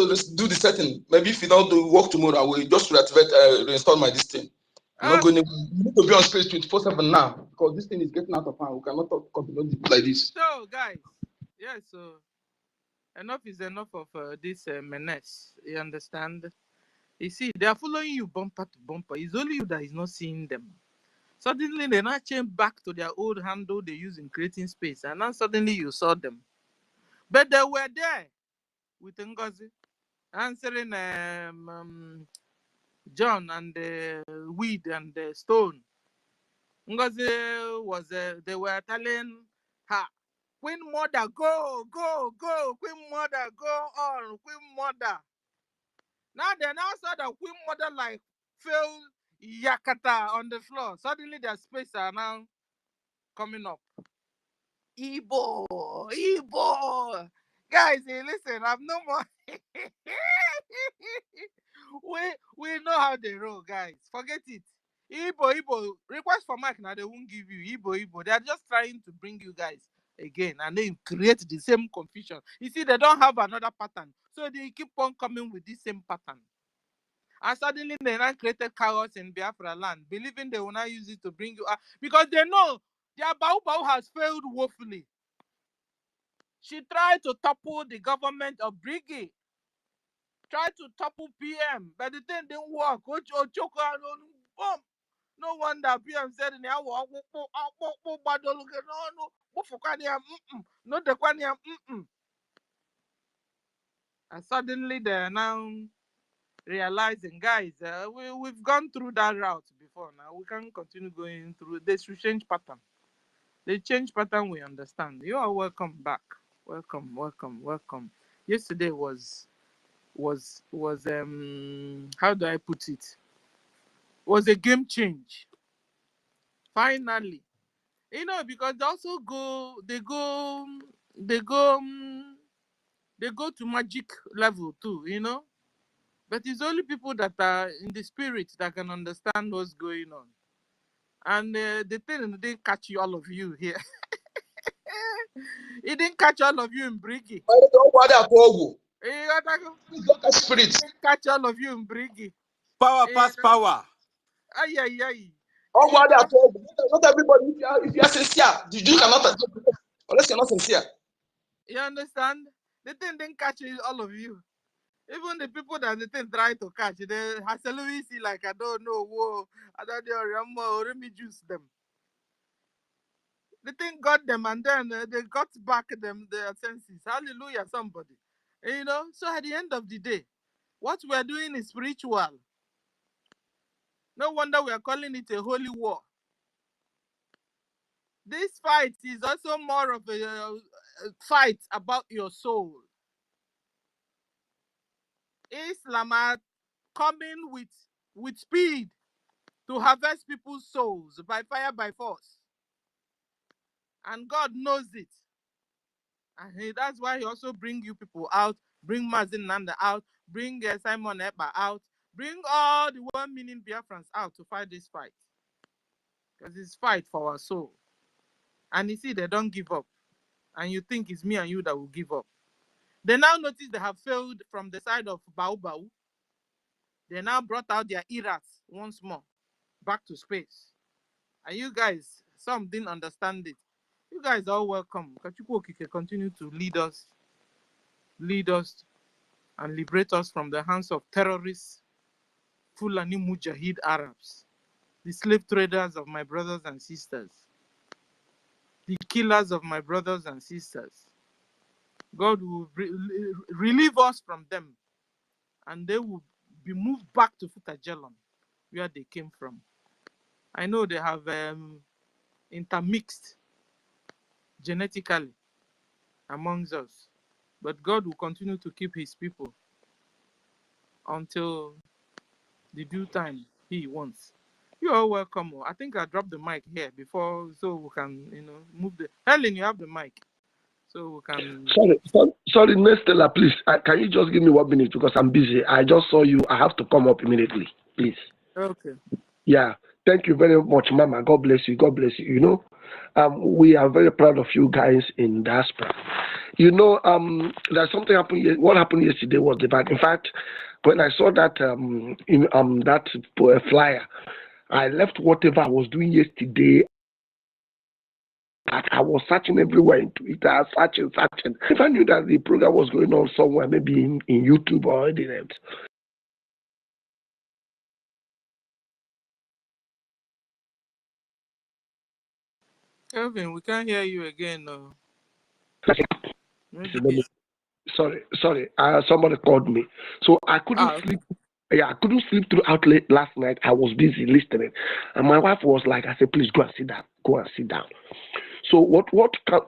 do the setting. Maybe if you don't do work tomorrow, I will just reactivate, reinstall my this thing. I'm not going to. We need to be on space 24/7 now because this thing is getting out of hand. We cannot continue like this. So, guys, yeah. So enough is enough of this menace. You understand? You see, they are following you bumper to bumper. It's only you that is not seeing them. Suddenly, they now change back to their old handle they use in creating space, and now suddenly you saw them. But they were there with NGOZI answering John and the Weed and the Stone. NGOZI was, they were telling her, Queen Mother, go, go, go, Queen Mother, go on, Queen Mother. Now they now saw the Queen Mother like fell yakata on the floor. Suddenly their space are now coming up. Igbo, Igbo. Guys, listen, I'm no more. we know how they roll, guys. Forget it. Igbo. Request for mic now, they won't give you. Igbo. They are just trying to bring you guys again and then create the same confusion. You see, they don't have another pattern. So they keep on coming with this same pattern. And suddenly they now created chaos in Biafra land, believing they will not use it to bring you out because they know their Bau has failed woefully. She tried to topple the government of BRGIE, tried to topple PM, but the thing didn't work. No wonder PM said, and suddenly they're now realizing, guys, we've gone through that route before. Now we can't continue going through. They should change pattern. They change pattern. We understand. You are welcome back. Welcome. Yesterday was how do I put it? Was a game change. Finally, you know, because they go to magic level too, you know. But it's only people that are in the spirit that can understand what's going on. And the thing didn't catch all of you here. It didn't catch all of you in BRGIE. Spirit. It didn't catch all of you in BRGIE. Power pass power. Aye. Not everybody, if you are sincere, you cannot, unless you're not sincere. You understand? The thing didn't catch all of you. Even the people that the thing try to catch, they absolutely see like, I don't know, whoa, I don't know, let me juice them. The thing got them, and then they got back their senses. Hallelujah, somebody. You know, so at the end of the day, what we're doing is spiritual. No wonder we are calling it a holy war. This fight is also more of a fight about your soul. Islam are coming with speed to harvest people's souls by fire, by force. And God knows it. And that's why he also bring you people out, bring Mazin Nanda out, bring Simon Epa out, bring all the 1 million Biafrans out to fight this fight. Because it's fight for our soul. And you see, they don't give up. And you think it's me and you that will give up. They now notice they have failed from the side of Bau. They now brought out their eras once more, back to space. And you guys, some didn't understand it. You guys are welcome. Kachuku can continue to lead us and liberate us from the hands of terrorists, Fulani Mujahid Arabs, the slave traders of my brothers and sisters, the killers of my brothers and sisters. God will relieve us from them, and they will be moved back to Futajalon, where they came from. I know they have intermixed genetically amongst us, but God will continue to keep his people until the due time he wants. You are welcome. I think I dropped the mic here before, so we can, move the. Helen, you have the mic, so we can. Sorry, Stella, please. Can you just give me 1 minute because I'm busy. I just saw you. I have to come up immediately, please. Okay. Yeah. Thank you very much, Mama. God bless you. God bless you. You know, we are very proud of you guys in diaspora. You know, there's something happened. What happened yesterday was the bad. In fact, when I saw that flyer, I left whatever I was doing yesterday. I was searching everywhere in Twitter, searching. If I knew that the program was going on somewhere, maybe in YouTube or anything else. Kelvin, we can't hear you again. No. Sorry. Somebody called me, so I couldn't sleep. Yeah, I couldn't sleep throughout last night. I was busy listening, and my wife was like, "I said, please go and sit down. Go and sit down." So what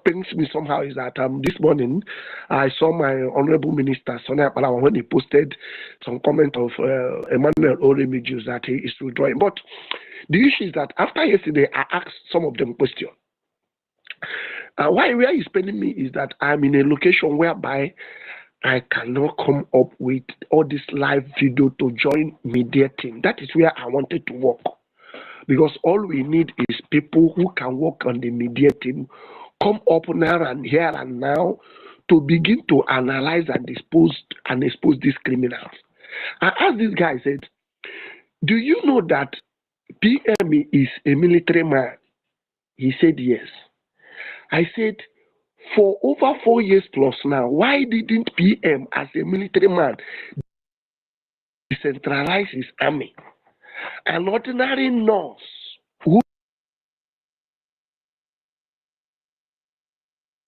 pains me somehow is that this morning I saw my honorable minister Sonia Palawa when he posted some comment of Emmanuel Oremijus that he is withdrawing. But the issue is that after yesterday, I asked some of them questions. Where he's paining me is that I'm in a location whereby I cannot come up with all this live video to join media team. That is where I wanted to work. Because all we need is people who can work on the media team, come up now and here and now to begin to analyze and expose these criminals. I asked this guy, I said, do you know that PM is a military man? He said yes. I said, for over 4 years plus now, why didn't PM as a military man decentralize his army? An ordinary nurse who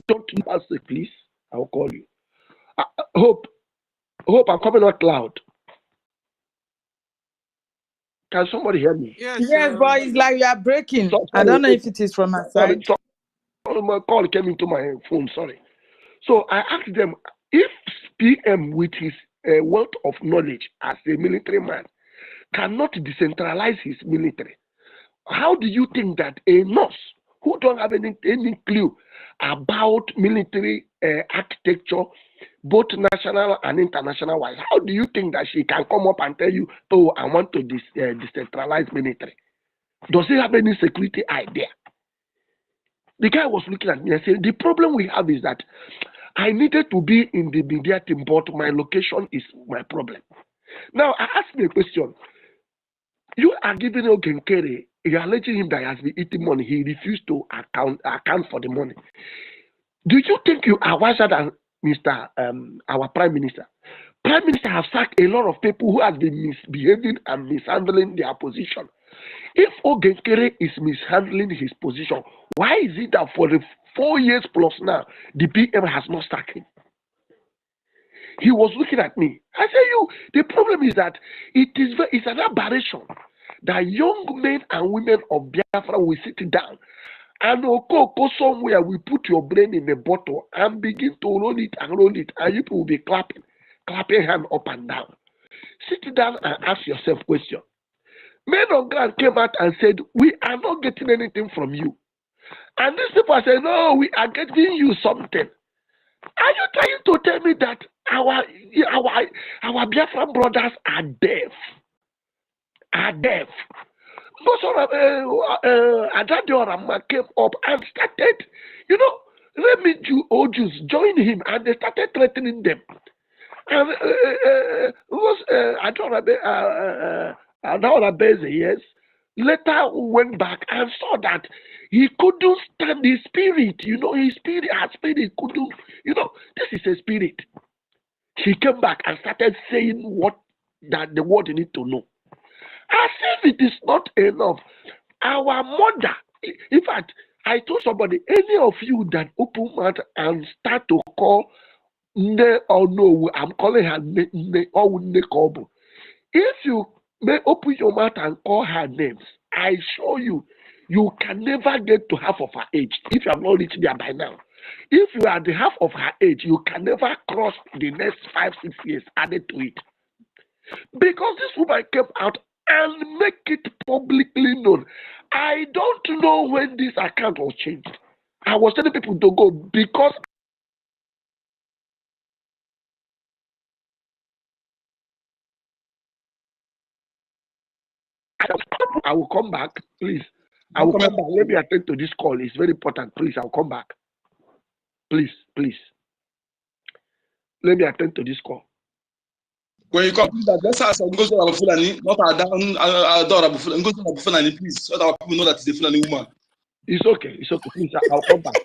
don't pass the please, I'll call you. Hope I'm coming out loud. Can somebody hear me? Yes, but it's like you are breaking. I don't know if it is from my side. Sorry, my call came into my phone. Sorry. So I asked them if PM, with his wealth of knowledge as a military man, cannot decentralize his military, how do you think that a nurse who don't have any clue about military architecture, both national and international wise, how do you think that she can come up and tell you, oh, I want to decentralize military? Does he have any security idea? The guy was looking at me and saying, the problem we have is that I needed to be in the media team, but my location is my problem. Now, I asked me a question. You are giving Ogenkere, you are alleging him that he has been eating money. He refused to account for the money. Do you think you are wiser than Mr. Our Prime Minister? Prime Minister has sacked a lot of people who have been misbehaving and mishandling their position. If Ogenkere is mishandling his position, why is it that for the 4 years plus now, the PM has not sacked him? He was looking at me. I said, the problem is that it's an aberration that young men and women of Biafra will sit down and go somewhere, we put your brain in a bottle and begin to roll it, and you people will be clapping hand up and down. Sit down and ask yourself a question. Men on ground came out and said, we are not getting anything from you. And these people are saying, no, we are getting you something. Are you trying to tell me that our Biafran brothers are deaf? Most of Adadioram came up and started, Remiju Ojus joined him and they started threatening them. And Adorabeze, yes, later went back and saw that he couldn't stand his spirit. His spirit couldn't, this is a spirit. He came back and started saying what that the world need to know. As if it is not enough. Our mother, in fact, I told somebody, any of you that open mouth and start to call Ne or no, I'm calling her Ne or Nekobo. If you may open your mouth and call her names, I show you, you can never get to half of her age if you have not reached there by now. If you are the half of her age, you can never cross the next 5-6 years added to it. Because this woman came out and make it publicly known. I don't know when this account was changed. I was telling people to go because I will come back, please. I will come back. Let me attend to this call. It's very important. Please, I'll come back. Please, please. Let me attend to this call. When you complete that, let's ask Ngozi Abu Fulani, not Adore Abu Fulani. Ngozi Abu Fulani, please, so that our people know that it's a Fulani woman. It's okay. It's okay. Please, I'll come back.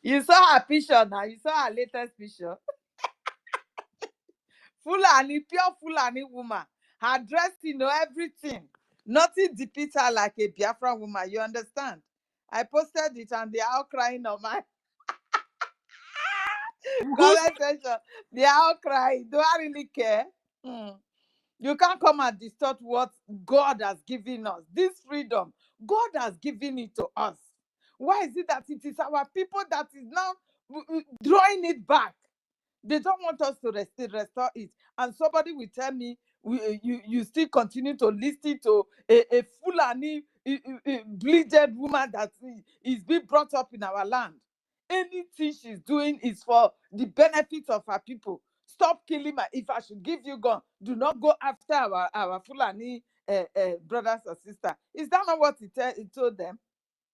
You saw her picture now. You saw her latest picture. Fulani, pure Fulani woman. Her dress, everything. Nothing depicts her like a Biafra woman. You understand? I posted it and they are all crying on my comment section. They are all crying. Do I really care? You can't come and distort what God has given us. This freedom, God has given it to us. Why is it that it is our people that is now drawing it back? They don't want us to restore it. And somebody will tell me, you still continue to listen to a Fulani bleeded woman that is being brought up in our land. Anything she's doing is for the benefit of our people. Stop killing my. If I should give you gun, do not go after our Fulani brothers or sisters. Is that not what he told them?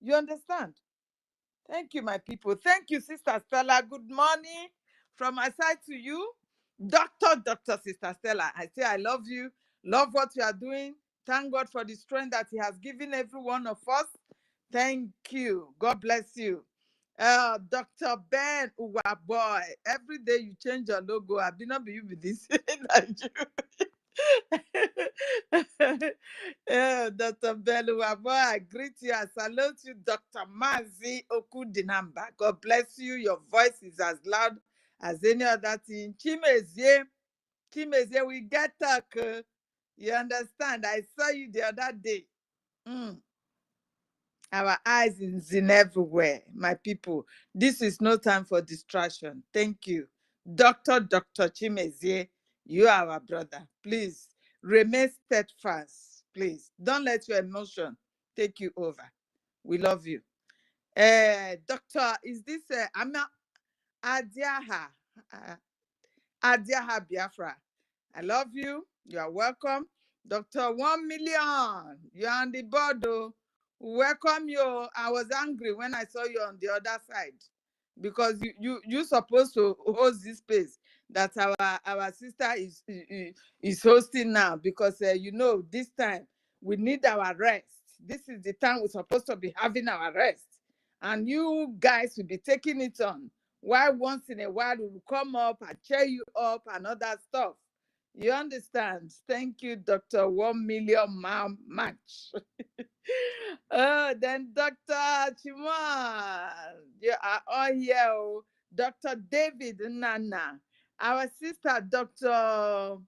You understand? Thank you, my people. Thank you, Sister Stella. Good morning from my side to you. Dr. Sister Stella, I say I love you. Love what you are doing. Thank God for the strength that he has given every one of us. Thank you. God bless you. Dr. Ben Uwa boy, every day you change your logo. I did not be you with this. Dr. Ben Uwa boy, I greet you. I salute you, Dr. Mazi Okudinamba. God bless you. Your voice is as loud as any other thing. Chimezie, we get talk. You understand? I saw you the other day. Our eyes is in everywhere, my people. This is no time for distraction. Thank you. Dr. Chimezie, you are our brother. Please remain steadfast. Please don't let your emotion take you over. We love you. Doctor, is this Adiaha? Adiaha Biafra. I love you. You are welcome. Dr. 1 million. You're on the board, though. Welcome you. I was angry when I saw you on the other side because you supposed to host this space that our sister is hosting now because this time we need our rest. This is the time we're supposed to be having our rest, and you guys will be taking it on. Why once in a while we will come up and cheer you up and other stuff. You understand? Thank you, Dr. 1 million match. Then Dr. Chima, you are all here. Dr. David Nana, our sister, Dr.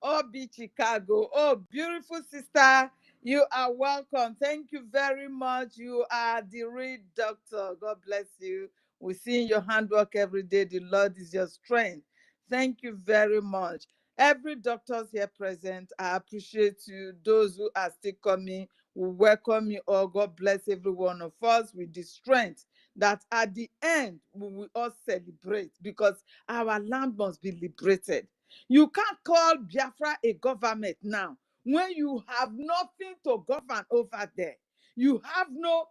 Obi Chicago. Oh, beautiful sister. You are welcome. Thank you very much. You are the real doctor. God bless you. We see your handwork every day. The Lord is your strength. Thank you very much. Every doctors here present, I appreciate you. Those who are still coming, we welcome you all. God bless every one of us with the strength that at the end we will all celebrate because our land must be liberated. You can't call Biafra a government now when you have nothing to govern over there. You have no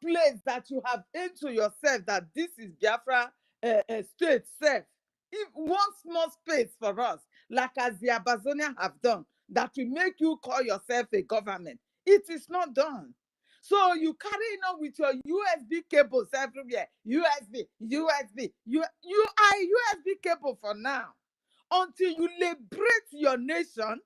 place that you have into yourself that this is Biafra state self. If one small space for us, like as the Amazonians have done, that will make you call yourself a government. It is not done. So you carry on with your USB cables everywhere. USB. You are a USB cable for now. Until you liberate your nation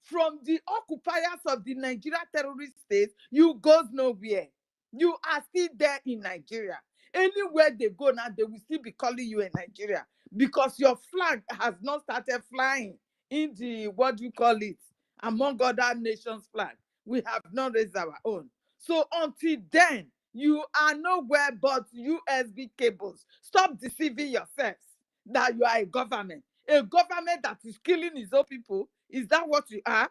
from the occupiers of the Nigeria terrorist state, you go nowhere. You are still there in Nigeria. Anywhere they go now, they will still be calling you in Nigeria because your flag has not started flying in the, what do you call it, among other nations' flag. We have not raised our own. So until then, you are nowhere but USB cables. Stop deceiving yourselves that you are a government. A government that is killing its own people. Is that what you are?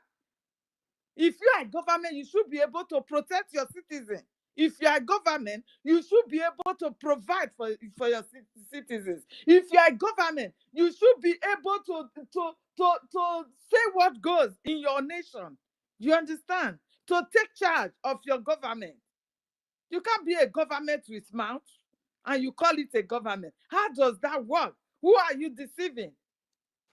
If you are a government, you should be able to protect your citizens. If you are a government, you should be able to provide for your citizens. If you are a government, you should be able to say what goes in your nation. You understand? To take charge of your government. You can't be a government with mouth and you call it a government. How does that work? Who are you deceiving?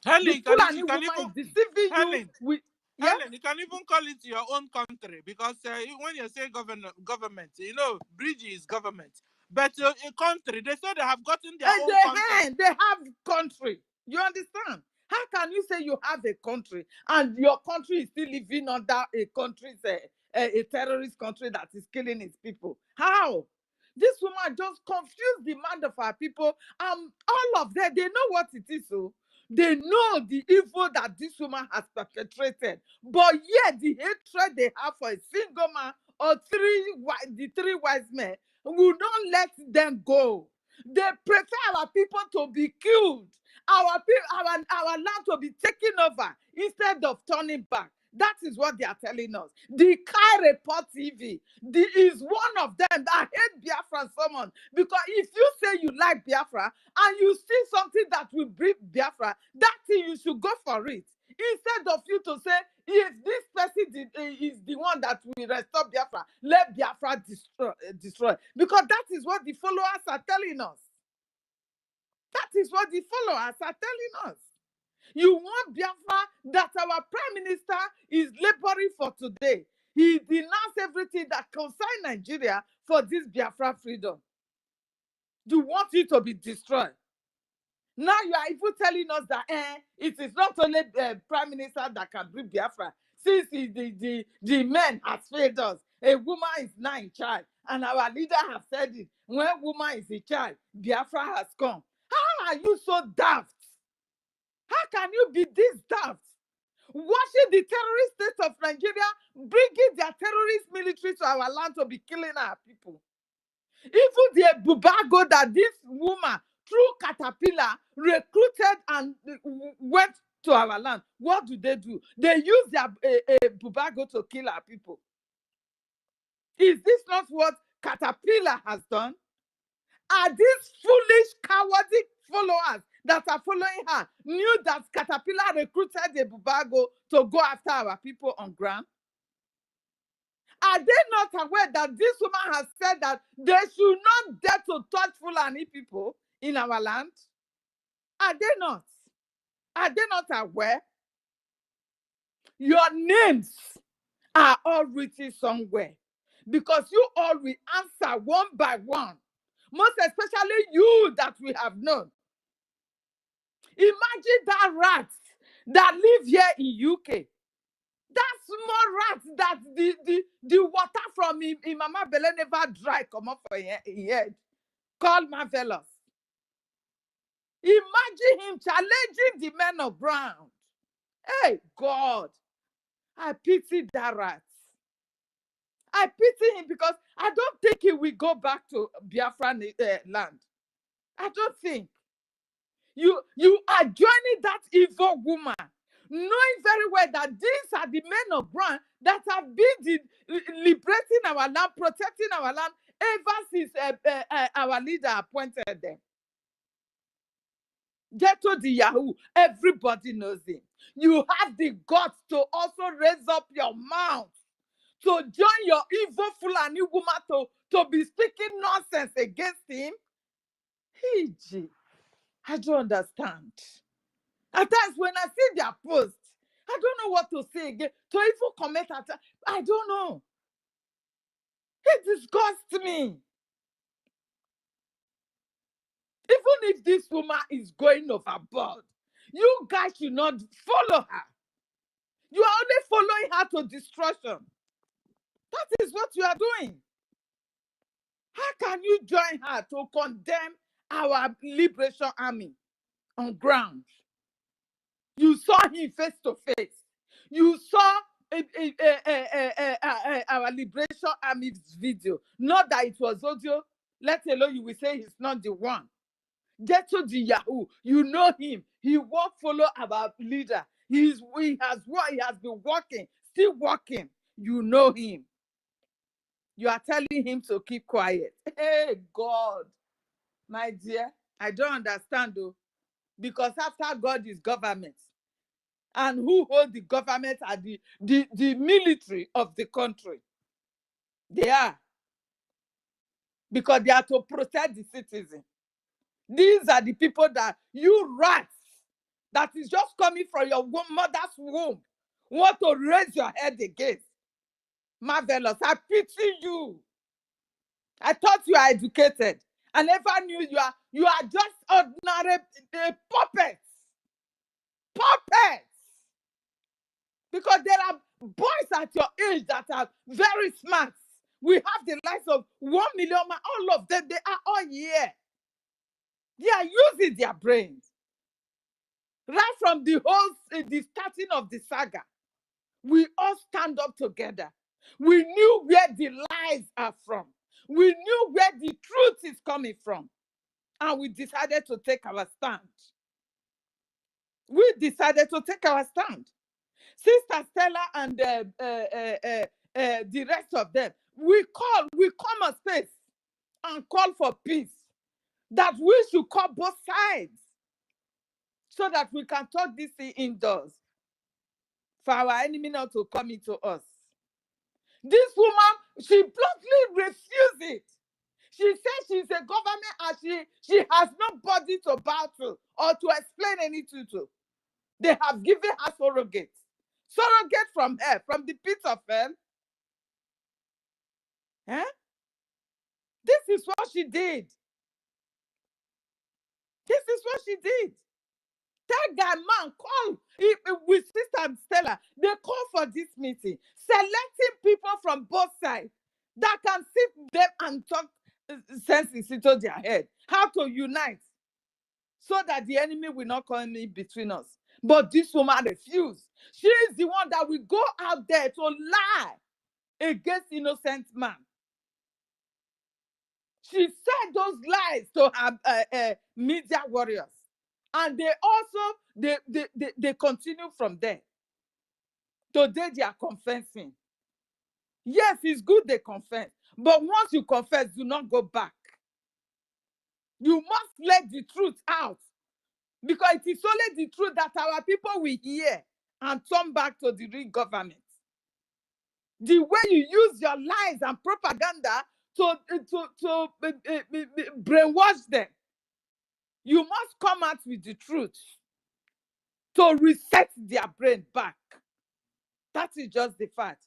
Helen, The you can woman even, is deceiving you Helen, with, yeah? Helen, you can even call it your own country, because when you say government, you know, BRGIE is government. But a country, they say they have gotten their And own country. they have country. You understand? How can you say you have a country and your country is still living under a country's a terrorist country that is killing its people? How? This woman just confused the mind of our people. All of them, they know what it is. So they know the evil that this woman has perpetrated. But yet the hatred they have for a single man or the three wise men will not let them go. They prefer our people to be killed, our land to be taken over instead of turning back. That is what they are telling us. The Kai Report TV is one of them that hate Biafra so much. Because if you say you like Biafra and you see something that will bring Biafra, that thing you should go for it. Instead of you to say, if this person is the one that will restore Biafra, let Biafra destroy. Because that is what the followers are telling us. That is what the followers are telling us. You want Biafra that our Prime Minister is laboring for today. He denounced everything that concerns Nigeria for this Biafra freedom. You want it to be destroyed. Now you are even telling us that it is not only Prime Minister that can bring Biafra. Since the men has failed us, a woman is now in charge. And our leader has said it. When woman is in charge, Biafra has come. How are you so daft? How can you be this daft? Watching the terrorist state of Nigeria bringing their terrorist military to our land to be killing our people. Even the bubago that this woman, through Caterpillar, recruited and went to our land. What do? They use their bubago to kill our people. Is this not what Caterpillar has done? Are these foolish, cowardly followers that are following her knew that Caterpillar recruited the bubago to go after our people on ground? Are they not aware that this woman has said that they should not dare to touch Fulani people in our land? Are they not? Are they not aware? Your names are all written somewhere because you all will answer one by one. Most especially you that we have known. Imagine that rat that live here in UK. That small rat that the water from him, Mama Bele never dry come up for his head. Called Marvelous. Imagine him challenging the men of ground. Hey, God. I pity that rat. I pity him because I don't think he will go back to Biafra land. I don't think. You are joining that evil woman, knowing very well that these are the men of ground that have been liberating our land, protecting our land ever since our leader appointed them. Get to the Yahoo. Everybody knows him. You have the guts to also raise up your mouth to join your evil Fulani woman to be speaking nonsense against him. Hey, I don't understand. At times when I see their posts, I don't know what to say again. To even comment at I don't know. It disgusts me. Even if this woman is going overboard, you guys should not follow her. You are only following her to destruction. That is what you are doing. How can you join her to condemn our liberation army on ground? You saw him face to face. You saw our liberation army's video. Not that it was audio. Let alone you will say he's not the one. Get to the Yahoo. You know him. He won't follow our leader. He has been working, still working. You know him. You are telling him to keep quiet. Hey, God, my dear, I don't understand though. Because after God is government, and who hold the government are the military of the country. They are. Because they are to protect the citizen. These are the people that you rats that is just coming from your mother's womb want to raise your head against. Marvelous. I pity you. I thought you are educated. I never knew you are just ordinary puppets. Puppets. Because there are boys at your age that are very smart. We have the likes of 1 million, all of them, they are all here. They are using their brains. Right from the starting of the saga, we all stand up together. We knew where the lies are from. We knew where the truth is coming from. And we decided to take our stand. We decided to take our stand. Sister Stella and the rest of them, we come on space and call for peace. That we should call both sides so that we can talk this thing indoors for our enemy not to come into us. This woman, she bluntly refused it. She says she's a government and she has nobody to bow to or to explain anything to. They have given her surrogate. Surrogate from her, from the pit of hell. Eh? This is what she did. This is what she did. That guy, man, call with Sister Stella. They call for this meeting, selecting people from both sides that can sit them and talk sense into their head. How to unite so that the enemy will not come in between us. But this woman refused. She is the one that will go out there to lie against innocent man. She said those lies to her media warriors. And they also, they continue from there. Today they are confessing. Yes, it's good they confess. But once you confess, do not go back. You must let the truth out. Because it is only the truth that our people will hear and turn back to the real government. The way you use your lies and propaganda to brainwash them, you must come out with the truth to reset their brain back. That is just the fact.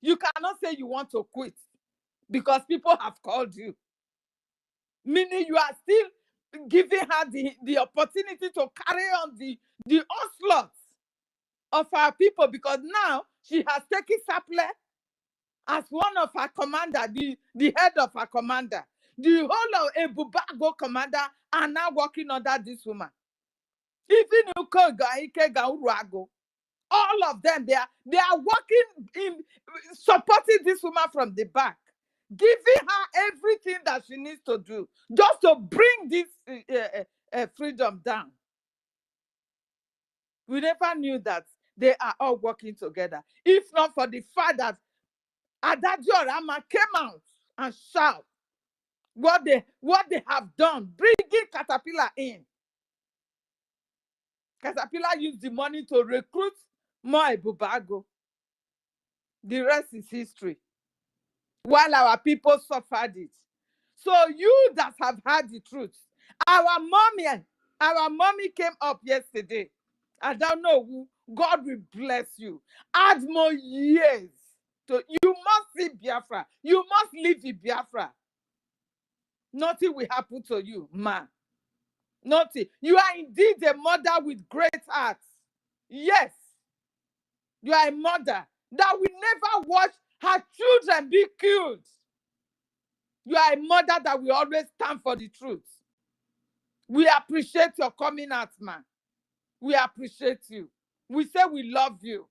You cannot say you want to quit because people have called you. Meaning you are still giving her the opportunity to carry on the onslaught of our people, because now she has taken Saple as one of her commander, the head of her commander. The whole of Ebubago commander are now working under this woman. Even Uruago, all of them, they are working in supporting this woman from the back, giving her everything that she needs to do just to bring this freedom down. We never knew that they are all working together. If not for the fact that Adagio Rama came out and shout what they have done, bringing Caterpillar in. Caterpillar used the money to recruit more Ebubago. The rest is history. While our people suffered it. So you that have heard the truth, our mommy came up yesterday. I don't know who. God will bless you. Add more years. So you must see Biafra. You must live in Biafra. Nothing will happen to you, man. Nothing. You are indeed a mother with great heart. Yes. You are a mother that will never watch her children be killed. You are a mother that will always stand for the truth. We appreciate your coming out, man. We appreciate you. We say we love you.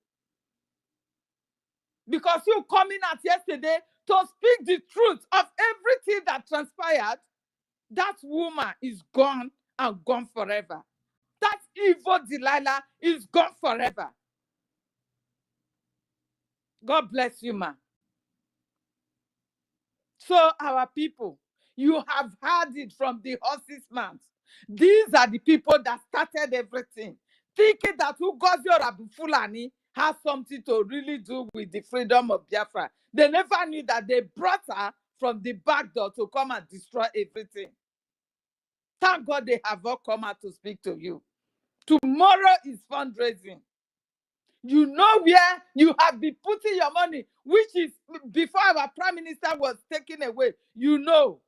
Because you coming out yesterday to speak the truth of everything that transpired, that woman is gone and gone forever. That evil Delilah is gone forever. God bless you, man. So our people, you have heard it from the horse's mouth. These are the people that started everything, thinking that Ngozi Fulani has something to really do with the freedom of Biafra. They never knew that they brought her from the back door to come and destroy everything. Thank God they have all come out to speak to you. Tomorrow is fundraising. You know where you have been putting your money, which is before our prime minister was taken away. You know,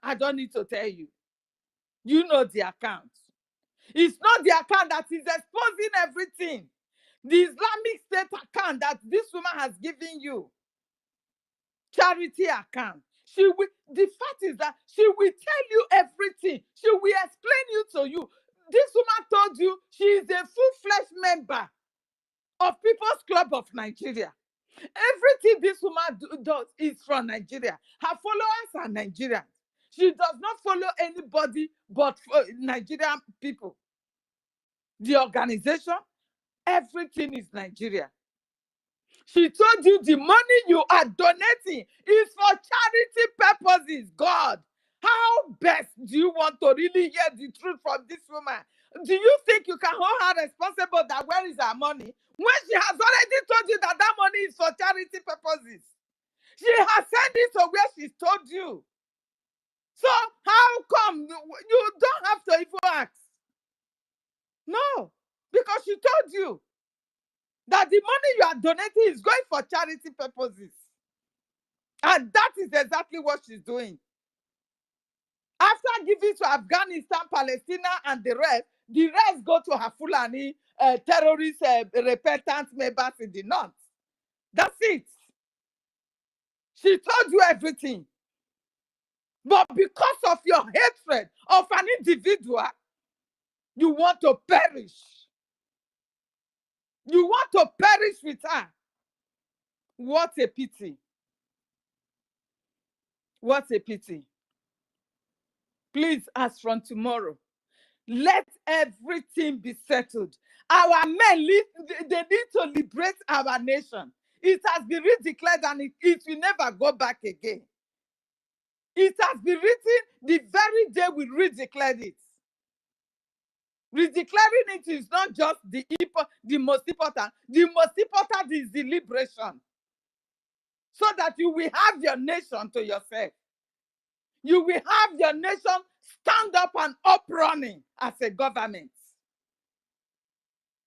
I don't need to tell you. You know the account. It's not the account that is exposing everything. The Islamic State account that this woman has given you, charity account. The fact is that she will tell you everything. She will explain you to you. This woman told you she is a full-fledged member of People's Club of Nigeria. Everything this woman does is from Nigeria. Her followers are Nigerians. She does not follow anybody but Nigerian people. The organization, everything is Nigeria. She told you the money you are donating is for charity purposes. God, how best do you want to really hear the truth from this woman? Do you think you can hold her responsible that where is her money? When she has already told you that that money is for charity purposes. She has sent it to where she's told you. So how come you don't have to even ask? No, because she told you that the money you are donating is going for charity purposes. And that is exactly what she's doing. After giving to Afghanistan, Palestine, and the rest go to her Fulani terrorist repentant members in the north. That's it. She told you everything. But because of your hatred of an individual, you want to perish. You want to perish with her. What a pity. What a pity. Please, as from tomorrow, let everything be settled. Our men, they need to liberate our nation. It has been redeclared and it will never go back again. It has been written the very day we redeclared it. Redeclaring it is not just the most important. The most important is the liberation. So that you will have your nation to yourself. You will have your nation stand up and up running as a government.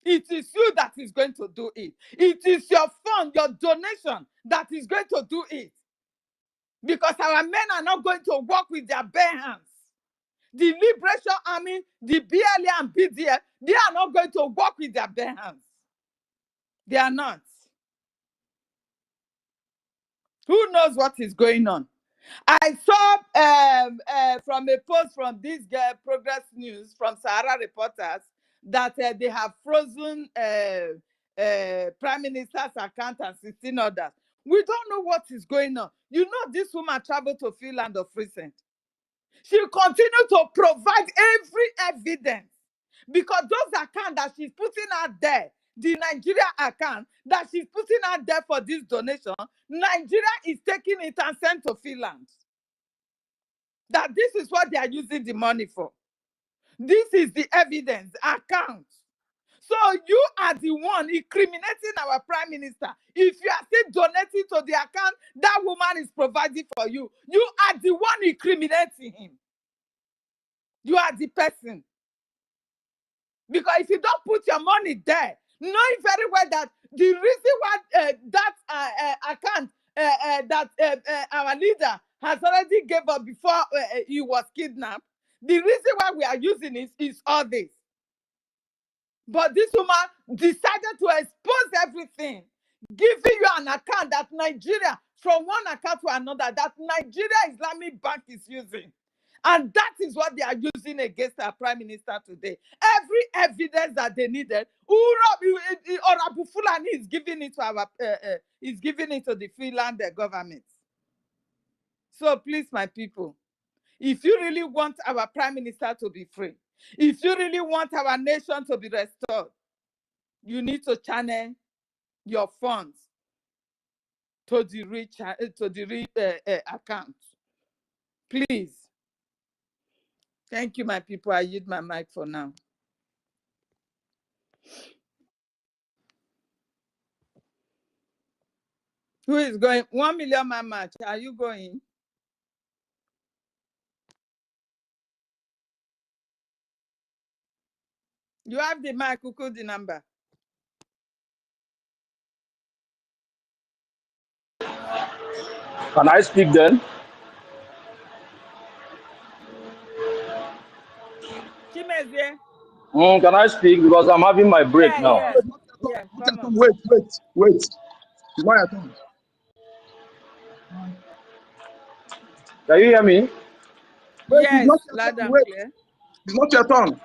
It is you that is going to do it. It is your fund, your donation that is going to do it. Because our men are not going to work with their bare hands. The Liberation Army, the BLA and BDF, they are not going to work with their bare hands. They are not. Who knows what is going on? I saw from a post from this Progress News from Sahara Reporters that they have frozen Prime Minister's account and 16 others. We don't know what is going on. You know, this woman traveled to Finland of recent. She continued to provide every evidence because those accounts that she's putting out there, the Nigeria account that she's putting out there for this donation, Nigeria is taking it and sent to Finland. That this is what they are using the money for. This is the evidence, account. So you are the one incriminating our prime minister. If you are still donating to the account that woman is providing for you, you are the one incriminating him. You are the person. Because if you don't put your money there, knowing very well that the reason why that account that our leader has already gave up before he was kidnapped, the reason why we are using it is all this. But this woman decided to expose everything, giving you an account that Nigeria, from one account to another, that Nigeria Islamic Bank is using. And that is what they are using against our prime minister today. Every evidence that they needed, Orabu Fulani is giving it to our, is giving it to the Finland government. So please, my people, if you really want our prime minister to be free, if you really want our nation to be restored, you need to channel your funds to the account. Please. Thank you, my people. I yield my mic for now. Who is going? 1 million man match. Are you going? You have the mic. Who called the number? Can I speak then? Chimeze? Can I speak? Because I'm having my break now. Yeah, come on. Wait. It's not your turn. Can you hear me? Yes, loud and clear. It's not your turn.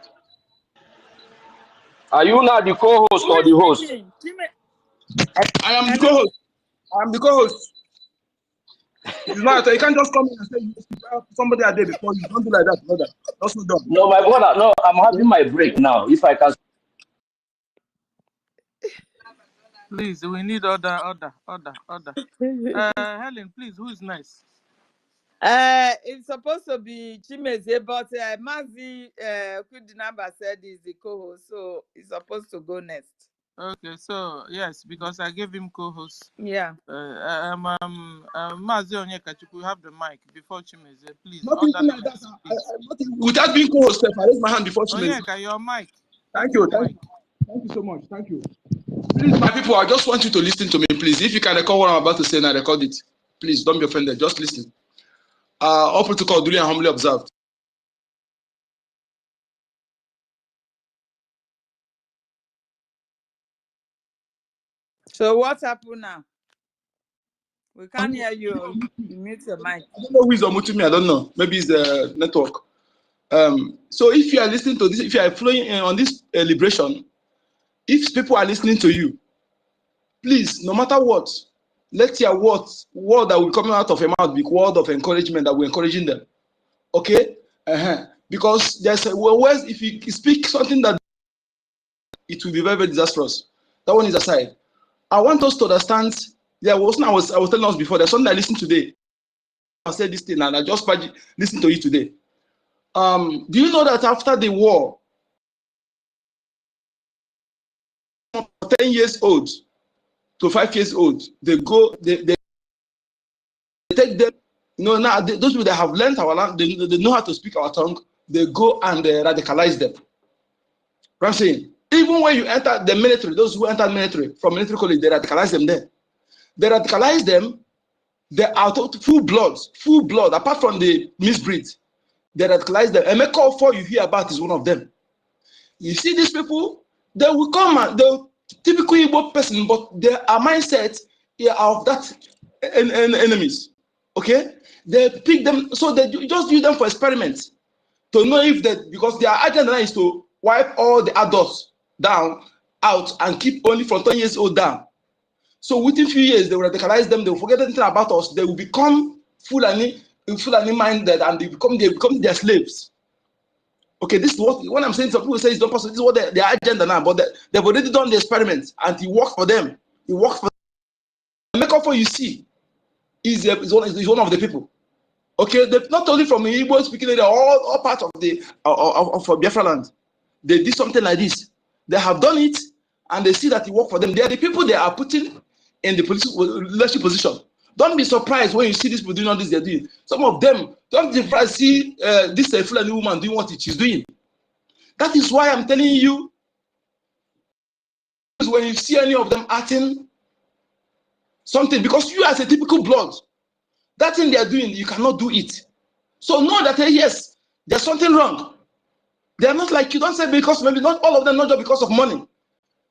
Are you now the co-host or the host? I am the co-host. I'm the co-host. It's not. You can't just come in and say somebody are there before you. Don't do like that, brother. That's not done. No, my brother. No, I'm having my break now. If I can. Please, we need order. Helen, please, who is nice? It's supposed to be Chimeze, but Mazi Kudinamba said he's the co-host, so he's supposed to go next. Okay, so yes, because I gave him co-host. Yeah. Mazi Onyekachuku, have the mic before Chimeze, please. Nothing like that. Without being co-host, I raise my hand before Chimeze. Onyeka, your mic. Thank you so much. Thank you. Please, my people, I just want you to listen to me, please. If you can record what I'm about to say and I record it, please don't be offended. Just listen. All protocol duly and humbly observed. So what's happened now? We can't hear you. You mute your mic. I don't know who is on me. I don't know. Maybe it's the network. So if you are listening to this, if you are flowing on this liberation, if people are listening to you, please, no matter what, let your word that will come out of your mouth be word of encouragement that we're encouraging them. Okay? Because there's a words, if you speak something that it will be very, very disastrous. That one is aside. I want us to understand. There was I was telling us before. There's something I listened today. I said this thing and I just listened to it today. Do you know that after the war, 10 years old to 5 years old, they take them. Now those people that have learned our language, they know how to speak our tongue. They go and radicalize them. What I'm saying, even when you enter the military, those who enter military from military college, they radicalize them there. They radicalize them. They are full blood. Apart from the misbreed, they radicalize them. And Emeka Ofo you hear about is one of them. You see these people, they will come and the typical Igbo person, but their mindset of that enemies. Okay, they pick them, so they just use them for experiments to know if that, because their agenda is to wipe all the adults out and keep only from 10 years old down. So within a few years, they will radicalize them. They will forget anything about us. They will become Fulani minded, and they become their slaves. Okay, this is what when I'm saying some people say it's not possible. This is what their agenda now, but they've already done the experiment, and it worked for them. It works for them. Make up for you see, is one of the people. Okay, not only from Igbo speaking area, all parts of the of Biafra land, they did something like this. They have done it, and they see that it worked for them. They are the people they are putting in the political leadership position. Don't be surprised when you see these people doing all this they're doing. Some of them, don't be surprised see this Fulani woman doing what she's doing. That is why I'm telling you, when you see any of them acting something, because you as a typical blood, that thing they are doing, you cannot do it. So know that, yes, there's something wrong. They are not like you. Don't say because maybe not all of them, not just because of money.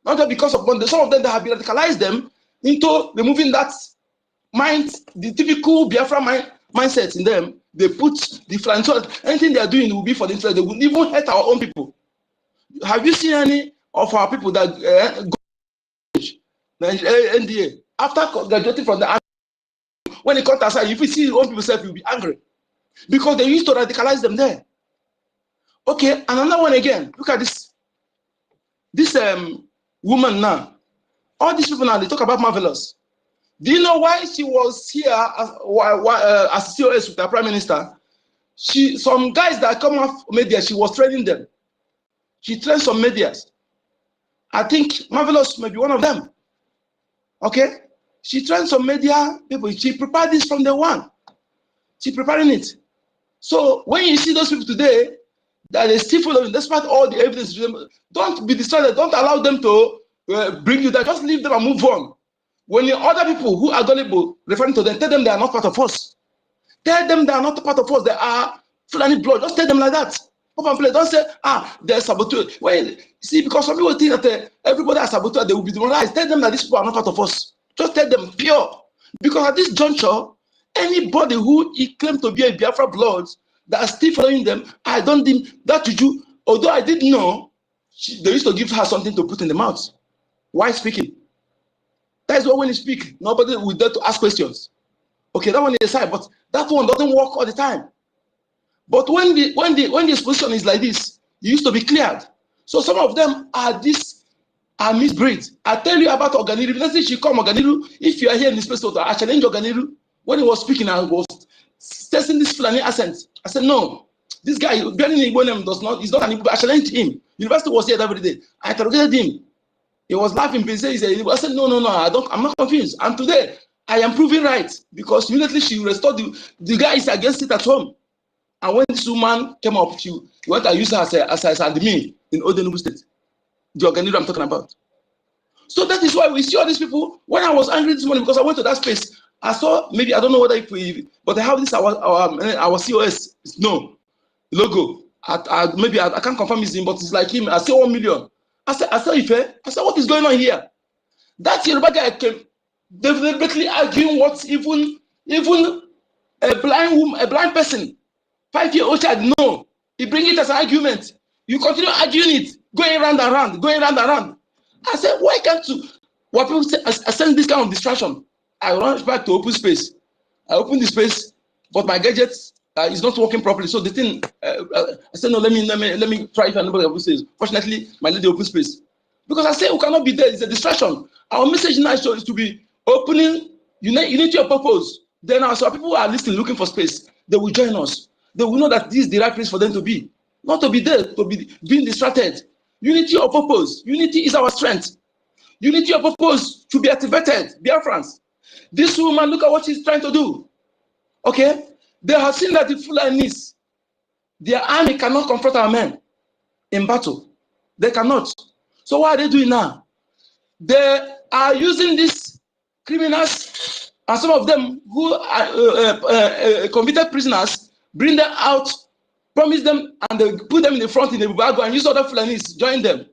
Not just because of money. Some of them, they have radicalized them into removing that mind, the typical Biafra mindset in them. They put the flange. Anything they are doing will be for the interest. They will even hurt our own people. Have you seen any of our people that go to NDA after graduating from the army? When they come outside, if you see your own people, you'll be angry because they used to radicalize them there. Okay, and another one again. Look at this. This woman now. All these people now, they talk about marvelous. Do you know why she was here as COS with the Prime Minister? Some guys that come off media, she was training them. She trained some medias. I think Marvelous may be one of them. Okay? She trained some media people. She prepared this from day one. She preparing it. So when you see those people today, that they still following, despite all the evidence, don't be distracted. Don't allow them to bring you down. Just leave them and move on. When the other people who are gullible, referring to them, tell them they are not part of us. Tell them they are not part of us. They are Fulani blood. Just tell them like that. Don't say, they're saboteurs. Well, see, because some people think that everybody is saboteurs, they will be demoralized. Tell them that these people are not part of us. Just tell them pure. Because at this juncture, anybody who claims to be a Biafra blood that are still following them, I don't think that juju, although I didn't know, they used to give her something to put in the mouth. Why speaking? That is why when you speak, nobody will dare to ask questions. Okay, that one is aside, but that one doesn't work all the time. But when the exposition is like this, you used to be cleared. So some of them are misbreeds. I tell you about Oganiru. Let's say she come Oganiru. If you are here in this place, I challenge Oganiru. When he was speaking, I was testing this Fulani accent. I said, no, this guy, bearing Igbo name he's not an Igbo. I challenged him. University was here every day. I interrogated him. He was laughing. He said, I said, no, I'm not confused. And today, I am proving right because immediately she restored the guy is against it at home. And when this woman came up, she went and used her as admin in Odenubu State. The Oganiru I'm talking about. So that is why we see all these people. When I was angry this morning because I went to that space, I saw maybe I don't know whether but I have this our COS logo. Maybe I can't confirm his name, but it's like him. I say 1 million. I said, Ife. I said, what is going on here? That Yoruba guy came deliberately arguing what even a blind person, 5-year-old child, no. He bring it as an argument. You continue arguing it, going round and round, going round and round. I said, why can't you? What people say, I send this kind of distraction. I run back to open space. I open the space, but my gadget is not working properly. So the thing, I said, no, let me try if anybody open space. Fortunately, my lady open space. Because I say we cannot be there. It's a distraction. Our message now is to be opening unity of purpose. Then also people who are listening, looking for space, they will join us. They will know that this is the right place for them to be. Not to be there, to be being distracted. Unity of purpose. Unity is our strength. Unity of purpose should be activated. Biafrans. This woman, look at what she's trying to do. Okay? They have seen that the Fulanis, their army cannot confront our men in battle. They cannot. So what are they doing now? They are using these criminals and some of them who are convicted prisoners, bring them out, promise them, and they put them in the front in the Bubago and use other Fulanis, join them.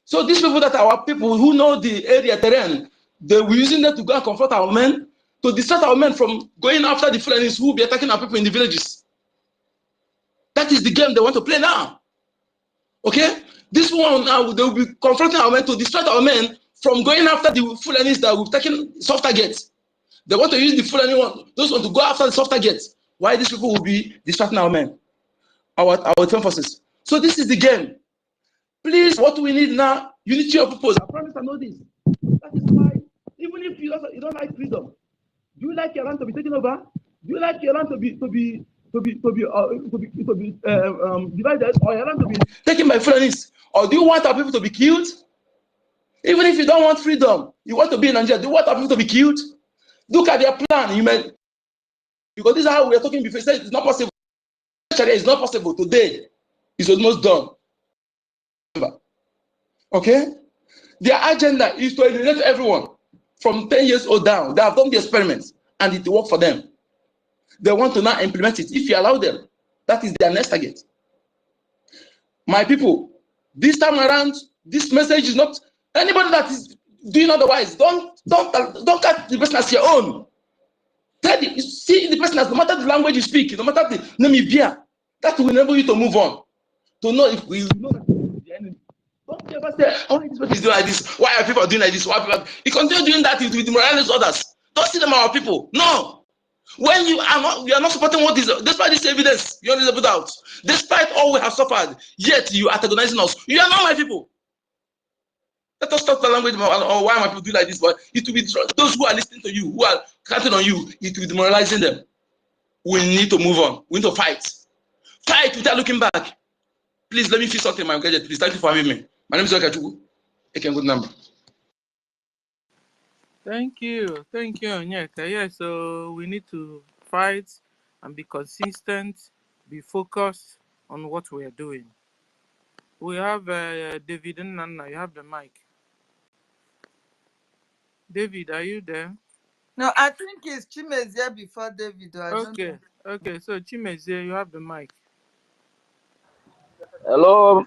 So these people that are our people who know the area terrain, they were using them to go and confront our men, to distract our men from going after the Fulanis who will be attacking our people in the villages. That is the game they want to play now. Okay? This one now, they will be confronting our men to distract our men from going after the Fulanis that will be taking soft targets. They want to use the Fulani one, those want to go after the soft targets. Why these people will be distracting our men, our defense forces. So this is the game. Please, what we need now, unity of purpose. I promise I know this. That is why, even if you don't like freedom, do you like your land to be taken over? Do you like your land to be divided, or your land to be taken by Fulanis? Or do you want our people to be killed? Even if you don't want freedom, you want to be in Nigeria, do you want our people to be killed? Look at their plan. Because this is how we are talking before. It's not possible. It's not possible. Today, it's almost done. Okay? Their agenda is to eliminate everyone from 10 years old down. They have done the experiments and it worked for them. They want to now implement it. If you allow them, that is their next target. My people, this time around, this message is not anybody that is doing otherwise. Don't cut the person as your own. See the person as no matter the language you speak, no matter the name you bear, that will enable you to move on. To know if we know that the enemy. Don't ever say, oh, this person is doing like this. Why are people doing like this? Why are people? You continue doing that, it will demoralize others. Don't see them as our people. No. When you are not supporting what is, despite this evidence, you only put out. Despite all we have suffered, yet you are antagonizing us. You are not my people. Let us stop the language, or why my people do like this, but it will be those who are listening to you, who are counting on you, it will be demoralizing them. We need to move on. We need to fight. Fight without looking back. Please let me feel something, my gadget. Please, thank you for having me. My name is Okachuku. Good number. Thank you, Onyeka. Yes, so we need to fight and be consistent, be focused on what we are doing. We have David and Nana. You have the mic. David, are you there? No, I think it's Chimezie before David. Okay, okay. So Chimezie, you have the mic. Hello,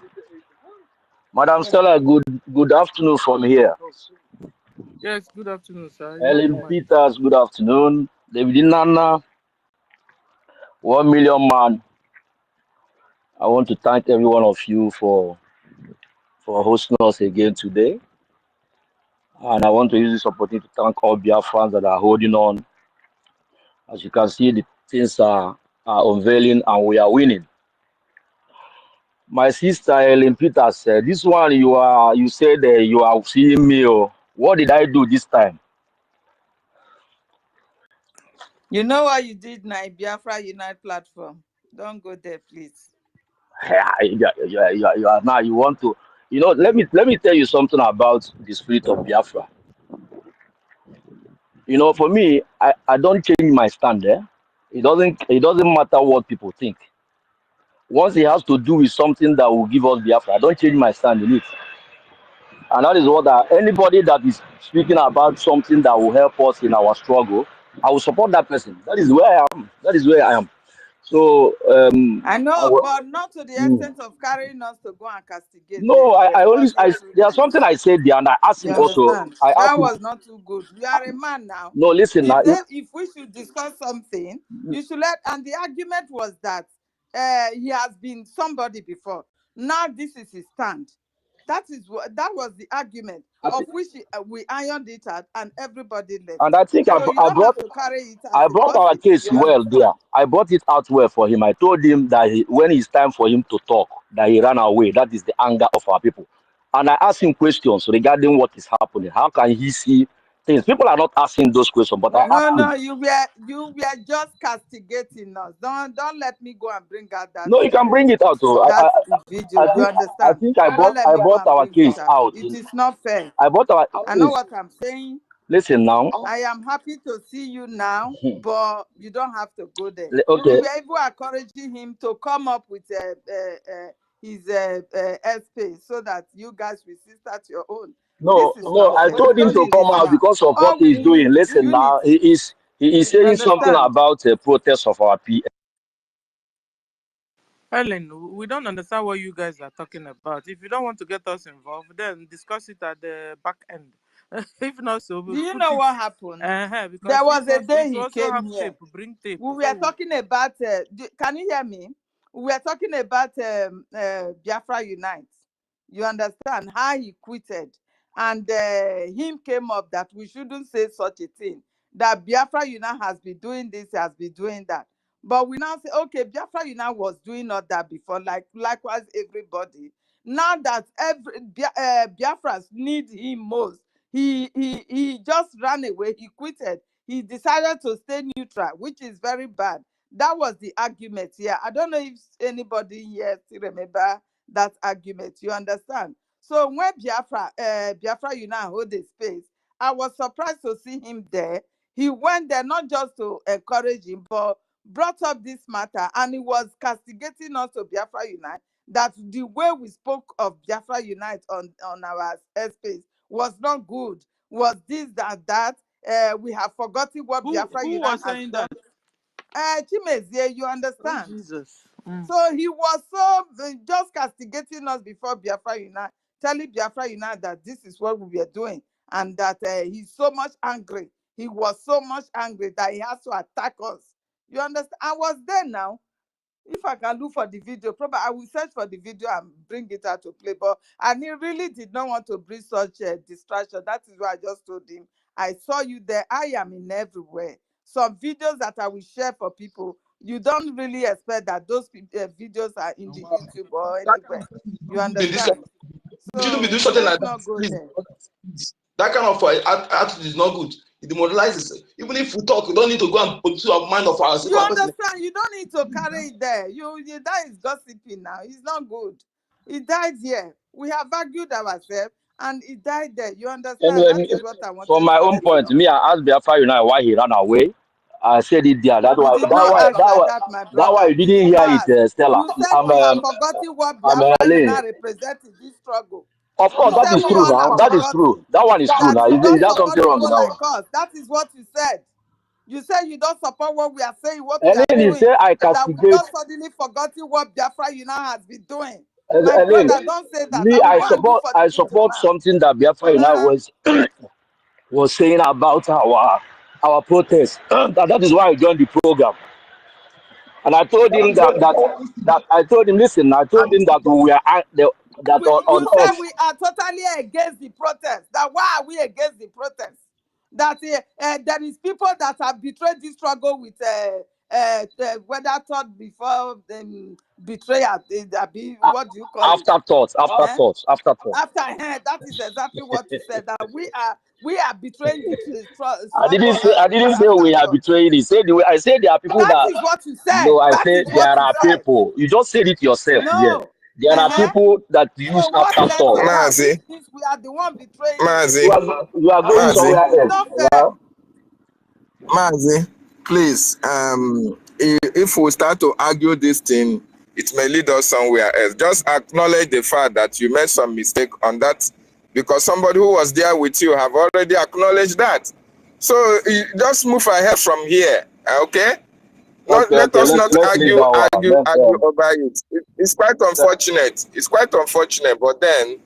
Madam Stella. Good afternoon from here. Yes, good afternoon, sir. Ellen Peters, good afternoon. David Nana, 1 million man. I want to thank every one of you for hosting us again today. And I want to use this opportunity to thank all Biafrans that are holding on. As you can see, the things are unveiling and we are winning. My sister Ellen Peters said, "This one you said you are seeing me. Oh, what did I do this time?" You know what you did now, Biafra Unite platform. Don't go there, please. You are now. You want to, Let me tell you something about the spirit of Biafra. For me, I don't change my stand there. It doesn't matter what people think. Once it has to do with something that will give us Biafra, I don't change my stand in it. And that is what anybody that is speaking about something that will help us in our struggle, I will support that person. That is where I am. That is where I am. So I know, but not to the extent of carrying us to go and castigate. No, there's something I said there, and I asked him also. That was not too good. You are a man now. No, listen. If we should discuss something, you should let. And the argument was that he has been somebody before. Now this is his stand. That was the argument of which we ironed it out, and everybody left. And I think so you don't have to carry it out. I brought our case well there. I brought it out well for him. I told him that when it's time for him to talk, that he ran away. That is the anger of our people. And I asked him questions regarding what is happening. How can he see things? People are not asking those questions, but I asked him. You were just castigating us. Don't let me go and bring out that. No, you can bring it out. Video. You understand? I think I brought our case out. It is not fair. I know what I'm saying. Listen now. I am happy to see you now, but you don't have to go there. Okay. We were even encouraging him to come up with his airspace so that you guys will start your own. No, I told him to come out because of what he's doing. Listen now, he is saying something about a protest of our PM. Helen, we don't understand what you guys are talking about. If you don't want to get us involved, then discuss it at the back end. If not, so do you know what happened? Because there was a day he came here. Tape, bring tape. We were talking about. Can you hear me? We were talking about Biafra Unite. You understand how he quitted, and him came up that we shouldn't say such a thing. That Biafra Unite has been doing this, has been doing that. But we now say, okay, Biafra Unite was doing all that before, likewise everybody. Now that Biafrans need him most, he just ran away. He quitted. He decided to stay neutral, which is very bad. That was the argument here. I don't know if anybody here still remember that argument. You understand? So when Biafra Unite hold the space, I was surprised to see him there. He went there not just to encourage him, but brought up this matter, and he was castigating us to Biafra Unite, that the way we spoke of Biafra Unite on our space was not good, was this, that. We have forgotten what Biafra Unite was saying has done. Chimezie, you understand? Oh, Jesus. So he was so just castigating us before Biafra Unite, telling Biafra Unite that this is what we were doing, and that he's so much angry. He was so much angry that he has to attack us. You understand? I was there now. If I can look for the video, probably I will search for the video and bring it out to play. But and he really did not want to bring such a distraction. That is why I just told him, I saw you there. I am in everywhere. Some videos that I will share for people, you don't really expect that those videos are in the YouTube or anywhere. You understand? You shouldn't be doing So something let's like not that. go Please. there. That kind of attitude is not good. It demoralizes. Even if we talk, we don't need to go and put to our mind of ourselves. You understand? You don't need to carry it there. That is gossiping now. It's not good. It died here. We have argued ourselves, and it died there. You understand? That Anyway, is what I from wanted my to own let you point, know. me, I asked Biafra Unite why he ran away. I said it there. You did not ask like that, my That why brother. you You didn't did hear not ask. it, Stella. You said we have forgotten what I'm Biafra you Elaine. now represent in this struggle. Of course, You that said is we true all now. have That is true. forgotten. That one is true That now. you don't Is that support something wrong people with that like one? us. That is what you said. You said you don't support what we are saying, what we are Elaine, you doing. say I That we castigate. just suddenly forgotten what Biafra you now has been doing. My Elaine, brother, don't say that. me, I will go and look for the I video support now. something that Biafra Unite was saying about our protest. That is why I joined the program. And I told him that I told him, listen, I told him that we are that on You said us. we are totally against the protest. That why are we against the protest? That there is people that have betrayed this struggle with whether thought before betrayal. What do you call it? Afterthoughts. That is exactly what you said. That we are betraying the struggle I didn't with say we are afterthought. betraying it. I said there are people That that is what you said. no, I That said is what there you are said. people. You just said it yourself, yes. No. There are people that use So what led to afterthoughts. that? Mazi, Which means we are the one betraying it. Mazi, You are going Mazi, somewhere It's else. not fair. Yeah? Mazi, please, if we start to argue this thing, it may lead us somewhere else. Just acknowledge the fact that you made some mistake on that, because somebody who was there with you have already acknowledged that. So just move ahead from here, okay? Let Okay. us not Let's leave argue that one. over it. It's quite unfortunate. It's quite unfortunate, but then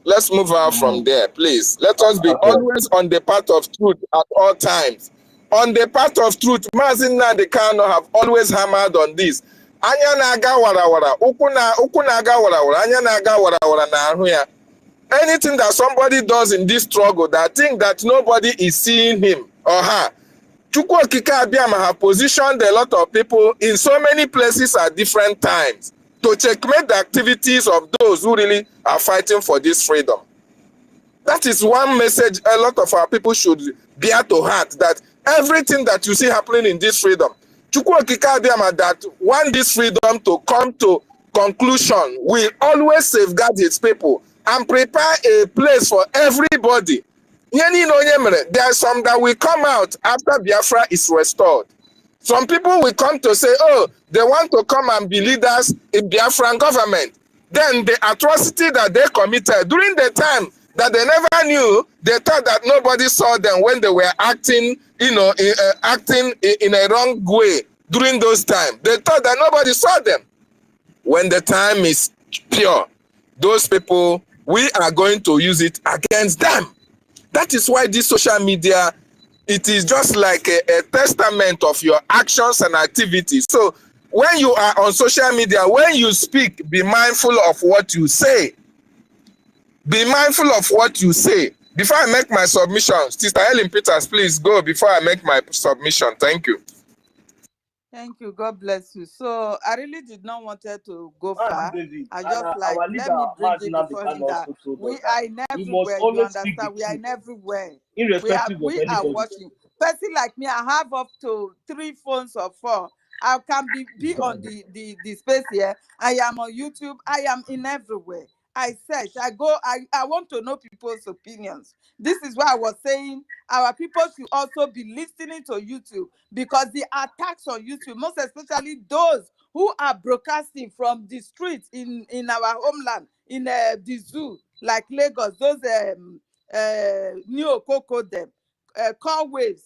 let's move out from there, please. Let us be always on the path of truth at all times. On the path of truth, Mazin Nadekano have always hammered on this. Anya na-aga warawara, ukwu na-aga warawara, anya na-aga warawara na-ahụ ya. Anything that somebody does in this struggle, that think that nobody is seeing him or her, Chukwu Okike Abiyama have positioned a lot of people in so many places at different times to checkmate the activities of those who really are fighting for this freedom. That is one message a lot of our people should bear to heart, that everything that you see happening in this freedom, Chukwu Okike Abiyama that want this freedom to come to conclusion will always safeguard its people and prepare a place for everybody. There are some that will come out after Biafra is restored. Some people will come to say, oh, they want to come and be leaders in Biafran government. Then the atrocity that they committed during the time that they never knew, they thought that nobody saw them when they were acting, acting in a wrong way during those times. They thought that nobody saw them. When the time is pure, those people, we are going to use it against them. That is why this social media, it is just like a testament of your actions and activities. So when you are on social media, when you speak, be mindful of what you say. Be mindful of what you say. Before I make my submission, Sister Helen Peters, please go before I make my submission. Thank you. Thank you. God bless you. So I really did not want to go far. I just like, let me bring it before him that we are in everywhere. You understand? We are in everywhere. We are watching. Person like me, I have up to 3 phones or 4. I can be on the space here. I am on YouTube. I am in everywhere. I search. I go. I want to know people's opinions. This is why I was saying our people should also be listening to YouTube, because the attacks on YouTube, most especially those who are broadcasting from the streets in our homeland, in the zoo, like Lagos, those New Okoko, them, call waves,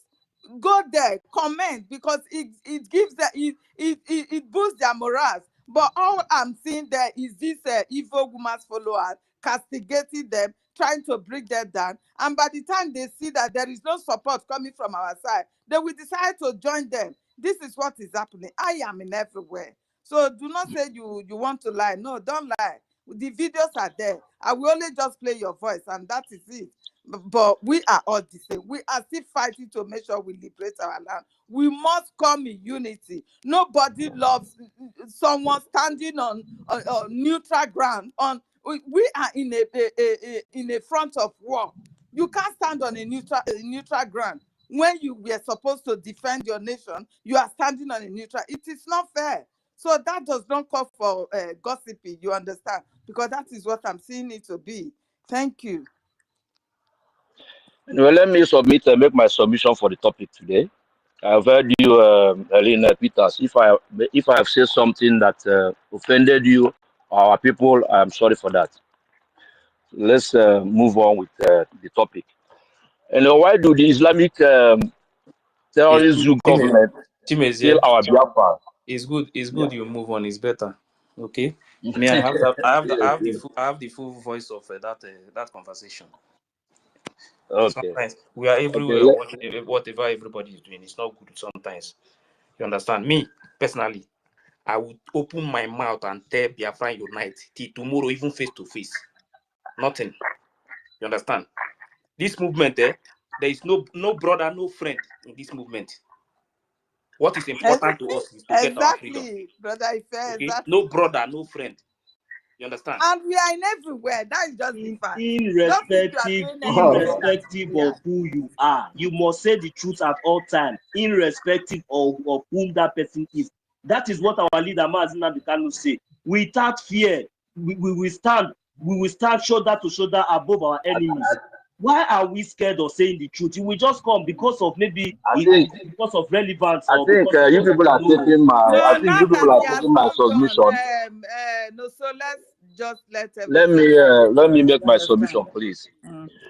go there, comment, because it gives that it boosts their morale. But all I'm seeing there is this evil woman's followers castigating them, trying to bring them down. And by the time they see that there is no support coming from our side, they will decide to join them. This is what is happening. I am in everywhere. So do not say you want to lie. No, don't lie. The videos are there. I will only just play your voice, and that is it. But we are all the same. We are still fighting to make sure we liberate our land. We must come in unity. Nobody loves someone standing on neutral ground, on we are in a front of war. You can't stand on a neutral ground. When you were supposed to defend your nation, you are standing on a neutral. It is not fair. So that does not call for gossiping, you understand? Because that is what I'm seeing it to be. Thank you. Well, let me submit and make my submission for the topic today. I've heard you, Helena Peters. If I have said something that offended you, our people, I'm sorry for that. Let's move on with the topic. And why do the Islamic terrorist government kill our Biafra? It's good. It's good you move on. It's better. Okay. Me, I have that. I have the full voice of that conversation. Okay. Sometimes we are everywhere. Okay, whatever everybody is doing, it's not good. Sometimes, you understand me personally. I would open my mouth and tell Biafra unite till tomorrow, even face to face. Nothing. You understand? This movement, there is no brother, no friend in this movement. What is important to us is to get our freedom. Brother Ife, okay? Exactly. No brother, no friend. You understand? And we are in everywhere. That is just the fact. Irrespective of who you are, you must say the truth at all times, irrespective of whom that person is. That is what our leader Mazi Nnamdi Kanu say. Without fear, we will stand shoulder to shoulder above our enemies. Why are we scared of saying the truth? We just come because of because of relevance. I think you people are taking my. Submission. So let's just let me make my submission, please.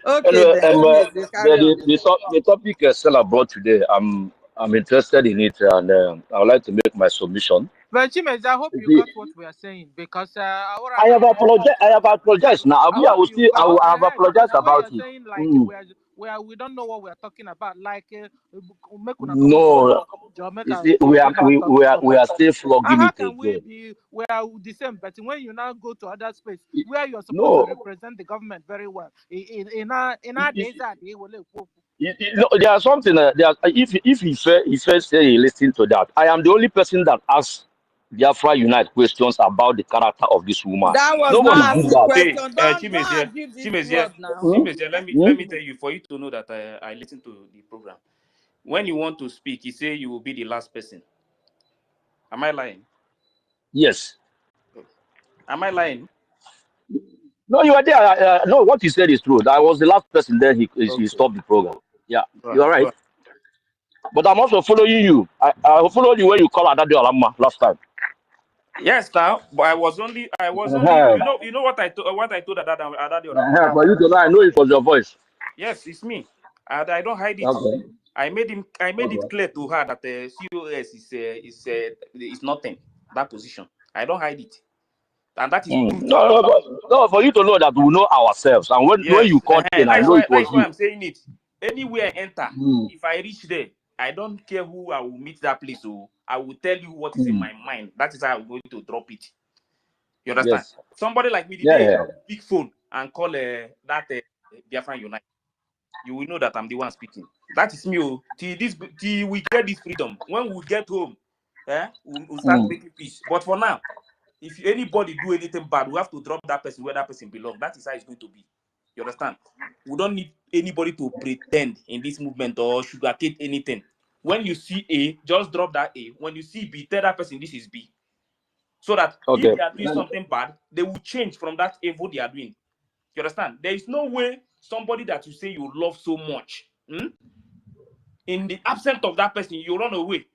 Okay. The topic Stella brought today, I'm interested in it, and I would like to make my submission. But Chimez, I hope you got what we are saying, because I have apologized. I have apologized. Now I have apologized about it. Saying, like, we don't know what we are talking about. Like, no, we are still flogging how it can again. We are the same, but when you now go to other space where you are supposed to represent the government very well, in our days, there are something. If he first say he listen to that, I am the only person that asks Biafra Unite questions about the character of this woman. That was not a question. Let me tell you, for you to know that I listen to the program. When you want to speak, you say you will be the last person. Am I lying? Yes. Am I lying? No, you are there. No, what he said is true. I was the last person there. He stopped the program. Yeah, you are right. But I'm also following you. I followed you when you called Adade Olama last time. Yes, now, but I was only. You know what I told Adade Olama. But you don't know. I know it was your voice. Yes, it's me. And I don't hide it. Okay. I made it clear to her that COS is nothing. That position. I don't hide it. And that is no, for you to know that we know ourselves. And when you called in, I know it was you. I'm saying it. Anywhere I enter, if I reach there, I don't care who I will meet that place. So I will tell you what is in my mind. That is how I'm going to drop it. You understand? Yes. Somebody like me, big phone and call that Biafran Unite. You will know that I'm the one speaking. That is me. Till we get this freedom. When we get home, we'll start making peace. But for now, if anybody do anything bad, we have to drop that person where that person belongs. That is how it's going to be. You understand? We don't need anybody to pretend in this movement or sugarcoat anything. When you see A, just drop that A. When you see B, tell that person this is B. So that if they are doing something bad, they will change from that evil they are doing. You understand? There is no way somebody that you say you love so much, in the absence of that person, you run away.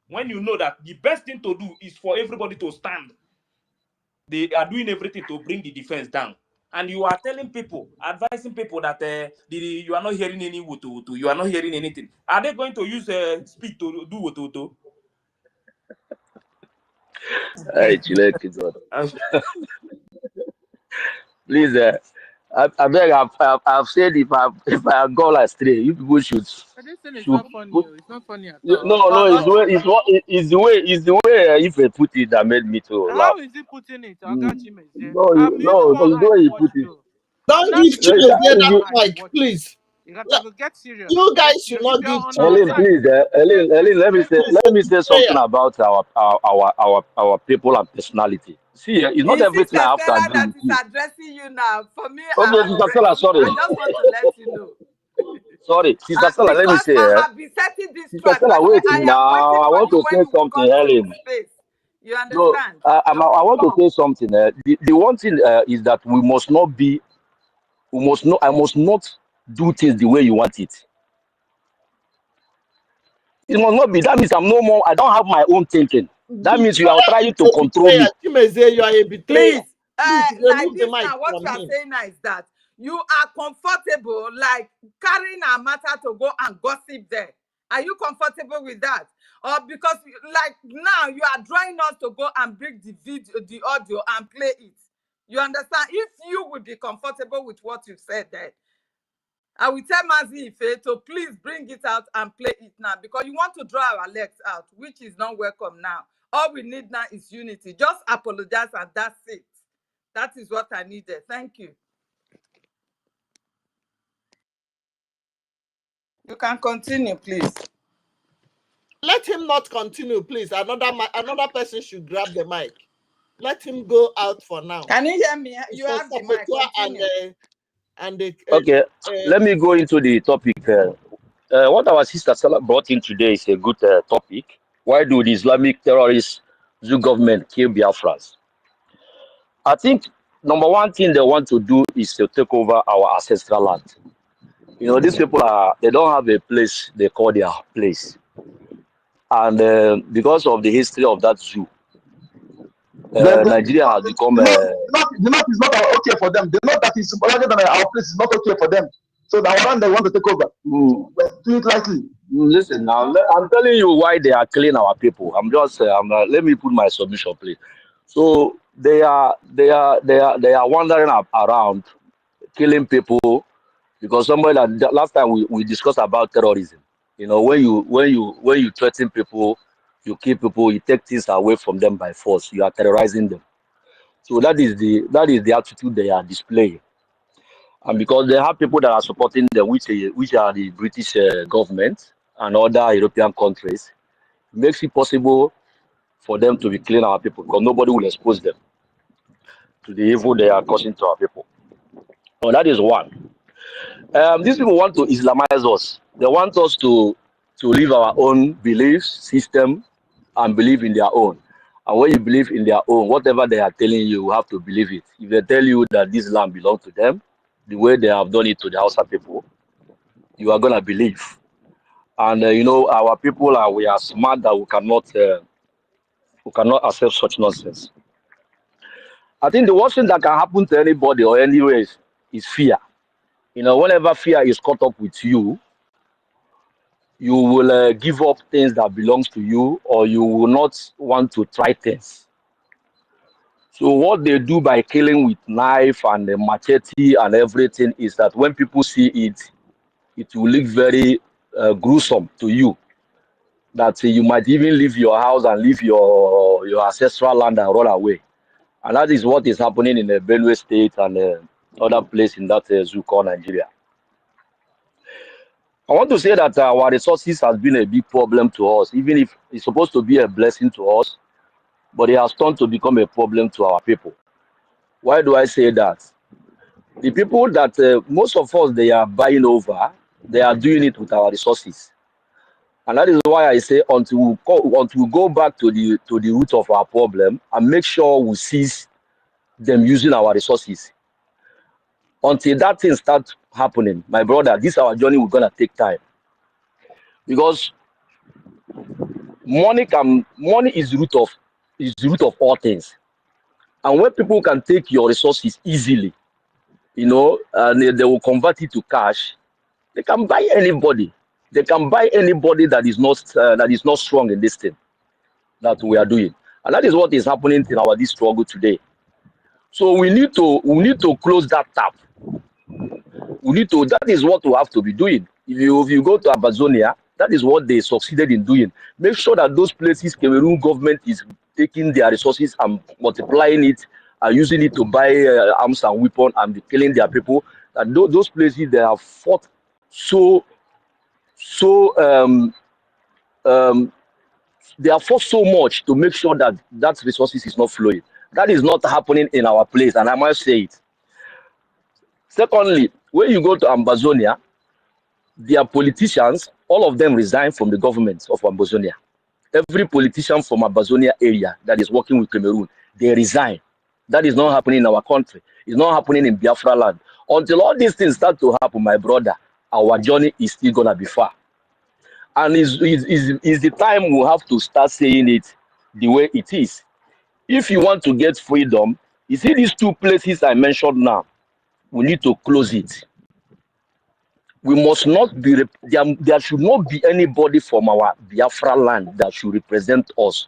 When you know that the best thing to do is for everybody to stand. They are doing everything to bring the defense down. And you are telling people, advising people that you are not hearing any wutu, you are not hearing anything. Are they going to use speak to do wutu? Hey, please, I beg. I've said if I go astray, you people should. It's not funny. It's not funny at all. No, it's the way if I put it that made me to laugh. How is he putting it? No, it's the way he put it. Don't give Chimeze that mic, please. You got to get serious. You guys should not give Chimeze. Please, Ellen, let me say something about our people and personality. See, it's not It's everything Sister I have to Stella agree that with is you. addressing you now. For me, Okay, Sister Stella, sorry. I just want to let you know. Sorry, Sister Stella, let me Because say, I have been setting this Sister track. Stella, wait I am now. waiting I for want you to when say you will something, come to Helen. space. You No, understand? I want to say something. The one thing is that we must not be, we must not, I must not do things the way you want it. It must not be. That means I'm no more, I don't have my own thinking. That means you are trying to A control betrayer. me. Chimeze, you are a betrayer. Please, Please like remove the this mic now, what from you are him. saying now is that you are comfortable, like carrying a matter to go and gossip there. Are you comfortable with that? Or because, like now, you are drawing us to go and bring the video, the audio, and play it. You understand? If you would be comfortable with what you said there, I will tell Mazi Ife to please bring it out and play it now, because you want to draw our legs out, which is not welcome now. All we need now is unity. Just apologize and that's it. That is what I needed. Thank you. You can continue, please. Let him not continue, please. Another person should grab the mic. Let him go out for now. Can you hear me? You So have the mic. Continue. Okay, let me go into the topic. What our sister Stella brought in today is a good topic. Why do the Islamic terrorists, the government, kill Biafrans? I think number one thing they want to do is to take over our ancestral land. You know, these people they don't have a place they call their place. And because of the history of that zoo, Nigeria has become the north is not okay for them. The north that is larger than our place is not okay for them. So the one they want to take over. Do it lightly. Listen now, I'm telling you why they are killing our people. I'm just let me put my submission, please. So they are wandering around killing people because somebody that last time we discussed about terrorism. You know, when you threaten people, you kill people, you take things away from them by force, you are terrorizing them. So that is the attitude they are displaying. And because they have people that are supporting them, which are the British government and other European countries, makes it possible for them to be killing our people because nobody will expose them to the evil they are causing to our people. So that is one. These people want to Islamize us. They want us to live our own belief system and believe in their own. And when you believe in their own, whatever they are telling you, you have to believe it. If they tell you that this land belongs to them, the way they have done it to the Hausa people, you are gonna believe. And you know, our people we are smart that we cannot accept such nonsense. I think the worst thing that can happen to anybody or anywhere is fear. You know, whenever fear is caught up with you, you will give up things that belongs to you, or you will not want to try things. So what they do by killing with knife and the machete and everything is that when people see it, it will look very gruesome to you. That you might even leave your house and leave your ancestral land and run away. And that is what is happening in the Benue State and other place in that zoo called Nigeria. I want to say that our resources has been a big problem to us, even if it's supposed to be a blessing to us, but it has turned to become a problem to our people. Why do I say that? The people that most of us they are buying over, they are doing it with our resources. And that is why I say until we go back to the root of our problem and make sure we cease them using our resources. Until that thing starts happening, my brother, this our journey we're gonna take time. Because money is the root of all things. And when people can take your resources easily, you know, and they will convert it to cash, they can buy anybody. They can buy anybody that is not strong in this thing that we are doing. And that is what is happening in our this struggle today. So we need to close that tap. That is what we have to be doing. If you go to Amazonia, that is what they succeeded in doing. Make sure that those places Cameroon government is taking their resources and multiplying it and using it to buy arms and weapons and be killing their people. And those places they have fought so they have fought so much to make sure that that resources is not flowing. That is not happening in our place, and I must say it. Secondly, when you go to Ambazonia, their politicians, all of them resign from the government of Ambazonia. Every politician from Ambazonia area that is working with Cameroon, they resign. That is not happening in our country. It's not happening in Biafra land. Until all these things start to happen, my brother, our journey is still going to be far. And is the time we have to start saying it the way it is. If you want to get freedom, you see these two places I mentioned now, we need to close it. We must not be, there should not be anybody from our Biafra land that should represent us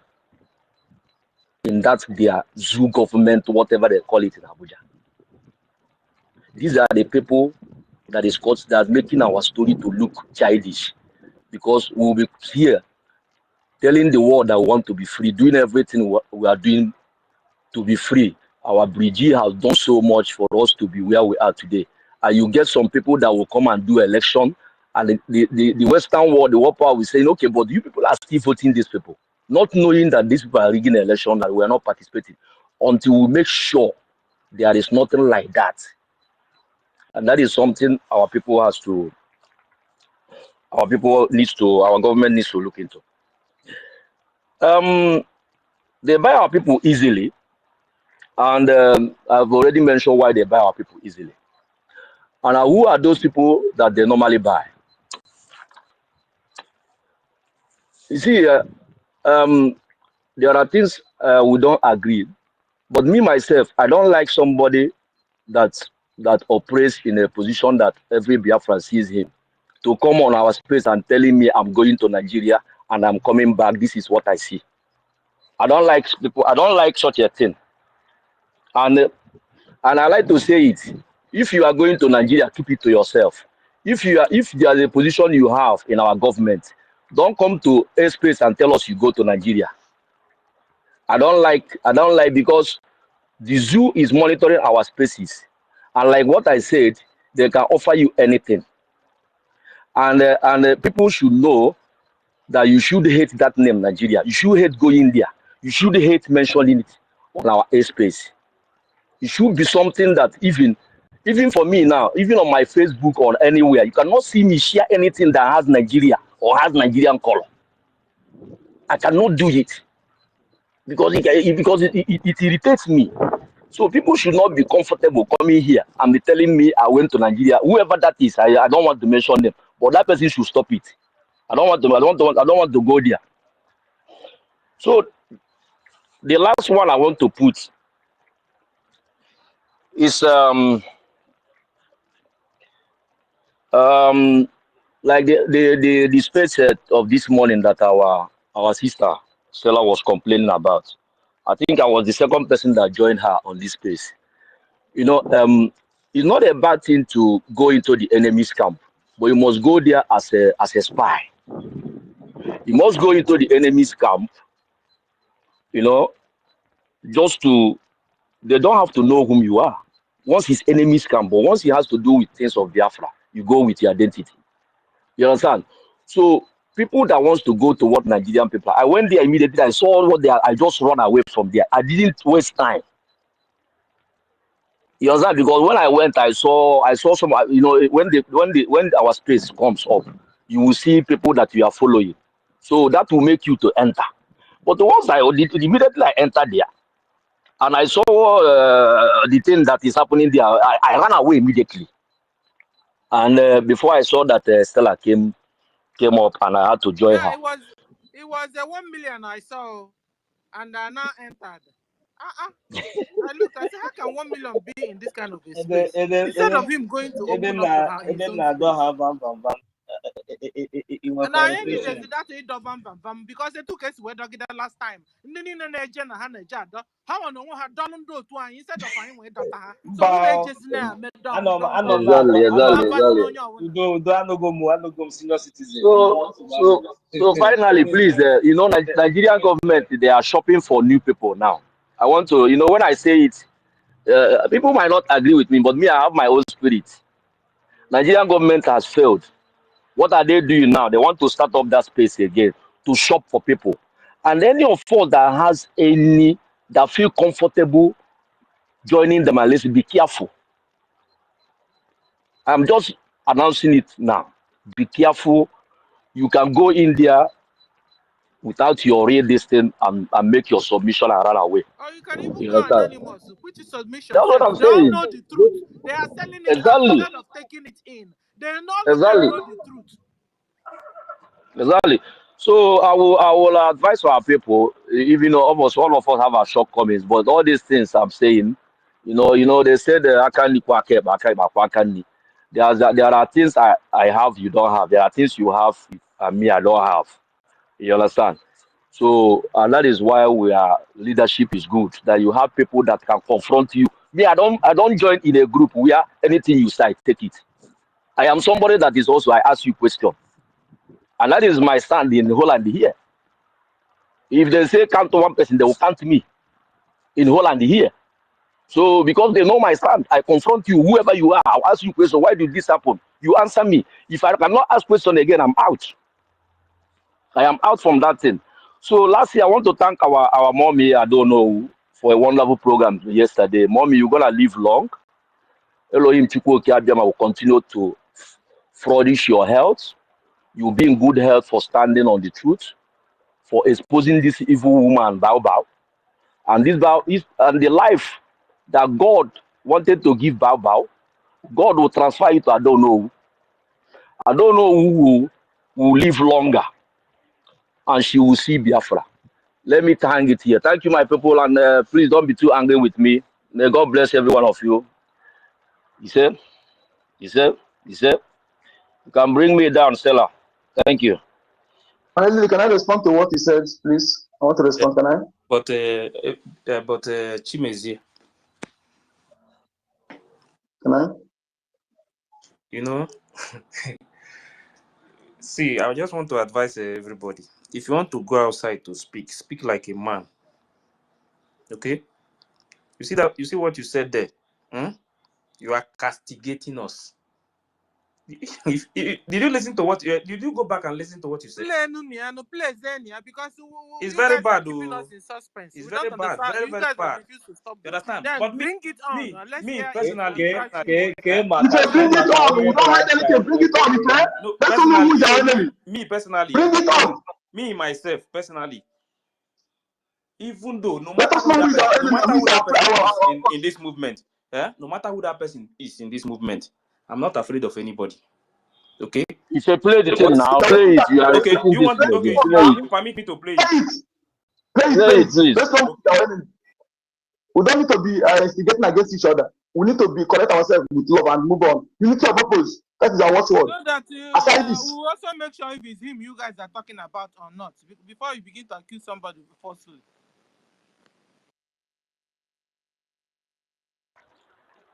in that their zoo government, whatever they call it in Abuja. These are the people that is called, that making our story to look childish, because we will be here telling the world that we want to be free, doing everything we are doing to be free. Our BRGIE has done so much for us to be where we are today. And you get some people that will come and do election, and the Western world, the world power will say, okay, but you people are still voting these people, not knowing that these people are rigging the election, that we are not participating, until we make sure there is nothing like that. And that is something our people has to, our government needs to look into. They buy our people easily, and I've already mentioned why they buy our people easily. And who are those people that they normally buy? You see, there are things we don't agree. But me, myself, I don't like somebody that operates in a position that every Biafran sees him, to come on our space and telling me I'm going to Nigeria and I'm coming back. This is what I see. I don't like people. I don't like such a thing. And I like to say it. If you are going to Nigeria, keep it to yourself. If there is a position you have in our government, don't come to a space and tell us you go to Nigeria. I don't like, because the zoo is monitoring our spaces, and like what I said, they can offer you anything. And people should know that you should hate that name Nigeria. You should hate going there. You should hate mentioning it on our airspace. It should be something that even for me now, even on my Facebook or anywhere, you cannot see me share anything that has Nigeria or has Nigerian color. I cannot do it because it irritates me. So people should not be comfortable coming here and be telling me I went to Nigeria. Whoever that is, I don't want to mention them, but that person should stop it. I don't want to go there. So the last one I want to put is like the space of this morning that our sister Stella was complaining about. I think I was the second person that joined her on this space. You know, it's not a bad thing to go into the enemy's camp, but you must go there as a spy. You must go into the enemy's camp, you know, they don't have to know whom you are. Once his enemies camp, but once he has to do with things of Biafra, you go with your identity. You understand? So people that wants to go to what Nigerian people, I went there immediately. I saw what they are. I just run away from there. I didn't waste time. You understand? Because when I went, I saw some. You know, when our space comes up, you will see people that you are following. So that will make you to enter. But once immediately I entered there, and I saw the thing that is happening there, I ran away immediately. And before I saw that Stella came up, and I had to join her. It was 1 million I saw, and I now entered. I look, I said, how can 1 million be in this kind of a space? Instead of him going to open up to her, his own space. And I ended that because they took us where dog last time. How on had done do to instead of him with her. So we just now met down. So finally, please, you know, Nigerian government, they are shopping for new people now. I want to, you know, when I say it, people might not agree with me, but me, I have my own spirit. Nigerian government has failed. What are they doing now? They want to start up that space again to shop for people. And any of us that that feel comfortable joining them, and let's be careful. I'm just announcing it now. Be careful. You can go in there without your real distance and make your submission and run away. Or you can even You go understand? anonymous, which is submission. That's what I'm They all saying. know the truth. They are selling it out Exactly. instead of taking it in. They all of them Exactly. know the truth. Exactly. So I will advise our people, even though almost all of us have our shortcomings, but all these things I'm saying, they said there are things I have you don't have. There are things you have and me I don't have. You understand? So and that is why leadership is good. That you have people that can confront you. Me, I don't join in a group where anything you say, take it. I am somebody that is also I ask you question. And that is my stand in Holland here. If they say count to one person, they will count me in Holland here. So because they know my stand, I confront you, whoever you are. I'll ask you question. Why did this happen? You answer me. If I cannot ask question again, I'm out. I am out from that thing. So lastly, I want to thank our mommy. I don't know for a wonderful program yesterday. Mommy, you're gonna live long. Elohim Chukwuoke Abiyama will continue to flourish your health. You'll be in good health for standing on the truth, for exposing this evil woman Bao. And this Bao is and the life that God wanted to give Bao, God will transfer it to I don't know. I don't know who will live longer and she will see Biafra. Let me hang it here. Thank you, my people, and please don't be too angry with me. May God bless every one of you. He said, he said, you can bring me down, Stella. Thank you. Finally, can I respond to what he said, please? I want to respond. Can I? But Chimezie, Can I? see, I just want to advise everybody. If you want to go outside to speak, speak like a man. Okay? You see that? You see what you said there? You are castigating us. Did you listen to what? Did you go back and listen to what you said? Play Zenia, because It's you very guys are bad. keeping us in suspense. It's We very don't bad. understand. Very, You very guys bad. refuse to stop You them. understand? Then But bring it on. Let's me hear personally, it. Bring it on. We don't hide anything. Bring it on, okay? no, Let's know who's our enemy. me personally, Bring it on. me myself personally, even though no Let matter us who know that who's our person, no enemy and matter who's who that our person is boss. in this movement, no matter who that person is in this movement, I'm not afraid of anybody. Okay. If you play the thing now, play it. You are Okay. repeating You this want? thing Okay. again. Play it. You permit me to play Play it. it. Play it, Play play it, it. please. Let's know who's our enemy. We don't need to be instigating against each other. We need to be correct ourselves with love and move on. Unity of purpose. That is our watchword. So that Aside this. we'll also make sure if it's him you guys are talking about or not before you begin to accuse somebody falsely.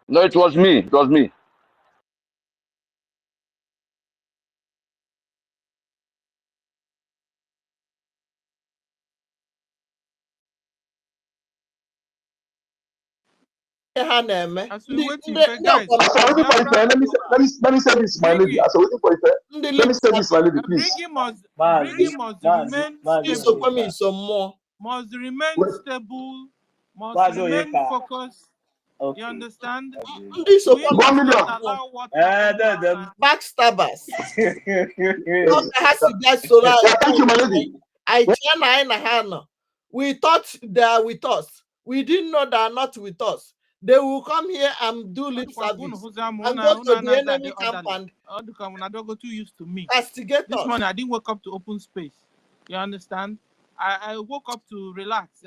No, it was me. It was me. As we waiting for guys, Let me say this, my lady. As we're waiting for it, let me say this, my lady, please. Bringing must remain stable. Must remain Wait. stable. Must remain focused. You understand? We 1 must million. not allow what happened last time. Backstabbers. Yeah, thank you, my lady. We thought they are with us. We didn't know they are not with us. They will come here and do lip service and go to the enemy camp and go too used to me. castigate This us. morning I didn't wake up to open space. You understand? I woke up to relax.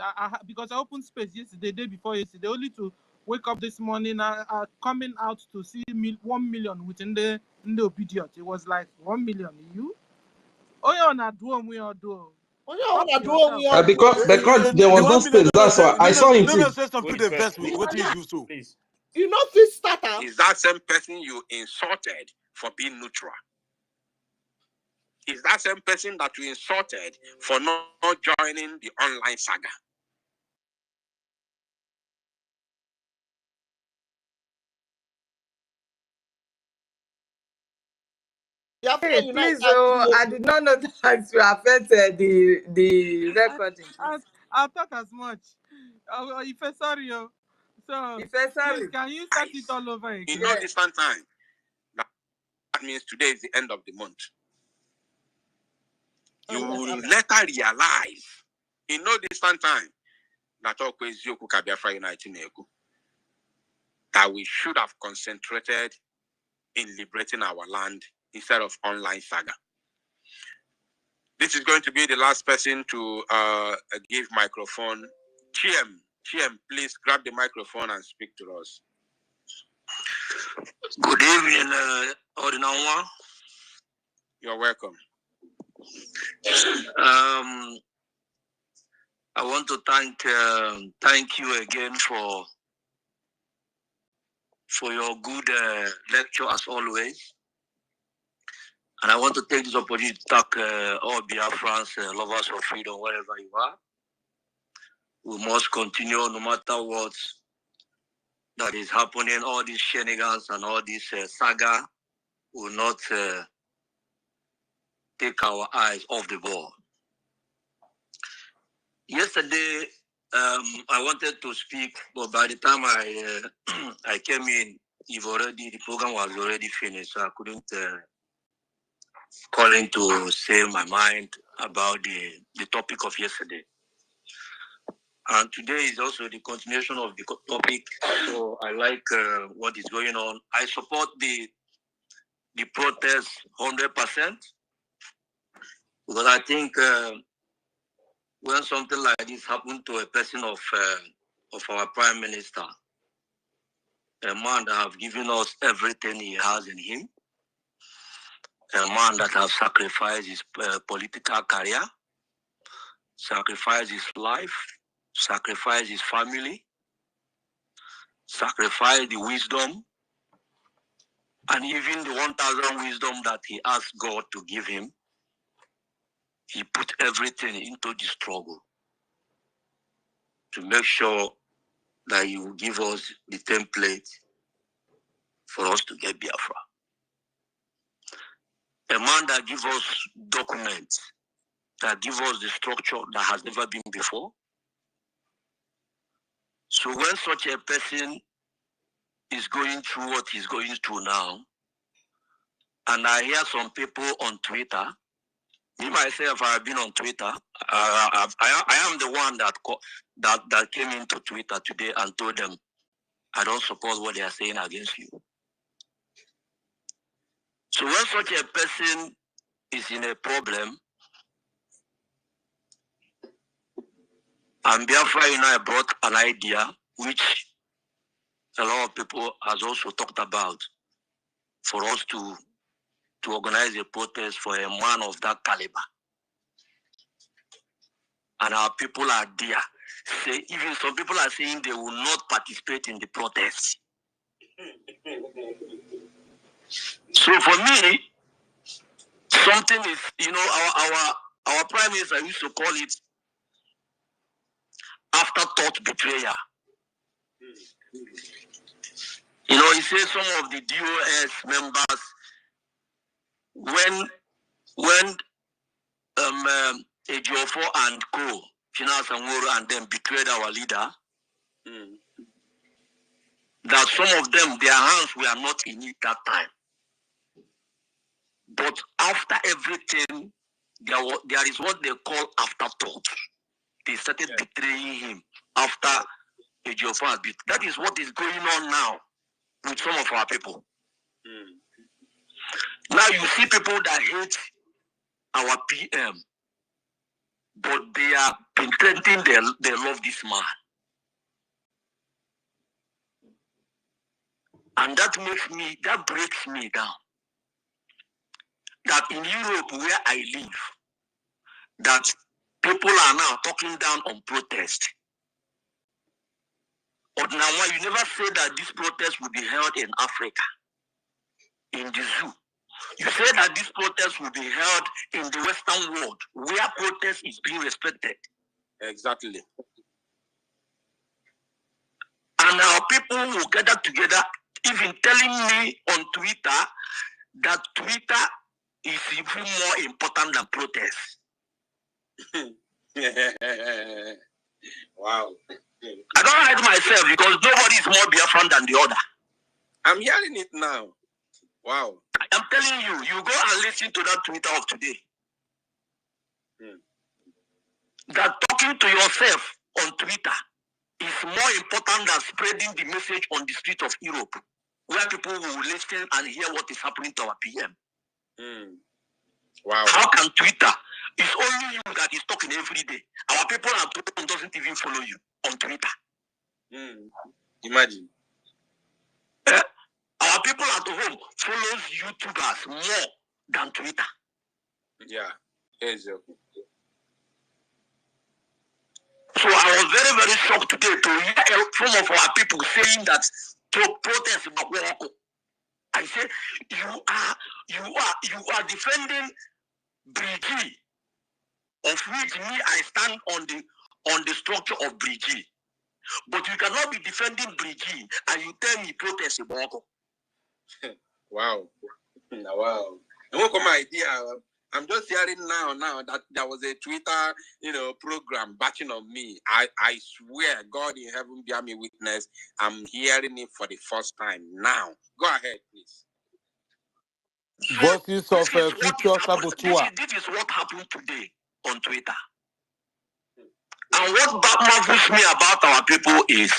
Because I opened space yesterday, day before yesterday, only to wake up this morning coming out to see 1 million within the obedience. It was like 1 million. You? Oh, you're not doing we are doing. Because there was no space. That's why I saw him. Please. You know this starter. Is that same person you insulted for being neutral? Is that same person that you insulted for not joining the online saga? Hey, please, I did not know that you affected the recording. I thought as much. Oh, if sorry, yo. So, Sorry. please, can you start it all over again? In no distant time, that means today is the end of the month. You will later realize, in no distant time, that Biafra United that we should have concentrated in liberating our land instead of online saga. This is going to be the last person to give microphone. Chiem, please grab the microphone and speak to us. Good evening, Ordinawa. You're welcome. I want to thank you again for your good lecture as always. And I want to take this opportunity to thank all Biafrans, lovers of freedom, wherever you are. We must continue no matter what that is happening. All these shenanigans and all this saga will not take our eyes off the ball. Yesterday, I wanted to speak, but by the time I came in, the program was already finished, so I couldn't call in to say my mind about the topic of yesterday. And today is also the continuation of the topic, so I like what is going on. I support the protest 100%, because I think when something like this happened to a person of our Prime Minister, a man that have given us everything he has in him, a man that has sacrificed his political career, sacrificed his life, sacrificed his family, sacrificed the wisdom, and even the 1,000 wisdom that he asked God to give him, he put everything into the struggle to make sure that he will give us the template for us to get Biafra. A man that gives us documents, that gives us the structure that has never been before. So when such a person is going through what he's going through now, and I hear some people on Twitter, me myself, I have been on Twitter. I am the one that came into Twitter today and told them, I don't support what they are saying against you. So when such a person is in a problem, and Biafra United brought an idea which a lot of people has also talked about, for us to organize a protest for a man of that caliber. And our people are there. Even some people are saying they will not participate in the protest. So for me, something is, our Prime Minister used to call it afterthought betrayal. He says some of the DOS members, when Ejiofor and Co, Finance and Woro and them betrayed our leader, that some of them, their hands were not in it that time. But after everything, there is what they call afterthought. They started betraying him after Ejiofor had beat. That is what is going on now with some of our people. Now you see people that hate our PM, but they are pretending they love this man. And that breaks me down. That in Europe where I live, that people are now talking down on protest. But now you never said that this protest will be held in Africa, in the zoo. You said that this protest will be held in the Western world, where protest is being respected. Exactly. And our people will gather together, even telling me on Twitter that Twitter is even more important than protest. Wow. I don't hide myself because nobody is more Biafran than the other. I'm hearing it now. Wow. I'm telling you, you go and listen to that Twitter of today. That talking to yourself on Twitter is more important than spreading the message on the street of Europe, where people will listen and hear what is happening to our PM. Wow. How can Twitter? It's only you that is talking every day. Our people at home doesn't even follow you on Twitter. Imagine. Our people at home follows YouTubers more than Twitter. Yeah. Exactly. So I was very, very shocked today to hear some of our people saying that to protest Bakwoko. I said, you are defending BRGIE, of which me I stand on the structure of BRGIE. But you cannot be defending BRGIE and you tell me protest Bakwoko. Wow. Wow. And what come idea? I'm just hearing now that there was a Twitter, program batching on me. I swear, God in heaven bear me witness. I'm hearing it for the first time now. Go ahead, please. Voices of future saboteur. This is what happened today on Twitter. And what marvels me about our people is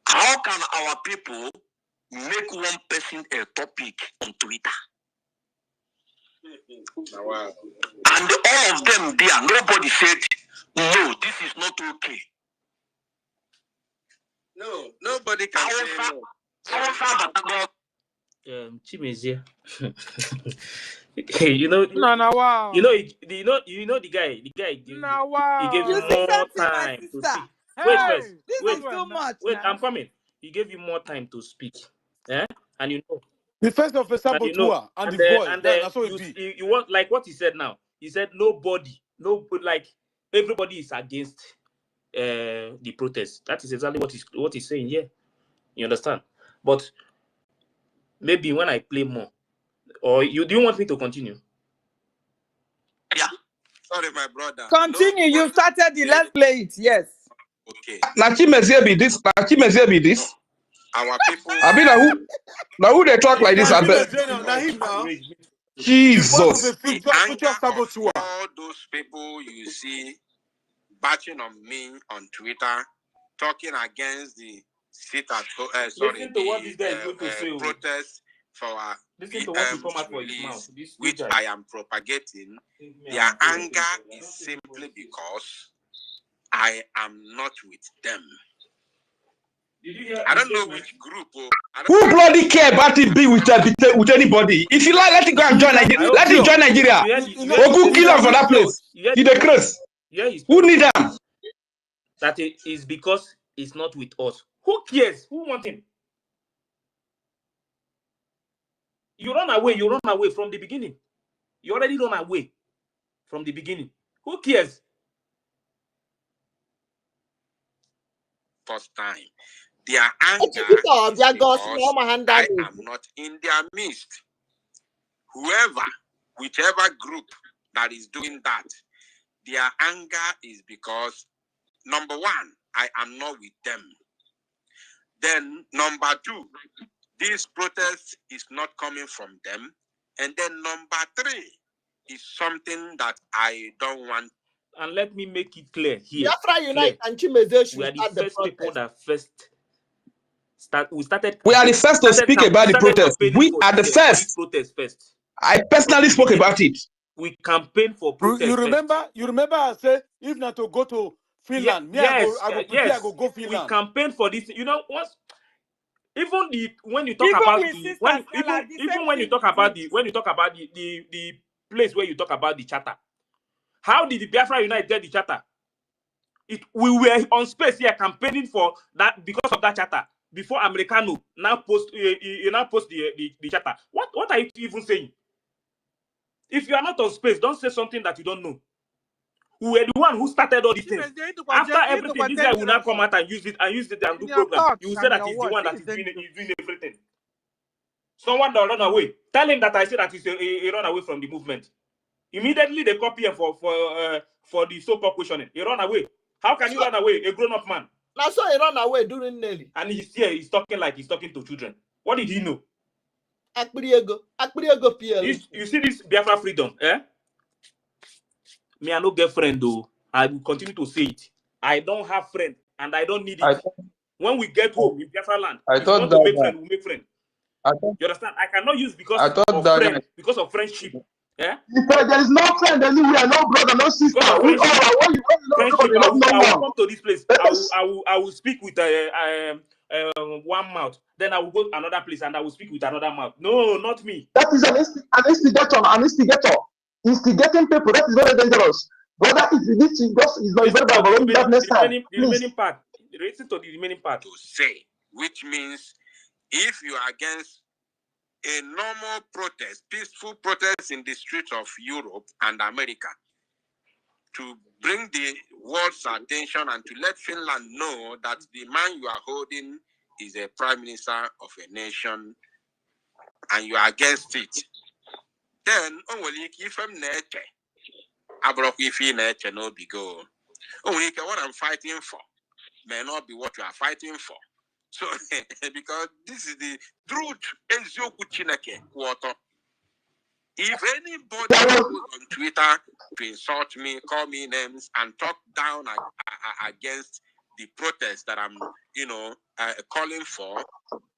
how can our people make one person a topic on Twitter? Wow. And all of them there, nobody said, no, this is not okay. No, nobody can say no. Chimezie. Hey, No, wow. you know the guy he gave you more time to speak. Hey, this is too much. Wait, now. I'm coming. He gave you more time to speak. Yeah? And The face of a saboteur and the voice. And then That's what it you want, like what he said now. He said like everybody is against the protest. That is exactly what he's saying here. You understand? But maybe when I play more, or do you want me to continue? Yeah. Sorry, my brother. Continue. You started it. Let's play it. Yes. Okay. Now Chimezie be this. Our people. I mean, now who they talk like this? I bet. Jesus. The anger of all those people you see batching on me on Twitter, talking against the protest for our PM release, which I am propagating. Their anger is simply because I am not with them. I don't know which group. Who bloody care about it be with anybody? If you like, let it go and join Nigeria. Let it join Nigeria. Or go kill him for that place. He the curse. Who need them? That it is because it's not with us. Who cares? Who wants him? You run away from the beginning. You already run away from the beginning. Who cares? First time. Their anger is because I am not in their midst. Whichever group that is doing that, their anger is because, number one, I am not with them. Then, number two, this protest is not coming from them. And then, number three is something that I don't want. And let me make it clear here. Biafra Unite and Chimezie we are the first people that started. We are the first to speak about the protest. We are the first. Protest first. I personally spoke about it. We campaign for protest. You remember I said if not to go to Finland. Yes. I go Finland. We campaign for this. You know what? When you talk about the place where you talk about the charter, how did the Biafra Unite get the charter? We were on space here campaigning for that because of that charter. Before Americano now post the charter. What are you even saying? If you are not on space, don't say something that you don't know. We were the one who started all these things. After everything, this guy will not come out and use it and do program. You will say that he's the one that is doing everything. Someone that run away. Tell him that I said that he's a run away from the movement. Immediately they copy him for the so-called questioning. He run away. How can you run away? A grown-up man. Now so he run away during Nelly. And he's here, he's talking like he's talking to children. What did he know? Akpriego PL. You see this Biafra freedom, eh? Me, I no get friend though. I will continue to say it. I don't have friend and I don't need it. When we get home in Biafra land, if you want to make friend, we make friend. You understand? I cannot use because of friend, because of friendship. Yeah? There is no friend anywhere, no brother, no sister. Friendship, I will come to this place. I will speak with one mouth. Then I will go to another place and I will speak with another mouth. No, not me. That is an instigator. Instigating people, that is very dangerous. Brother, if you need to just is not very bad, but when you have next time. The remaining part. Listen to the remaining part. To say, which means if you are against a normal protest, peaceful protest in the streets of Europe and America, to bring the world's attention and to let Finland know that the man you are holding is a prime minister of a nation and you are against it, then if I'm nature, no be go. What I'm fighting for may not be what you are fighting for. So, because this is the truth. If anybody goes on Twitter to insult me, call me names, and talk down against the protest that I'm, calling for,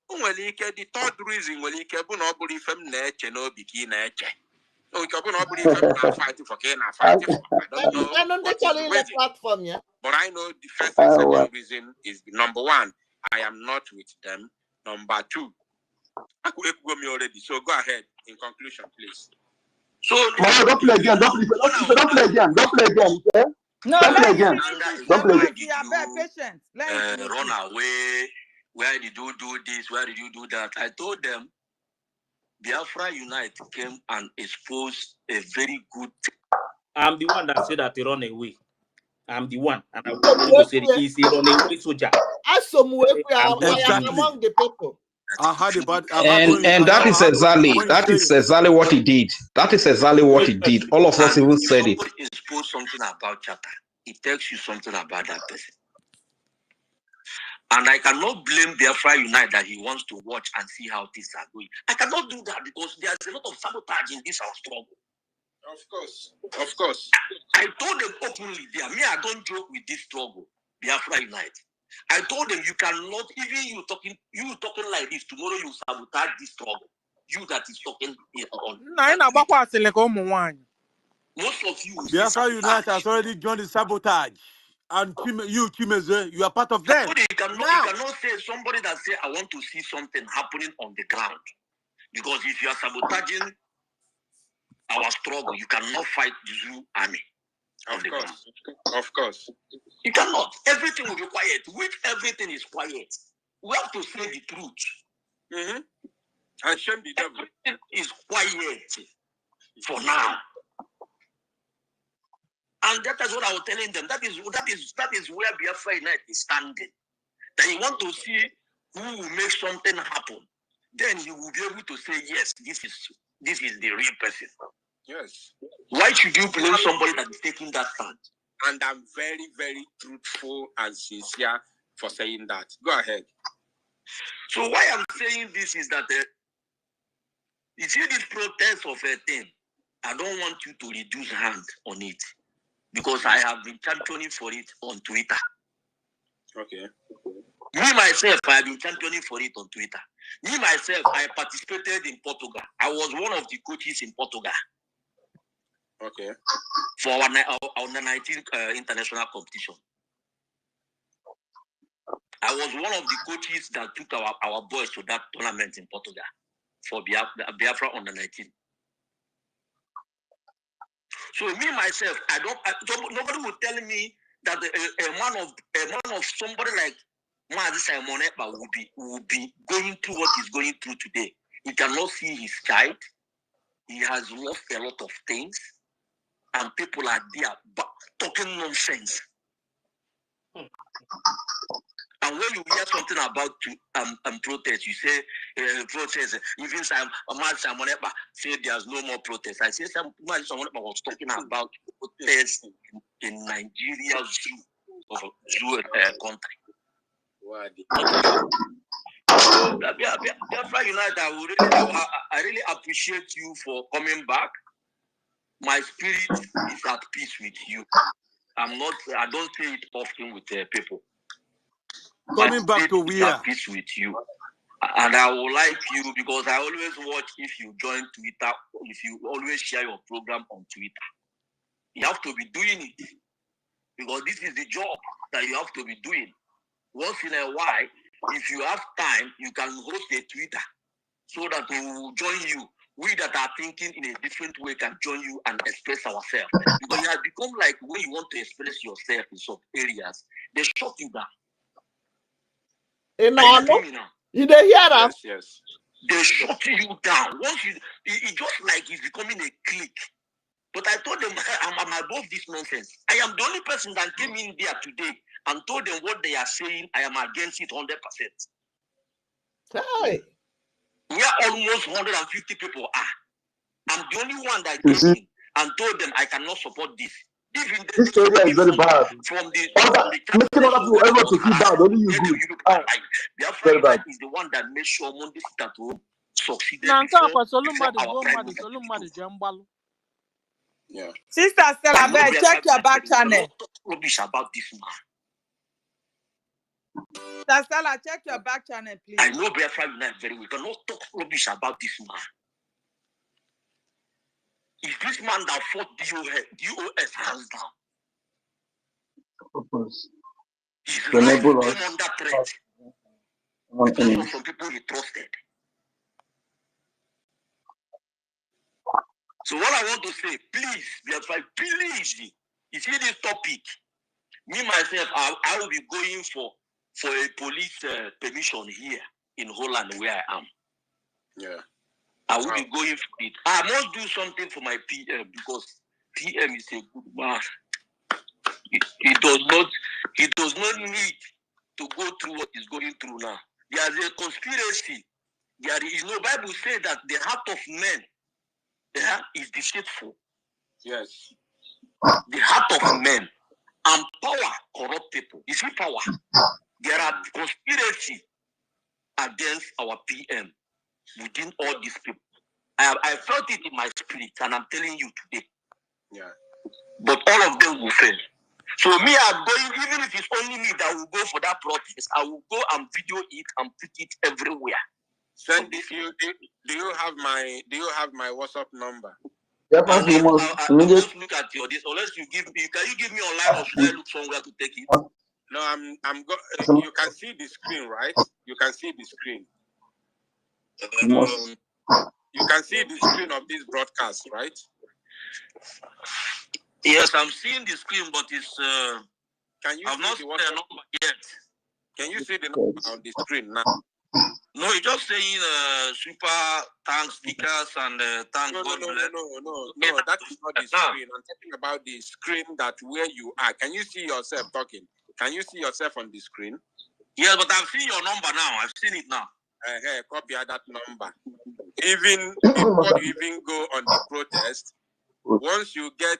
the third reason, fighting for, I don't know what is the reason. Platform, yeah? But I know the first and second reason is number one, I am not with them. Number two, I could go me already. So go ahead in conclusion, please. So don't play again. Don't play again. Okay? No, don't play again. Don't play again. Run away. Where did you do this? Where did you do that? I told them Biafra Unite came and exposed a very good thing. I'm the one that said that he run away. I'm the one. And I will say he's a runaway soldier. I am among the people. And that is exactly what he did. That is exactly what he did. All of us even said it. Somebody expose something about Chata, it tells you something about that person. And I cannot blame Biafra Unite that he wants to watch and see how things are going. I cannot do that because there's a lot of sabotage in this our struggle. Of course. I told them openly, I don't joke with this struggle, Biafra Unite. I told them you cannot, even you talking like this, tomorrow you sabotage this struggle. You that is talking on. Most of you. Biafra Unite has already joined the sabotage. And you, Chimeze, you are part of them. You cannot say somebody that say, I want to see something happening on the ground. Because if you are sabotaging our struggle, you cannot fight the Zoo army. Of course. You cannot. Everything will be quiet. Which everything is quiet. We have to say the truth. And shame the devil. Everything is quiet for now. And that is what I was telling them. That is where Biafra Unite is standing. That you want to see who will make something happen. Then you will be able to say, yes, this is the real person. Yes. Why should you blame somebody that is taking that stand? And I'm very, very truthful and sincere for saying that. Go ahead. So why I'm saying this is that you see this protest of a thing, I don't want you to reduce hand on it. Because I have been championing for it on Twitter. Okay. Me, myself, I have been championing for it on Twitter. Me, myself, I participated in Portugal. I was one of the coaches in Portugal. Okay. For our 19 international competition. I was one of the coaches that took our boys to that tournament in Portugal for Biafra under 19. So me myself, nobody will tell me that a man of somebody like Mazi Simon Ekpa will be going through what he's going through today. He cannot see his child. He has lost a lot of things, and people are there talking nonsense. And when you hear something about protest, you say protest. Even Mazi Simon Ekpa said there's no more protest. I say Mazi Simon Ekpa was talking about protest in Nigeria zoo country. So, Biafra Unite, I really appreciate you for coming back. My spirit is at peace with you. I don't say it often with people. Coming back to where? At peace with you. And I will like you because I always watch if you join Twitter, if you always share your program on Twitter. You have to be doing it because this is the job that you have to be doing. Once in a while, if you have time, you can host a Twitter so that we will join you. We that are thinking in a different way can join you and express ourselves. Because it has become like when you want to express yourself in some areas, they shut you down. You don't hear that? Yes. They shut you down. Once it's just like it's becoming a clique. But I told them I'm above this nonsense. I am the only person that came in there today and told them what they are saying. I am against it 100%. Hey. We are almost 150 people. I'm the only one that came in and told them I cannot support this. Even this area is very bad. Making other people able to keep bad, only you good. Biafra is the one that makes sure Monday that will succeed. Yeah. Sister Stella, check your back channel. Rubbish about this man. Sister Stella, check your back channel, please. I know Biafra Unite very well. You cannot talk rubbish about this man. Is this man that fought DOS hands down? His life came under threat because of some people he trusted. So what I want to say, please, Biafra, please, you see this topic, me myself, I will be going for a police permission here in Holland where I am. Yeah. I will be going for it. I must do something for my PM because PM is a good man. He does not need to go through what he's going through now. There's a conspiracy. There is no Bible says that the heart of men is deceitful. Yes. The heart of men and power corrupt people. You see power. There are conspiracy against our PM within all these people. I felt it in my spirit, and I'm telling you today. Yeah. But all of them will fail. So me, I'm going, even if it's only me that will go for that protest, I will go and video it and put it everywhere. Send this. Do you have my WhatsApp number? I just look at your this. Unless you give me, can you give me online or should I look somewhere to take it? No, you can see the screen, right? You can see the screen. You can see the screen of this broadcast, right? Yes, I'm seeing the screen, but it's can you I've not seen the number yet. Can you see the number on the screen now? No, it's just saying super thanks stickers and thanks No, God bless. No, that is not the screen. I'm talking about the screen that where you are. Can you see yourself talking? Can you see yourself on the screen? Yes, but I've seen your number now. I've seen it now. Copy that number. Even before you even go on the protest, once you get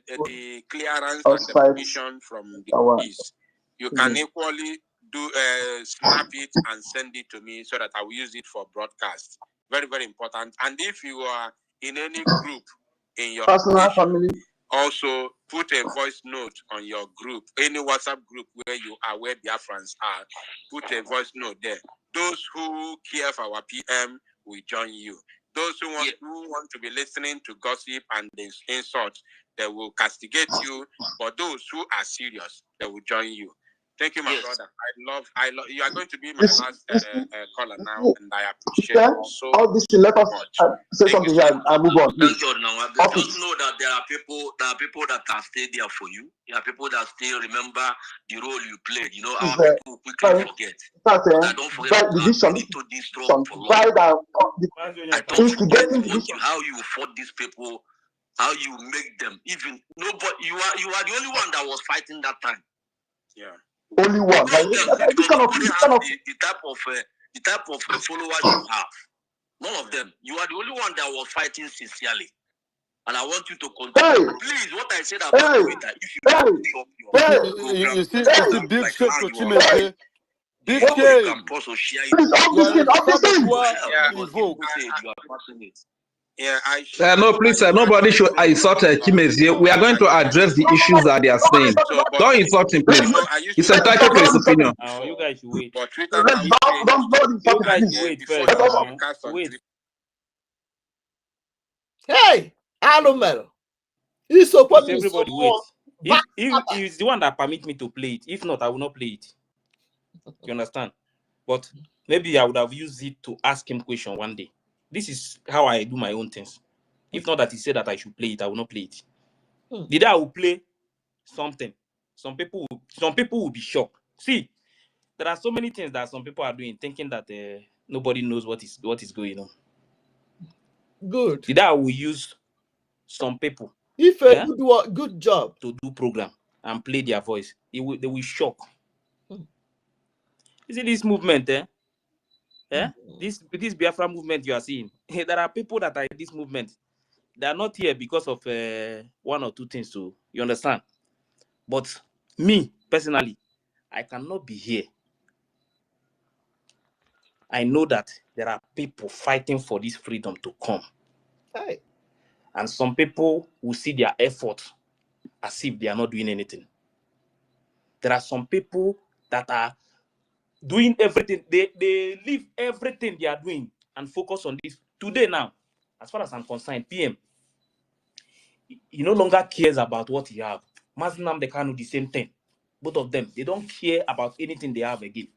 the clearance and the permission from the police, you can equally do snap it and send it to me so that I will use it for broadcast. Very, very important. And if you are in any group in your personal family, also put a voice note on your group, any WhatsApp group where you are, where Biafrans are, put a voice note there. Those who care for our PM will join you. Those who want to be listening to gossip and insults, they will castigate you. But those who are serious, they will join you. Thank you, my brother. I love. You are going to be my last caller now, and I appreciate you so this let us say something here. I move on. Thank God now. Just know that there are people that can stay there for you. There are people that still remember the role you played. You know, our people quickly forget. I don't forget to this strong for long. I don't forget how you fought these people, how you make them. Even nobody. You are the only one that was fighting that time. Yeah. Only one. The type of followers you have. None of them. You are the only one that was fighting sincerely. And I want you to continue. Please, what I said about Twitter, if you want to drop your program, you see, big shame to Chimeze. Big You game. can also share it. You are a saboteur Because in people vogue. say you are passionate. Yeah, No, please, nobody should insult Chimezie. We are going to address the issues that they are saying. So, but Don't insult him, please. so I used He's to entitled to his opinion. Now you guys should wait. but Twitter permits me You guys should wait before first. you Now broadcast on wait. Twitter. Hey, Alumel. It's so Please, funny. everybody wait. If it's the one that permit me to play it, if not, I will not play it. You understand? But maybe I would have used it to ask him question one day. This is how I do my own things. If not that he said that I should play it, I will not play it. The day I will play something, some people will be shocked. See, there are so many things that some people are doing, thinking that nobody knows what is going on. Good. The day I will use some people, if a good work, good job to do program and play their voice, they will shock. You see this movement, this Biafra movement you are seeing. There are people that are in this movement. They are not here because of one or two things. So you understand. But me personally, I cannot be here. I know that there are people fighting for this freedom to come. Hey. And some people will see their effort as if they are not doing anything. There are some people that are doing everything. They leave everything they are doing and focus on this. Today now, as far as I'm concerned, PM, he no longer cares about what he have. Mazinam, they can do the same thing. Both of them, they don't care about anything they have again.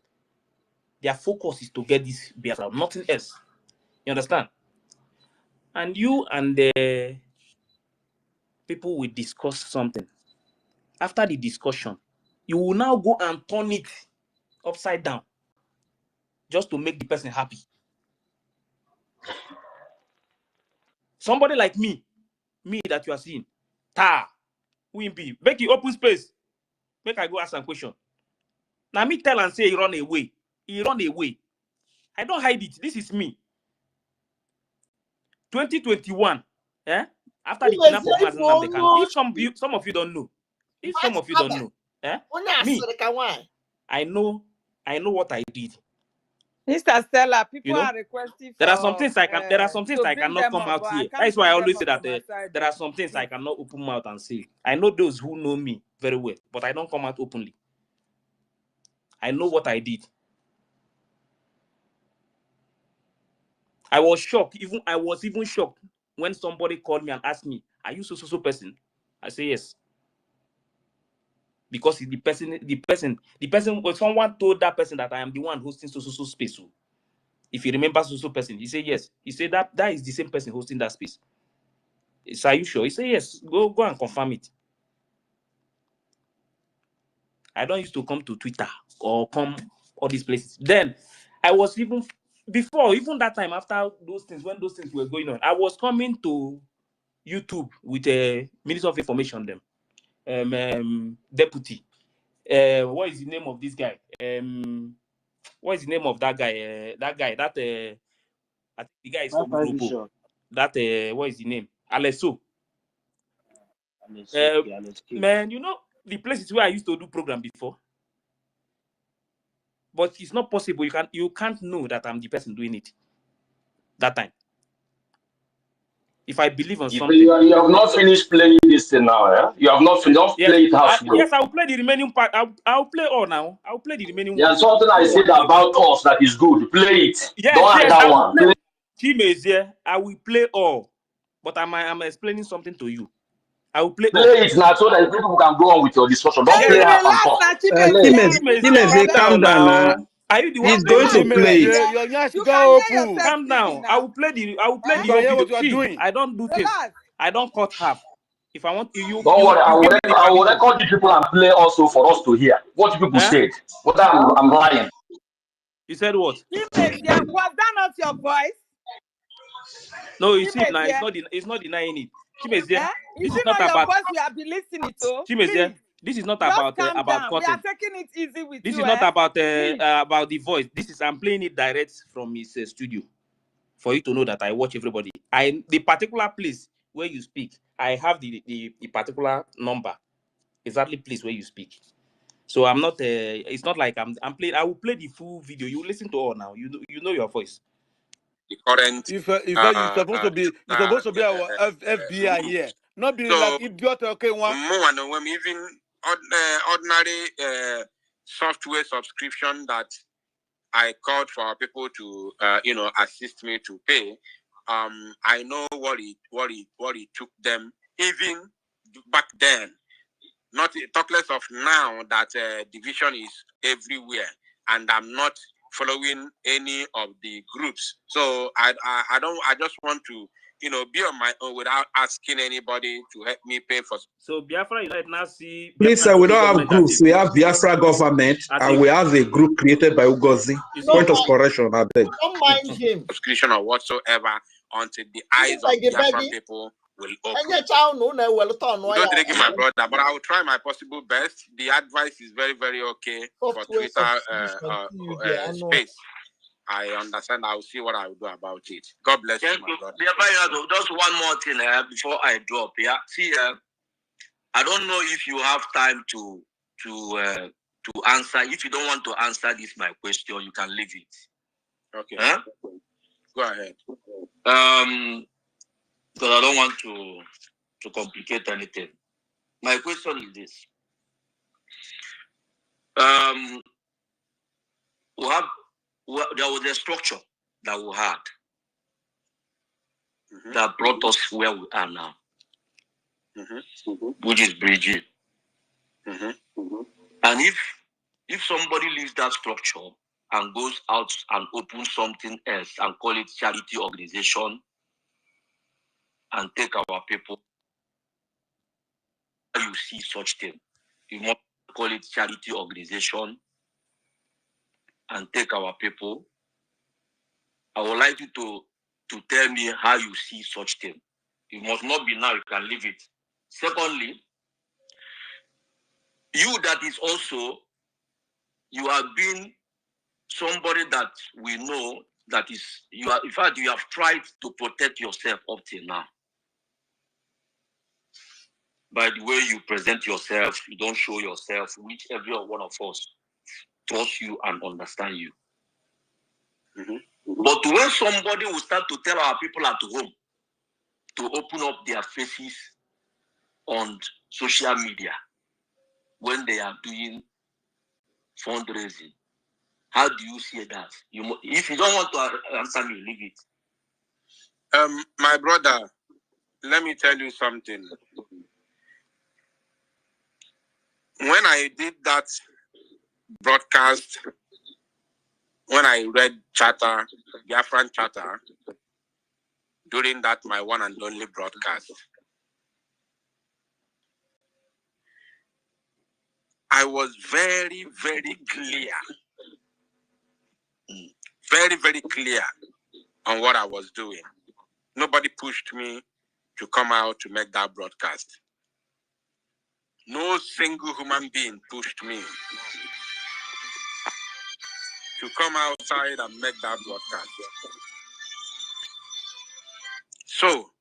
Their focus is to get this Biafra, nothing else. You understand? And you and the people will discuss something. After the discussion, you will now go and turn it upside down just to make the person happy. Somebody like me that you are seeing, who be, make you open space, make I go ask some question. Now me tell and say he run away. He run away. I don't hide it. This is me. 2021, after the kidnap of Mazen Namdekan. If some of you don't know, me, I know what I did. Mr. Stella, people You know, are requesting there are some things I cannot come out here. That's why I always say that there are some things I cannot open mouth and say. I know those who know me very well, but I don't come out openly. I know what I did. I was shocked. I was even shocked when somebody called me and asked me, "Are you so person?" I say yes. Because the person, when someone told that person that I am the one hosting so space. If he remembers so person, he said yes. He said that is the same person hosting that space. So are you sure? He said yes. Go and confirm it. I don't used to come to Twitter or come all these places. Then I was even that time, after those things, when those things were going on, I was coming to YouTube with a Minister of Information, deputy. What is the name of this guy? What is the name of that guy? I think the guy is from Urobo. What is the name? Alesso. Man, you know the places where I used to do program before. But it's not possible. You can't know that I'm the person doing it that time. If I believe on something, you have not finished playing this thing now, yeah? You have not finished. Yes, play it half. Yes, I will play the remaining part. I'll play all now. I'll play the remaining one. There's something I said about us that is good. Play it. Yes, don't hide that one. Play. Team is here. I will play all, but I'm explaining something to you. I will play it now so that people can go on with your discussion. Don't play half and talk. Calm down now. Are you the one? He's going to play it. Your yash go open. Calm down. I will play the. You can hear what you are doing. I don't do things. I don't cut half. If I want you, don't worry. I will record the people and play also for us to hear what people said. Whether I'm lying. You said what? Was that not your voice? No, you see now. It's not denying it. Chimezia, this is not about. We have been listening to. Chimezia, this is not about cutting. We are taking it easy with you. This is not about the voice. I'm playing it direct from his studio, for you to know that I watch everybody. The particular place where you speak, I have the particular number, exactly place where you speak. So I'm not. It's not like I'm playing. I will play the full video. You listen to all now. You know your voice. The current. If you're supposed to be, our FBI here, not be like idiot. Okay, one. Even ordinary software subscription that I called for people to assist me to pay. I know what it took them even back then. Not talk less of now that division is everywhere, and I'm not following any of the groups. So I just want to be on my own without asking anybody to help me pay for. So Biafra United now see. Please, sir, we don't have groups. We have Biafra government, and we have a group created by OGOJA. Point of correction, I beg. Don't mind him. Subscription or whatsoever until the eyes of Biafran people will open. Don't take it, my brother, but I will try my possible best. The advice is very, very okay for Twitter space. I understand. I will see what I will do about it. God bless you, my brother. Just one more thing before I drop. Yeah, see, I don't know if you have time to answer. If you don't want to answer this my question, you can leave it. Okay. Huh? Go ahead. Because I don't want to complicate anything. My question is this: there was a structure that we had that brought us where we are now, which is BRGIE. And if somebody leaves that structure and goes out and opens something else and call it charity organization and take our people, you see such thing. You must call it charity organization and take our people. I would like you to tell me how you see such thing. It must not be now, you can leave it. Secondly, you that is also, you have been somebody that we know that is, you are, in fact, you have tried to protect yourself up till now. By the way you present yourself, you don't show yourself, which every one of us trust you and understand you. But when somebody will start to tell our people at home to open up their faces on social media when they are doing fundraising, how do you see that? If you don't want to answer me, leave it. My brother, let me tell you something. When I did that broadcast, when I read charter, Biafran charter, during that my one and only broadcast, I was very, very clear, very, very clear on what I was doing. Nobody pushed me to come out to make that broadcast. No single human being pushed me to come outside and make that broadcast. So,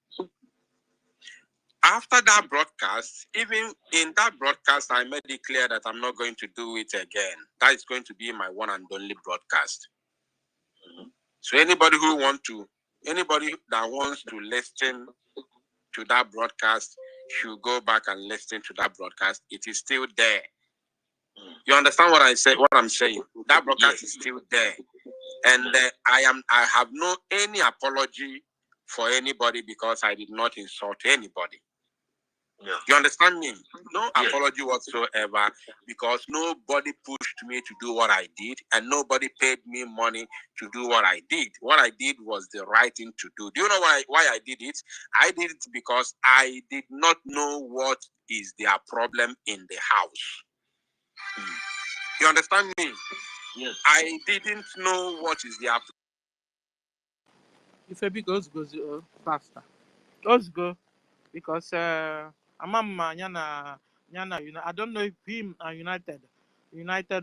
after that broadcast, even in that broadcast, I made it clear that I'm not going to do it again. That is going to be my one and only broadcast. So anybody that wants to listen to that broadcast should go back and listen to that broadcast. It is still there. You understand what I'm saying? That broadcast is still there. And I have no any apology for anybody because I did not insult anybody. Yeah. You understand me? No apology whatsoever because nobody pushed me to do what I did and nobody paid me money to do what I did. What I did was the right thing to do. Do you know why I did it? I did it because I did not know what is their problem in the house. You understand me? Yes. I didn't know what is their problem. If a big goes faster. Let's go because Amam Yana, I don't know if him are United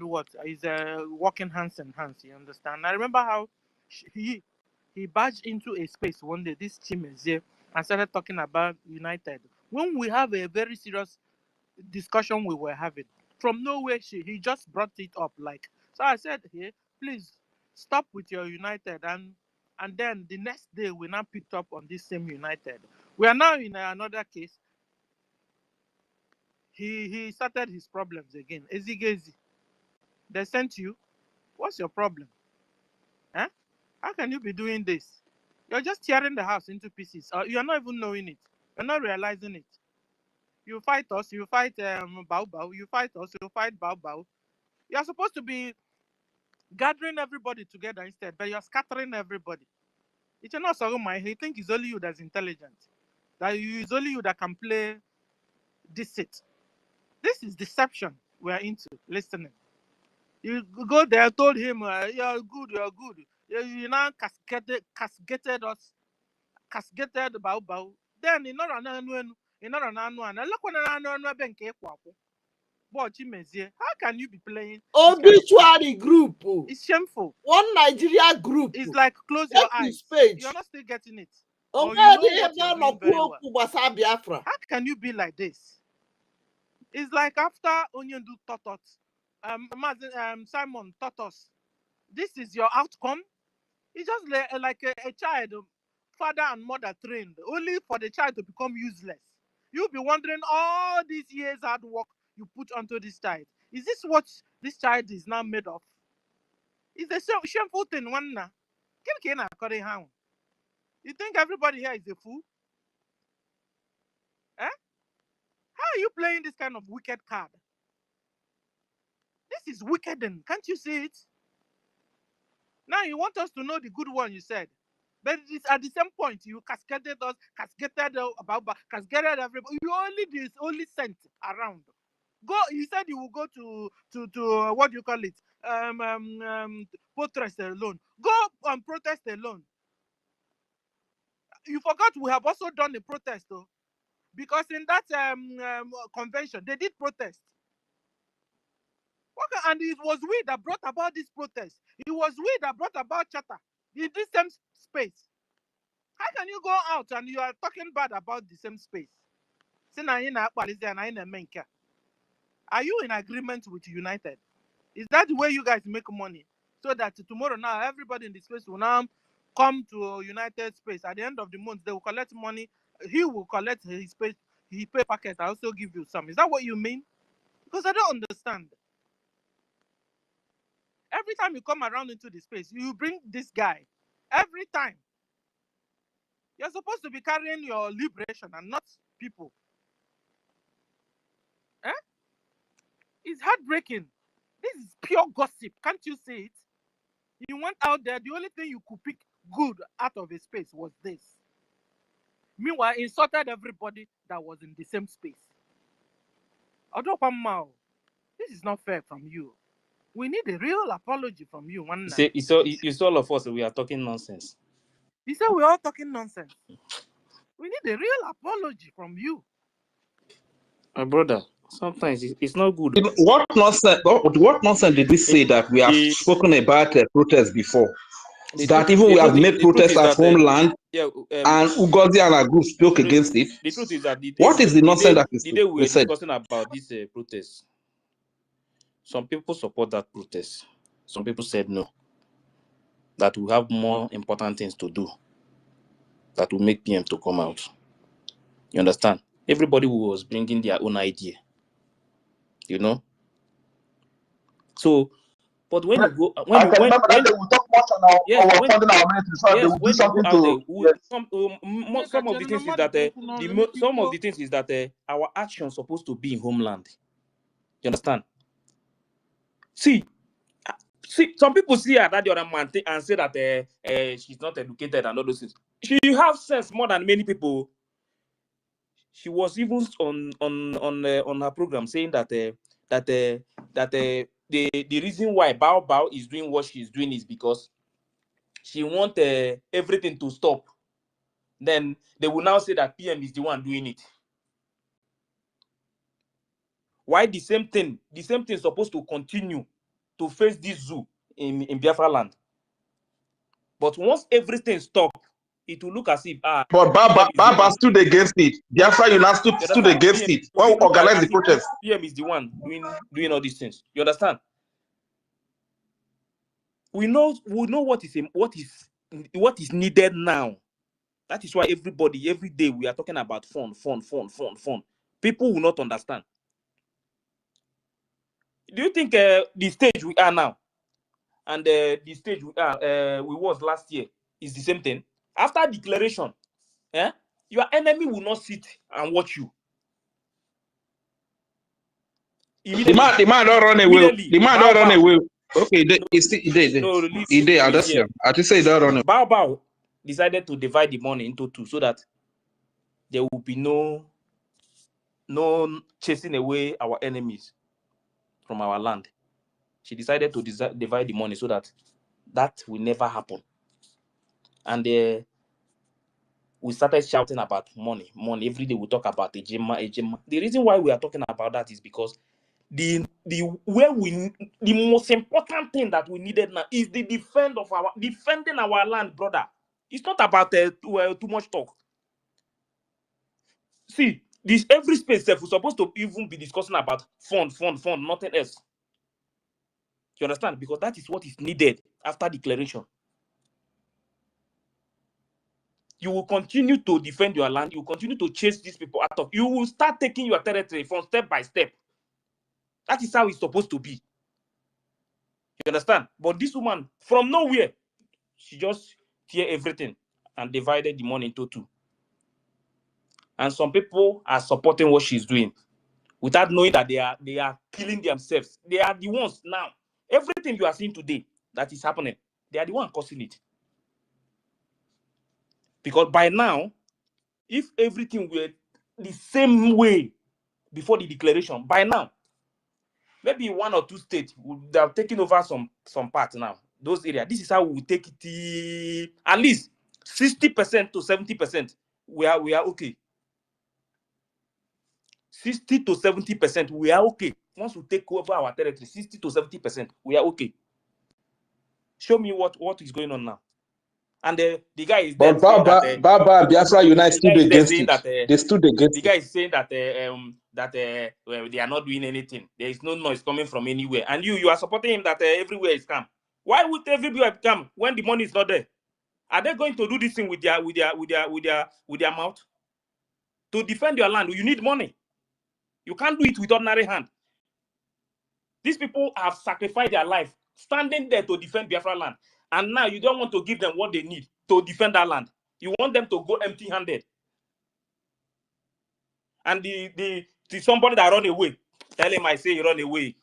what is walking hands in hands. You understand? I remember how he barged into a space one day. This team is here and started talking about United when we have a very serious discussion we were having. from nowhere, he just brought it up. Like, so I said, hey, please stop with your United. And then the next day, we now picked up on this same United. We are now in another case. He started his problems again. Ezigezi, they sent you. What's your problem? Huh? How can you be doing this? You're just tearing the house into pieces. You're not even knowing it. You're not realizing it. You fight us. You fight Bao Bao. You fight us. You fight Bao Bao. You're supposed to be gathering everybody together instead, but you're scattering everybody. It's not so much. He think it's only you that's intelligent. That it's only you that can play deceit. This is deception we're into. Listening. You go there, told him, you're good, you're good. You now cascated us, cascated Bao Bao. Then in another one, look when another bank. How can you be playing Obituary group. It's shameful. One Nigeria group. It's like close your eyes. You're not still getting it. Or you know what you're doing very well. Biafra. How can you be like this? It's like after Onyendu taught us, Simon taught us, this is your outcome. It's just like a child, father and mother trained, only for the child to become useless. You'll be wondering all these years hard work you put onto this child. Is this what this child is now made of? It's a shameful thing. You think everybody here is a fool? Eh? How are you playing this kind of wicked card? This is wicked, can't you see it? Now you want us to know the good one you said. But it's at the same point, you cascaded us, cascaded cascaded everybody. You only sent around. Go. You said you will go to what do you call it? Protest alone. Go and protest alone. You forgot we have also done a protest though, because in that convention they did protest. Okay, and it was we that brought about this protest. It was we that brought about charter in this same space. How can you go out and you are talking bad about the same space? Are you in agreement with United? Is that the way you guys make money? So that tomorrow now everybody in the space will now come to United space. At the end of the month, they will collect money. He will collect his space. He pay packet. I also give you some. Is that what you mean? Because I don't understand. Every time you come around into the space, you bring this guy. Every time. You're supposed to be carrying your liberation and not people. Eh? It's heartbreaking. This is pure gossip. Can't you see it? You went out there, the only thing you could pick good out of a space was this. Meanwhile, insulted everybody that was in the same space. This is not fair from you. We need a real apology from you. It's all of us. We are talking nonsense. He said we're all talking nonsense. We need a real apology from you. My brother, sometimes it's not good. What nonsense did we say that we have spoken about protest before? That even we have made protests at homeland, and Ugozi and our group spoke against it. The truth is that what is the nonsense that the day we were discussing about this protest, some people support that protest. Some people said no. That we have more important things to do. That will make PM to come out. You understand? Everybody was bringing their own idea. You know? So, but when you go, when you talk much on our funding our military, so they will do something to. Some of the things is that some of the things is that our action is supposed to be in homeland. You understand? See, some people see her that the other man and say that she's not educated and all those things. She have sense more than many people. She was even on her program saying that the reason why Bao Bao is doing what she's doing is because she wants everything to stop. Then they will now say that PM is the one doing it. Why the same thing is supposed to continue to face this zoo in Biafra land. But once everything stops, it will look as if But Baba stood against it. Biafra United stood against it. When we organized the protest. PM is the one doing all these things. You understand? We know what is needed now. That is why every day we are talking about fun. People will not understand. Do you think the stage we are now and the stage we was last year is the same thing? After declaration, your enemy will not sit and watch you. The man don't run away. The man don't run away. Okay, he did. I just say don't run away. Bao decided to divide the money into two so that there will be no chasing away our enemies from our land. She decided to divide the money so that will never happen. And we started shouting about money. Every day we talk about Ejema. The reason why we are talking about that is because the most important thing that we needed now is the defending our land, brother. It's not about too much talk. See, this every space we're supposed to even be discussing about fund, nothing else. You understand? Because that is what is needed after declaration. You will continue to defend your land. You will continue to chase these people out of. You will start taking your territory from step by step. That is how it's supposed to be. You understand? But this woman, from nowhere, she just tear everything and divided the money into two. And some people are supporting what she's doing without knowing that they are killing themselves. They are the ones now. Everything you are seeing today that is happening, they are the ones causing it. Because by now, if everything were the same way before the declaration, by now, maybe 1 or 2 states would have taken over some parts now. Those areas. This is how we will take it at least 60% to 70%. We are okay. 60 to 70%, we are okay. Once we take over our territory, 60 to 70%, we are okay. Show me what is going on now. And the guy is there. But Baba Biafra United stood against it. They stood against it. The guy is saying that they are not doing anything. There is no noise coming from anywhere. And you are supporting him that everywhere is calm. Why would everywhere come when the money is not there? Are they going to do this thing with their mouth? To defend your land, you need money. You can't do it with ordinary hand. These people have sacrificed their life standing there to defend Biafra land. And now you don't want to give them what they need to defend that land. You want them to go empty-handed. And the somebody that run away, tell him I say you run away.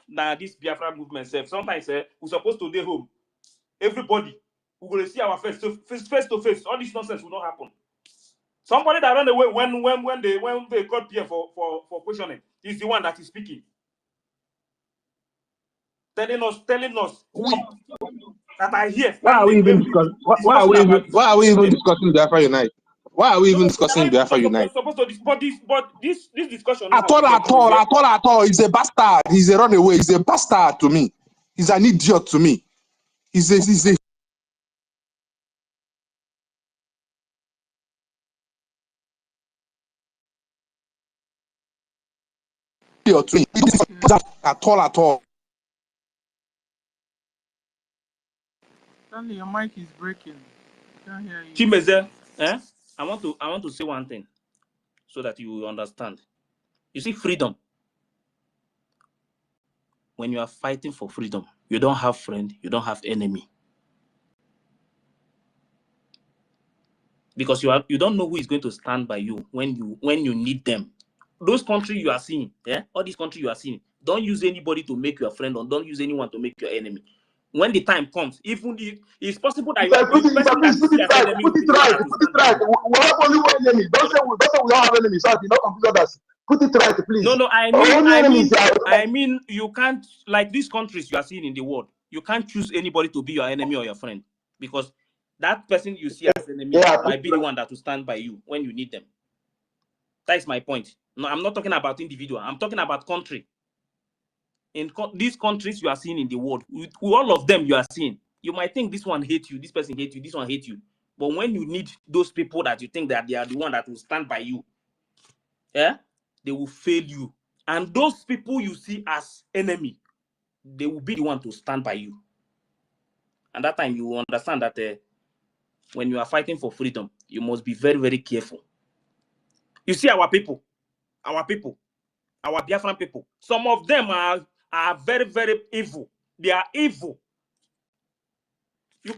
Now this Biafra movement sometimes we're supposed to stay home. Everybody, we're going to see our face to face. All this nonsense will not happen. Somebody that run away when they got here for questioning is the one that is speaking. Telling us that I hear. Why are we even discussing? Why are we even discussing Biafra Unite? Why are we even discussing Biafra Unite? But this discussion. At all. He's a bastard. He's a runaway. He's a bastard to me. He's an idiot to me. He's a idiot to me. At all. Stanley, your mic is breaking. I can't hear you. Chimeze, I want to say one thing so that you will understand. You see, freedom. When you are fighting for freedom, you don't have friend, you don't have enemy. Because you don't know who is going to stand by you when you need them. Those countries you are seeing, all these countries you are seeing, don't use anybody to make your friend or don't use anyone to make your enemy. When the time comes, even if it's possible that you are put it right. We have only one enemy. Don't say we don't have enemies. So you don't confuse others. Put it right, please. No, I mean, you can't, like these countries you are seeing in the world, you can't choose anybody to be your enemy or your friend because that person you see as enemy might be the one that will stand by you when you need them. That is my point. No, I'm not talking about individual. I'm talking about country. In these countries you are seeing in the world, with all of them you are seeing, you might think this one hates you, this person hates you, this one hates you. But when you need those people that you think that they are the one that will stand by you, yeah, they will fail you. And those people you see as enemy, they will be the one to stand by you. And that time you will understand that when you are fighting for freedom, you must be very, very careful. You see our people, our Biafran people, some of them are very, very evil. They are evil. You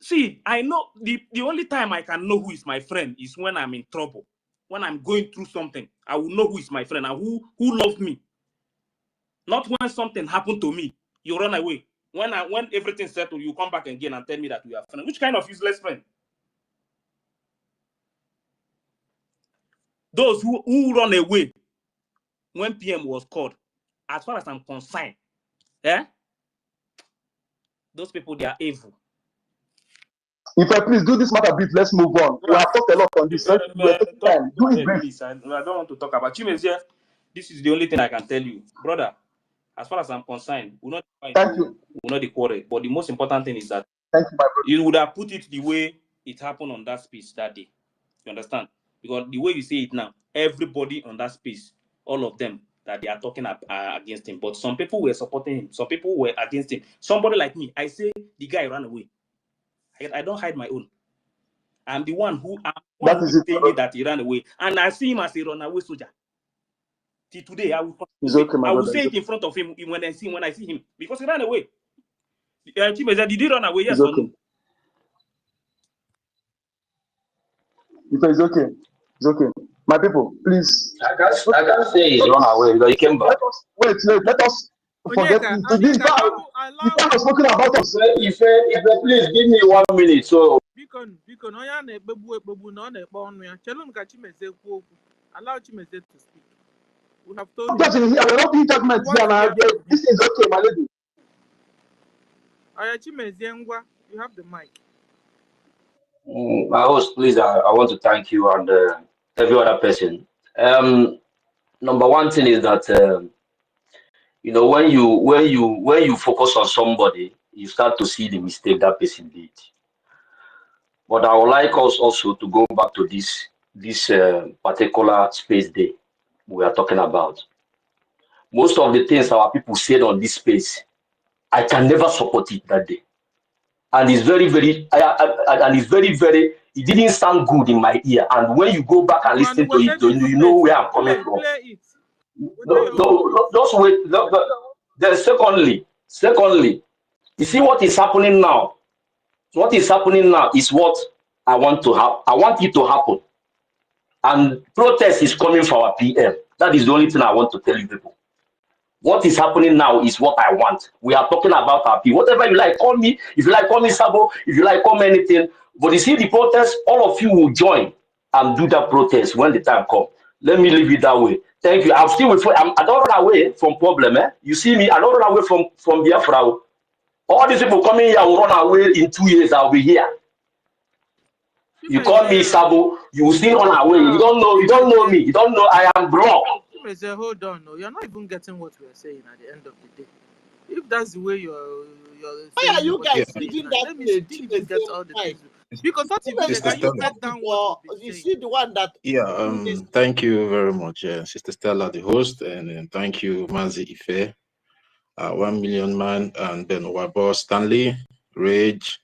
see, I know the only time I can know who is my friend is when I'm in trouble. When I'm going through something, I will know who is my friend and who loves me. Not when something happened to me, you run away. When everything's settled, you come back again and tell me that we are friends. Which kind of useless friend? Those who run away when PM was called, as far as I'm concerned, those people, they are evil. If I please do this matter brief, let's move on. We have talked a lot on this. We're taking time. Do it brief. Please, I don't want to talk about Chimezie. This is the only thing I can tell you, brother. As far as I'm concerned, we're not the quarrel. But the most important thing is that thank you, my brother. You would have put it the way it happened on that space that day. You understand? Because the way you say it now, everybody on that space, all of them that they are talking against him. But some people were supporting him. Some people were against him. Somebody like me, I say the guy ran away. I don't hide my own. I'm the one who saying me that he ran away. And I see him as a runaway soldier. Till today, I will say it in front of him when I see him. Because he ran away. Did he run away? Yes or no? It's okay. It's okay. My people, please. I can't say he's run away because he came back. Let us forget this guy. You have spoken about us. If please give me 1 minute. So allow Chimezie to speak. We have told you. We're not doing judgment here. This is okay, my lady. Chimezie, you have the mic. My host, please, I want to thank you and every other person. Number one thing is that you know, when you focus on somebody, you start to see the mistake that person did. But I would like us also to go back to this particular space day we are talking about. Most of the things our people said on this space, I can never support it that day. And it's very, very, it didn't sound good in my ear. And when you go back and listen to it, you know where I'm coming from. No, just wait. Then secondly, you see what is happening now? What is happening now is what I want to have. I want it to happen. And protest is coming for our PM. That is the only thing I want to tell you people. What is happening now is what I want. We are talking about our people. Whatever you like, call me. If you like, call me Sabo. If you like, call me anything. But you see the protest, all of you will join and do that protest when the time comes. Let me leave it that way. Thank you. I'm still with you. I don't run away from problem. You see me? I don't run away from Biafra. All these people coming here will run away in 2 years. I'll be here. You call me Sabo, you will still run away. You don't know me. You don't know I am broke. Hold on, no, you're not even getting what we are saying at the end of the day. If that's the way you're why are you guys speaking that let me get all the things. Because what can you break down what you see the one that thank you very much, Sister Stella, the host, and thank you, Mazi Ife, 1 Million Man, and then our boss Stanley, Rage.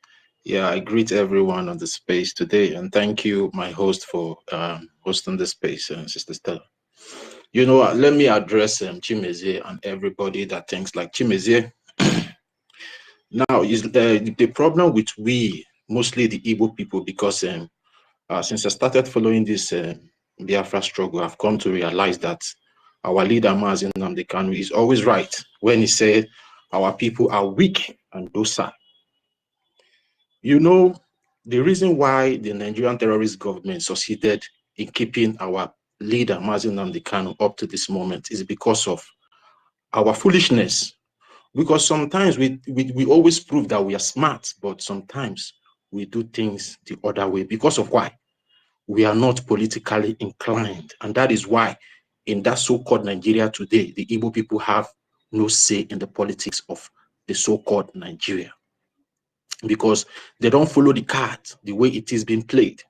Yeah, I greet everyone on the space today, and thank you, my host, for hosting the space, Sister Stella. You know, let me address Chimezie and everybody that thinks like Chimezie. Now, is the problem with we, mostly the Igbo people, because since I started following this Biafra struggle, I've come to realize that our leader, Mazi Nnamdi Kanu, is always right when he said our people are weak and docile. You know, the reason why the Nigerian terrorist government succeeded in keeping our leader, Mazi Nnamdi Kanu, up to this moment is because of our foolishness. Because sometimes we always prove that we are smart, but sometimes we do things the other way. Because of why? We are not politically inclined. And that is why in that so-called Nigeria today, the Igbo people have no say in the politics of the so-called Nigeria. because they don't follow the card the way it is being played.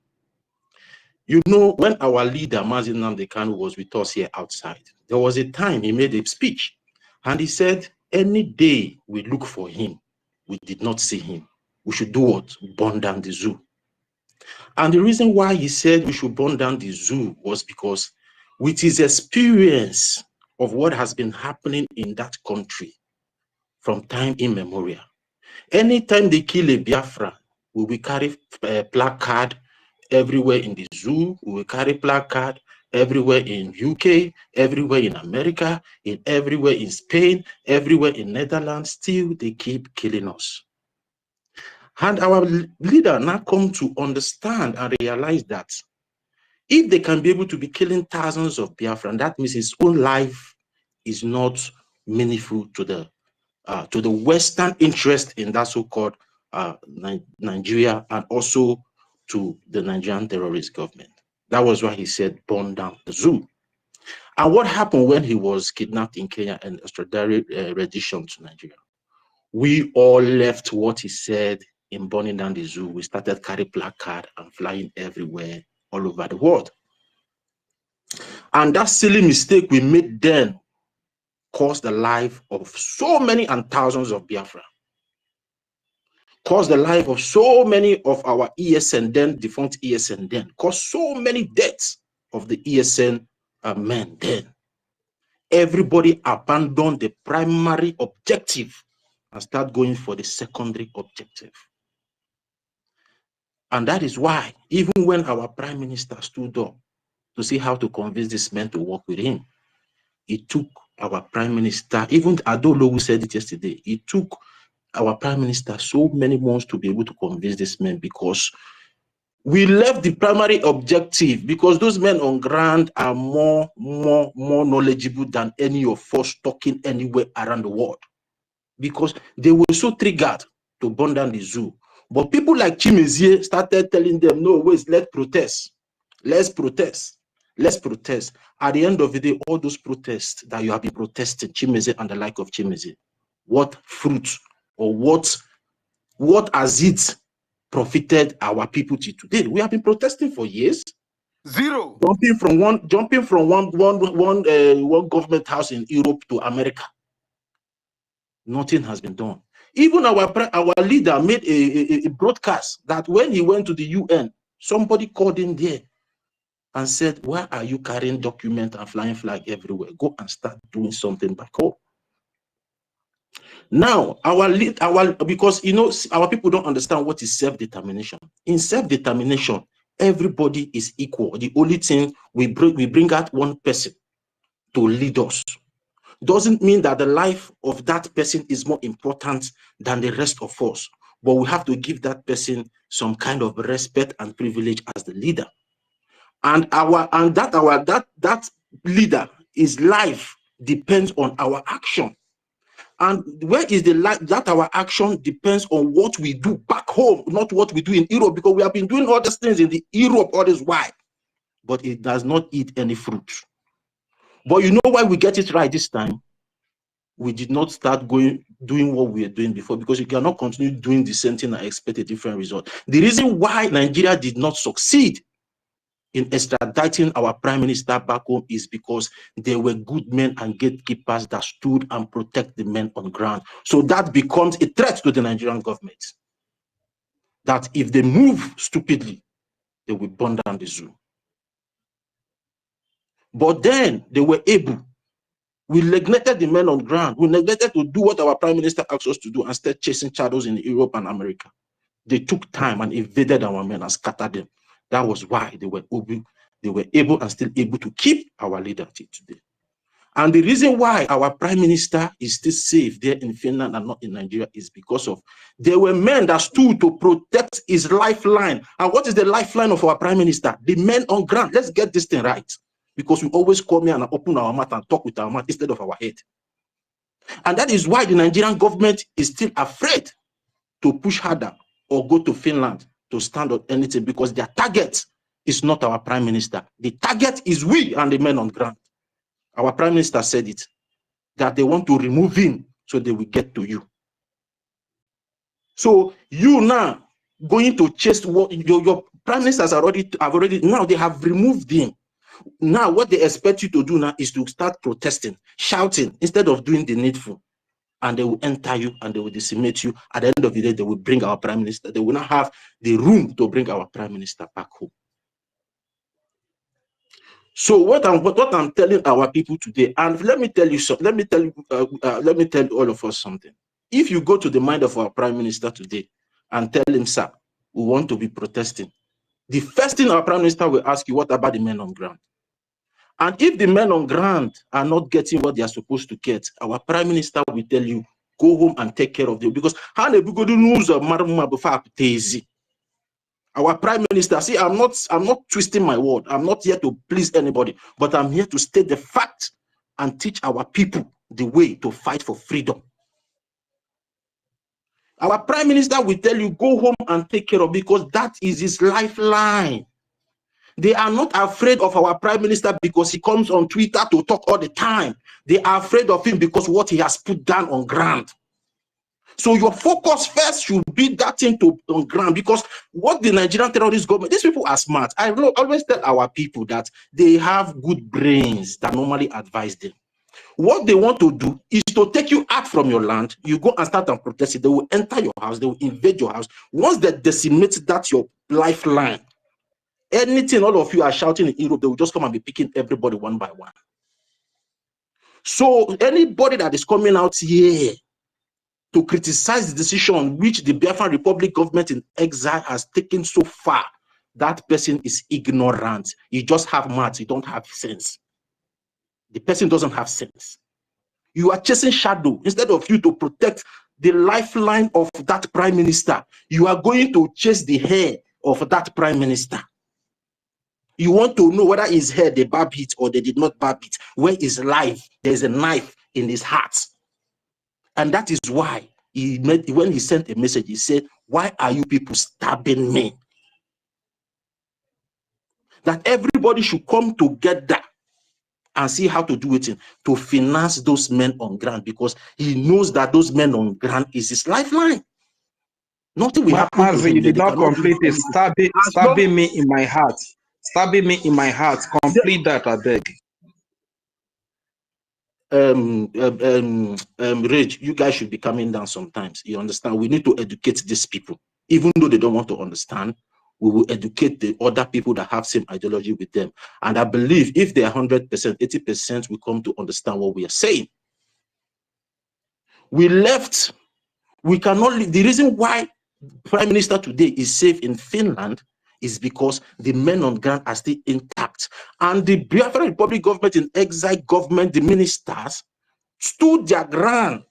You know, when our leader, Mazi Nnamdi Kanu, was with us here outside, there was a time he made a speech and he said, any day we look for him, we did not see him. We should do what? Burn down the zoo. And the reason why he said we should burn down the zoo was because with his experience of what has been happening in that country from time immemorial, anytime they kill a Biafra, we will carry a placard everywhere in the zoo, we will carry placard everywhere in UK, everywhere in America, everywhere in Spain, everywhere in Netherlands. Still, they keep killing us. And our leader now come to understand and realize that if they can be able to be killing thousands of Biafran, that means his own life is not meaningful to the Western interest in that so-called Nigeria, and also to the Nigerian terrorist government. That was why he said, burn down the zoo. And what happened when he was kidnapped in Kenya and extradited rendition to Nigeria? We all left what he said in burning down the zoo. We started carrying placard and flying everywhere, all over the world. And that silly mistake we made then caused the life of so many and thousands of Biafra. Caused the life of so many of our ESN then, defunct ESN then. Caused so many deaths of the ESN men then. Everybody abandoned the primary objective and start going for the secondary objective. And that is why, even when our prime minister stood up to see how to convince these men to work with him, it took our prime minister, even Adolo who said it yesterday, it took our prime minister so many months to be able to convince these men, because we left the primary objective, because those men on ground are more knowledgeable than any of us talking anywhere around the world, because they were so triggered to burn down the zoo. But people like Chimezie started telling them, no, wait, let's protest. Let's protest. Let's protest. At the end of the day, all those protests that you have been protesting, Chimezie and the like of Chimezie, what fruit or what has it profited our people to today? We have been protesting for years. Zero. Jumping from one government house in Europe to America. Nothing has been done. Even our leader made a broadcast that when he went to the UN, somebody called in there and said, why are you carrying document and flying flag everywhere? Go and start doing something back home. Now, because, you know, our people don't understand what is self-determination. In self-determination, everybody is equal. The only thing we bring out one person to lead us. Doesn't mean that the life of that person is more important than the rest of us, but we have to give that person some kind of respect and privilege as the leader. And that leader, his life depends on our action. And where is the life that our action depends on what we do back home, not what we do in Europe, because we have been doing all these things in the Europe all this while, but it does not eat any fruit. But you know why we get it right this time? We did not start doing what we were doing before, because you cannot continue doing the same thing and expect a different result. The reason why Nigeria did not succeed in extraditing our prime minister back home is because there were good men and gatekeepers that stood and protect the men on ground. So that becomes a threat to the Nigerian government, that if they move stupidly, they will burn down the zoo. But then they were able. We neglected the men on ground. We neglected to do what our prime minister asked us to do and start chasing shadows in Europe and America. They took time and invaded our men and scattered them. That was why they were able and still able to keep our leader till today. And the reason why our prime minister is still safe there in Finland and not in Nigeria is because of there were men that stood to protect his lifeline. And what is the lifeline of our prime minister? The men on ground. Let's get this thing right. Because we always come here and open our mouth and talk with our mouth instead of our head. And that is why the Nigerian government is still afraid to push harder or go to Finland to stand on anything, because their target is not our prime minister. The target is we and the men on ground. Our prime minister said it, that they want to remove him so they will get to you. So you now going to chase what your prime ministers have already now they have removed him. Now what they expect you to do now is to start protesting, shouting instead of doing the needful. And they will enter you and they will decimate you. At the end of the day, they will bring our prime minister. They will not have the room to bring our prime minister back home. So what I'm telling our people today, and let me tell you something. Let me tell all of us something. If you go to the mind of our prime minister today and tell him, sir, we want to be protesting, the first thing our prime minister will ask you, what about the men on ground? And if the men on ground are not getting what they are supposed to get, our prime minister will tell you, go home and take care of them. Because our prime minister, see, I'm not twisting my word. I'm not here to please anybody, but I'm here to state the fact and teach our people the way to fight for freedom. Our prime minister will tell you, go home and take care of, because that is his lifeline. They are not afraid of our prime minister because he comes on Twitter to talk all the time. They are afraid of him because what he has put down on ground. So your focus first should be that thing on ground, because what the Nigerian terrorist government, these people are smart. I always tell our people that they have good brains that normally advise them. What they want to do is to take you out from your land. You go and start and protest it. They will enter your house. They will invade your house. Once they decimate that your lifeline, anything all of you are shouting in Europe, they will just come and be picking everybody one by one. So anybody that is coming out here to criticize the decision which the Biafran Republic government in exile has taken so far, that person is ignorant. You just have maths, you don't have sense. The person doesn't have sense. You are chasing shadow. Instead of you to protect the lifeline of that prime minister, you are going to chase the hair of that prime minister. You want to know whether his hair they barb it or they did not barb it. Where is life? There's a knife in his heart. And that is why when he sent a message, he said, why are you people stabbing me? That everybody should come together and see how to do it to finance those men on ground, because he knows that those men on ground is his lifeline. Nothing will happen to him. You did not complete it. Stabbing me in my heart. Stabbing me in my heart. Complete that, I beg. Rage, you guys should be coming down sometimes. You understand? We need to educate these people. Even though they don't want to understand, we will educate the other people that have same ideology with them. And I believe if they are 100%, 80% will come to understand what we are saying. We cannot leave. The reason why Prime Minister today is safe in Finland is because the men on ground are still intact. And the Biafra Republic government in exile government, the ministers, stood their ground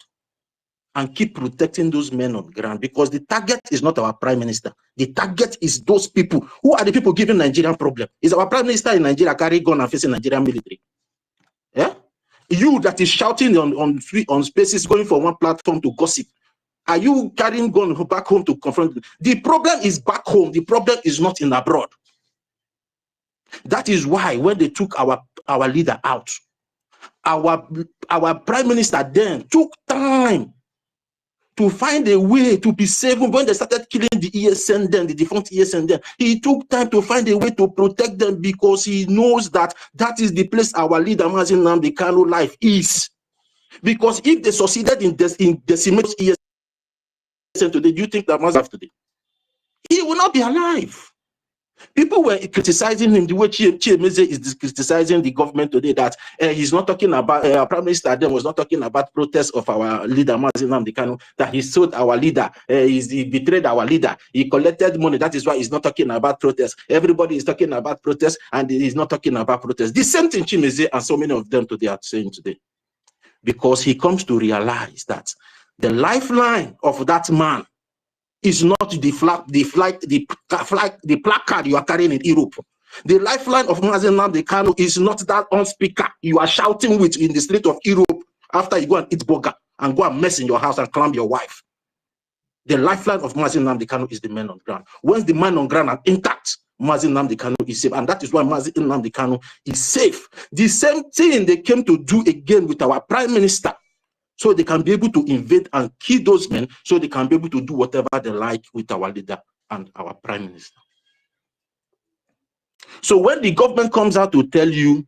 and keep protecting those men on ground, because the target is not our prime minister. The target is those people. Who are the people giving Nigerian problem? Is our prime minister in Nigeria carrying gun and facing Nigerian military? Yeah? You that is shouting on spaces, going from one platform to gossip. Are you carrying gun back home to confront them? The problem is back home. The problem is not in abroad. That is why when they took our leader out, our prime minister then took time to find a way to be safe. When they started killing the ESN then, the defunct ESN then, he took time to find a way to protect them, because he knows that that is the place our leader, Mazi Nnamdi Kanu, life is. Because if they succeeded in decimating ESN today, do you think that Mazi today? He will not be alive. People were criticizing him the way Chiemeze is criticizing the government today, that he's not talking about, our Prime Minister then was not talking about protests of our leader, Mazi Nnamdi Kanu, that he sold our leader, he betrayed our leader, he collected money, that is why he's not talking about protests. Everybody is talking about protests, and he's not talking about protests. The same thing Chiemeze and so many of them today are saying today. Because he comes to realize that the lifeline of that man is not the placard you are carrying in Europe. The lifeline of Mazi Nnamdi Kanu is not that on speaker you are shouting with in the street of Europe after you go and eat burger and go and mess in your house and climb your wife. The lifeline of Mazi Nnamdi Kanu is the men on ground. Once the men on ground are intact, Mazi Nnamdi Kanu is safe, and that is why Mazi Nnamdi Kanu is safe. The same thing they came to do again with our prime minister. so they can be able to invade and kill those men, so they can be able to do whatever they like with our leader and our prime minister. So when the government comes out to tell you,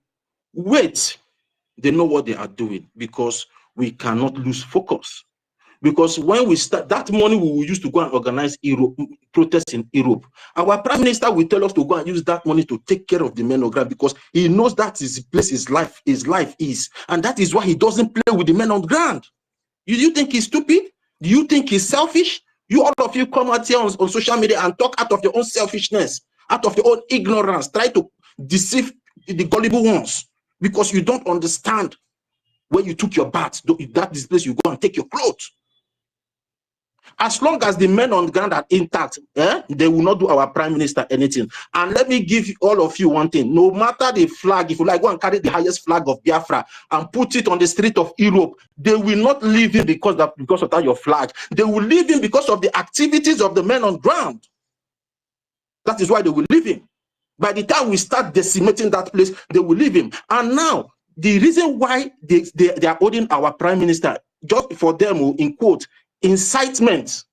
wait, they know what they are doing, because we cannot lose focus. Because when we start, that money we will use to go and organize Europe, protests in Europe, our prime minister will tell us to go and use that money to take care of the men on ground, because he knows that is the place his life is. And that is why he doesn't play with the men on ground. You think he's stupid? Do you think he's selfish? All of you come out here on social media and talk out of your own selfishness, out of your own ignorance, try to deceive the gullible ones, because you don't understand where you took your bath. That is the place you go and take your clothes. As long as the men on the ground are intact, they will not do our prime minister anything. And let me give all of you one thing. No matter the flag, if you like, go and carry the highest flag of Biafra and put it on the street of Europe, they will not leave him because of that your flag. They will leave him because of the activities of the men on ground. That is why they will leave him. By the time we start decimating that place, they will leave him. And now, the reason why they are holding our prime minister, just for them, in quote, incitement.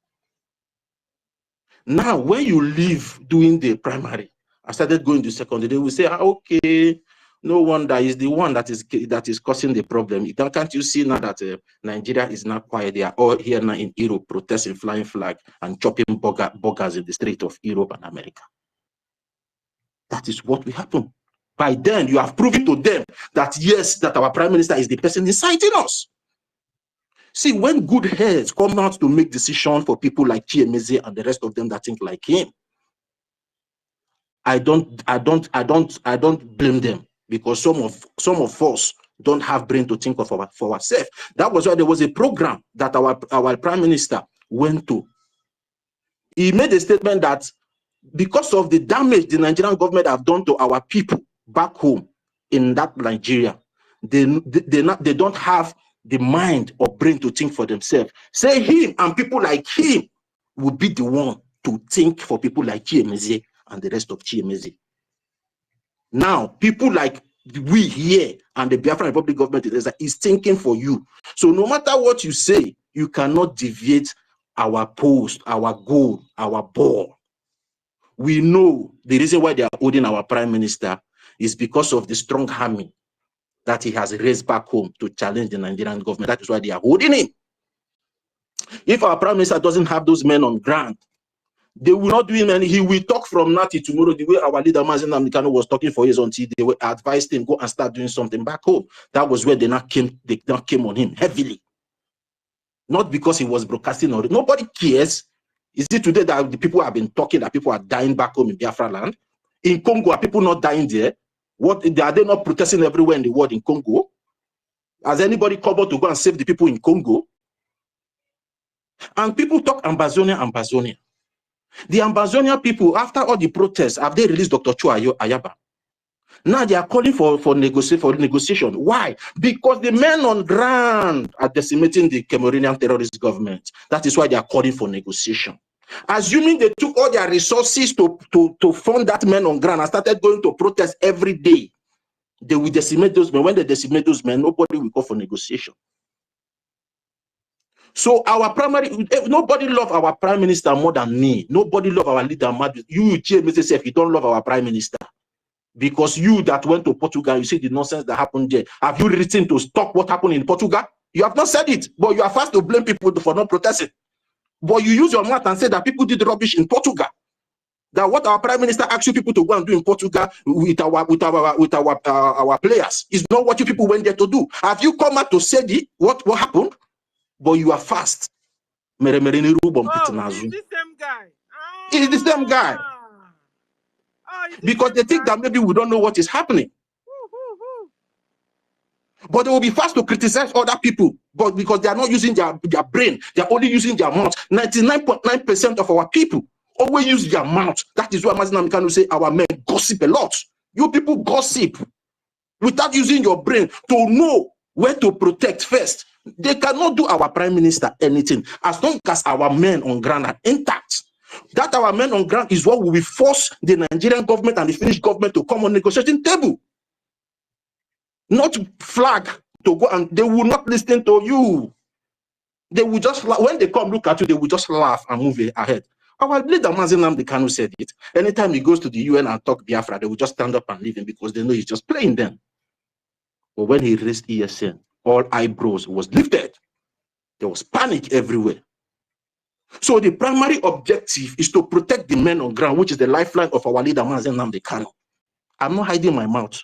Now, when you leave doing the primary, I started going to secondary, they will say, okay, no wonder, is the one that is causing the problem. Can't you see now that Nigeria is not quiet? They are all here now in Europe protesting, flying flag and chopping burgers in the street of Europe and America. That is what will happen. By then, you have proven to them that yes, that our prime minister is the person inciting us. See, when good heads come out to make decisions for people like Chiemeze and the rest of them that think like him, I don't blame them, because some of us don't have brain to think of for ourselves. That was why there was a program that our prime minister went to. He made a statement that because of the damage the Nigerian government have done to our people back home in that Nigeria, they don't have the mind or brain to think for themselves. Say him and people like him will be the one to think for people like Chiemeze and the rest of Chiemeze. Now, people like we here and the Biafran Republic government is thinking for you. So no matter what you say, you cannot deviate our post, our goal, our ball. We know the reason why they are holding our prime minister is because of the strong army that he has raised back home to challenge the Nigerian government. That is why they are holding him. If our prime minister doesn't have those men on ground, they will not do him any. He will talk from now till tomorrow the way our leader Mazen Namikano was talking for years until they advised him go and start doing something back home. That was where they now came on him heavily. Not because he was broadcasting or nobody cares. Is it today that the people have been talking that people are dying back home in Biafra land? In Congo, are people not dying there? What are they not protesting everywhere in the world in Congo? Has anybody come out to go and save the people in Congo? And people talk Ambazonia. The Ambazonia people, after all the protests, have they released Dr. Chua Ayaba? Now they are calling for negotiation. Why? Because the men on ground are decimating the Cameroonian terrorist government. That is why they are calling for negotiation. Assuming they took all their resources to fund that men on ground and started going to protest every day, they will decimate those men. When they decimate those men, nobody will call for negotiation. So nobody love our prime minister more than me. Nobody love our leader more than you. If you don't love our prime minister, because you that went to Portugal, you see the nonsense that happened there. Have you written to stop what happened in Portugal? You have not said it, but you are fast to blame people for not protesting. But you use your mouth and say that people did rubbish in Portugal. That what our prime minister asked you people to go and do in Portugal with our players is not what you people went there to do. Have you come out to say what happened? But you are fast. Oh, it's the same guy. It's the same guy. Oh, because they think that maybe we don't know what is happening. But they will be fast to criticize other people, but because they are not using their brain, they are only using their mouth. 99.9% of our people always use their mouth. That is why Mazina Mikano say our men gossip a lot. You people gossip without using your brain to know where to protect first. They cannot do our prime minister anything as long as our men on ground are intact. That our men on ground is what will force the Nigerian government and the Finnish government to come on negotiating table. Not flag to go, and they will not listen to you. They will just, when they come look at you, they will just laugh and move ahead. Our leader, Nnamdi Kanu, said it. Anytime he goes to the UN and talk Biafra, they will just stand up and leave him because they know he's just playing them. But when he raised ESN, all eyebrows was lifted. There was panic everywhere. So the primary objective is to protect the men on ground, which is the lifeline of our leader, Nnamdi Kanu. I'm not hiding my mouth.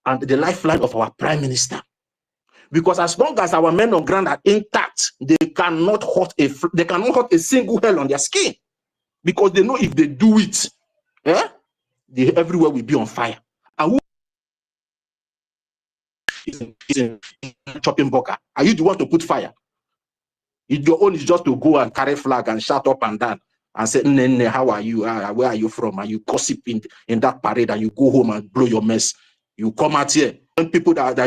And the lifeline of our prime minister. Because as long as our men on ground are intact, they cannot hurt a single hair on their skin. Because they know if they do it, everywhere will be on fire. And who is in chopping burger? Are you the one to put fire? Your own is just to go and carry flag and shout up and down and say, Nene, how are you? Where are you from? And you gossip in that parade and you go home and blow your mess. You come out here. When people that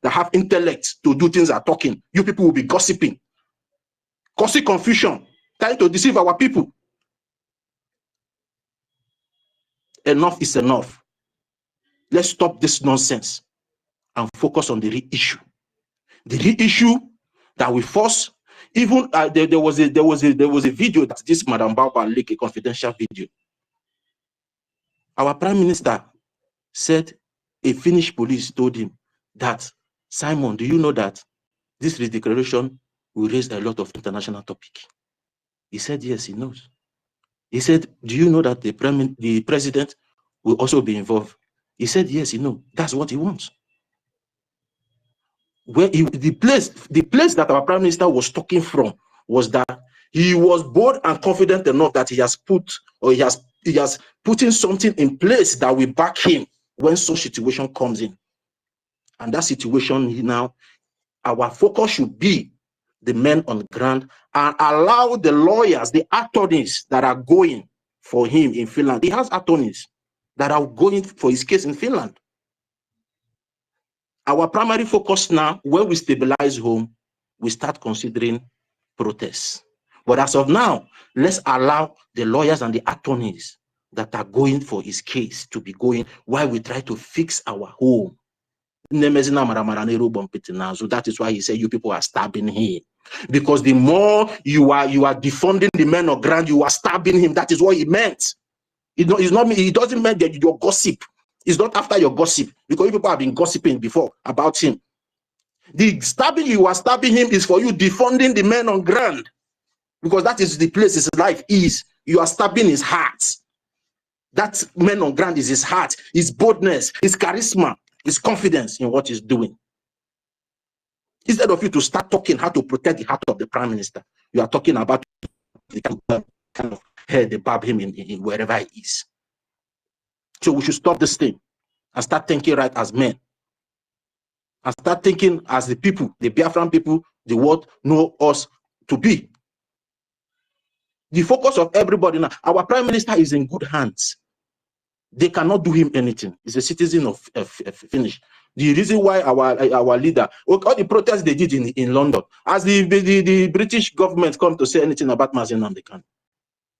have intellect to do things are talking, you people will be gossiping. Causing confusion, trying to deceive our people. Enough is enough. Let's stop this nonsense and focus on the real issue. The real issue that we force. Even there was a video that this Madam Baba leaked, a confidential video. Our prime minister said a Finnish police told him that, Simon, do you know that this declaration will raise a lot of international topic? He said yes, he knows. He said, do you know that the president will also be involved? He said yes, he knows. That's what he wants. Where the place that our prime minister was talking from was that he was bold and confident enough that he has putting something in place that will back him when such situation comes in. And that situation now, our focus should be the men on the ground and allow the lawyers, the attorneys that are going for him in Finland. He has attorneys that are going for his case in Finland. Our primary focus now, when we stabilize home, we start considering protests. But as of now, let's allow the lawyers and the attorneys that are going for his case to be going while we try to fix our home. So that is why he said you people are stabbing him. Because the more you are defunding the men on ground, you are stabbing him. That is what he meant. It doesn't mean that your gossip. It's not after your gossip, because you people have been gossiping before about him. The stabbing you are stabbing him is for you defunding the men on ground, because that is the place his life is. You are stabbing his heart. That man on ground is his heart, his boldness, his charisma, his confidence in what he's doing. Instead of you to start talking how to protect the heart of the prime minister, you are talking about the kind of hair they barb him in wherever he is. So we should stop this thing and start thinking right as men. And start thinking as the people, the Biafran people, the world know us to be. The focus of everybody now, our prime minister is in good hands. They cannot do him anything. He's a citizen of Finnish. The reason why our leader, all the protests they did in London, as the British government come to say anything about Mazi Nnamdi Kanu.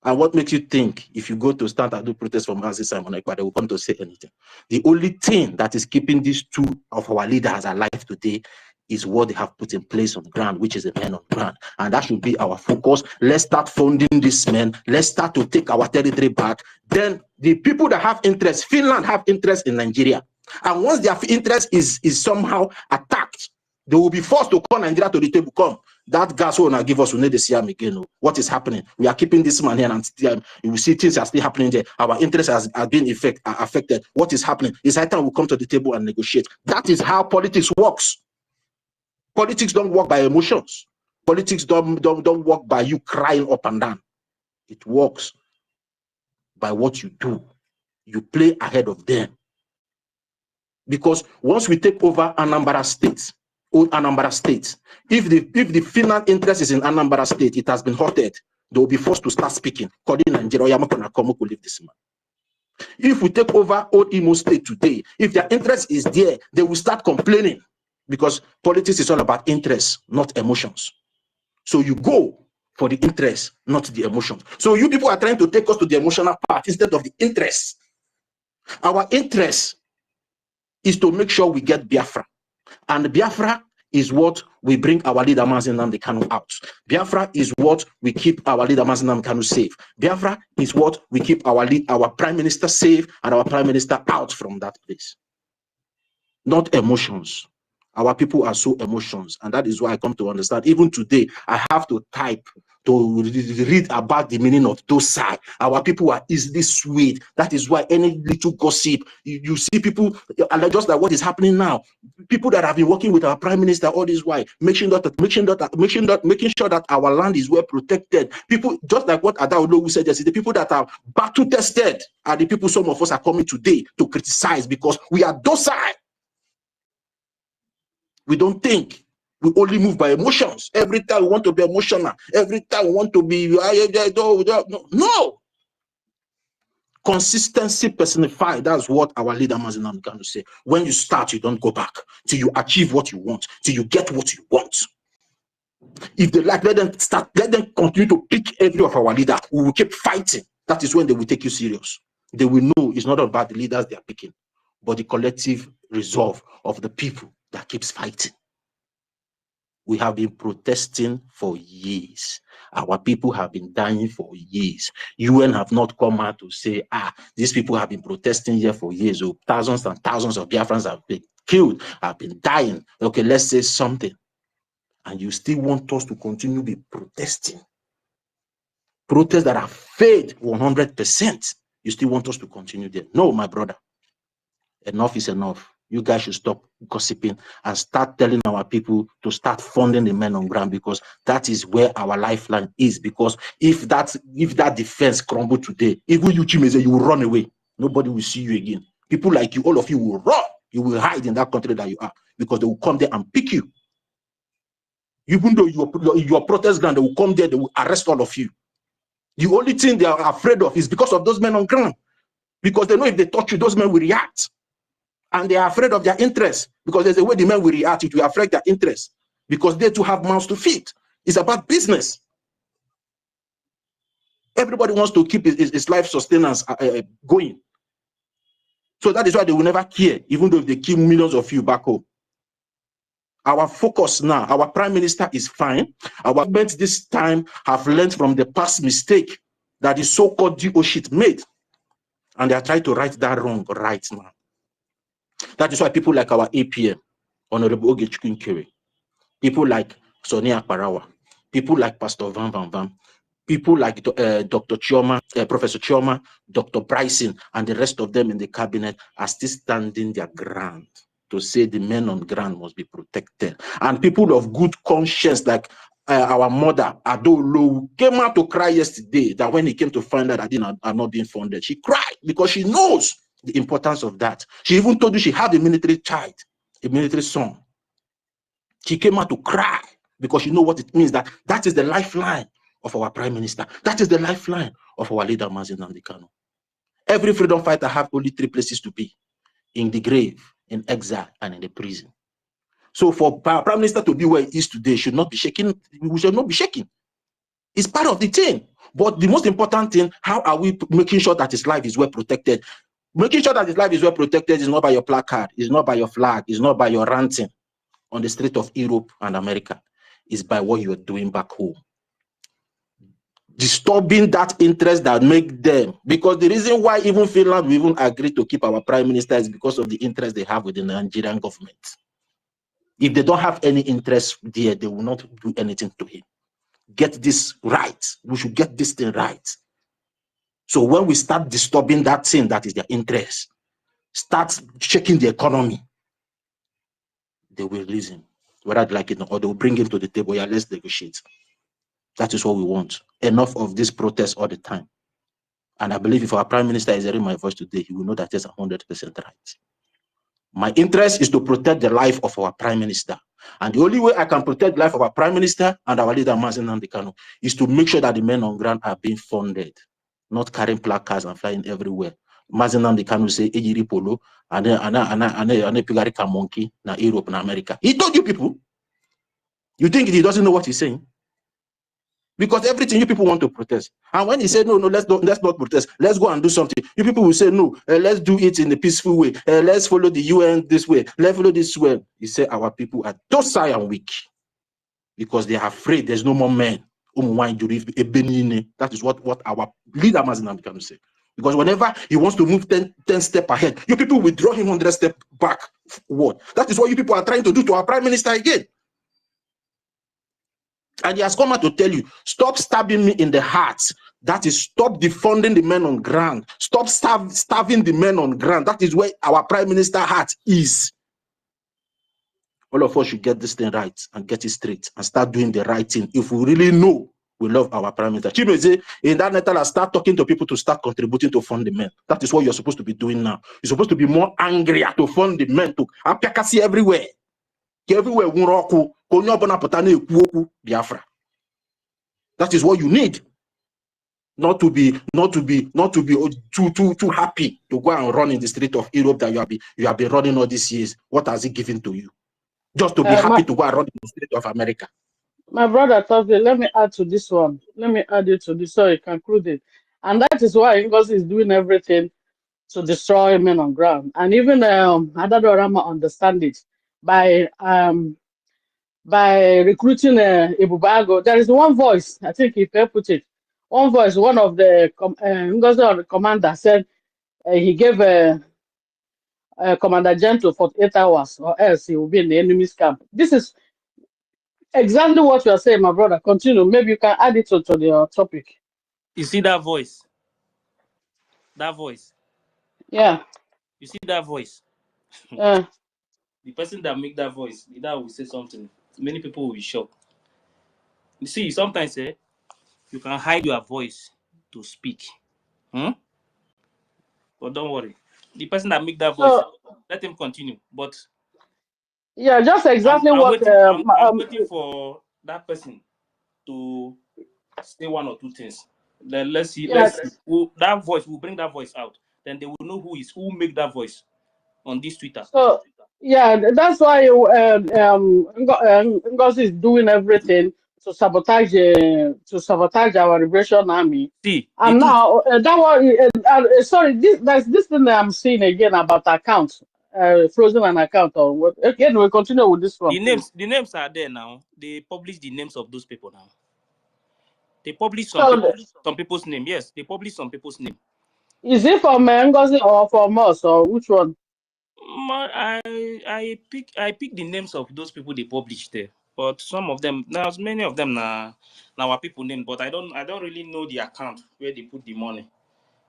And what makes you think if you go to stand and do protest for Mazi Simon Ekpa, they will come to say anything? The only thing that is keeping these two of our leaders alive today is what they have put in place on the ground, which is the men on the ground. And that should be our focus. Let's start funding these men. Let's start to take our territory back. Then the people that have interest, Finland have interest in Nigeria. And once their interest is somehow attacked, they will be forced to call Nigeria to the table. Come, that gas will not give us, we need to see them again. What is happening? We are keeping this man here, and you will see things are still happening there. Our interest has been affected. What is happening? It's high time we come to the table and negotiate. That is how politics works. Politics don't work by emotions. Politics don't work by you crying up and down. It works by what you do. You play ahead of them. Because once we take over Anambra State, old Anambra State, if the Finland interest is in Anambra State, it has been halted. They will be forced to start speaking. Leave this man. If we take over old Imo State today, if their interest is there, they will start complaining. Because politics is all about interest, not emotions. So you go for the interest, not the emotions. So you people are trying to take us to the emotional part instead of the interest. Our interest is to make sure we get Biafra. And Biafra is what we bring our leader Mazi Nnamdi Kanu out. Biafra is what we keep our leader Mazi Nnamdi Kanu safe. Biafra is what we keep our prime minister safe and our prime minister out from that place. Not emotions. Our people are so emotions, and that is why I come to understand. Even today, I have to type to read about the meaning of Dosai. Our people are easily swayed. That is why any little gossip, you see people, just like what is happening now. People that have been working with our prime minister all this while, making sure that our land is well protected. People, just like what Adaolo said yesterday, the people that are battle tested are the people some of us are coming today to criticize because we are docile. We don't think. We only move by emotions. Every time we want to be emotional. Every time we want to be... No. Consistency personified. That's what our leader Mazi Nnamdi Kanu say. When you start, you don't go back. Till you achieve what you want. Till you get what you want. If they like, let them start. Let them continue to pick every of our leader. We will keep fighting. That is when they will take you serious. They will know it's not about the leaders they are picking, but the collective resolve of the people that keeps fighting. We have been protesting for years. Our people have been dying for years. UN have not come out to say, these people have been protesting here for years. Oh, thousands and thousands of Biafrans have been killed, have been dying. Okay, let's say something. And you still want us to continue be protesting. Protests that have failed 100%. You still want us to continue there. No, my brother. Enough is enough. You guys should stop gossiping and start telling our people to start funding the men on ground, because that is where our lifeline is. Because if that defense crumble today, even you, Chimeze, you will run away. Nobody will see you again. People like you, all of you will run. You will hide in that country that you are, because they will come there and pick you. Even though your protest ground, they will come there, they will arrest all of you. The only thing they are afraid of is because of those men on ground. Because they know if they touch you, those men will react. And they are afraid of their interests, because there's a way the men will react, it will affect their interests, because they too have mouths to feed. It's about business. Everybody wants to keep his life sustenance going. So that is why they will never care, even though if they kill millions of you back home. Our focus now, our prime minister is fine. Our government this time have learned from the past mistake that the so-called DO shit made. And they are trying to right that wrong right now. That is why people like our APM, Honorable Ogechukwu, people like Sonia Parawa, people like Pastor Van Van Van, people like Dr. Chioma, Professor Chioma, Dr. Bryson, and the rest of them in the cabinet are still standing their ground to say the men on ground must be protected. And people of good conscience like our mother, Adolo, came out to cry yesterday that when he came to find out that they are not being funded, she cried because she knows the importance of that. She even told you she had a military child, a military son. She came out to cry because you know what it means, that is the lifeline of our prime minister. That is the lifeline of our leader, Mazi Nnamdi Kanu. Every freedom fighter have only 3 places to be: in the grave, in exile, and in the prison. So for our prime minister to be where he is today should not be shaking. We should not be shaking. It's part of the thing. But the most important thing, how are we making sure that his life is well protected? Making sure that his life is well protected is not by your placard, it's not by your flag, it's not by your ranting on the street of Europe and America. Is by what you're doing back home. Disturbing that interest that make them, because the reason why even Finland will even agree to keep our prime minister is because of the interest they have with the Nigerian government. If they don't have any interest there, they will not do anything to him. Get this right. We should get this thing right. So when we start disturbing that thing that is their interest, start checking the economy, they will release him. Whether they like it or they will bring him to the table. Yeah, let's negotiate. That is what we want. Enough of this protest all the time. And I believe if our prime minister is hearing my voice today, he will know that he's 100% right. My interest is to protect the life of our prime minister. And the only way I can protect the life of our prime minister and our leader, Mazi Nnamdi Kanu, is to make sure that the men on ground are being funded, not carrying placards and flying everywhere. Mazi Nnamdi Kanu say, Ejiri Polo, and Pigarika monkey, na Europe and America. He told you people. You think he doesn't know what he's saying? Because everything you people want to protest. And when he said, no, let's not protest. Let's go and do something. You people will say, no, let's do it in a peaceful way. Let's follow the UN this way. Let's follow this way. He said, our people are docile and weak because they are afraid there's no more men. That is what our leader Mazinam can say. Because whenever he wants to move 10 steps ahead, you people withdraw him 100 steps backward. That is what you people are trying to do to our prime minister again. And he has come out to tell you, stop stabbing me in the heart. That is, stop defunding the men on ground. Stop starving the men on ground. That is where our prime minister heart is. All of us should get this thing right and get it straight and start doing the right thing. If we really know we love our prime minister. Chimeze, in that letter, start talking to people to start contributing to fund the men. That is what you're supposed to be doing now. You're supposed to be more angry to fund the men to applicacy everywhere. Everywhere, Biafra. That is what you need. Not to be too happy to go and run in the street of Europe that you have been running all these years. What has it given to you? Just to be happy to go and run in the street of America. My brother Thursday, let me add to this one. Let me add it to this so you conclude it. And that is why NGOZI is doing everything to destroy men on ground. And even Adadorama understand it by recruiting Ibubago. There is one voice, I think if I put it, one voice, one of the NGOZI commander said he gave Commander Gentle 48 hours or else he will be in the enemy's camp. This is exactly what you are saying, my brother. Continue. Maybe you can add it to the topic. You see that voice? That voice? Yeah. You see that voice? Yeah. The person that make that voice, that will say something. Many people will be shocked. You see, sometimes you can hide your voice to speak. But don't worry. The person that make that voice, let him continue. But yeah, just exactly I'm what I'm waiting for that person to say one or two things. Then let's see. Yeah. That voice will bring that voice out. Then they will know who make that voice on this Twitter. So yeah, that's why Ngozi is doing everything to sabotage our Liberation Army. See, and now that one, sorry, this thing that I'm seeing again about accounts, frozen an account or what. Again, we'll continue with this one. The names are there now. They publish the names of those people now. They publish some people's name. Yes, they publish some people's name. Is it from Ngozi or from us or which one? I pick the names of those people they published there, but some of them, there's many of them now our people name, but I don't really know the account where they put the money.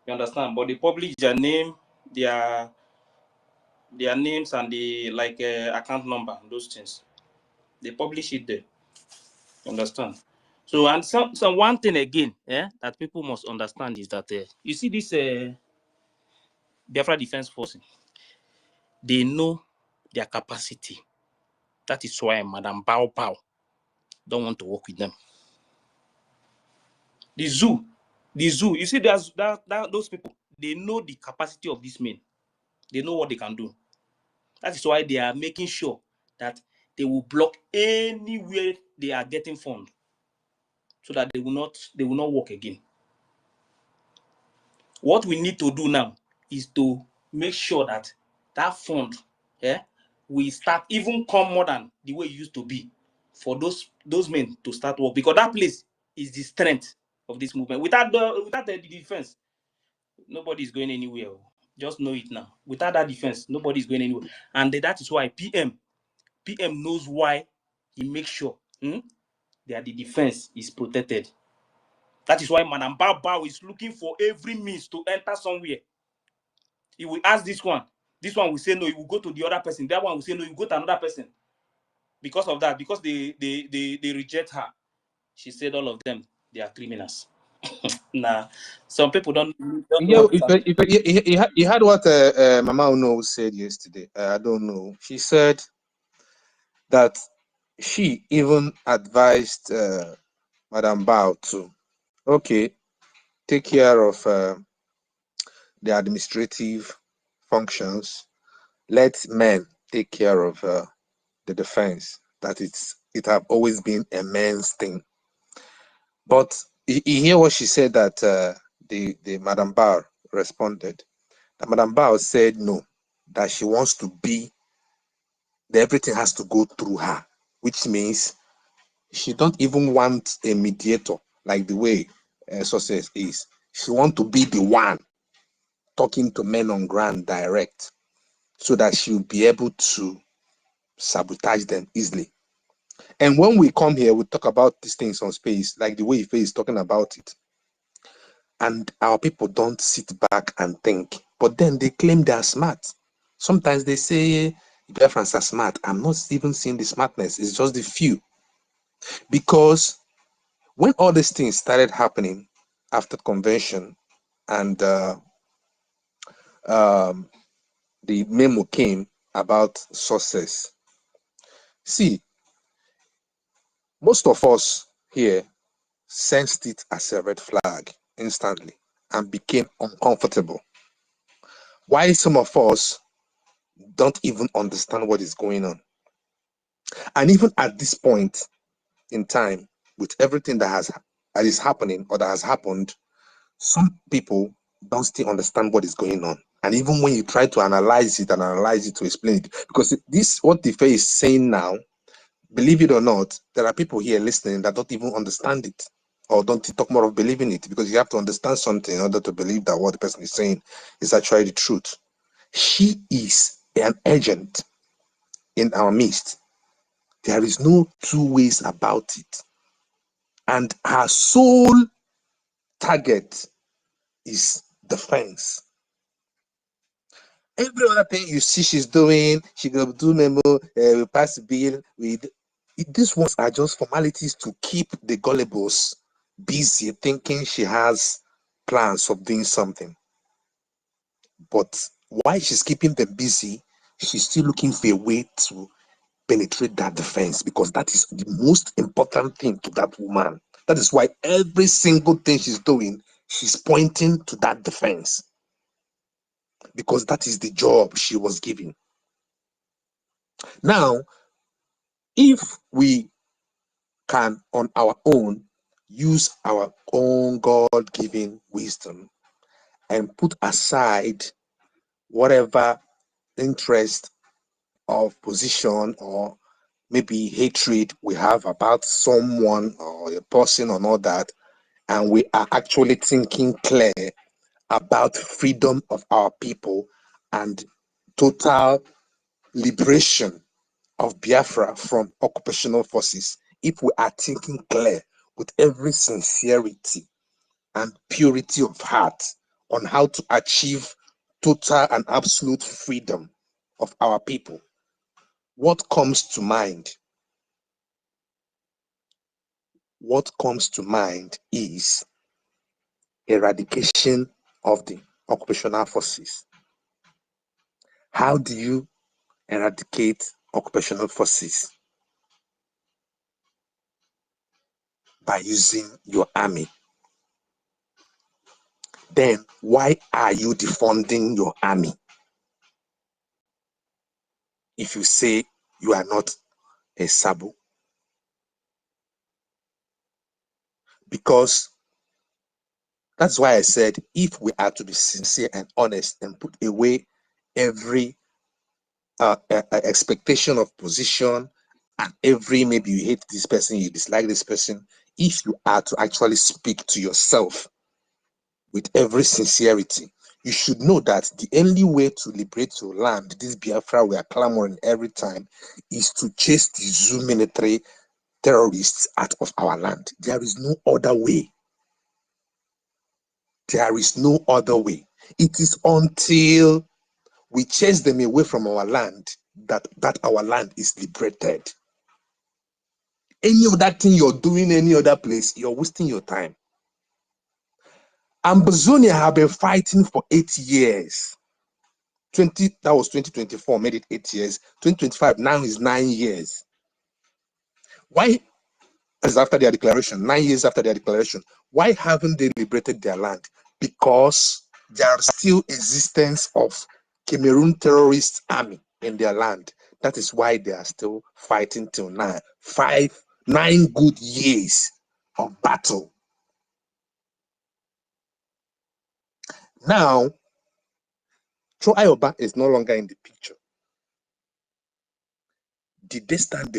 You understand? But they publish their name, their names and the account number, those things. They publish it there. You understand? So and some one thing again, that people must understand is that you see this Biafra Defense Force, they know their capacity. That is why Madam Bao Bao don't want to work with them. The zoo, you see, there's those people, they know the capacity of these men. They know what they can do. That is why they are making sure that they will block anywhere they are getting funds, so that they will not work again. What we need to do now is to make sure that that fund, will start even come more than the way it used to be, for those men to start work, because that place is the strength of this movement. Without the defense, nobody is going anywhere. Just know it now. Without that defense, nobody is going anywhere. And that is why PM knows why he makes sure that the defense is protected. That is why Madam Bao Bao is looking for every means to enter somewhere. He will ask this one will say no, he will go to the other person. That one will say no, he will go to another person. Because of that, because they reject her, she said all of them, they are criminals. Nah, some people don't You heard what Mama Uno said yesterday. I don't know. She said that she even advised Madam Bao to, okay, take care of the administrative functions. Let men take care of the defense. That it have always been a men's thing. But you hear what she said that the Madam Bar responded. That Madam Bar said no, that she wants to be, that everything has to go through her, which means she don't even want a mediator like the way Success is. She want to be the one talking to men on ground direct, so that she'll be able to sabotage them easily. And when we come here, we talk about these things on space, like the way Ife is talking about it. And our people don't sit back and think, but then they claim they are smart. Sometimes they say Biafrans are smart. I'm not even seeing the smartness. It's just the few. Because when all these things started happening after convention and the memo came about success, see, most of us here sensed it as a red flag instantly and became uncomfortable. Why some of us don't even understand what is going on. And even at this point in time, with everything that is happening or that has happened, some people don't still understand what is going on. And even when you try to analyze it to explain it, because this, what the face is saying now, believe it or not, there are people here listening that don't even understand it or don't talk more of believing it, because you have to understand something in order to believe that what the person is saying is actually the truth. She is an agent in our midst. There is no two ways about it. And her sole target is defense. Every other thing you see she's doing, she gonna do memo, we pass the bill. These ones are just formalities to keep the gullibles busy, thinking she has plans of doing something. But while she's keeping them busy, she's still looking for a way to penetrate that defense, because that is the most important thing to that woman. That is why every single thing she's doing, she's pointing to that defense, because that is the job she was given. Now, if we can on our own use our own God-given wisdom and put aside whatever interest of position or maybe hatred we have about someone or a person or all that, and we are actually thinking clear about freedom of our people and total liberation of Biafra from occupational forces, if we are thinking clear with every sincerity and purity of heart on how to achieve total and absolute freedom of our people, what comes to mind? What comes to mind is eradication of the occupational forces. How do you eradicate occupational forces? By using your army. Then why are you defunding your army if you say you are not a Sabo? Because that's why I said, if we are to be sincere and honest and put away every expectation of position and every, maybe you hate this person, you dislike this person, if you are to actually speak to yourself with every sincerity, you should know that the only way to liberate your land, this Biafra we are clamoring every time, is to chase the Zoo military terrorists out of our land. There is no other way. There is no other way. It is until we chase them away from our land that our land is liberated. Any other thing you're doing any other place, you're wasting your time. Ambazonia have been fighting for 8 years. That was 2024, made it 8 years. 2025 now is 9 years. Why? As after their declaration, 9 years after their declaration, why haven't they liberated their land? Because there are still existence of Cameroon terrorist army in their land. That is why they are still fighting till now. 9 good years of battle Now, Cho Ayoba is no longer in the picture. Did they stand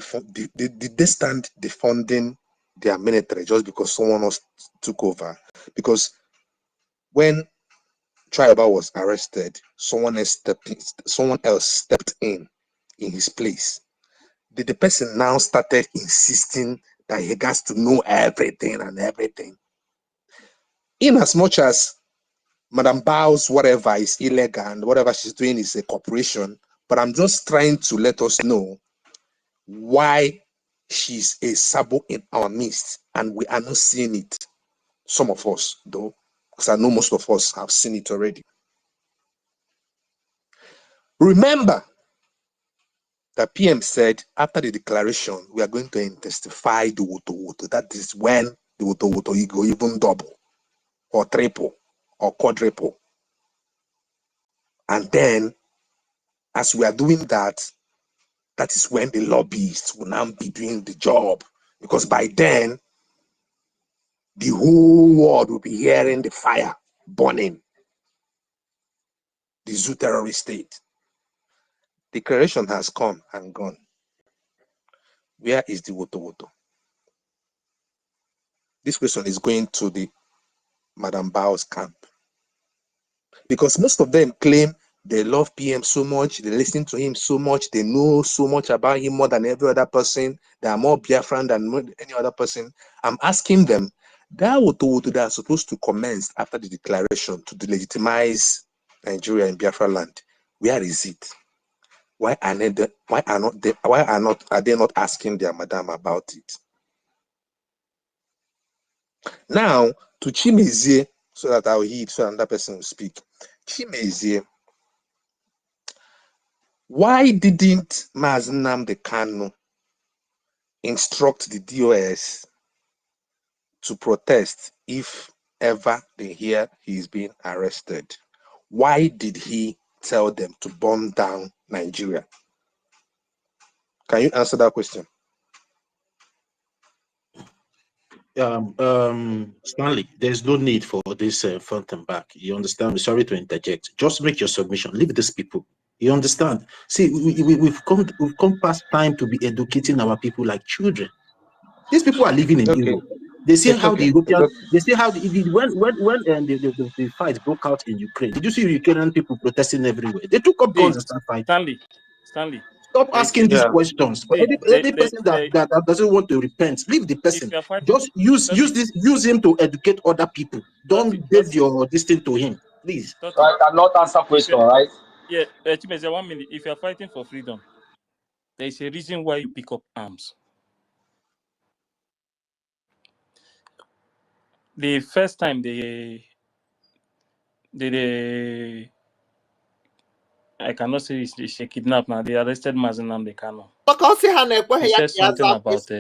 defunding their military just because someone else took over? Because when Cho Ayoba was arrested, someone else stepped in his place. The person now started insisting that he has to know everything and everything. In as much as Madam Bao's whatever is illegal and whatever she's doing is a corporation, but I'm just trying to let us know why she's a sabo in our midst and we are not seeing it. Some of us, though, because I know most of us have seen it already. Remember that PM said after the declaration, we are going to intensify the woto. That is when the woto go even double or triple or quadruple. And then as we are doing that, that is when the lobbyists will now be doing the job. Because by then, the whole world will be hearing the fire burning. The zoo terrorist state. Declaration has come and gone. Where is the woto? This question is going to the Madam Bao's camp. Because most of them claim they love PM so much, they listen to him so much, they know so much about him more than every other person, they are more Biafran than any other person. I'm asking them, that woto that are supposed to commence after the declaration to delegitimize Nigeria in Biafra land, where is it? Why are they not asking their madam about it? Now to Chimezie, so that I'll hear it, so another person will speak. Chimezie, why didn't Mazi Nnamdi Kanu instruct the DOS to protest if ever they hear he's being arrested? Why did he tell them to bomb down Nigeria? Can you answer that question? Stanley, there's no need for this front and back. You understand me? Sorry to interject. Just make your submission. Leave these people. You understand? See, we've come past time to be educating our people like children. These people are living in Europe. They see how the European. They see how the fight broke out in Ukraine. Did you see Ukrainian people protesting everywhere? They took up guns and started fighting. Stanley. Stop asking these questions. But any person that doesn't want to repent, leave the person. Just use him to educate other people. Don't base your this thing to him, please. So I cannot answer question, right? Yeah, Chimeze, 1 minute. If you are fighting for freedom, there is a reason why you pick up arms. The first time they I cannot say she kidnapped now. They arrested Mazi Nnamdi Kanu. He said something about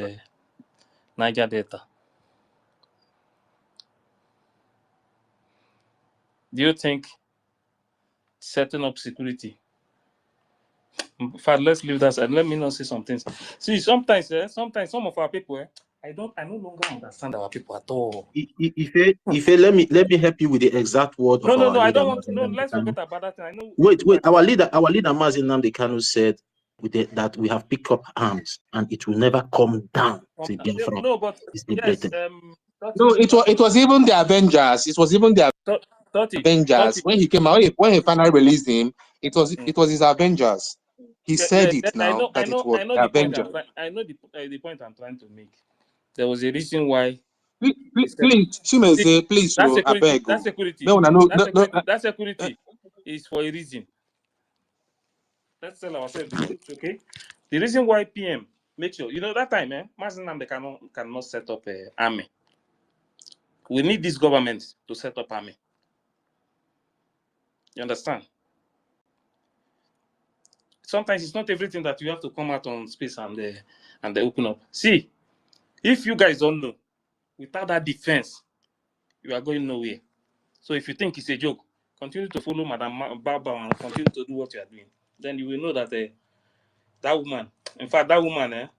Niger Delta. Do you think setting up security? In fact, let's leave that aside. Let me not say some things. See, sometimes some of our people, I no longer understand our people at all. If let me help you with the exact word of our leader. I don't want. No, let's forget about that. I know. Wait. Our leader Mazi Nnamdi Kanu said that we have picked up arms and it will never come down to Biafra. No, but yes, no, it was even the Avengers. It was even the Avengers. When he came out, when he finally released him, it was his Avengers. He said it now that it was the Avengers. I know the point I'm trying to make. There was a reason why. Please, Chimeze, please, that security. That security is for a reason. Let's tell ourselves the truth, okay? The reason why PM make sure, that time, Mazi Nnamdi Kanu cannot set up an army. We need this government to set up army. You understand? Sometimes it's not everything that you have to come out on space and they open up. See, if you guys don't know, without that defense, you are going nowhere. So if you think it's a joke, continue to follow Madam Baba and continue to do what you are doing. Then you will know that that woman, in fact, that woman.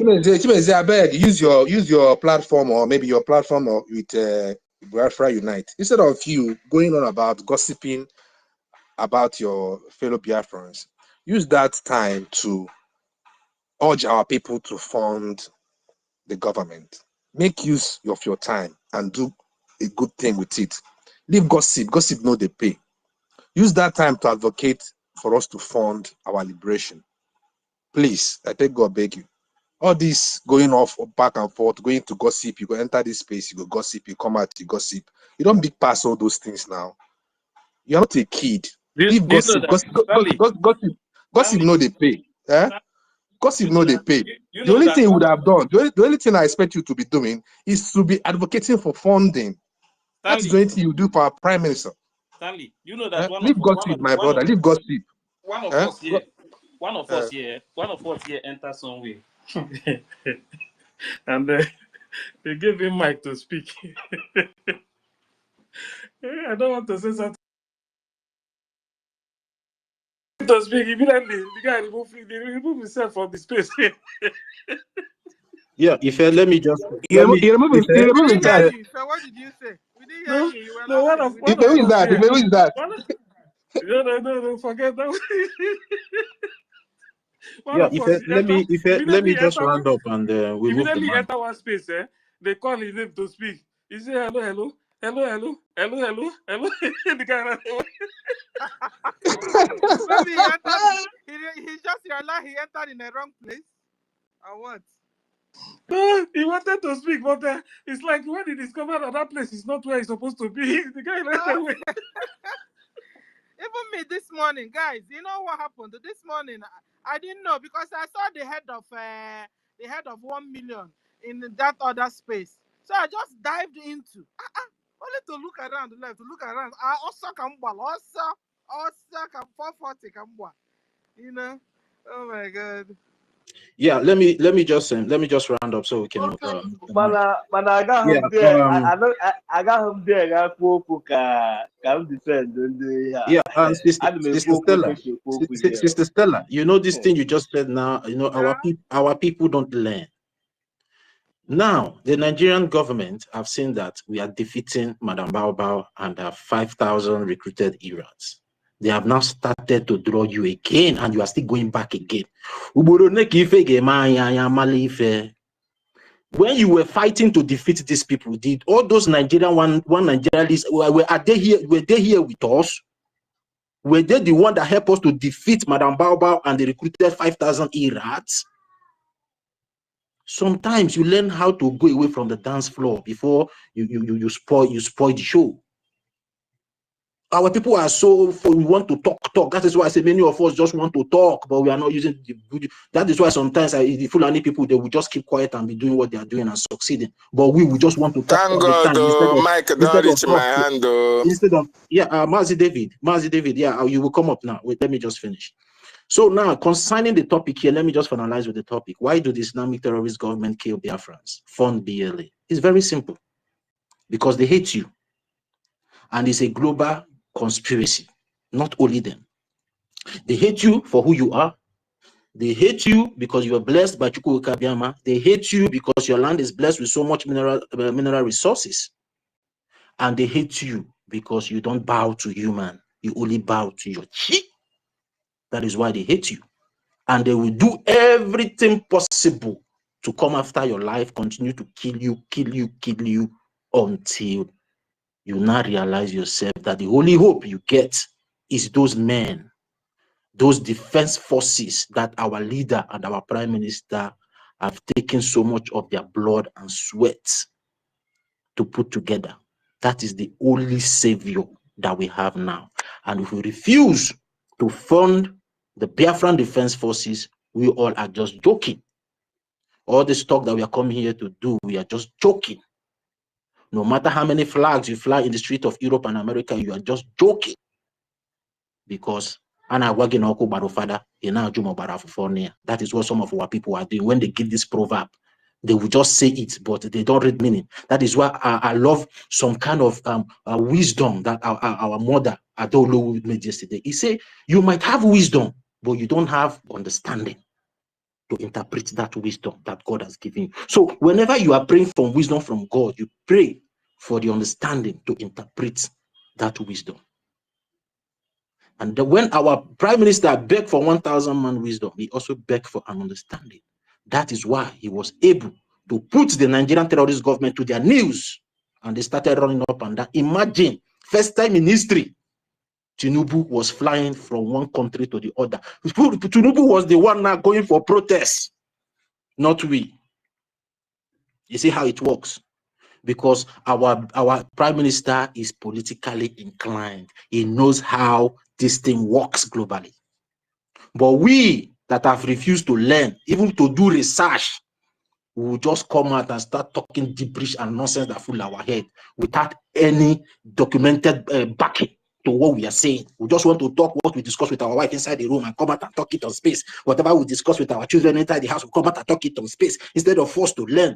Chimeze, I beg, use your platform, or maybe your platform or with Biafra Unite. Instead of you going on about gossiping about your fellow Biafrans, use that time to urge our people to fund the government. Make use of your time and do a good thing with it. Leave gossip. Gossip no they pay. Use that time to advocate for us to fund our liberation. Please, I beg God, beg you. All this going off back and forth, going to gossip, you go enter this space, you go gossip, you come out, you gossip. You don't big pass all those things now. You're not a kid. Leave Do you know gossip. that Stanley? Gossip no they pay. Eh? Gossip no they pay. You The know only that thing you one would of have done, the only thing I expect you to be doing is to be advocating for funding. That's the Stanley, only thing you do for our prime minister. Stanley, you know that Leave gossip, my brother. Leave gossip. one of Eh? us here, one of us here enter somewhere, and they gave him mic to speak. I don't want to say something to speak. Immediately, the guy remove himself from the space. Yeah, if let me just You remove if himself. So what did you say? We didn't hear No, you. You were no, laughing. Who is that? Who is that? No, forget that. One yeah, of us let me immediately just enter round up and we move the immediately man. enter one space. They call his name to speak. He say hello. The guy ran away. Maybe he entered. He just realized he entered in the wrong place. Or what? He wanted to speak, but it's like when he discovered that place is not where he's supposed to be. The guy ran away. Even me this morning, guys. You know what happened this morning? I didn't know because I saw the head of 1 million in that other space. So I just dived into only to look around the left, to look around. I also come 440 come. You know. Oh my God. Yeah, let me just round up so we can move the mic. But I got him there. I got him there. I can defend. Yeah, and Sister Stella, you know this thing you just said now. You know our people don't learn. Now the Nigerian government have seen that we are defeating Madam Baobao and her 5,000 recruited Irats. They have now started to draw you again, and you are still going back again. When you were fighting to defeat these people, did all those Nigerian one Nigerians were they here with us? Were they the one that helped us to defeat Madam Baobao and the recruited 5,000 Irats? Sometimes you learn how to go away from the dance floor before you spoil the show. Our people are we want to talk. That is why I say many of us just want to talk, but we are not using the video. That is why sometimes the Fulani people, they will just keep quiet and be doing what they are doing and succeeding. But we just want to talk all the time Mike, don't reach my hand. Instead of Mazi David, yeah, you will come up now. Wait, let me just finish. So now, concerning the topic here, let me just finalize with the topic. Why do the Islamic terrorist government kill Biafrans? Fund BLA. It's very simple. Because they hate you. And it's a global conspiracy. Not only them. They hate you for who you are. They hate you because you are blessed by Chukwu Kabiama. They hate you because your land is blessed with so much mineral resources. And they hate you because you don't bow to human. You only bow to your chi. That is why they hate you. And they will do everything possible to come after your life, continue to kill you until you now realize yourself that the only hope you get is those men, those defense forces that our leader and our prime minister have taken so much of their blood and sweat to put together. That is the only savior that we have now. And if we refuse to fund the Biafran Defense Forces, we all are just joking. All this talk that we are coming here to do, we are just joking. No matter how many flags you fly in the street of Europe and America, you are just joking. Because that is what some of our people are doing. When they give this proverb, they will just say it, but they don't read meaning. That is why I love some kind of wisdom that our mother Adolo made yesterday. He said, you might have wisdom, but you don't have understanding. to interpret that wisdom that God has given you. So whenever you are praying for wisdom from God, you pray for the understanding to interpret that wisdom. And when our Prime Minister begged for 1,000 man wisdom, he also begged for an understanding. That is why he was able to put the Nigerian terrorist government to their knees, and they started running up and down. Imagine, first time in history, Tinubu was flying from one country to the other. Tinubu was the one now going for protests, not we. You see how it works? Because our Prime Minister is politically inclined. He knows how this thing works globally. But we that have refused to learn, even to do research, we will just come out and start talking gibberish and nonsense that fill our head without any documented backing to what we are saying. We just want to talk what we discuss with our wife inside the room and come out and talk it on space. Whatever we discuss with our children inside the house, we come out and talk it on space instead of forced to learn.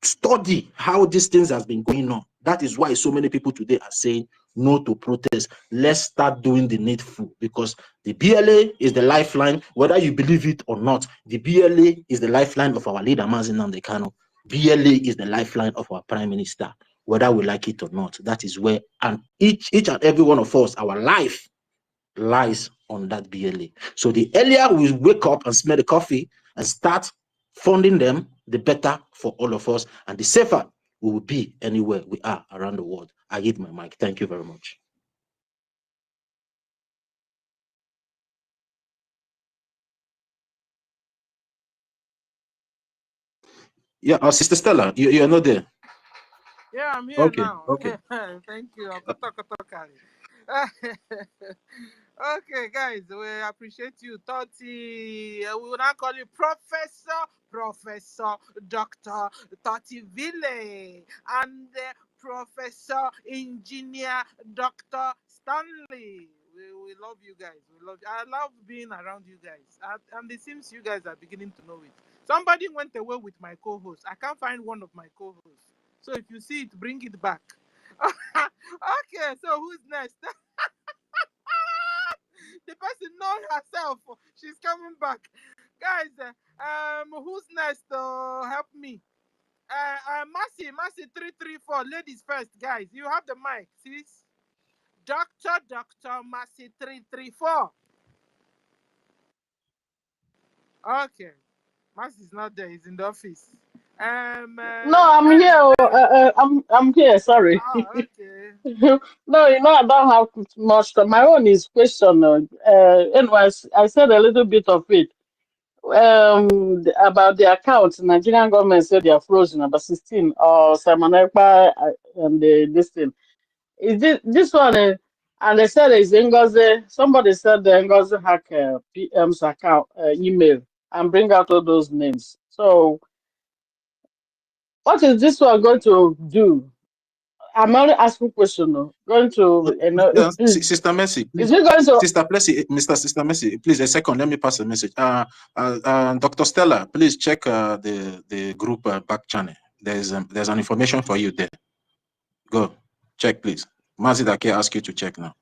Study how these things has been going on. That is why so many people today are saying no to protest. Let's start doing the needful, because the BLA is the lifeline, whether you believe it or not. The BLA is the lifeline of our leader, Nnamdi Kanu. BLA is the lifeline of our Prime Minister, whether we like it or not. That is where, and each and every one of us, our life lies on that BLA. So the earlier we wake up and smell the coffee and start funding them, the better for all of us, and the safer we will be anywhere we are around the world. I give my mic. Thank you very much. Yeah, Sister Stella, you're not there. Yeah, I'm here Okay, now. okay. Thank you. Okay, guys, we appreciate you. 30, we will now call you Professor Dr. Toti Ville and Professor Engineer Dr. Stanley. We love you guys. We love you. I love being around you guys. And it seems you guys are beginning to know it. Somebody went away with my co-host. I can't find one of my co-hosts. So if you see it, bring it back. Okay, so who's next? The person knows herself. She's coming back. Guys, who's next? Help me. Mercy 334. Ladies first, guys. You have the mic, sis. Dr. Mercy 334. Okay. Mercy's not there. He's in the office. No, I'm here. I'm here. Sorry. Oh, okay. No, I don't have much. My own is question. Anyways, I said a little bit of it. About the account. Nigerian government said they are frozen. About 16 or Simon Ekpa and this thing. Is this one? And they said it's NGOZI. Somebody said the NGOZI hack PM's account email and bring out all those names. So what is this one going to do? I'm only asking question. Going to Sister Mercy, please. Is it going to Sister Mercy, please, a second. Let me pass a message. Dr. Stella, please check the group back channel. There's an information for you there. Go check, please. Mazidake ask you to check now.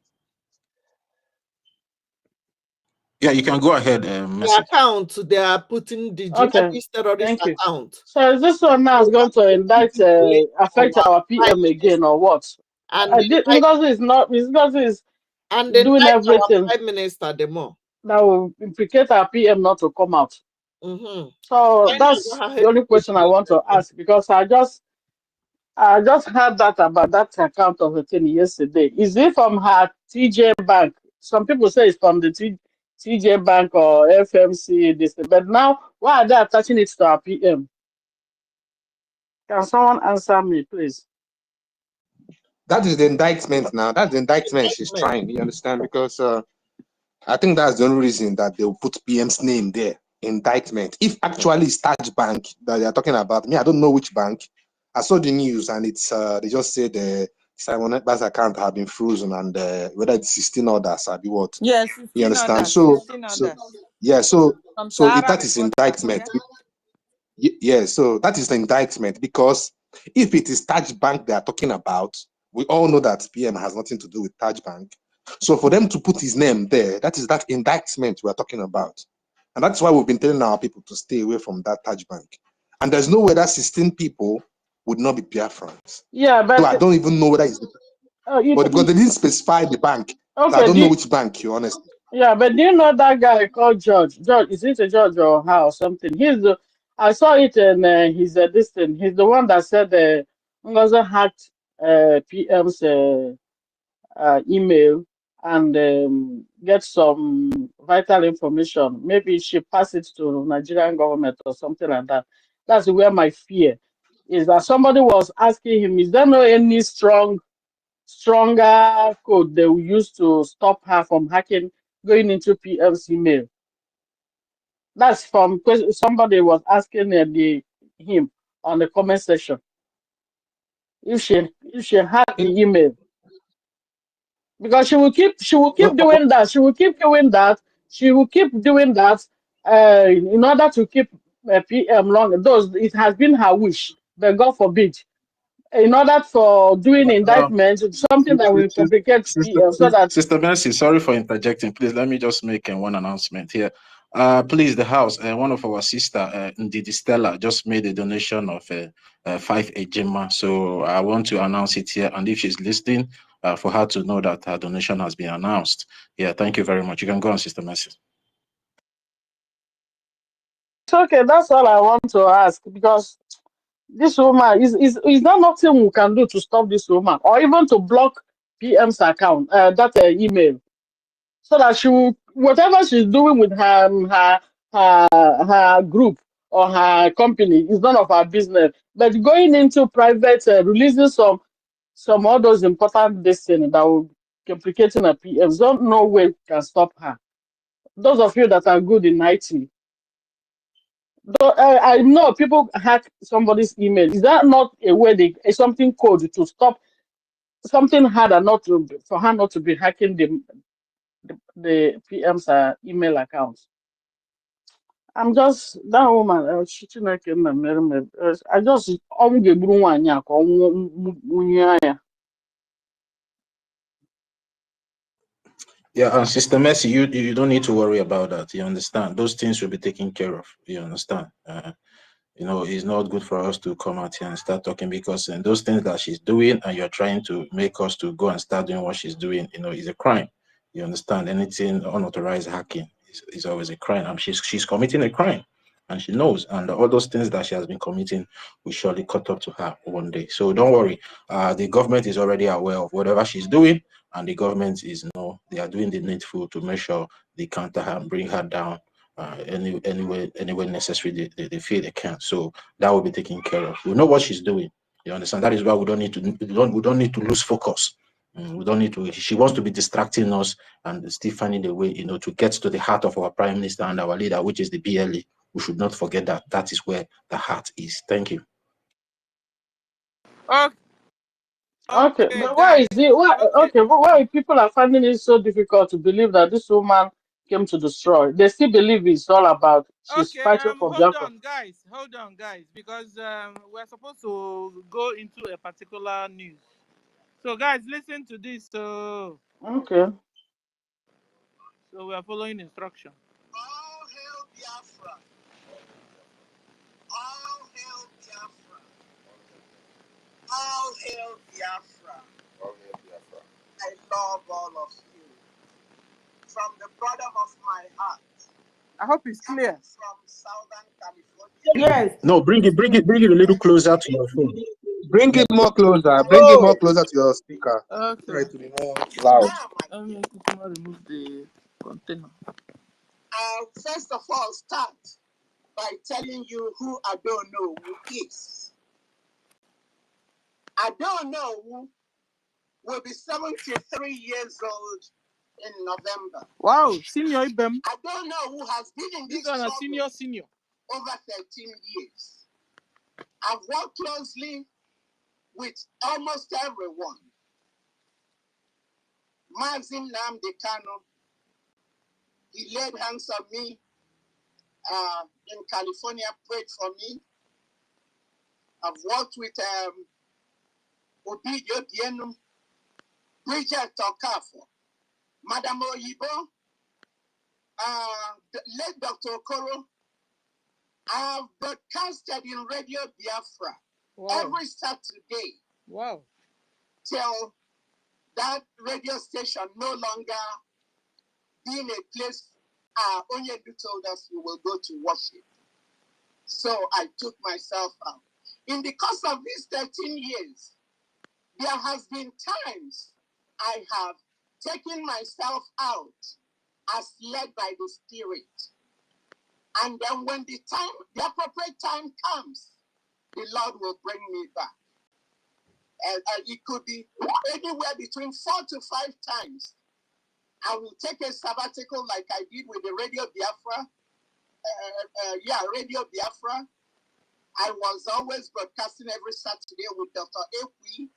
Yeah, you can go ahead. The account they are putting the jihadist terrorist account. So is this one now is going to indict affect our PM again or what? And NGOZI is not. NGOZI is and doing everything. Our Prime Minister the more that will implicate our PM not to come out. So that's the only question I want to ask, because I just heard that about that account of the thing yesterday. Is it from her TJ Bank? Some people say it's from the TJ Bank or FMC, this, but now why are they attaching it to our PM? Can someone answer me, please? That is the indictment now. That's the indictment she's trying, you understand? Because I think that's the only reason that they'll put PM's name there. Indictment. If actually it's Taj Bank that they are talking about, I don't know which bank. I saw the news and it's they just said Simon Ekpa's account have been frozen and whether it's 16 others or what. Yes, you understand? Others, so if that is indictment, so that is the indictment, because if it is Taj Bank they are talking about, we all know that PM has nothing to do with Taj Bank. So for them to put his name there, that is that indictment we are talking about. And that's why we've been telling our people to stay away from that Taj Bank. And there's no way that 16 people would not be Biafrans. Yeah, but So I don't even know whether it's but because they didn't specify the bank. So I okay. don't know which bank, you honestly. Yeah, but do you know that guy called George? George, is it a George or how or something? He's the I saw it in his this thing. He's the one that said Ngozi hacked PM's email and get some vital information. Maybe she passed it to Nigerian government or something like that. That's where my fear is, that somebody was asking him, is there no any stronger code they will use to stop her from hacking, going into PM's email? That's from somebody was asking him on the comment section if she had the email, because she will keep doing that. She will keep doing that. She will keep doing that in order to keep PM long. Those it has been her wish, but God forbid, in order for doing indictment, something that will complicate PM, so that. Sister Mercy, sorry for interjecting. Please let me just make one announcement here. Please, the house, one of our sister, Ndidi Stella, just made a donation of 5 ejima. So I want to announce it here. And if she's listening, for her to know that her donation has been announced. Yeah, thank you very much. You can go on, Sister Mercy. It's okay. That's all I want to ask, because this woman is there nothing we can do to stop this woman, or even to block PM's account, that email, so that she will, whatever she's doing with her group or her company is none of our business. But going into private, releasing some all those important destiny that will complicating her PMs, don't no way can stop her. Those of you that are good in IT, though, I know people hack somebody's email. Is that not a way something code to stop something harder, not to for her not to be hacking the PM's email accounts? I'm just that woman. I just Yeah, and Sister Mercy, you don't need to worry about that. You understand? Those things will be taken care of. You understand? It's not good for us to come out here and start talking, because those things that she's doing, and you're trying to make us to go and start doing what she's doing, is a crime. You understand? Anything unauthorized hacking is always a crime. And she's committing a crime, and she knows. And all those things that she has been committing will surely cut up to her one day. So don't worry. The government is already aware of whatever she's doing, and the government they are doing the needful to make sure they counter her and bring her down any way necessary they feel they can. So that will be taken care of. We know what she's doing. You understand? That is why we don't need to lose focus. We don't need to. She wants to be distracting us and still finding a way, to get to the heart of our prime minister and our leader, which is the BLE. We should not forget that. That is where the heart is. Thank you. Okay, but why is it? But why people are finding it so difficult to believe that this woman came to destroy? They still believe it's all about she's fighting for Biafra. Hold on, guys, because we're supposed to go into a particular news. So, guys, listen to this. Okay. So we are following instruction. All hail Biafra! All hail Biafra! All hail Biafra! All hail Biafra! I love all of you from the bottom of my heart. I hope it's clear. From Southern California. Yes. No, bring it a little closer to your phone. Bring it more closer. Bring it more closer to your speaker. Okay. Try to be more loud. Let me remove the container. I'll first of all start by telling you who I don't know who is. I don't know who will be 73 years old in November. Wow, senior Ibem. I don't know who has been in this struggle senior over 13 years. I've worked closely with almost everyone. Mazin Nnamdi Kanu, he laid hands on me in California, prayed for me. I've worked with Obidio Dienum, Bridget Okafo, Madam Oyibo, the late Dr. Okoro, I have broadcasted in Radio Biafra every Saturday. Wow. Till that radio station no longer being a place Onyedu told us we will go to worship. So I took myself out. In the course of these 13 years, there has been times I have taken myself out as led by the Spirit. And then when the appropriate time comes, the Lord will bring me back. And it could be anywhere between 4 to 5 times. I will take a sabbatical like I did with the Radio Biafra. Radio Biafra. I was always broadcasting every Saturday with Dr. Ekwi,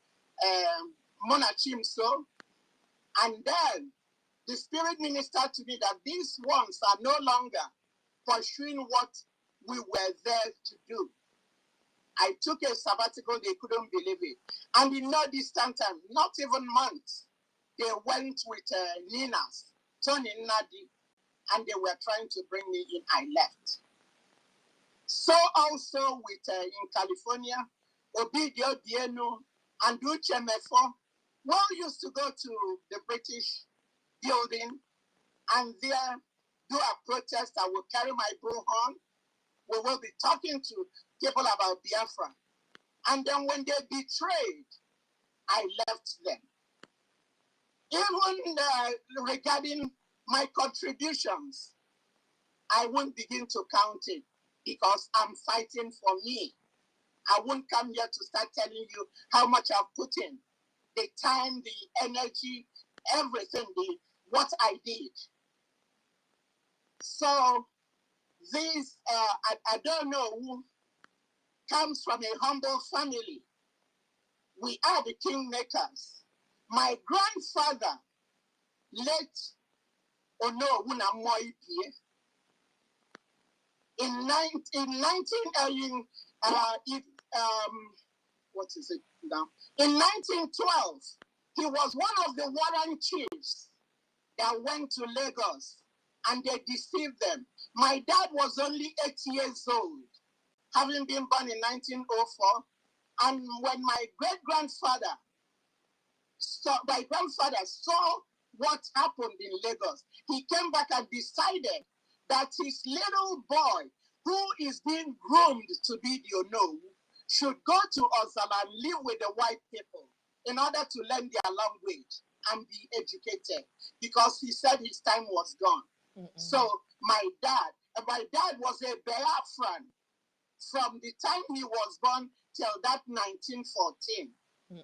Mona Chimso. And then the Spirit ministered to me that these ones are no longer pursuing what we were there to do. I took a sabbatical, they couldn't believe it. And in no distant time, not even months, they went with Nina's, Tony Nadi, and they were trying to bring me in. I left. So also with in California, Obidio Dieno and Uche Mefo, we used to go to the British building and there do a protest. I will carry my bullhorn. We will be talking to people about Biafra. And then when they betrayed, I left them. Even regarding my contributions, I won't begin to count it because I'm fighting for me. I won't come here to start telling you how much I've put in. The time, the energy, everything, what I did. So this, I don't know who comes from a humble family. We are the kingmakers. My grandfather, late Ono Unamoipie, in 1912, he was one of the Warren chiefs that went to Lagos and they deceived them. My dad was only 8 years old, having been born in 1904. And when my great-grandfather saw what happened in Lagos, he came back and decided that his little boy, who is being groomed to be the Ono, should go to Ozala and live with the white people in order to learn their language and be educated, because he said his time was gone. So my dad was a Biafran from the time he was born till that 1914,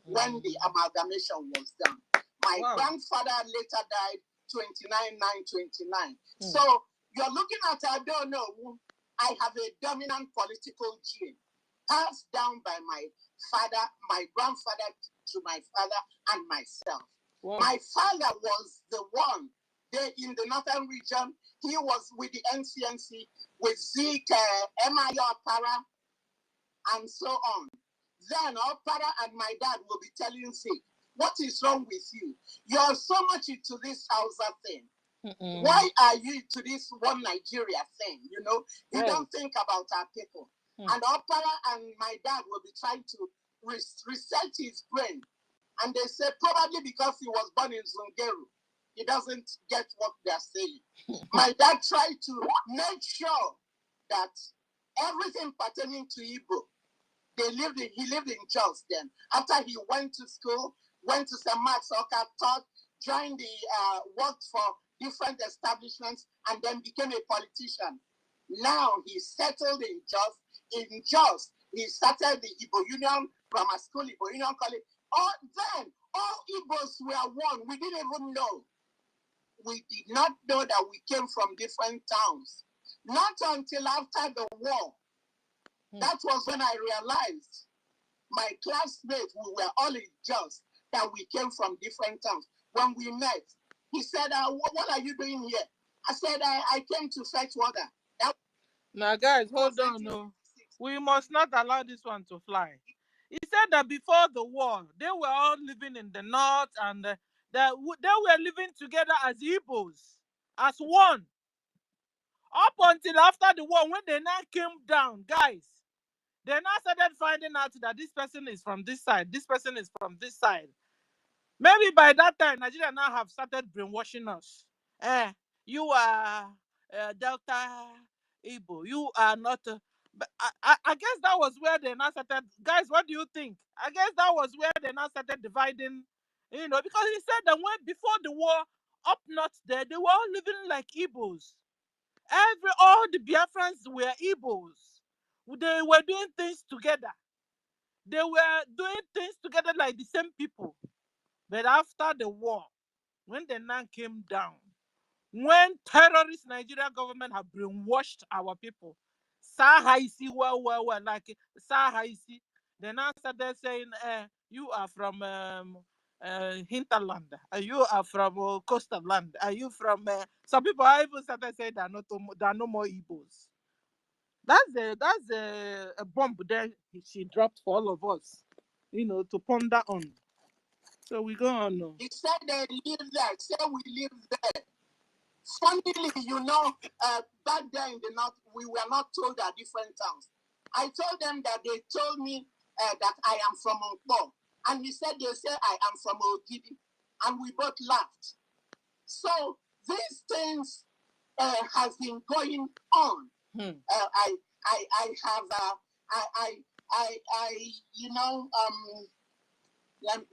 when the amalgamation was done. My grandfather later died 29/9/29. So you're looking at, I don't know, I have a dominant political gene passed down by my father, my grandfather to my father and myself. My father was the one there in the northern region. He was with the NCNC, with Zeke, M.I. Opara, and so on. Then Opara and my dad will be telling Zeke, what is wrong with you? You're so much into this Hausa thing. Why are you to this one Nigeria thing? You know, you don't think about our people. And Opara and my dad will be trying to reset his brain. And they say probably because he was born in Zungeru, he doesn't get what they're saying. My dad tried to make sure that everything pertaining to Igbo, he lived in Jos then. After he went to school, went to St. Mark's Oka, taught, joined worked for different establishments, and then became a politician. Now he's settled in Jos. In Jos, he started the Igbo Union Grammar School, Igbo Union College. Then all Igbos were one. We didn't even know. We did not know that we came from different towns. Not until after the war. That was when I realized, my classmates, we were all in Jos, that we came from different towns. When we met, he said, what are you doing here? I said, I came to fetch water. Now, guys, hold on. No. We must not allow this one to fly. He said that before the war, they were all living in the north and they were living together as Igbos, as one. Up until after the war, when they now came down, guys, they now started finding out that this person is from this side, this person is from this side. Maybe by that time, Nigeria now have started brainwashing us. You are Delta Igbo. You are not. But I guess that was where they now started. Guys, what do you think? I guess that was where they now started dividing. Because he said that when before the war, up north there, they were all living like Igbos. All the Biafrans were Igbos. They were doing things together. They were doing things together like the same people. But after the war, when the NANG came down, when terrorist Nigeria government have brainwashed our people, Sahaisi, like Sahaisi, they now started saying, you are from hinterland, you are from coastal land, are you from, some people have even started saying there are no more Igbos. That's a bomb there she dropped for all of us, to ponder on. So we go on now. He said they live there. Say we live there. Funnily, back then in the north, we were not told our different towns. I told them that they told me that I am from Onko. And he said they say I am from OGOJA. And we both laughed. So these things has been going on.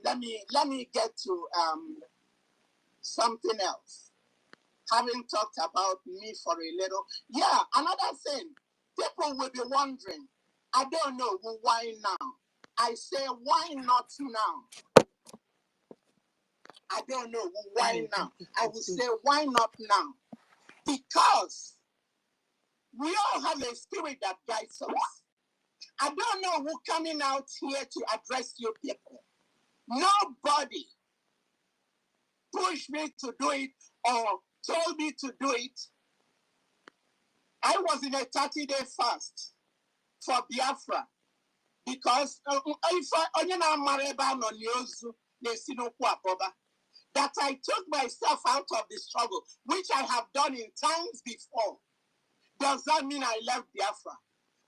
Let me get to something else. Having talked about me for a little, another thing, people will be wondering, I don't know, why now? I say, why not now? I don't know, why now? I will say, why not now? Because we all have a spirit that guides us. I don't know who coming out here to address you people. Nobody pushed me to do it or told me to do it. I was in a 30-day fast for Biafra because that I took myself out of the struggle, which I have done in times before. Does that mean I left Biafra?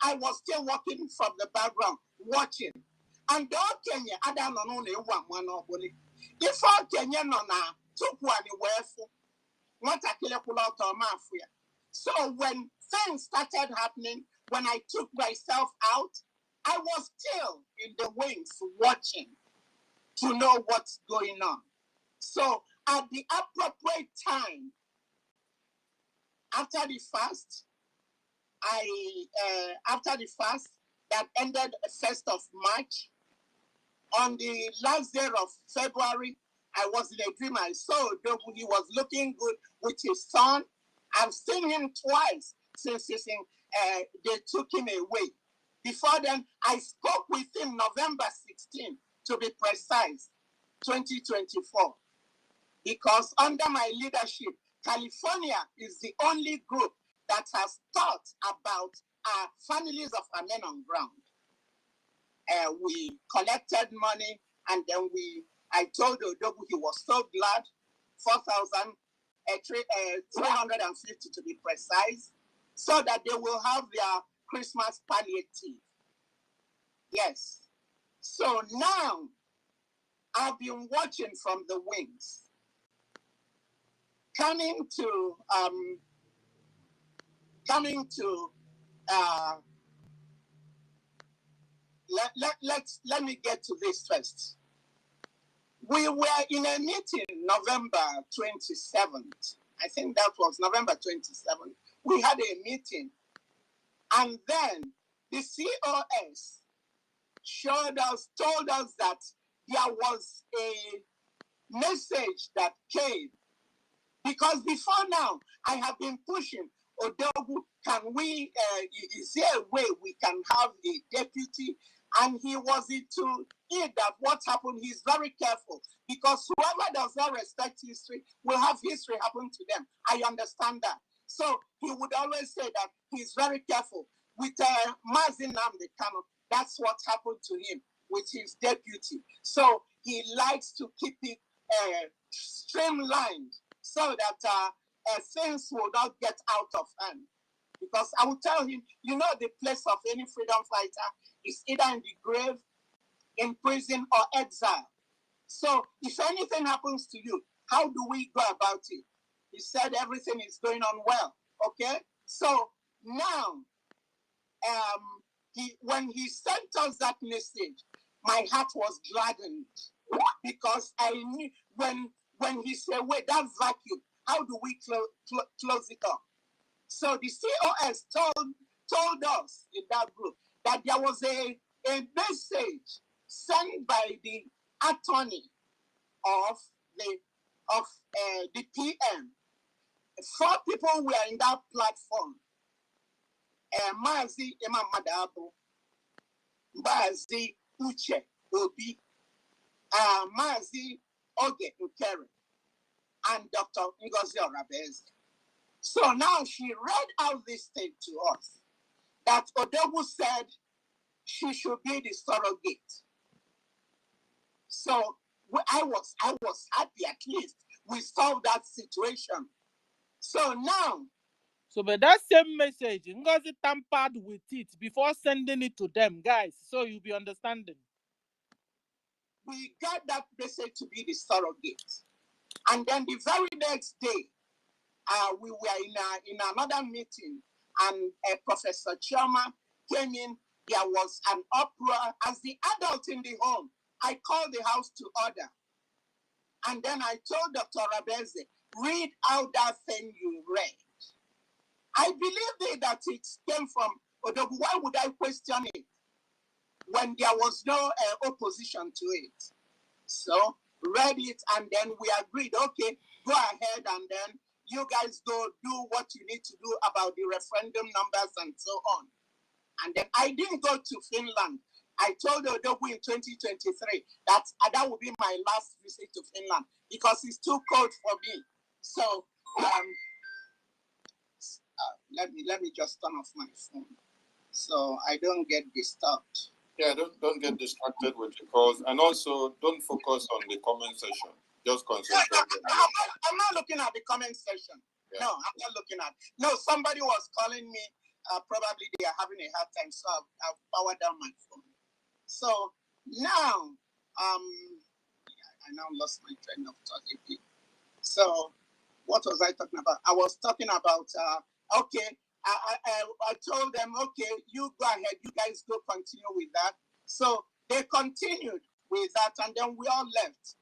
I was still working from the background, watching. And Kenya, I don't know one nobody. If all Kenya no na took one wherefore, what a killer pull out of mafia. So when things started happening, when I took myself out, I was still in the wings watching to know what's going on. So at the appropriate time, after the fast, after the fast that ended 1st of March, on the last day of February, I was in a dream. I saw he was looking good with his son. I've seen him twice since they took him away. Before then, I spoke with him November 16, to be precise, 2024. Because under my leadership, California is the only group that has thought about families of our men on ground. We collected money, and then I told Odogu he was so glad, 4,350 to be precise, so that they will have their Christmas palliative. Yes. So now, I've been watching from the wings. Coming to let me get to this first. We were in a meeting November 27th. I think that was November 27th. We had a meeting. And then the COS told us that there was a message that came. Because before now, I have been pushing, Odogu, is there a way we can have a deputy? And he was into it that what happened, he's very careful. Because whoever does not respect history will have history happen to them. I understand that. So he would always say that he's very careful. With Mazin Nnamdi Kanu, that's what happened to him with his deputy. So he likes to keep it streamlined so that things will not get out of hand. Because I will tell him, you know, the place of any freedom fighter is either in the grave, in prison, or exile. So if anything happens to you, how do we go about it? He said everything is going on well. Okay? So now, when he sent us that message, my heart was gladdened because I knew when he said, wait, that vacuum, how do we close it up? So the COS told us in that group that there was a message sent by the attorney of the PM. 4 people were in that platform. Mazi Emma Madabo, Mazi Uche Obi, Mazi Oge Ukere, and Dr. NGOZI Orabeze. So now she read out this thing to us that Odogu said she should be the surrogate. So I was happy, at least we solved that situation. So now, but that same message, Ngozi tampered with it before sending it to them, guys. So you'll be understanding. We got that message to be the surrogate. And then the very next day, we were in another meeting, and Professor Choma came in. There was an uproar. As the adult in the home, I called the house to order. And then I told Dr. Rabeze, read out that thing you read. I believed that it came from Odogu. Why would I question it when there was no opposition to it? So read it, and then we agreed, okay, go ahead, and then you guys go do what you need to do about the referendum numbers and so on. And then I didn't go to Finland. I told Odogu in 2023 that would be my last visit to Finland because it's too cold for me. So let me just turn off my phone so I don't get disturbed. Yeah, don't get distracted with the calls, and also don't focus on the comment section. Just concentrate. I'm not looking at the comment section. Yeah. No, I'm not looking at. No, somebody was calling me. Probably they are having a hard time, so I've powered down my phone. So now, I now lost my train of thought again. So what was I talking about? I was talking about. Okay, I told them, okay, you go ahead, you guys go continue with that. So they continued with that, and then we all left.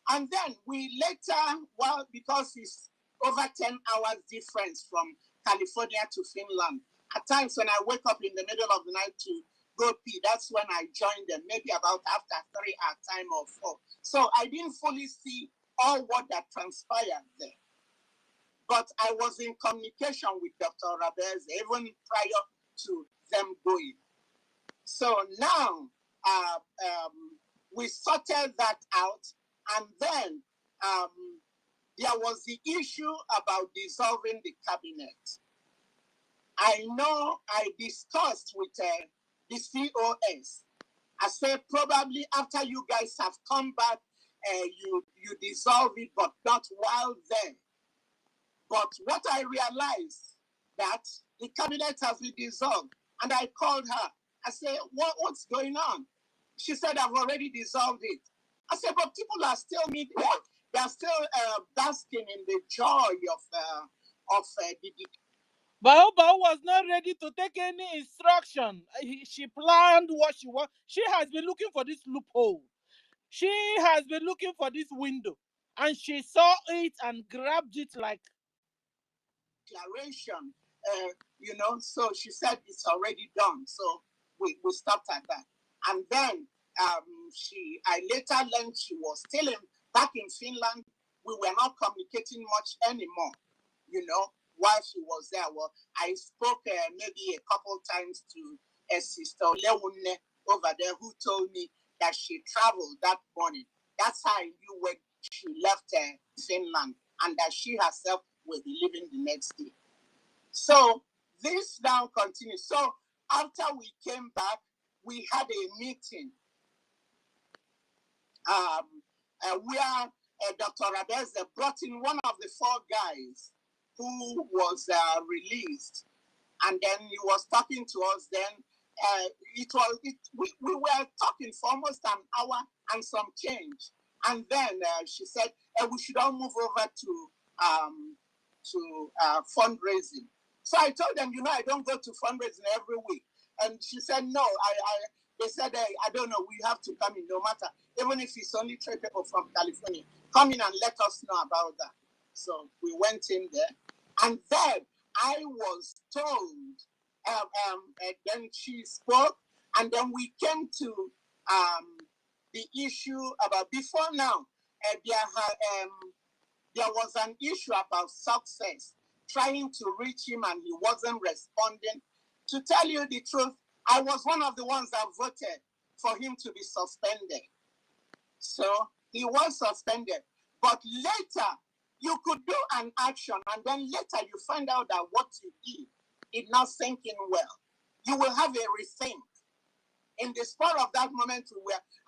And then we later, well, because it's over 10 hours difference from California to Finland, at times when I wake up in the middle of the night to go pee, that's when I joined them, maybe about after 3 hour time or 4. So I didn't fully see all what that transpired there. But I was in communication with Dr. Rabez even prior to them going. So now we sorted that out, and then there was the issue about dissolving the cabinet. I know I discussed with the COS. I said probably after you guys have come back, you dissolve it, but not while there. But what I realized that the cabinet has been dissolved, and I called her. I said, what's going on? She said, I've already dissolved it. I said, but people are still meeting. They are still basking in the joy of the. Bao was not ready to take any instruction. She planned what she wants. She has been looking for this loophole. She has been looking for this window, and she saw it and grabbed it like declaration, so she said it's already done. So we stopped at that. And then I later learned she was still back in Finland. We were not communicating much anymore, while she was there. Well, I spoke maybe a couple times to a sister Leone over there who told me that she traveled that morning. That's how I knew when she left Finland, and that she herself will be leaving the next day. So this now continues. So after we came back, we had a meeting where Dr. Rabeze brought in one of the 4 guys who was released. And then he was talking to us then. We were talking for almost an hour and some change. And then she said, we should all move over to fundraising. So I told them, I don't go to fundraising every week. And she said, no, they said, I don't know, we have to come in no matter, even if it's only 3 people from California, come in and let us know about that. So we went in there. And then I was told, then she spoke, and then we came to the issue about, before now, there was an issue about success, trying to reach him and he wasn't responding. To tell you the truth, I was one of the ones that voted for him to be suspended. So he was suspended. But later, you could do an action and then later you find out that what you did is not sinking well. You will have a rethink. In the spur of that moment,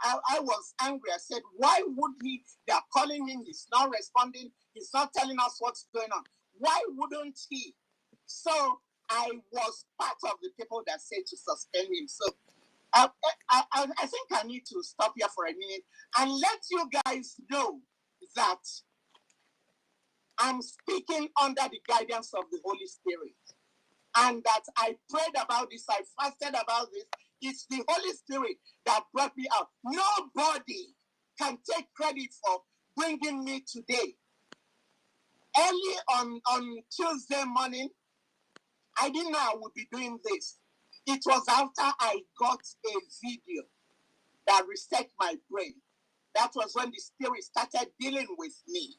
I was angry. I said, why would he? They are calling him. He's not responding. He's not telling us what's going on. Why wouldn't he? So I was part of the people that said to suspend him. So I think I need to stop here for a minute and let you guys know that I'm speaking under the guidance of the Holy Spirit. And that I prayed about this, I fasted about this. It's the Holy Spirit that brought me out. Nobody can take credit for bringing me today. Early on Tuesday morning, I didn't know I would be doing this. It was after I got a video that reset my brain. That was when the Spirit started dealing with me.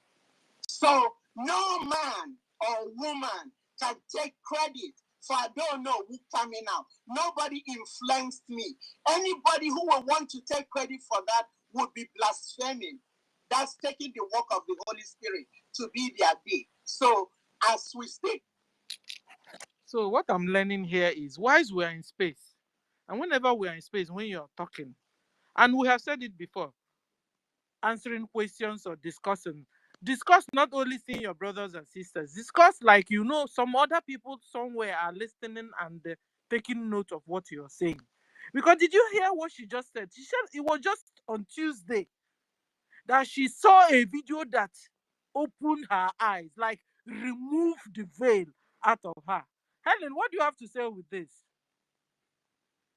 So no man or woman can take credit for I don't know who coming out. Nobody influenced me. Anybody who will want to take credit for that would be blaspheming. That's taking the work of the Holy Spirit to be their day. So as we speak. So what I'm learning here is whilst we are in space, and whenever we are in space, when you're talking, and we have said it before, answering questions or discussing, discuss not only seeing your brothers and sisters, discuss like some other people somewhere are listening and taking note of what you're saying. Because did you hear what she just said? She said it was just on Tuesday that she saw a video that opened her eyes, like remove the veil out of her. Helen, what do you have to say with this?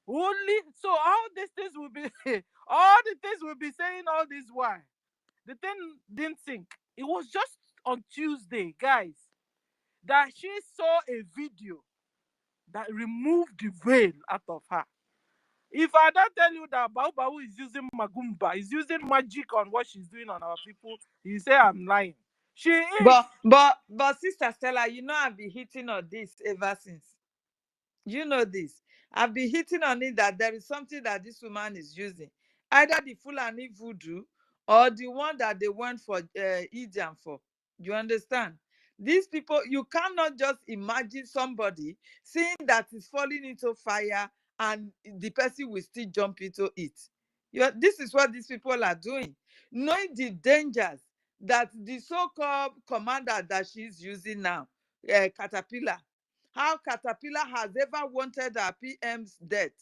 Only so all these things will be all the things we'll be saying all this while. The thing didn't sink. It was just on Tuesday, guys, that she saw a video that removed the veil out of her. If I don't tell you that Babu is using Magumba, is using magic on what she's doing on our people, you say I'm lying. She is. But Sister Stella, I've been hitting on this ever since. You know this. I've been hitting on it that there is something that this woman is using. Either the Fulani voodoo or the one that they went for Idian for. You understand? These people, you cannot just imagine somebody seeing that is falling into fire and the person will still jump into it. This is what these people are doing. Knowing the dangers that the so-called commander that she's using now, Caterpillar, how Caterpillar has ever wanted our PM's death.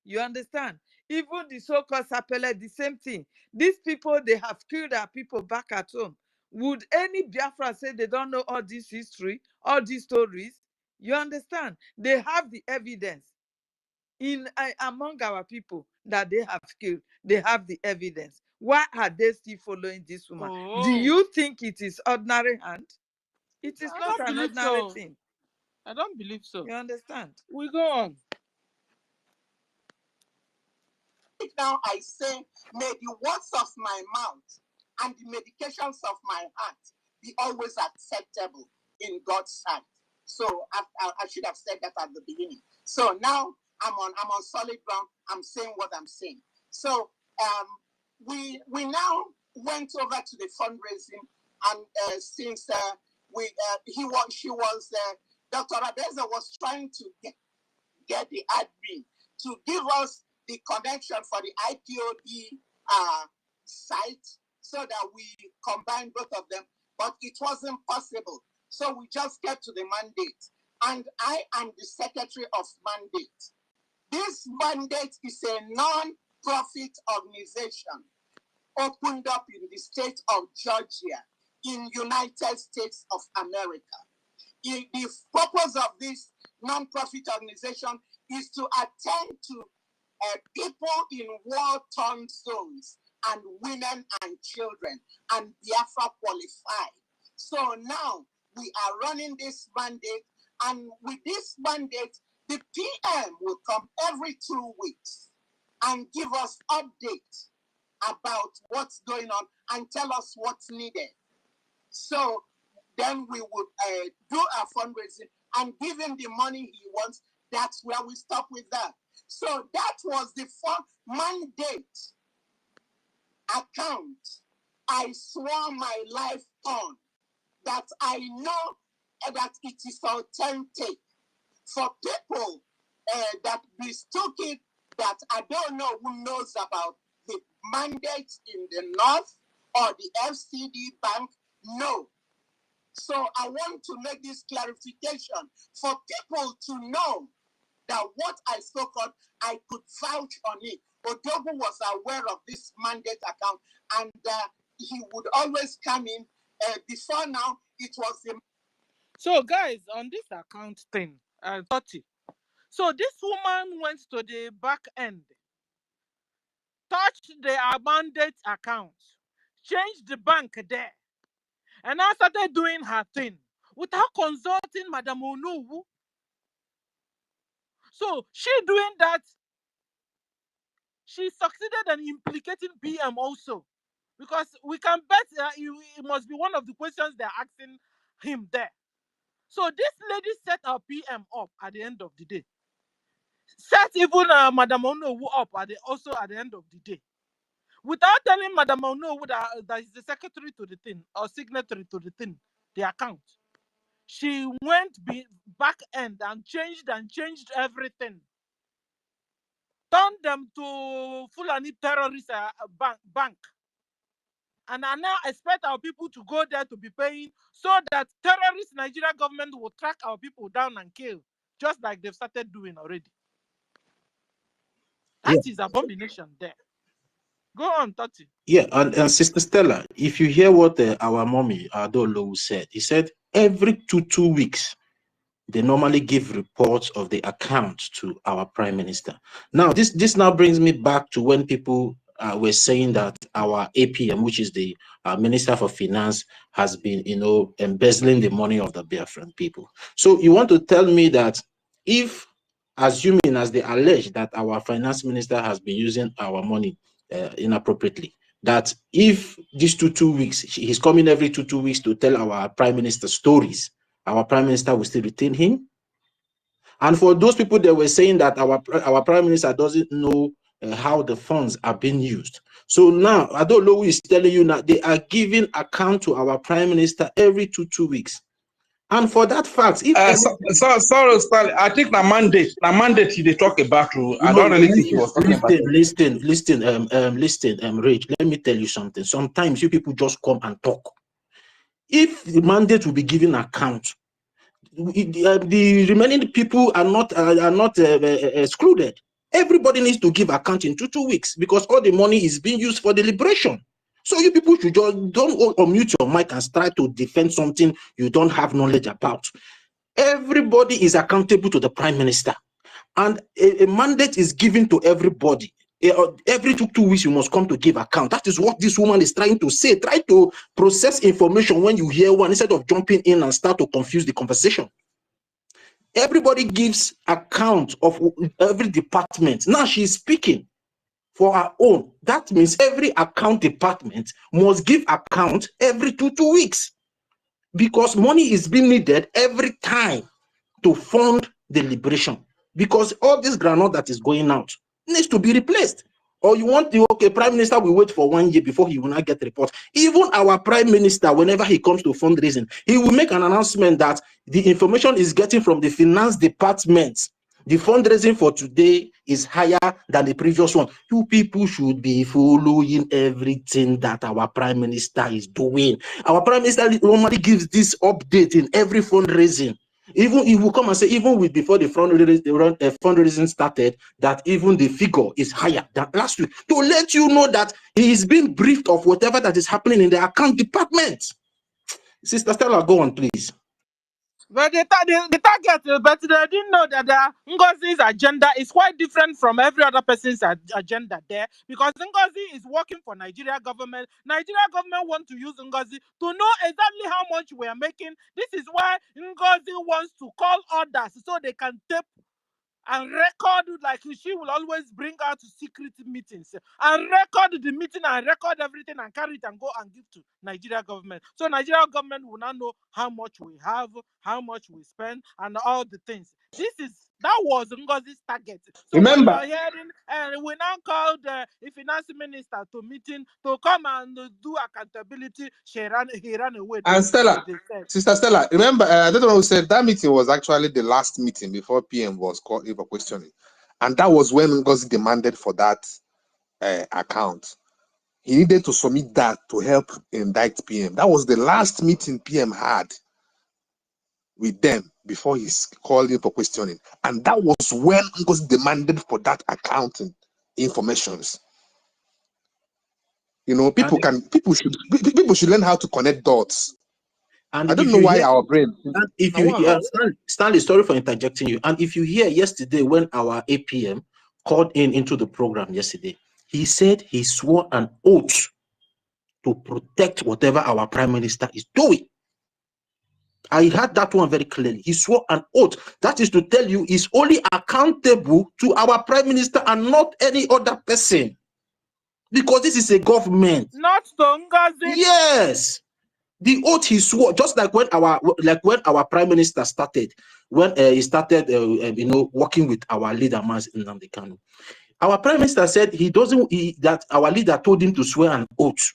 You understand? Even the so-called Sapele, the same thing. These people, they have killed our people back at home. Would any Biafra say they don't know all this history, all these stories? You understand? They have the evidence among our people that they have killed. They have the evidence. Why are they still following this woman? Oh. Do you think it is ordinary hand? It is I not don't an believe ordinary so. thing. I don't believe so. You understand? We go on. Now I say, may the words of my mouth and the medications of my heart be always acceptable in God's sight. So I should have said that at the beginning. So now I'm on solid ground. I'm saying what I'm saying. So we now went over to the fundraising, and since Dr. Abeza was trying to get the admin to give us the connection for the IPOD site so that we combine both of them, but it wasn't possible. So we just kept to the mandate. and I am the secretary of mandate. This mandate is a non-profit organization opened up in the state of Georgia in United States of America. The purpose of this non-profit organization is to attend to people in war-torn zones and women and children, and Biafra qualified. So now we are running this mandate, and with this mandate, the PM will come every 2 weeks and give us updates about what's going on and tell us what's needed. So then we would do our fundraising and give him the money he wants. That's where we stop with that. So that was the mandate account I swore my life on, that I know that it is authentic. For people that mistook it, that I don't know who knows about the mandate in the North or the FCD Bank, no. So I want to make this clarification for people to know that what I spoke on, I could vouch on it. Odogu was aware of this mandate account, and he would always come in. Before now, it was the... So guys, on this account thing, 30. So this woman went to the back end, touched the mandate account, changed the bank there, and now started doing her thing without consulting Madam Onowu. So she doing that, she succeeded in implicating PM also, because we can bet it must be one of the questions they're asking him there. So this lady set her PM up at the end of the day. Set even Madam Onowu up also at the end of the day. Without telling Madam Onowu that is the secretary to the thing or signatory to the thing, the account. She went back end and changed everything. Turned them to Fulani terrorist bank. And I now expect our people to go there to be paying so that terrorist Nigeria government will track our people down and kill, just like they've started doing already. That is abomination there. Go on, Tati. Yeah, and Sister Stella, if you hear what our mommy Adolo said, he said every two weeks they normally give reports of the account to our Prime Minister. Now, this now brings me back to when people were saying that our APM, which is the Minister for Finance, has been, embezzling the money of the Biafran people. So you want to tell me that if, assuming as they allege that our finance minister has been using our money inappropriately, that if these two weeks, he's coming every two weeks to tell our Prime Minister stories, our Prime Minister will still retain him? And for those people that were saying that our Prime Minister doesn't know how the funds are being used. So now, I don't know who is telling you that they are giving account to our Prime Minister every two weeks. And for that fact, if sorry, I think the mandate they talk about, I don't really think he was talking about it. Listen, Rich, let me tell you something. Sometimes you people just come and talk. If the mandate will be given account, the remaining people are not excluded. Everybody needs to give account in 2 weeks because all the money is being used for the liberation. So you people should just don't unmute your mic and try to defend something you don't have knowledge about. Everybody is accountable to the Prime Minister, and a mandate is given to everybody. Every 2 weeks you must come to give account. That is what this woman is trying to say. Try to process information when you hear one instead of jumping in and start to confuse the conversation. Everybody gives account of every department. Now she's speaking for her own. That means every account department must give account every two weeks because money is being needed every time to fund the liberation, because all this granite that is going out needs to be replaced. Or you want the Prime Minister will wait for 1 year before he will not get report. Even our Prime Minister, whenever he comes to fundraising, he will make an announcement that the information is getting from the finance department. The fundraising for today is higher than the previous one. You people should be following everything that our Prime Minister is doing. Our Prime Minister normally gives this update in every fundraising. Even he will come and say, even with before the fundraising started, that even the figure is higher than last week, to let you know that he is being briefed of whatever that is happening in the account department. Sister Stella, go on, please. But the target, but they didn't know that Ngozi's agenda is quite different from every other person's agenda there, because Ngozi is working for Nigeria government. Nigeria government want to use Ngozi to know exactly how much we are making. This is why Ngozi wants to call others so they can tape and record, like she will always bring out secret meetings and record the meeting and record everything and carry it and go and give to Nigeria government. So Nigeria government will now know how much we have, how much we spend, and all the things. That was Ngozi's target. So Remember, when you're hearing, we now called the finance minister to meeting to come and do accountability. He ran away. And Stella, Sister Stella, remember, I don't know who said that meeting was actually the last meeting before PM was called in for questioning. And that was when Ngozi demanded for that account. He needed to submit that to help indict PM. That was the last meeting PM had with them before he's called in for questioning. And that was when Ngozi demanded for that accounting informations. You know, people should learn how to connect dots. And I don't know why our brain. And if you hear, Stanley, sorry for interjecting you. And if you hear yesterday when our APM called into the program yesterday, he said he swore an oath to protect whatever our prime minister is doing. I heard that one very clearly. He swore an oath. That is to tell you he's only accountable to our prime minister and not any other person. Because this is a government. Not Ngozi. Yes. The oath he swore, just like when our prime minister started, when he started, working with our leader, Nnamdi Kanu. Our prime minister said that our leader told him to swear an oath.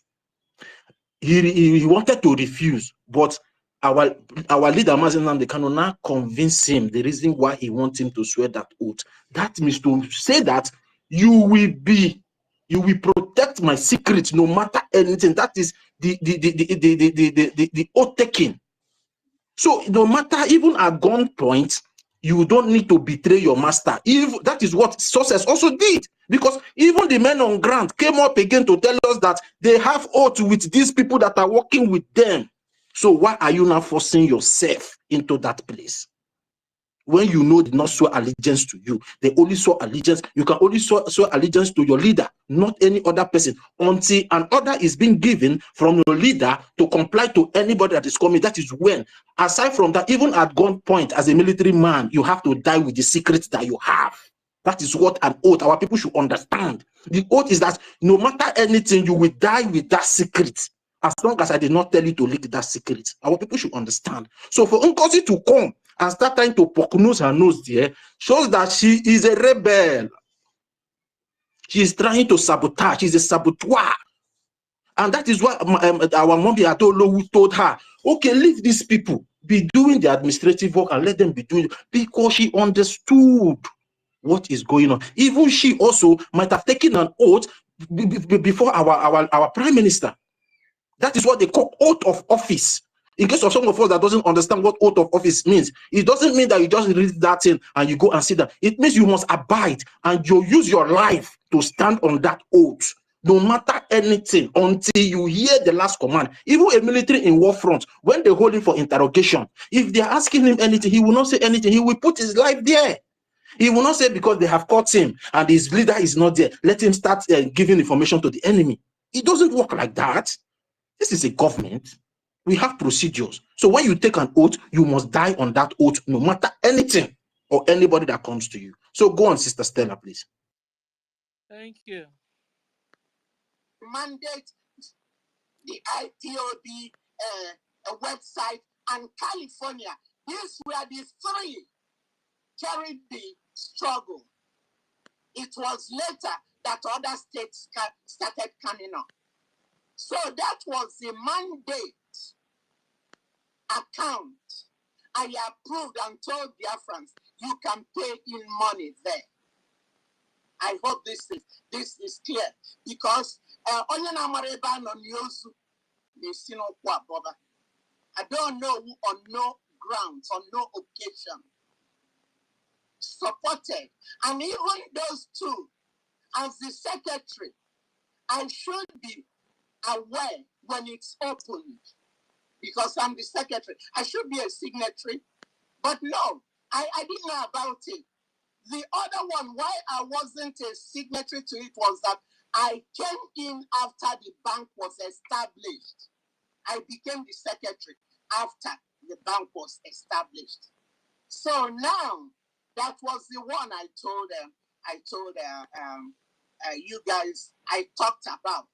He wanted to refuse, but our leader, Nnamdi Kanu, now convinced him the reason why he wants him to swear that oath. That means to say that you will protect my secret no matter anything. That is the oath taking. So no matter, even at gunpoint, you don't need to betray your master. If that is what sources also did, because even the men on ground came up again to tell us that they have oath with these people that are working with them. So why are you now forcing yourself into that place? When you know they not swear allegiance to you, they only swear allegiance. You can only swear allegiance to your leader, not any other person, until an order is being given from your leader to comply to anybody that is coming. That is when, aside from that, even at gunpoint, as a military man, you have to die with the secrets that you have. That is what an oath, our people should understand. The oath is that no matter anything, you will die with that secret. As long as I did not tell you to leak that secret, our people should understand. So for Ngozi to come and start trying to poke nose her nose there shows that she is a rebel. She is trying to sabotage. She's a saboteur. And that is why our mommy told her, okay, leave these people be doing the administrative work and let them be doing it, because she understood what is going on. Even she also might have taken an oath before our prime minister. That is what they call oath of office. In case of some of us that doesn't understand what oath of office means, it doesn't mean that you just read that thing and you go and sit down. It means you must abide and you use your life to stand on that oath, no matter anything, until you hear the last command. Even a military in war front, when they hold him for interrogation, if they're asking him anything, he will not say anything. He will put his life there. He will not say because they have caught him and his leader is not there, let him start giving information to the enemy. It doesn't work like that. This is a government. We have procedures. So when you take an oath, you must die on that oath, no matter anything or anybody that comes to you. So go on, Sister Stella, please. Thank you. Mandate the IPOB website and California. These were the three carried the struggle. It was later that other states started coming up. So that was the mandate account. I approved and told Biafrans, you can pay in money there. I hope this is clear, because I don't know who or no grounds, on no occasion. Supported. And even those two, as the secretary, I should be aware when it's opened, because I'm the secretary. I should be a signatory, but no, I didn't know about it. The other one, why I wasn't a signatory to it, was that I came in after the bank was established. I became the secretary after the bank was established. So now, that was the one I told you guys, I talked about,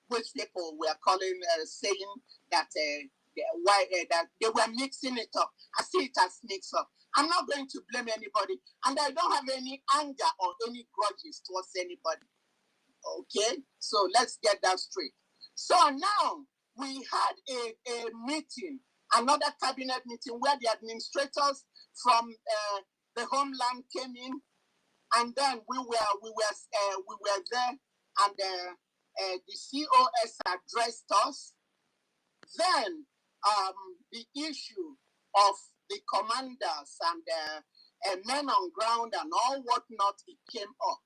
which people were calling, saying that that they were mixing it up. I see it as mixed up. I'm not going to blame anybody, and I don't have any anger or any grudges towards anybody. Okay, so let's get that straight. So now we had a meeting, another cabinet meeting, where the administrators from the homeland came in, and then we were there, and the COS addressed us. Then the issue of the commanders and men on ground and all whatnot, it came up.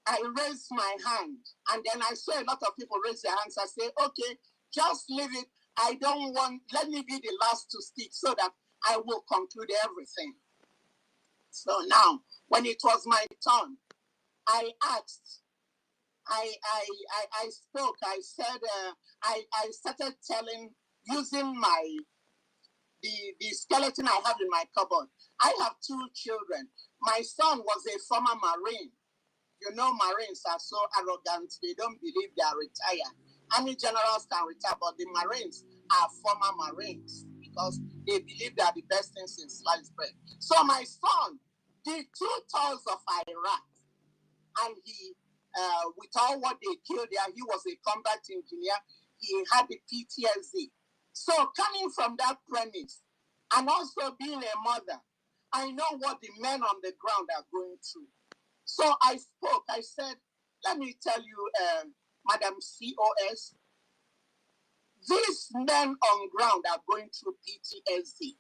I raised my hand, and then I saw a lot of people raise their hands. I say, okay, just leave it. I don't want, let me be the last to speak so that I will conclude everything. So now, when it was my turn, I asked, I spoke, I said, I started telling, using the skeleton I have in my cupboard. I have two children. My son was a former Marine. You know, Marines are so arrogant, they don't believe they are retired. Army generals can retire, but the Marines are former Marines because they believe they are the best things in sliced bread. So my son did 2 tours of Iraq, and he, with all what they killed there, he was a combat engineer. He had the PTSD. So coming from that premise, and also being a mother, I know what the men on the ground are going through. So I spoke, I said, let me tell you, Madam COS, these men on ground are going through PTSD.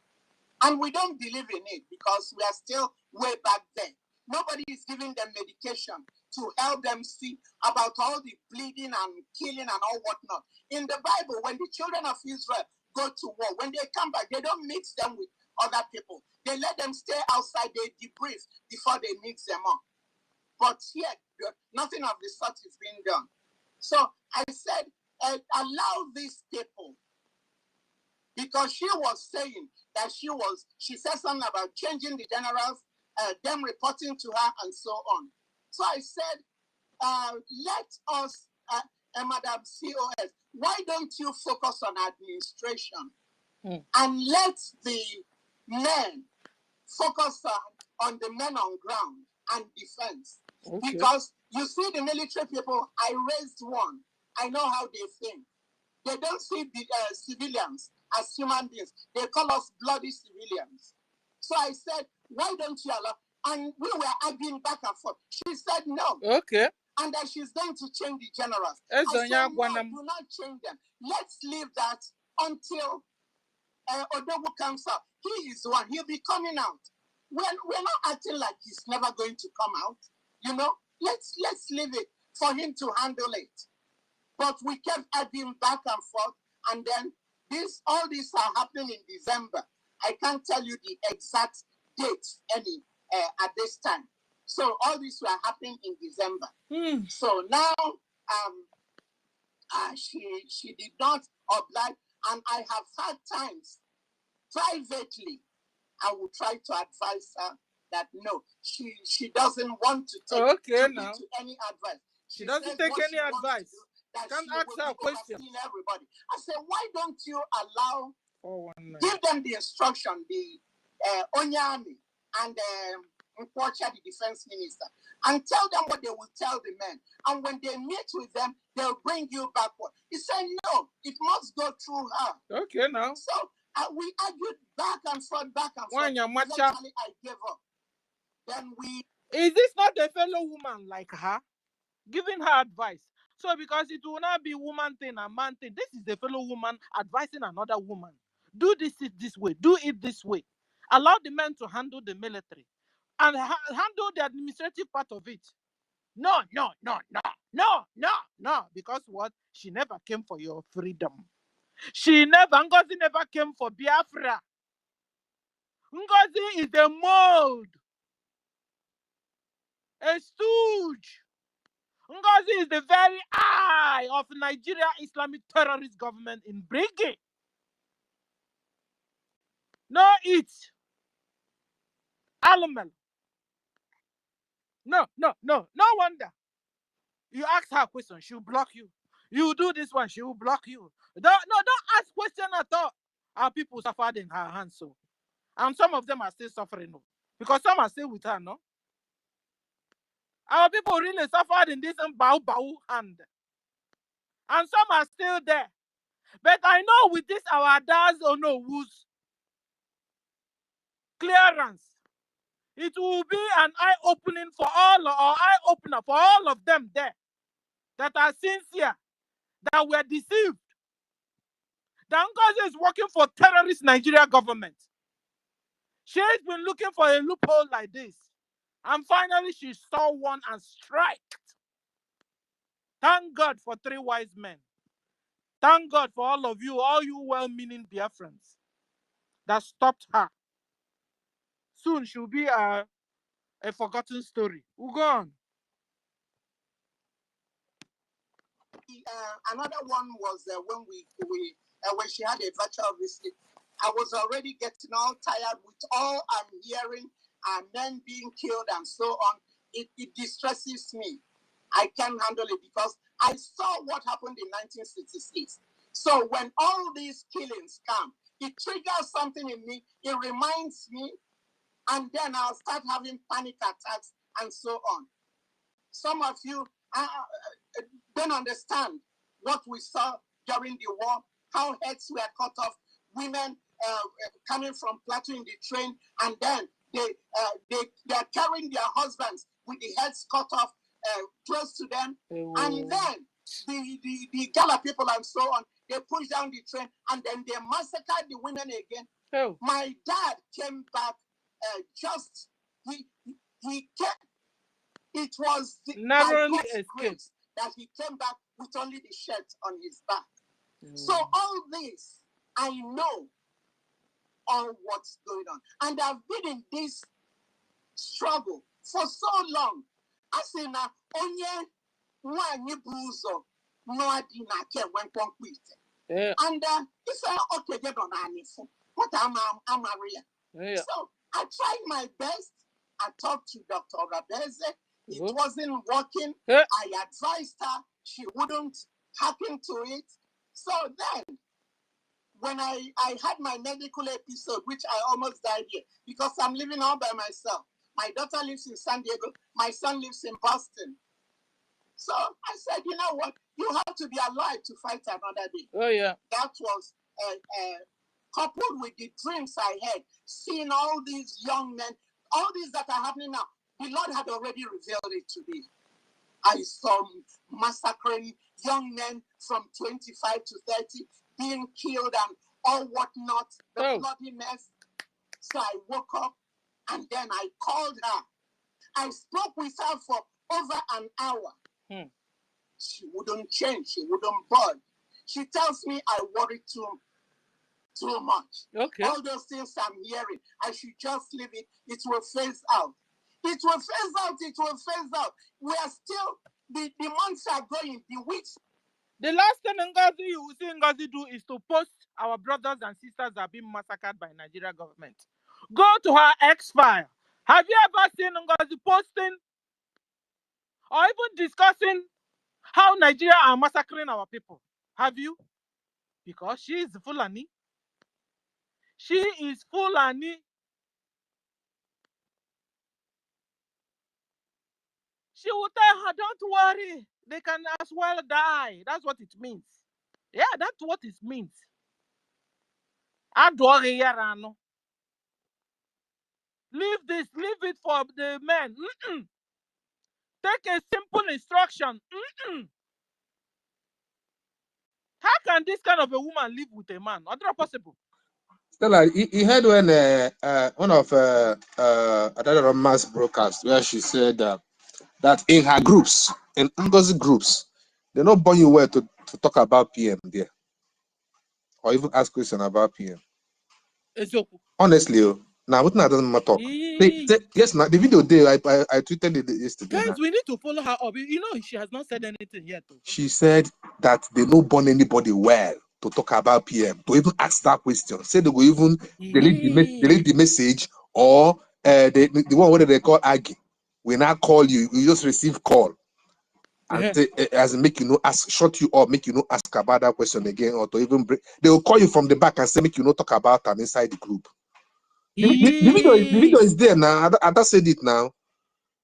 And we don't believe in it because we are still way back then. Nobody is giving them medication to help them see about all the bleeding and killing and all whatnot. In the Bible, when the children of Israel go to war, when they come back, they don't mix them with other people. They let them stay outside, they debrief before they mix them up. But yet, nothing of the sort is being done. So I said, allow these people, because she was saying that she said something about changing the generals, them reporting to her and so on. So I said, let us, Madam COS, why don't you focus on administration and let the men focus on the men on ground and defense? Okay. Because you see the military people, I raised one. I know how they think. They don't see the civilians as human beings. They call us bloody civilians. So I said, why don't you allow? And we were arguing back and forth. She said no. Okay. And that she's going to change the generals. I said, no, do not change them. Let's leave that until Odogu comes out. He is one. He'll be coming out. We're not acting like he's never going to come out. You know, let's leave it for him to handle it. But we kept arguing back and forth, and then all these are happening in December. I can't tell you the exact date at this time. So all these were happening in December. So now she did not oblige, and I have had times privately I will try to advise her that no, she doesn't want to take any advice. She doesn't take any advice. Can't ask her a question. Everybody. I said, why don't you allow, give them the instruction, the Onyami and Nkwocha, the defense minister, and tell them what they will tell the men. And when they meet with them, they'll bring you backward. He said, no, it must go through her. Okay, now. So we argued back and forth. Eventually, I gave up. Then Is this not a fellow woman like her? Giving her advice. So because it will not be woman thing and man thing, this is a fellow woman advising another woman. Do this way. Do it this way. Allow the men to handle the military and handle the administrative part of it. No, no, no, no, no, no, no. Because what? She never came for your freedom. Ngozi never came for Biafra. Ngozi is a mold, a stooge. Ngozi is the very eye of Nigeria Islamic terrorist government in BRGIE. No, it's Alamel. No, no, no, no wonder. You ask her a question, she'll block you. You do this one, she will block you. Don't ask question at all. Our people suffered in her hands, so. And some of them are still suffering, no? Because some are still with her, no? Our people really suffered in this bow hand. And some are still there. But I know with this our dads or no who's clearance, it will be an eye-opening for all, or eye-opener for all of them there that are sincere, that were deceived. The Ngozi is working for terrorist Nigeria government. She has been looking for a loophole like this. And finally, she saw one and striked. Thank God for 3 wise men. Thank God for all of you, all you well-meaning Biafrans that stopped her. Soon she'll be a forgotten story. We'll go on. Another one was when she had a virtual visit. I was already getting all tired with all I'm hearing and men being killed and so on. It distresses me. I can't handle it because I saw what happened in 1966. So when all these killings come, it triggers something in me. It reminds me, and then I'll start having panic attacks and so on. Some of you don't understand what we saw during the war, how heads were cut off, women coming from Plateau in the train, and then they're carrying their husbands with the heads cut off close to them, and then the Gala people and so on, they push down the train, and then they massacred the women again. My dad came back he came. It was narrowly escaped that he came back with only the shirt on his back. So all this, I know all what's going on. And I've been in this struggle for so long. I say now, onye nwanyi buzo no adina ke when concrete. And it's okay, get on anything. What am Maria? So I tried my best. I talked to Dr. Rabeze. It wasn't working. I advised her. She wouldn't happen to it. So then, when I had my medical episode, which I almost died here, because I'm living all by myself. My daughter lives in San Diego. My son lives in Boston. So I said, you know what? You have to be alive to fight another day. Oh, yeah. That was coupled with the dreams I had, seeing all these young men, all these that are happening now. The Lord had already revealed it to me. I saw massacring young men from 25 to 30 being killed and all whatnot, the bloody mess. So I woke up and then I called her. I spoke with her for over an hour. She wouldn't change. She wouldn't budge. She tells me I worry too much. Okay. All those things I'm hearing, I should just leave it. It will phase out. It will phase out. It will phase out. We are still, the months are going, the weeks. The last thing Ngozi you will see Ngozi do is to post our brothers and sisters that are being massacred by Nigeria government. Go to her X-file. Have you ever seen Ngozi posting or even discussing how Nigeria are massacring our people? Have you? Because she is Fulani. She is Fulani. She will tell her, don't worry, they can as well die. That's what it means. Yeah, that's what it means. Leave this, leave it for the men. Take a simple instruction. How can this kind of a woman live with a man? Not possible. Stella, you heard when one of Adada mass broadcast where she said that in her groups, in NGOZI groups, they don't born you well to talk about PM there or even ask question about PM. Honestly, now what doesn't matter. Yes, now the video there I tweeted it yesterday. Guys, now. we need to follow her up. You know, she has not said anything yet. She said that they don't born anybody well to talk about PM, to even ask that question. Say they will even delete the message or the one what they call AGI. We now call you, you just receive call. And say, as make you know, ask, shut you up, make you know, ask about that question again, or to even break. They will call you from the back and say, make you know, talk about them inside the group. The video is there now. I said it now.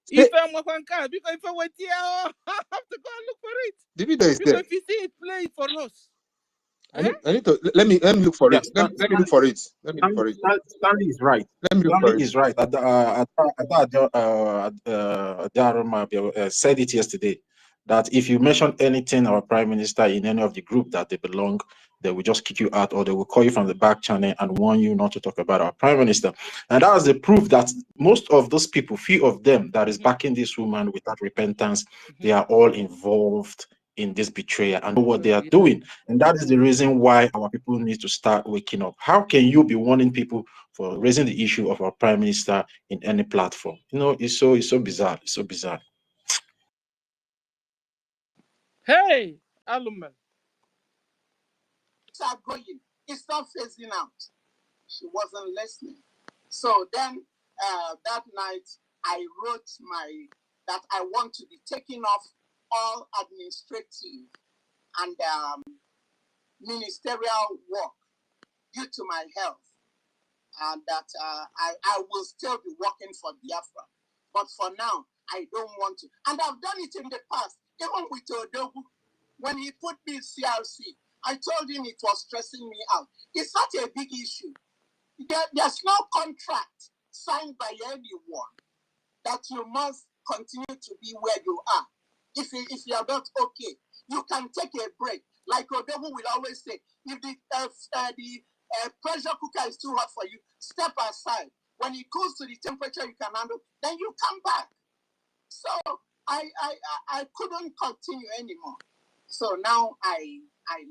If I'm because if I wait here, I have to go and look for it. The video is there. If you see it, play it for us. I need to let me look for it. Let me look for it. Let me look for it. Stanley is right. Let me look for it. Stanley is right. Daruma said it yesterday that if you mention anything our prime minister in any of the group that they belong, they will just kick you out or they will call you from the back channel and warn you not to talk about our prime minister. And that was the proof that most of those people, few of them that is backing this woman without repentance, they are all involved in this betrayal and know what they are doing. And that is the reason why our people need to start waking up. How can you be warning people for raising the issue of our prime minister in any platform? You know, it's so bizarre. It's so bizarre. Hey, Aluman. Start going. It's not phasing out. She wasn't listening. So then that night I wrote that I want to be taking off all administrative and ministerial work due to my health, and that I will still be working for Biafra. But for now, I don't want to. And I've done it in the past, even with Odogu. When he put me in CRC, I told him it was stressing me out. It's not a big issue. There's no contract signed by anyone that you must continue to be where you are. If you are not okay, you can take a break. Like Odogu will always say, if the pressure cooker is too hot for you, step aside. When it cools to the temperature you can handle, then you come back. So I couldn't continue anymore. So now I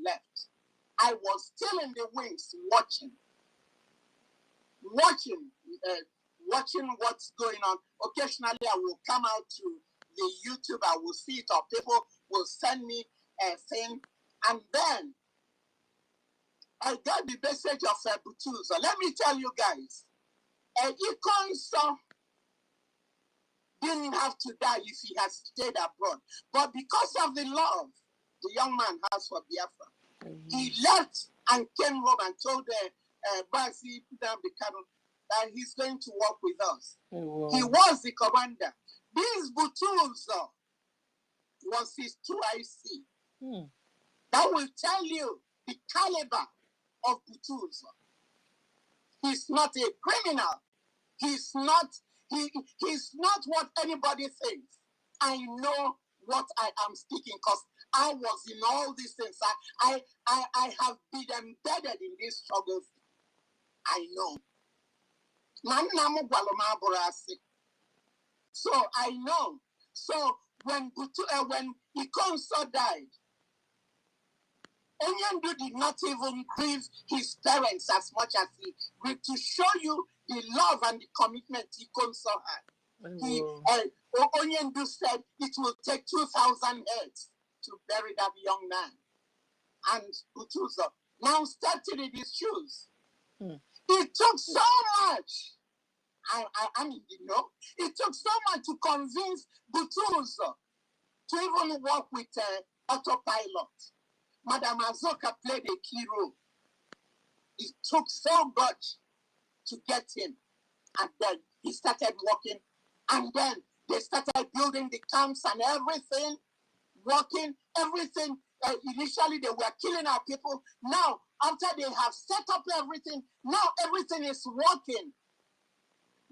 left. I was still in the wings watching what's going on. Occasionally I will come out to the YouTube, I will see it, or people will send me a thing, and then I got the message of Butuza. Let me tell you guys, IKOM didn't have to die if he had stayed abroad, but because of the love the young man has for Biafra, he left and came home and told Basi Nnamdi-Kanu that he's going to work with us. Oh, wow. He was the commander. This Butuza was his 2IC. That will tell you the caliber of Butuza. He's not a criminal. He's not what anybody thinks. I know what I am speaking because I was in all these things. I have been embedded in these struggles. I know. So I know. So when IKOM died, Onyendu did not even grieve his parents as much as he grieved, to show you the love and the commitment IKOM had. Onyendu said it will take 2,000 heads to bury that young man. And Butuza now started in his shoes. It took so much. I mean, you know, it took so much to convince Butuza to even work with autopilot. Madam Azoka played a key role. It took so much to get him. And then he started working. And then they started building the camps and everything, working, everything. Initially, they were killing our people. Now, after they have set up everything, now everything is working.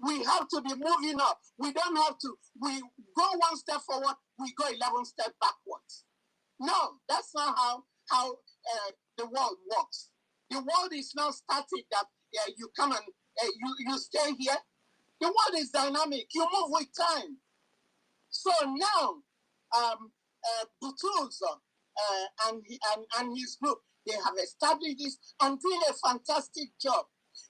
We have to be moving up. We don't have to. We go one step forward, we go 11 steps backwards. No, that's not how the world works. The world is now static, that you come and you stay here. The world is dynamic. You move with time. So now, Butuzo and his group, they have established this and doing a fantastic job.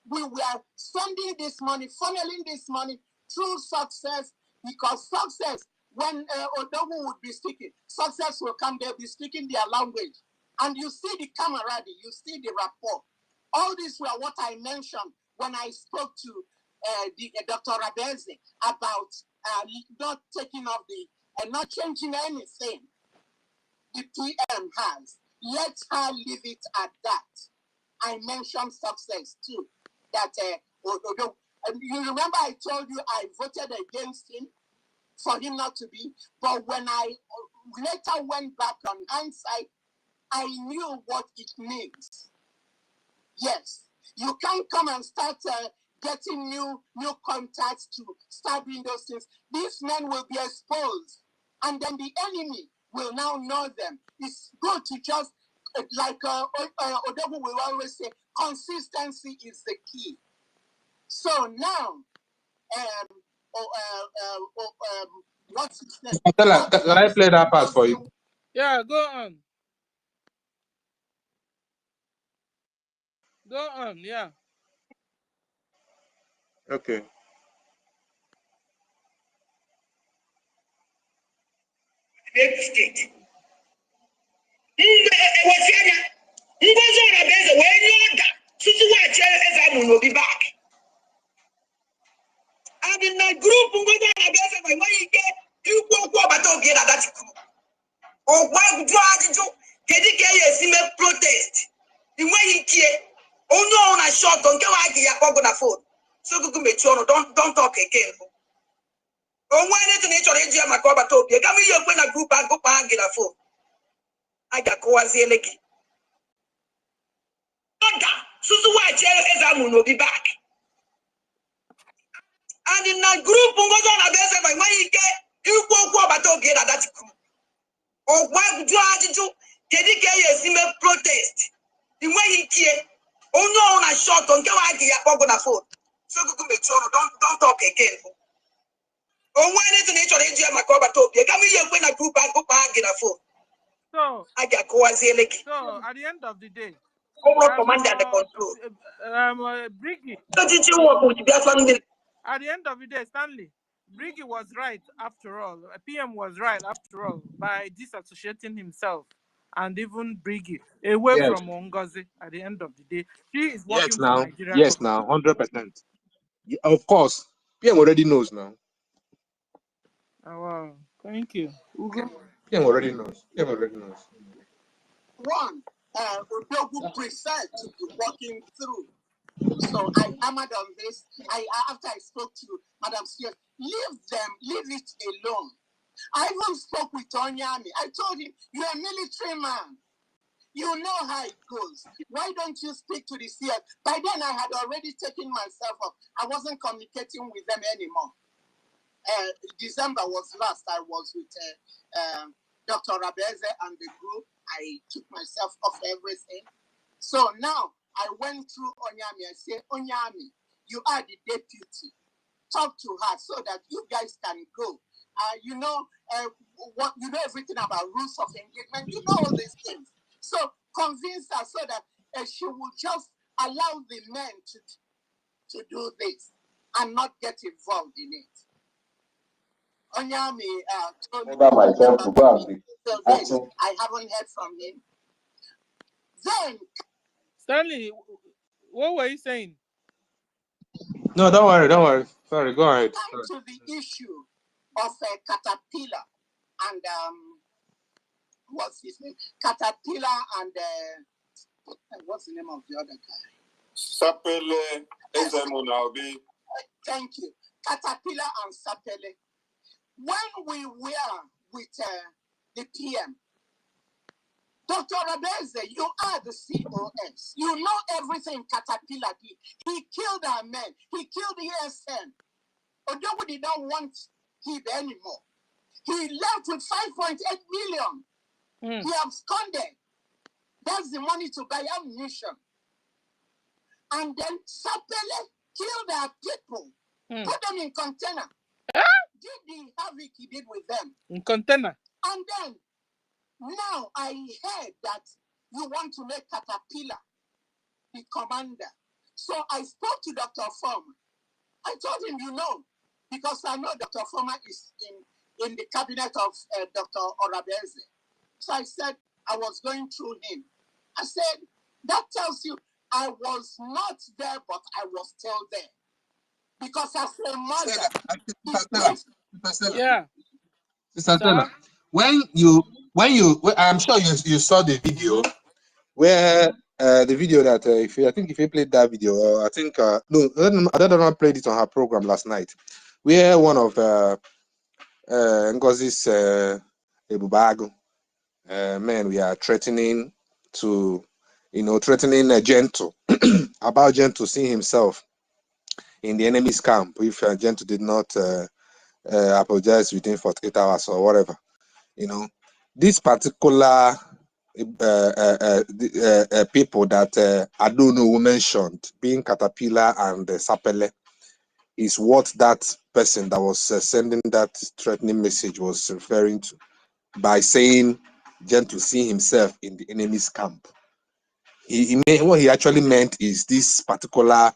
We were sending this money, funneling this money through Success, because Success, when Odogu would be speaking, Success will come, they'll be speaking their language. And you see the camaraderie, you see the rapport. All these were what I mentioned when I spoke to Dr. Rabeze about not taking off not changing anything the PM has. Let her leave it at that. I mentioned Success too. That you remember I told you I voted against him for him not to be, but when I later went back on hindsight, I knew what it means. Yes, you can't come and start getting new contacts to start doing those things. These men will be exposed, and then the enemy will now know them. It's good to just, like Odogu will always say, consistency is the key. So now, what's his name? Can I play that part for you? Yeah, go on. Go on, yeah. Okay. State. NGOZI when you Susu will be back. And in my group, NGOZI when you get you go about that group. Or why would you get protest? The way he care. Oh no, on a shot, don't get like a phone. So don't talk again. Oh, why didn't nature AGM my cover top? You got me your when a group and go back in a phone. I got Koazi Leki. Susu will be back. And in that group, when you get you go about that group. Or why would you get protest? The way he care. Oh no, on a shot, don't get like a phone. So don't talk again. Oh, why didn't nature AGM my cover top? You got me your when a group and go back in a phone. So I got Koazi Leki. So at the end of the day, Command and control. BRGIE. So did you work with the At the end of the day, Stanley, BRGIE was right after all. PM was right after all by disassociating himself and even BRGIE away Yes. from NGOZI. At the end of the day, she is Yes, working now. for Nigeria. Yes, now. 100%. Of course. PM already knows now. Oh, wow. Thank you. Ugo. PM already knows. PM already knows. One, Odogu preferred to be walking through. So I hammered on this. After I spoke to Madam Spears, leave it alone. I even spoke with Onyami. I told him, you're a military man. You know how it goes. Why don't you speak to the CS? By then, I had already taken myself off. I wasn't communicating with them anymore. December was last. I was with Dr. Rabeze and the group. I took myself off everything. So now I went through Onyami. I said, Onyami, you are the deputy. Talk to her so that you guys can go. You know everything about rules of engagement. You know all these things. So convince her so that she will just allow the men to do this and not get involved in it. Onyami told me I haven't heard from him. Then Stanley, what were you saying? No, don't worry. Sorry, go ahead. Come to the issue of Caterpillar and what's his name? Caterpillar and what's the name of the other guy? Sapele Ezemunabi. Thank you. Caterpillar and Sapele. When we were with the PM, Dr. Rabeze, you are the COS. You know everything Caterpillar did. He killed our men. He killed the ESN. Odogu did not want him anymore. He left with 5.8 million. He absconded. That's the money to buy ammunition. And then Sapele killed their people, put them in container. Did the havoc he did with them. In container. And then, now I heard that you want to make Caterpillar the commander. So I spoke to Dr. Form. I told him, you know, because I know Dr. Former is in the cabinet of Dr. Orabeze. So I said, I was going through him. I said, that tells you I was not there, but I was still there. Because as a mother, yeah. Sister Stella, I'm sure you saw the video where the video that if you played that video, or I think no, I don't know, played it on her program last night, where one of NGOZI's Ebubago men we are threatening to, threatening Gentle about Gentle seeing himself in the enemy's camp if Gentle did not apologize within 48 hours or whatever. This particular people that I don't know who mentioned, being Caterpillar and Sapele, is what that person that was sending that threatening message was referring to by saying Gentle see himself in the enemy's camp. What he actually meant is this particular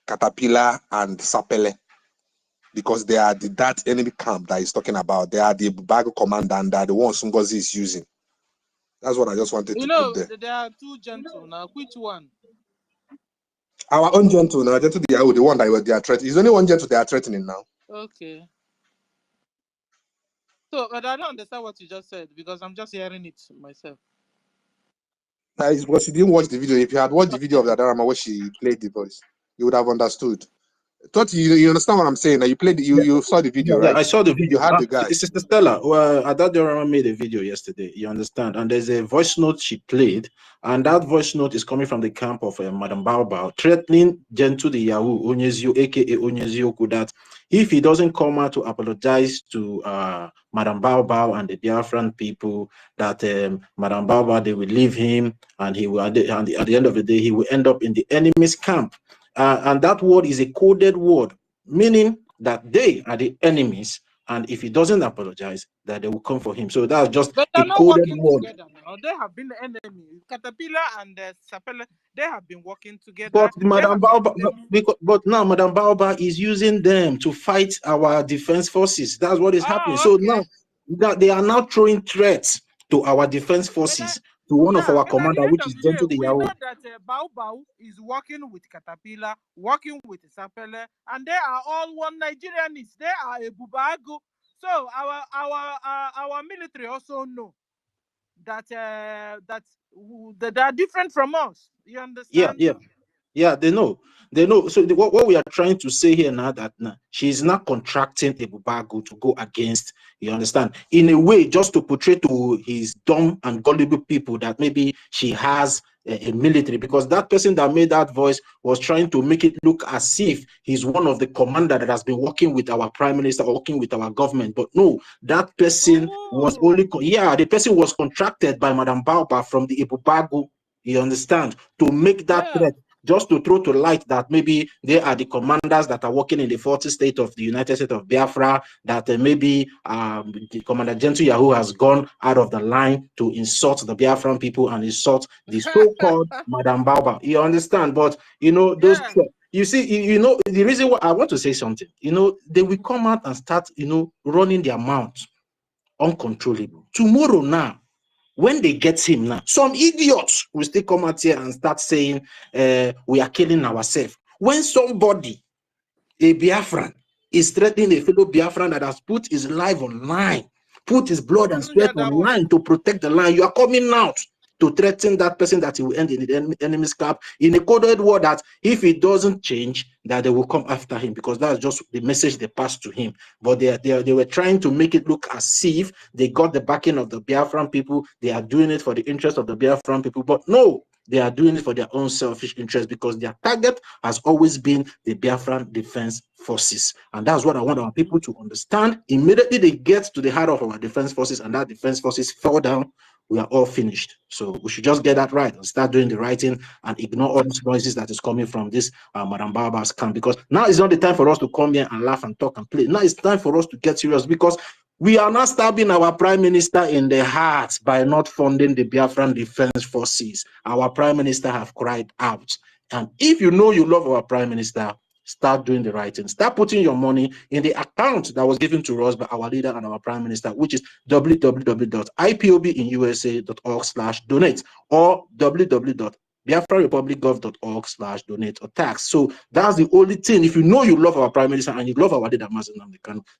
Caterpillar and Sapele, because they are that enemy camp that he's talking about. They are the Bago commander and they are the ones NGOZI is using. That's what I just wanted to put there. There are two Gentle now. Which one? Our own Gentle now, Gentle the one that they are threatening. It's only one Gentle they are threatening now. Okay. So, but I don't understand what you just said because I'm just hearing it myself. It's because you didn't watch the video. If you had watched the video of the Darama where she played the voice, you would have understood. Thought you understand what I'm saying? That you saw the video, right? Yeah, I saw the video. You had the guy. Sister Stella, well, Adadorama made a video yesterday. You understand? And there's a voice note she played, and that voice note is coming from the camp of Madam Baobao, threatening Gentle the Yahoo Onyezio, aka Onyezioku, that if he doesn't come out to apologize to Madam Baobao and the Biafran people, that Madam Baobao, they will leave him, and he will at the end of the day he will end up in the enemy's camp. And that word is a coded word, meaning that they are the enemies, and if he doesn't apologize, that they will come for him. So that's just but a coded word. Together now. They have been the enemy. Caterpillar and Sapele, they have been working together. But Madam Baoba, but now Madam Baoba is using them to fight our defense forces. That's what is happening. So now that they are now throwing threats to our defense forces, to one of our commander, which is Gentle the Yahoo. We know that Baobao is working with Caterpillar, working with Sapele, and they are all one Nigerians. They are a Bubago. So our military also know that that they are different from us. You understand? Yeah, they know. So what we are trying to say here now, that she's not contracting a Bubago to go against, you understand, in a way just to portray to his dumb and gullible people that maybe she has a military, because that person that made that voice was trying to make it look as if he's one of the commander that has been working with our prime minister, working with our government. But no, that person was only, the person was contracted by Madam Baoba from the Ibubago, you understand, to make that threat, just to throw to light that maybe they are the commanders that are working in the 40th state of the United States of Biafra, that maybe the Commander Gentle Yahoo has gone out of the line to insult the Biafran people and insult the so-called Madam Baoba. You understand? But, those... You see, the reason why I want to say something, they will come out and start, running their mouths uncontrollable. Tomorrow now, when they get him now, some idiots will still come out here and start saying, we are killing ourselves. When somebody, a Biafran, is threatening a fellow Biafran that has put his life on line, put his blood and sweat on line to protect the line, you are coming out to threaten that person that he will end in the enemy's camp in a coded word that if he doesn't change, that they will come after him, because that's just the message they passed to him. But they were trying to make it look as if they got the backing of the Biafran people. They are doing it for the interest of the Biafran people, but no, they are doing it for their own selfish interest, because their target has always been the Biafran Defense Forces. And that's what I want our people to understand. Immediately they get to the heart of our defense forces, and that defense forces fell down, we are all finished. So we should just get that right and start doing the writing and ignore all these noises that is coming from this Madam Baba's camp, because now is not the time for us to come here and laugh and talk and play. Now it's time for us to get serious, because we are not stabbing our prime minister in the heart by not funding the Biafran Defense Forces. Our prime minister have cried out. And if you know you love our prime minister, start doing the right thing. Start putting your money in the account that was given to us by our leader and our prime minister, which is www.ipobinusa.org/donate or www.biafrarepublicgov.org/donate or tax. So that's the only thing. If you know you love our prime minister and you love our leader,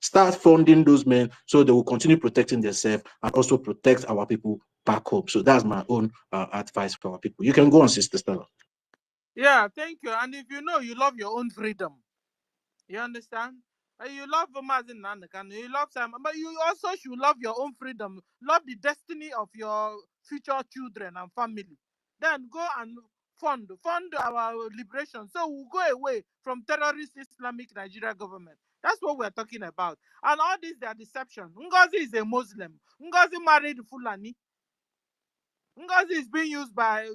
start funding those men so they will continue protecting themselves and also protect our people back home. So that's my own advice for our people. You can go on, Sister Stella. Yeah, thank you. And if you know you love your own freedom, you understand? You love Mazin Nandakan, you love Simon, but you also should love your own freedom, love the destiny of your future children and family. Then go and fund our liberation. So we'll go away from terrorist Islamic Nigeria government. That's what we're talking about. And all this, they are deception. Ngozi is a Muslim. Ngozi married Fulani. Ngozi is being used by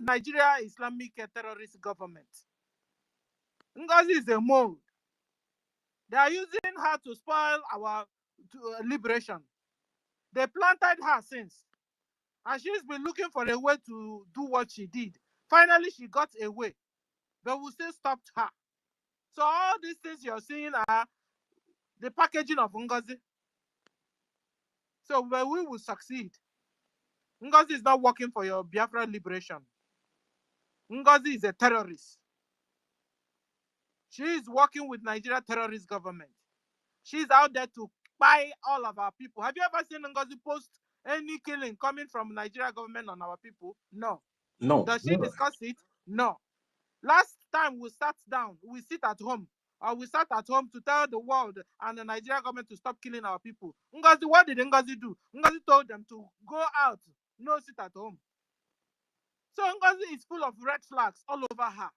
Nigeria Islamic terrorist government. Ngozi is a mole. They are using her to spoil our liberation. They planted her since. And she's been looking for a way to do what she did. Finally, she got away. But we still stopped her. So all these things you're seeing are the packaging of Ngozi. So we will succeed. Ngozi is not working for your Biafra liberation. Ngozi is a terrorist. She is working with Nigeria terrorist government. She's out there to buy all of our people. Have you ever seen Ngozi post any killing coming from Nigeria government on our people? No. No. Does she discuss it? No. Last time we sat down, we sit at home, or we sat at home to tell the world and the Nigerian government to stop killing our people. Ngozi, what did Ngozi do? Ngozi told them to go out, no sit at home. So Ngozi is full of red flags all over her.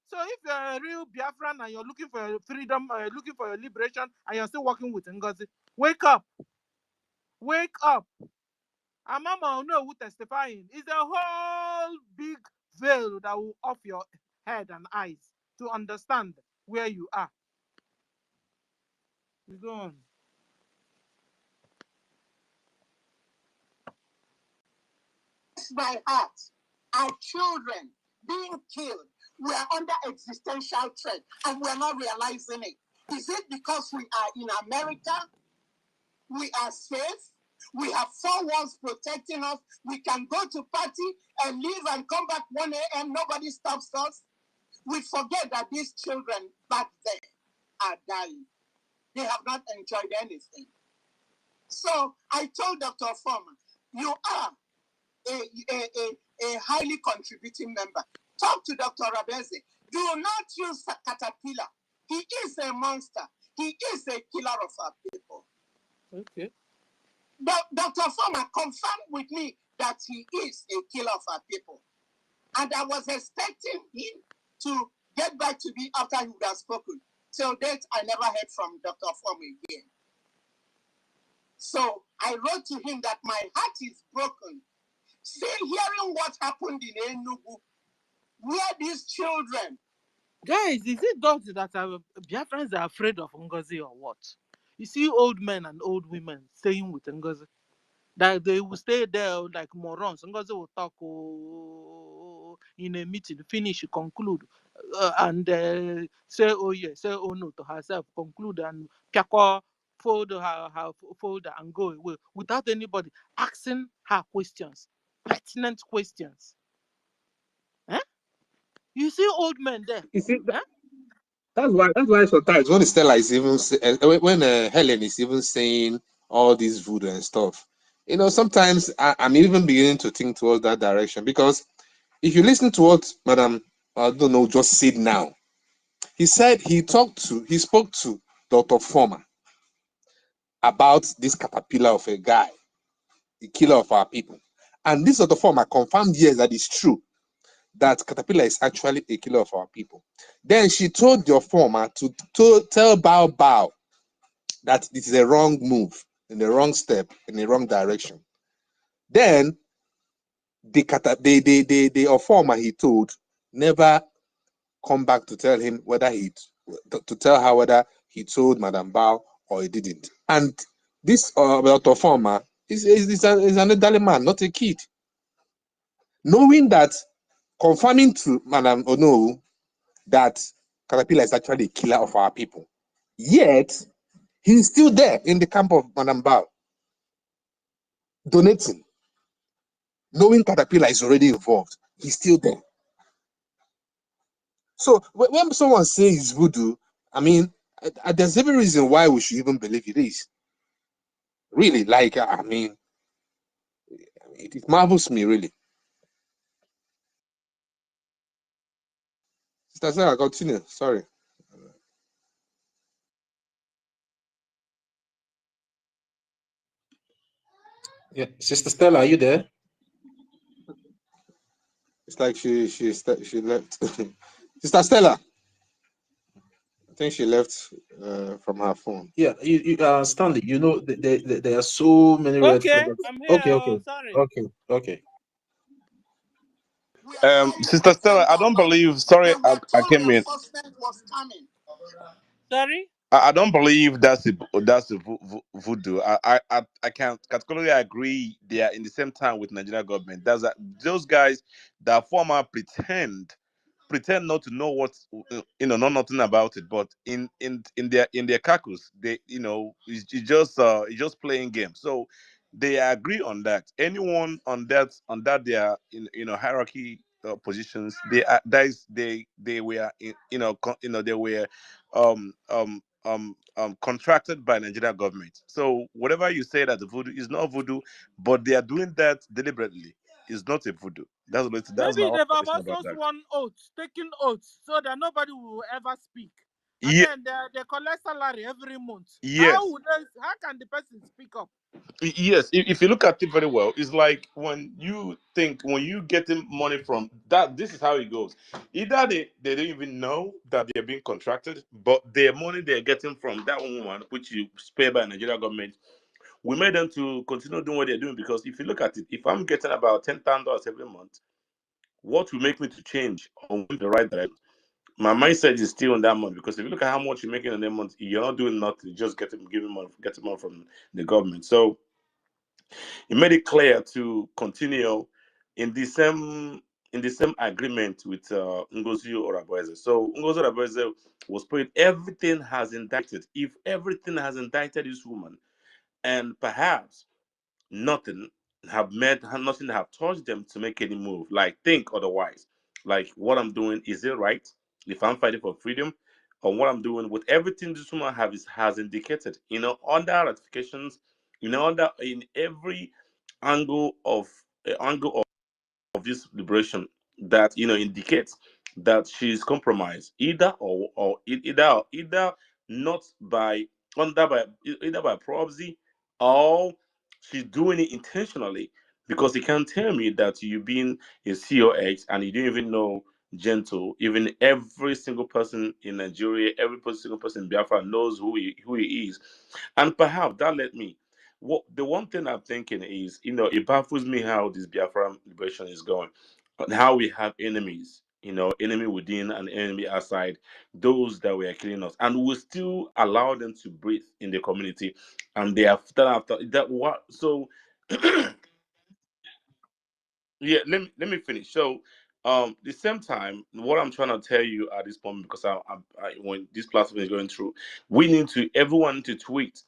So if you're a real Biafran and you're looking for your freedom, looking for your liberation, and you're still working with Ngozi, wake up. Wake up. And Mama Ono who testifying is a whole big veil that will off your head and eyes to understand where you are. You go on. By heart, our children being killed. We are under existential threat and we're not realizing it. Is it because we are in America? We are safe. We have 4 walls protecting us. We can go to party and leave and come back 1 a.m. Nobody stops us. We forget that these children back there are dying. They have not enjoyed anything. So I told Dr. Foreman, you are a highly contributing member. Talk to Dr. Rabeze. Do not use Caterpillar. He is a monster. He is a killer of our people. Okay. But Dr. Foreman confirmed with me that he is a killer of our people. And I was expecting him to get back to me after he would have spoken. Till date, I never heard from Dr. Foreman again. So I wrote to him that my heart is broken. Still hearing what happened in Enugu, where these children. Guys, is it dogs that are Biafrans are afraid of Ngozi or what? You see old men and old women staying with Ngozi. That they will stay there like morons. Ngozi will talk in a meeting, finish, conclude, and say oh yes, say oh no to herself, conclude and fold her folder and go away without anybody asking her questions, pertinent questions. Eh? You see old men there. You see, that's why sometimes when Stella is even when Helen is even saying all this voodoo and stuff, sometimes I'm even beginning to think towards that direction, because if you listen to what Madam just said now, he said he spoke to Dr. Foreman about this caterpillar of a guy, the killer of our people, and this Dr. Foreman confirmed yes that it's true that Caterpillar is actually a killer of our people. Then she told your former to tell Bao that this is a wrong move, in the wrong step, in the wrong direction. Then the informer he told never come back to tell him whether to tell her whether he told Madam Bao or he didn't. And this informer is an elderly man, not a kid. Knowing that, confirming to Madam Ono that Caterpillar is actually a killer of our people. Yet, he's still there in the camp of Madam Bao, donating. Knowing Caterpillar is already involved, he's still there. So when someone says voodoo, I mean, there's every reason why we should even believe it is. Really, like, I mean, it marvels me, really. Sister Sarah, continue. Sorry. Yeah, Sister Stella, are you there? It's like she left. Sister Stella, I think she left from her phone. Yeah, Stanley, you know, there are so many red flags. I'm here. Okay. Sister Stella, I don't believe. Sorry, I came in. Sorry? I don't believe that's a voodoo. I can't categorically agree. They are in the same time with Nigerian government. Those guys that former pretend not to know what, know nothing about it, but in their caucus, they, it's just playing games. So they agree on that. Anyone on that their hierarchy positions, they were they were contracted by Nigerian government. So whatever you say that the voodoo is not voodoo, but they are doing that deliberately. It's not a voodoo. That's my Maybe they've observation also about that. sworn oaths, taking oaths, so that nobody will ever speak. And Yeah. then they collect salary every month. Yes. How can the person speak up? Yes, if you look at it very well, it's like when you getting money from that, this is how it goes. Either they don't even know that they're being contracted, but their money they're getting from that woman, which you pay by Nigerian government, we made them to continue doing what they're doing. Because if you look at it, if I'm getting about $10,000 every month, what will make me to change on the right direction? My mindset is still on that month, because if you look at how much you're making in that month, you're not doing nothing, just getting money from the government. So he made it clear to continue in the same agreement with NGOZI Oraboeze. So NGOZI Oraboeze was put, everything has indicted. If everything has indicted this woman, and perhaps nothing have touched them to make any move, like think otherwise. Like, what I'm doing, is it right? If I'm fighting for freedom, or what I'm doing with everything this woman has indicated, under ratifications, in every angle of this liberation, that indicates that she's compromised, either not by either by proxy, or she's doing it intentionally. Because you can't tell me that you've been a COX and you don't even know Gentle. Even every single person in Nigeria, every single person in Biafra knows who he is. And perhaps that led me. The one thing I'm thinking is, it baffles me how this Biafra liberation is going, and how we have enemies, enemy within and enemy outside, those that were killing us, and we still allow them to breathe in the community, and they have after that. What? So yeah, let me finish. So the same time, what I'm trying to tell you at this point, because when this platform is going through, everyone to tweet.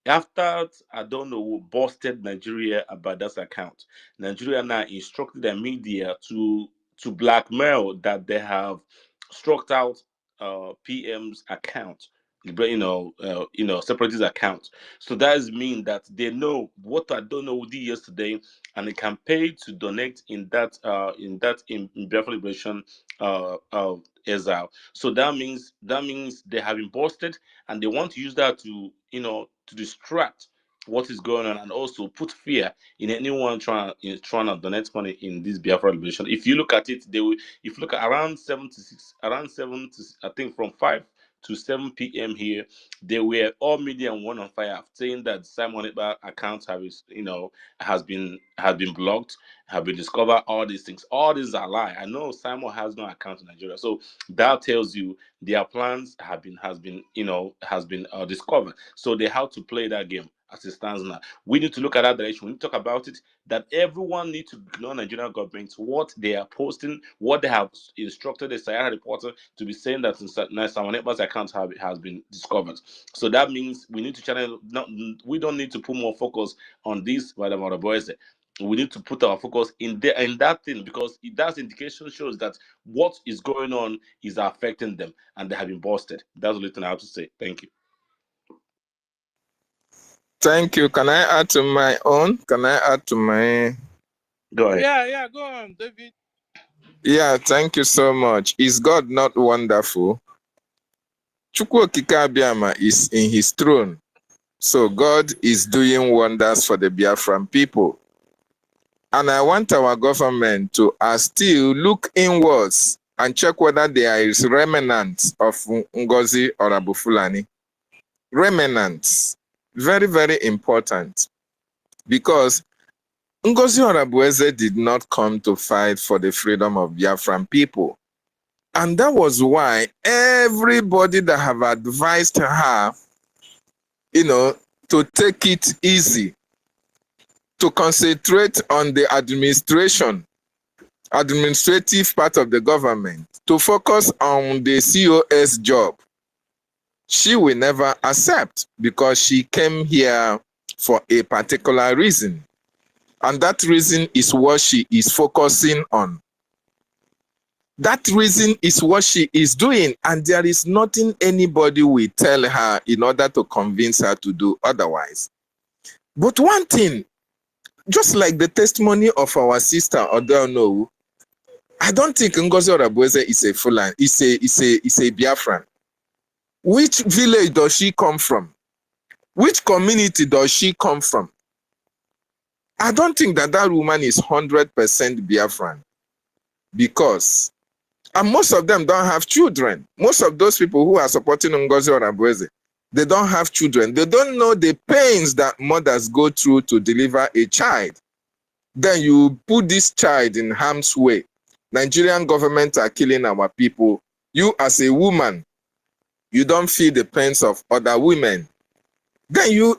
After, I don't know who busted Nigeria about that account, Nigeria now instructed the media to blackmail that they have struck out PM's account, separatist account. So that is mean that they know what I don't know who did yesterday, and they can pay to donate in Biafra Liberation exile. So that means they have been busted, and they want to use that to distract what is going on, and also put fear in anyone trying to donate money in this Biafra liberation. If you look at it, if you look at around 7 to 6, I think from 5 to 7 p.m. here, they were all media and one on fire, saying that Simon Ekpa accounts has been blocked, have been discovered. All these things, all these are lie. I know Simon has no account in Nigeria, so that tells you their plans has been discovered. So they have to play that game as it stands now. We need to look at that direction. We need to talk about it. That everyone needs to ignore Nigerian government, what they are posting, what they have instructed the Sayara reporter to be saying that Simon Ekpa's account has been discovered. So that means we need to channel. We don't need to put more focus on this by the mother boys. We need to put our focus in that thing, because that indication shows that what is going on is affecting them and they have been busted. That's the only thing I have to say. Thank you. Thank you. Can I add to my own? Can I add to my... Go ahead. Yeah, go on, David. Yeah, thank you so much. Is God not wonderful? Chukwu Okike Abiama is in his throne. So God is doing wonders for the Biafran people. And I want our government to still look inwards and check whether there is remnants of NGOZI or Abu Fulani. Remnants. Very, very important. Because NGOZI or Abueze did not come to fight for the freedom of Biafran people. And that was why everybody that have advised her, to take it easy, to concentrate on the administrative part of the government, to focus on the COS job, she will never accept, because she came here for a particular reason. And that reason is what she is focusing on. That reason is what she is doing, and there is nothing anybody will tell her in order to convince her to do otherwise. But one thing, just like the testimony of our sister Odono, I don't think Ngozi Orabueze is a Fulani, is a Biafran. Which village does she come from? Which community does she come from? I don't think that woman is 100% Biafran, because and most of them don't have children. Most of those people who are supporting Ngozi Orabueze, they don't have children. They don't know the pains that mothers go through to deliver a child. Then you put this child in harm's way. Nigerian government are killing our people. You as a woman, you don't feel the pains of other women. Then you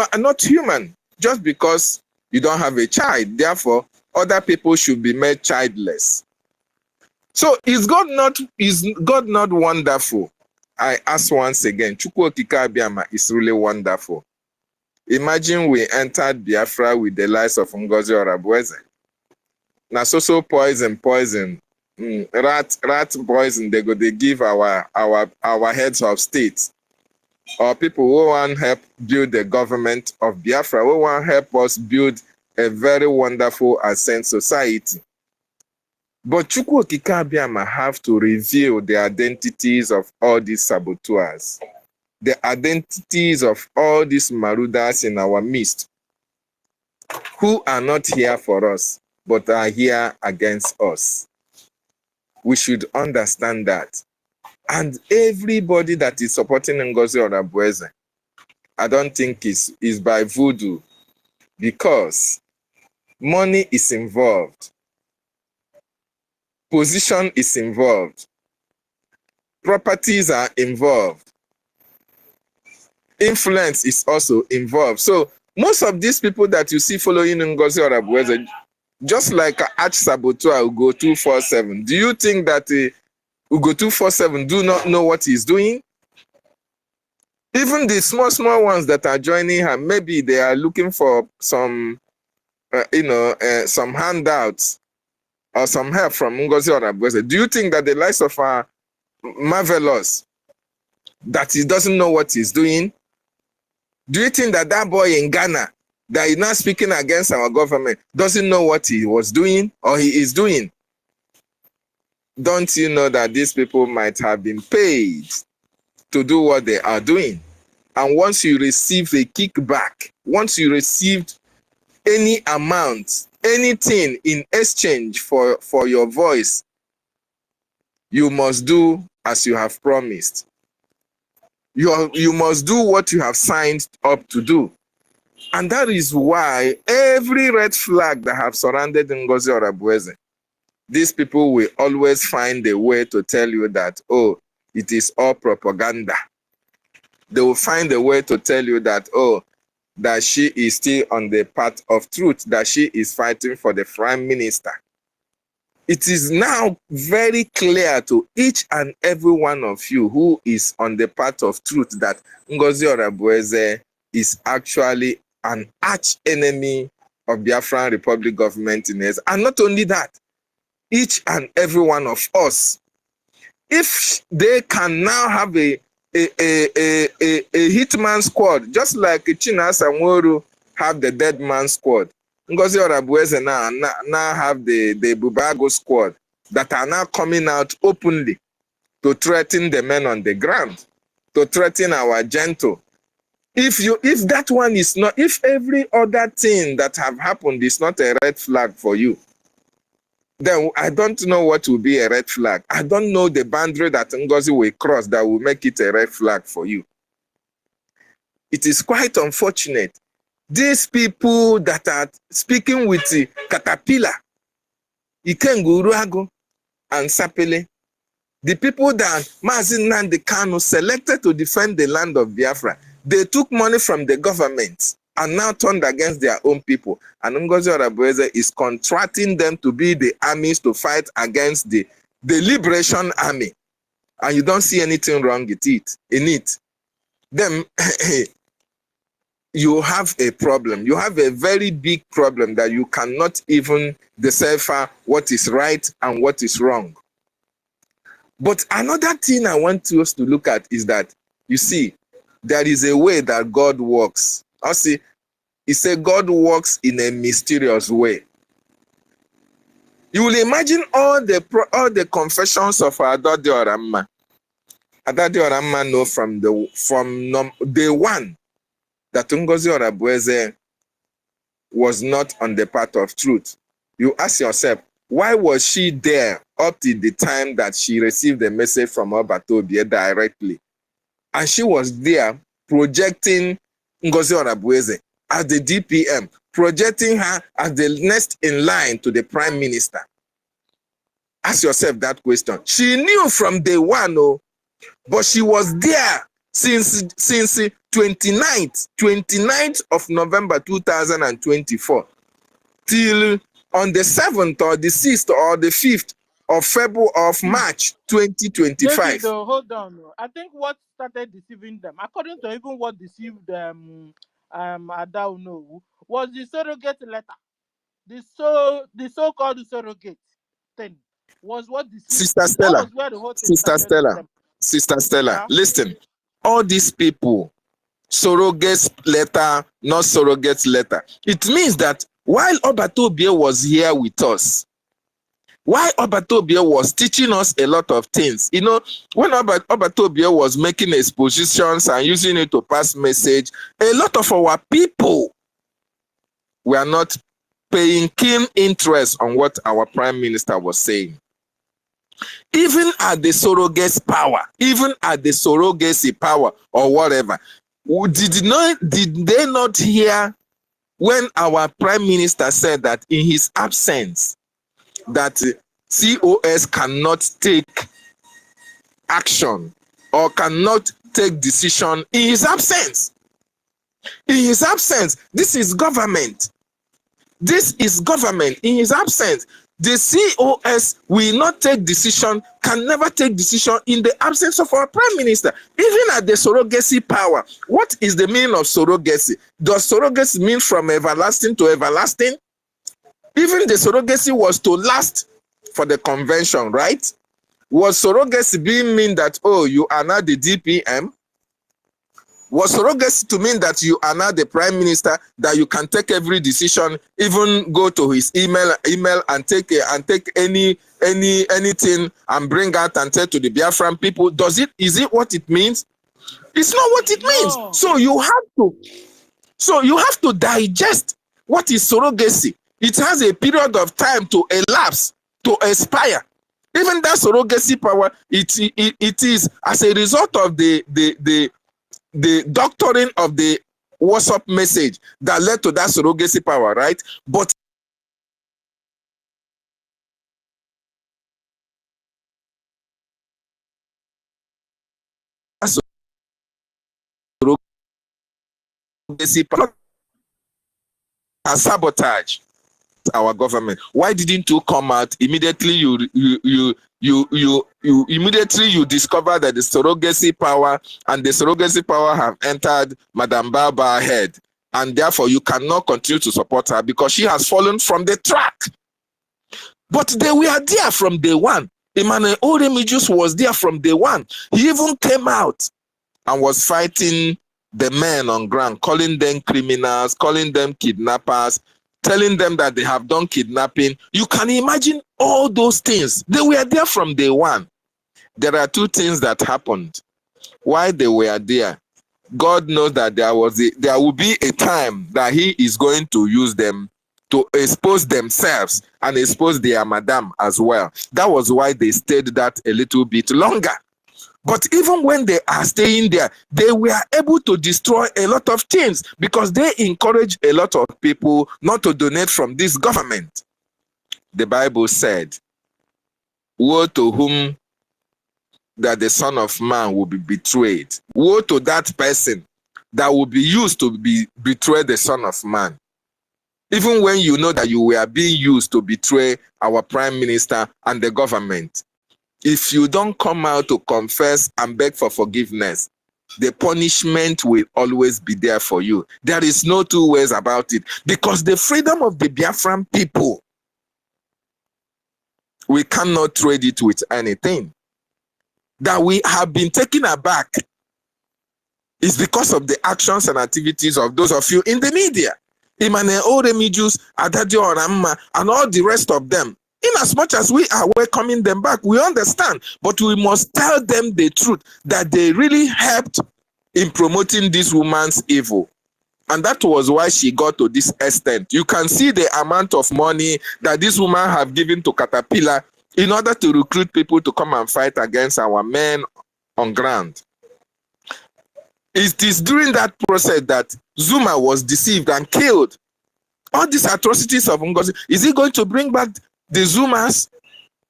are not human just because you don't have a child. Therefore, other people should be made childless. So is God not wonderful? I ask once again. Chukwu Okike Abiama is really wonderful. Imagine we entered Biafra with the lives of Ngozi Orabueze. Na so poison, rat poison. They give our heads of state, or people who want help build the government of Biafra, who want help us build a very wonderful and sane society. But Chukwu Okike Abiama have to reveal the identities of all these saboteurs, the identities of all these marauders in our midst, who are not here for us, but are here against us. We should understand that. And everybody that is supporting Ngozi Orabueze, I don't think is by voodoo, because money is involved. Position is involved. Properties are involved. Influence is also involved. So most of these people that you see following Ngozi Orabueze, just like an arch saboteur Ugo 247, do you think that Ugo 247 do not know what he's doing? Even the small ones that are joining her, maybe they are looking for some, some handouts or some help from Ngozi Orabueze. Do you think that the likes of Marvelous, that he doesn't know what he's doing? Do you think that that boy in Ghana, that is not speaking against our government, doesn't know what he was doing or he is doing? Don't you know that these people might have been paid to do what they are doing? And once you receive a kickback, once you received any amount, anything in exchange for your voice, you must do as you have promised. You must do what you have signed up to do. And that is why every red flag that have surrounded Ngozi Orabueze, these people will always find a way to tell you that, oh, it is all propaganda. They will find a way to tell you that, oh, that she is still on the path of truth, that she is fighting for the prime minister. It is now very clear to each and every one of you who is on the path of truth that Ngozi Orabueze is actually an arch enemy of Biafran Republic government in this. And not only that, each and every one of us, if they can now have a hitman squad, just like China Samworu have the dead man squad, Ngozi Orabueze now have the Bubago squad that are now coming out openly to threaten the men on the ground, to threaten our gentle. If that one is not, if every other thing that have happened is not a red flag for you, then I don't know what will be a red flag. I don't know the boundary that Ngozi will cross that will make it a red flag for you. It is quite unfortunate. These people that are speaking with the Caterpillar, Ikenguruago, and Sapele, the people that Mazi Nnamdi Kanu selected to defend the land of Biafra, they took money from the government and now turned against their own people. And Ngozi Orabueze is contracting them to be the armies to fight against the Liberation Army. And you don't see anything wrong with it, in it. Then you have a problem. You have a very big problem that you cannot even decipher what is right and what is wrong. But another thing I want us to look at is that, you see, there is a way that God works. I see, he said God works in a mysterious way. You will imagine all the confessions of Adade Oramma. Adade Oramma know from day one that Ngozi Orabueze was not on the path of truth. You ask yourself, why was she there up to the time that she received the message from Obatobie directly? And she was there projecting Ngozi Orabueze as the DPM, projecting her as the next in line to the Prime Minister. Ask yourself that question. She knew from day one, oh, but she was there since 29th of November 2024 till on the 7th or the 6th or the 5th of February of March 2025. David, hold on. I think what started deceiving them, according to even what deceived Adauno, was the surrogate letter. The so-called surrogate thing was what deceived. Sister Stella, that was where the whole thing Sister Stella, yeah? Listen. All these people, surrogate letter, not surrogate letter. It means that while Obatobie was here with us, while Obatobie was teaching us a lot of things, you know, when Obatobie was making expositions and using it to pass message, a lot of our people were not paying keen interest on what our Prime Minister was saying. Even at the surrogacy power, even at the surrogacy power or whatever, did they not hear when our Prime Minister said that in his absence, that COS cannot take action or cannot take decision in his absence? In his absence, this is government. This is government. In his absence, the COS will not take decision, can never take decision in the absence of our Prime Minister. Even at the surrogacy power, what is the meaning of surrogacy? Does surrogacy mean from everlasting to everlasting? Even the surrogacy was to last for the convention, right? Was surrogacy being mean that, oh, you are now the DPM? Was surrogacy to mean that you are now the Prime Minister, that you can take every decision, even go to his email and take anything and bring out and tell to the Biafran people? Is it what it means? It's not what it means. No. So you have to digest what is surrogacy. It has a period of time to elapse, to expire. Even that surrogacy power, it is as a result of the the doctoring of the WhatsApp message that led to that surrogacy power, right? But surrogacy power has sabotaged our government. Why didn't you come out immediately? You immediately you discover that the surrogacy power and the surrogacy power have entered Madam Baba's head, and therefore you cannot continue to support her because she has fallen from the track. But they were there from day one. Emmanuel Oremijus was there from day one. He even came out and was fighting the men on ground, calling them criminals, calling them kidnappers, telling them that they have done kidnapping. You can imagine all those things. They were there from day one. There are two things that happened. Why they were there, God knows that there will be a time that he is going to use them to expose themselves and expose their madam as well. That was why they stayed that a little bit longer. But even when they are staying there, they were able to destroy a lot of things because they encourage a lot of people not to donate from this government. The Bible said, woe to whom that the Son of Man will be betrayed. Woe to that person that will be used to betray the Son of Man. Even when you know that you were being used to betray our Prime Minister and the government, if you don't come out to confess and beg for forgiveness, the punishment will always be there for you. There is no two ways about it. Because the freedom of the Biafran people, we cannot trade it with anything. That we have been taken aback is because of the actions and activities of those of you in the media. Emmanuel Oremijus, Adadio Oramma, and all the rest of them. In as much as we are welcoming them back, we understand, but we must tell them the truth that they really helped in promoting this woman's evil. And that was why she got to this extent. You can see the amount of money that this woman have given to Caterpillar in order to recruit people to come and fight against our men on ground. It is during that process that Zuma was deceived and killed. All these atrocities of NGOZI, is he going to bring back the Zumas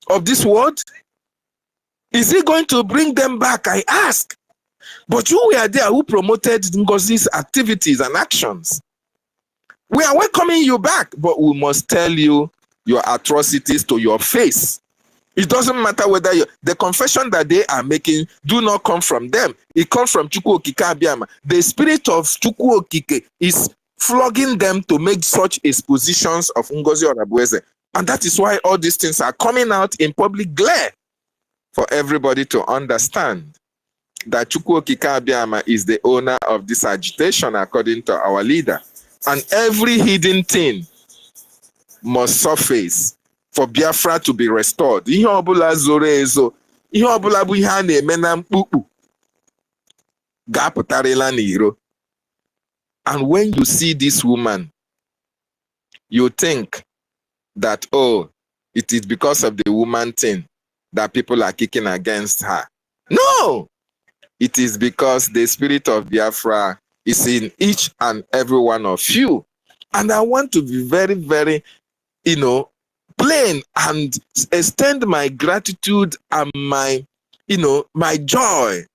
of this world? Is he going to bring them back, I ask? But you were there who promoted NGOZI's activities and actions. We are welcoming you back, but we must tell you your atrocities to your face. It doesn't matter whether the confession that they are making do not come from them. It comes from Chukwu Okike Abiyama. The spirit of Chukwu Okike is flogging them to make such expositions of Ngozi Onabueze. And that is why all these things are coming out in public glare for everybody to understand that Chukwu Okike Abiyama is the owner of this agitation according to our leader. And every hidden thing must surface for Biafra to be restored. Ihe ọbụla zoro ezo, ihe ọbụla bụ ihe a na-eme na mkpukpu ga-apụtarịla n'iro. And when you see this woman, you think that, oh, it is because of the woman thing that people are kicking against her. No! It is because the spirit of Biafra is in each and every one of you. And I want to be very, very, plain and extend my gratitude and my, my joy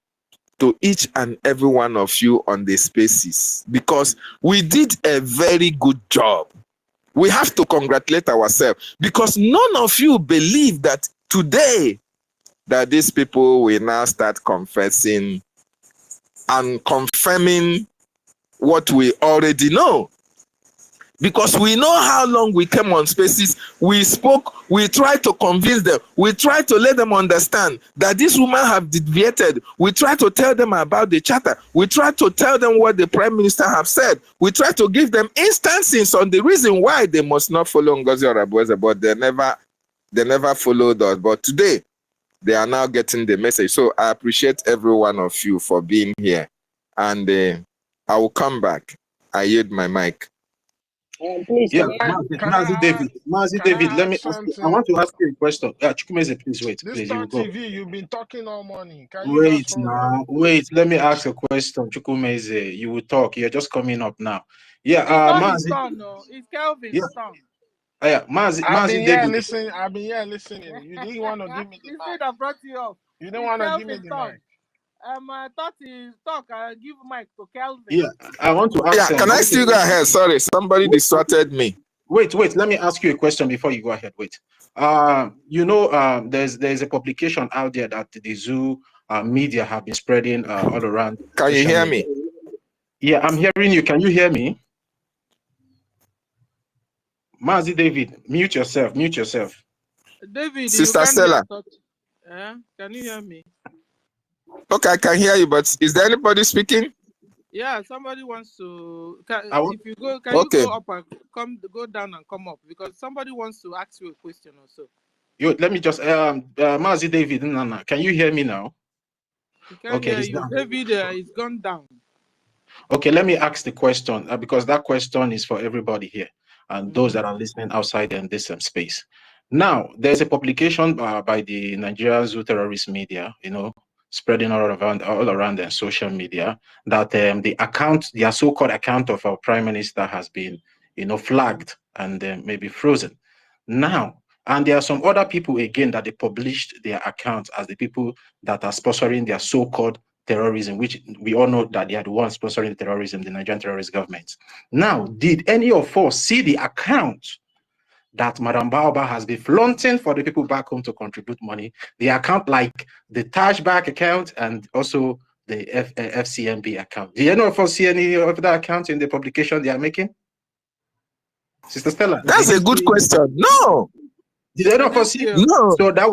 to each and every one of you on the spaces, because we did a very good job. We have to congratulate ourselves because none of you believe that today that these people will now start confessing and confirming what we already know. Because we know how long we came on spaces, we spoke, we tried to convince them, we tried to let them understand that this woman have deviated. We tried to tell them about the charter. We tried to tell them what the Prime Minister have said. We tried to give them instances on the reason why they must not follow Ngozi Onabueze, but they never followed us. But today, they are now getting the message. So I appreciate every one of you for being here. And I will come back. I yield my mic. Please, Yeah, Mazi can David, I let add me ask you, I something? want to ask you a question. Chukwumeze, please wait, This please, you will Star go. TV, you've been talking all morning. Can you Wait just hold on? now, wait, let me ask a question. Chukwumeze, you will talk. You're just coming up now. Yeah, It's not his Mazi, turn, no. It's Kelvin's yeah, turn. yeah, Mazi David. I've been here listening. You didn't want to give me the He mic. said I brought you up. You didn't It's want to give me Kelvin's the turn. mic. I thought he talk. I give mic to Kelvin. Yeah, I want to ask Yeah, can I still go ahead? Sorry, somebody distracted me. Wait, let me ask you a question before you go ahead. Wait. There's a publication out there that the zoo media have been spreading all around. Can you hear me? Yeah, I'm hearing you. Can you hear me? Mazi David, mute yourself. David, Sister you Stella. Can you hear me? Okay, I can hear you, but is there anybody speaking? Yeah, somebody wants to. If you go, can Okay. you go up and go down and come up, because somebody wants to ask you a question also. Let me just Mazi David, Nana, can you hear me now? He can't hear you. Down. David is gone down. Okay, let me ask the question because that question is for everybody here and those that are listening outside in this space. Now, there's a publication by the Nigerian Zoo terrorist media, spreading all around their social media, that their so-called account of our prime minister has been, flagged and maybe frozen. Now, and there are some other people again that they published their accounts as the people that are sponsoring their so-called terrorism, which we all know that they are the ones sponsoring terrorism, the Nigerian terrorist government. Now, did any of us see the account that Madam Baoba has been flaunting for the people back home to contribute money? The account like the Tajback account and also the FCMB account. Did any of us see any of that account in the publication they are making? Sister Stella, that's a good question. No. Did any of us see? No. So that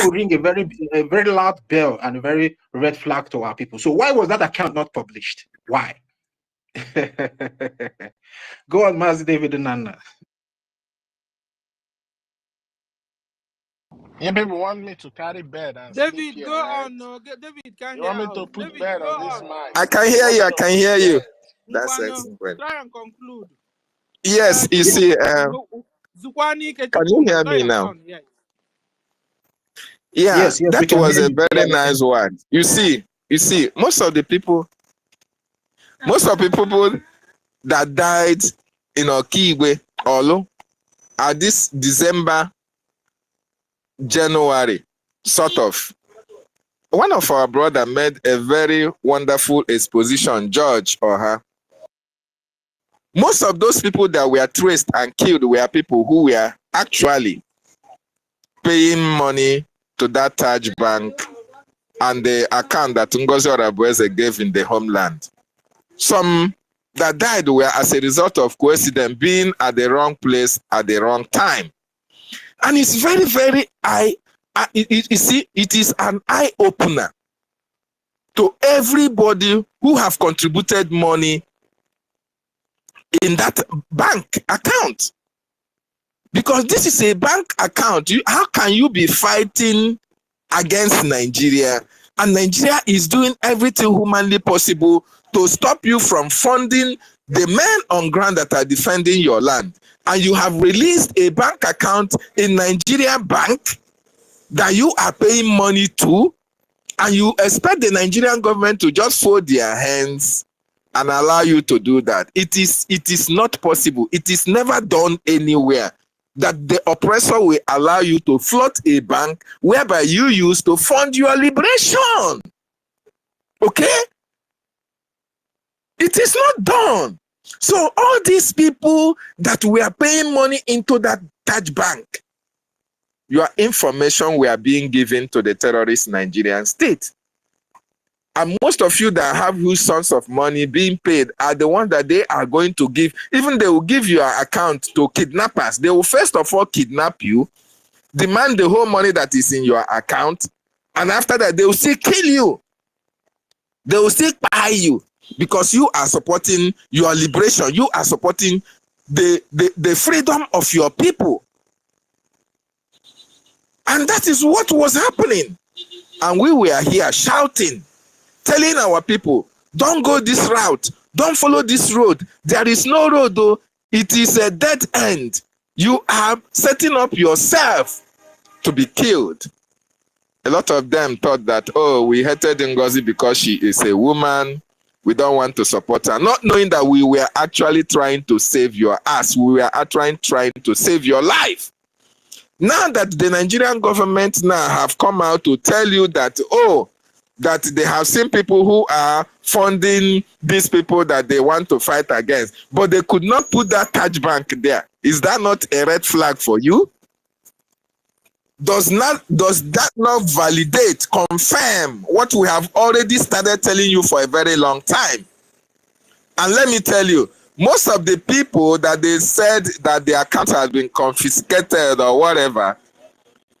would ring a very loud bell and a very red flag to our people. So why was that account not published? Why? Go on, Mazi David and Nana. Yeah, people want me to carry bed and David, sleep here, go right? on. No, David can't You hear want me us. to put David, bed go on this on. mic? I can hear you. I can hear you. That's Ngwano, excellent. try and conclude. Yes, you see. Zukwani, Can you hear me now? Yes. Yeah, yes, that was a very nice one. You see, most of the people that died in Okigwe, Olu, are this December, January, sort of. One of our brother made a very wonderful exposition, George or her. Most of those people that were traced and killed were people who were actually paying money to that Taj Bank and the account that Ngozi Orabueze gave in the homeland. Some that died were as a result of coincidence, being at the wrong place at the wrong time. And it's very, very you see, it is an eye-opener to everybody who have contributed money in that bank account. Because this is a bank account. How can you be fighting against Nigeria? And Nigeria is doing everything humanly possible to stop you from funding the men on ground that are defending your land. And you have released a bank account in Nigeria bank that you are paying money to, and you expect the Nigerian government to just fold their hands and allow you to do that. It is not possible. It is never done anywhere that the oppressor will allow you to float a bank whereby you use to fund your liberation. Okay? It is not done. So all these people that were paying money into that Taj Bank, your information were being given to the terrorist Nigerian state. And most of you that have huge sums of money being paid are the ones that they are going to give. Even they will give your account to kidnappers. They will first of all kidnap you, demand the whole money that is in your account, and after that they will still kill you. They will still buy you because you are supporting your liberation. You are supporting the freedom of your people. And that is what was happening. And we were here shouting, telling our people, don't go this route, don't follow this road. There is no road though. It is a dead end. You are setting up yourself to be killed. A lot of them thought that, oh, we hated NGOZI because she is a woman. We don't want to support her. Not knowing that we were actually trying to save your ass. We were actually trying to save your life. Now that the Nigerian government now have come out to tell you that, oh, that they have seen people who are funding these people that they want to fight against, but they could not put that Taj Bank there. Is that not a red flag for you? Does that not validate, confirm what we have already started telling you for a very long time? And let me tell you, most of the people that they said that their account has been confiscated or whatever,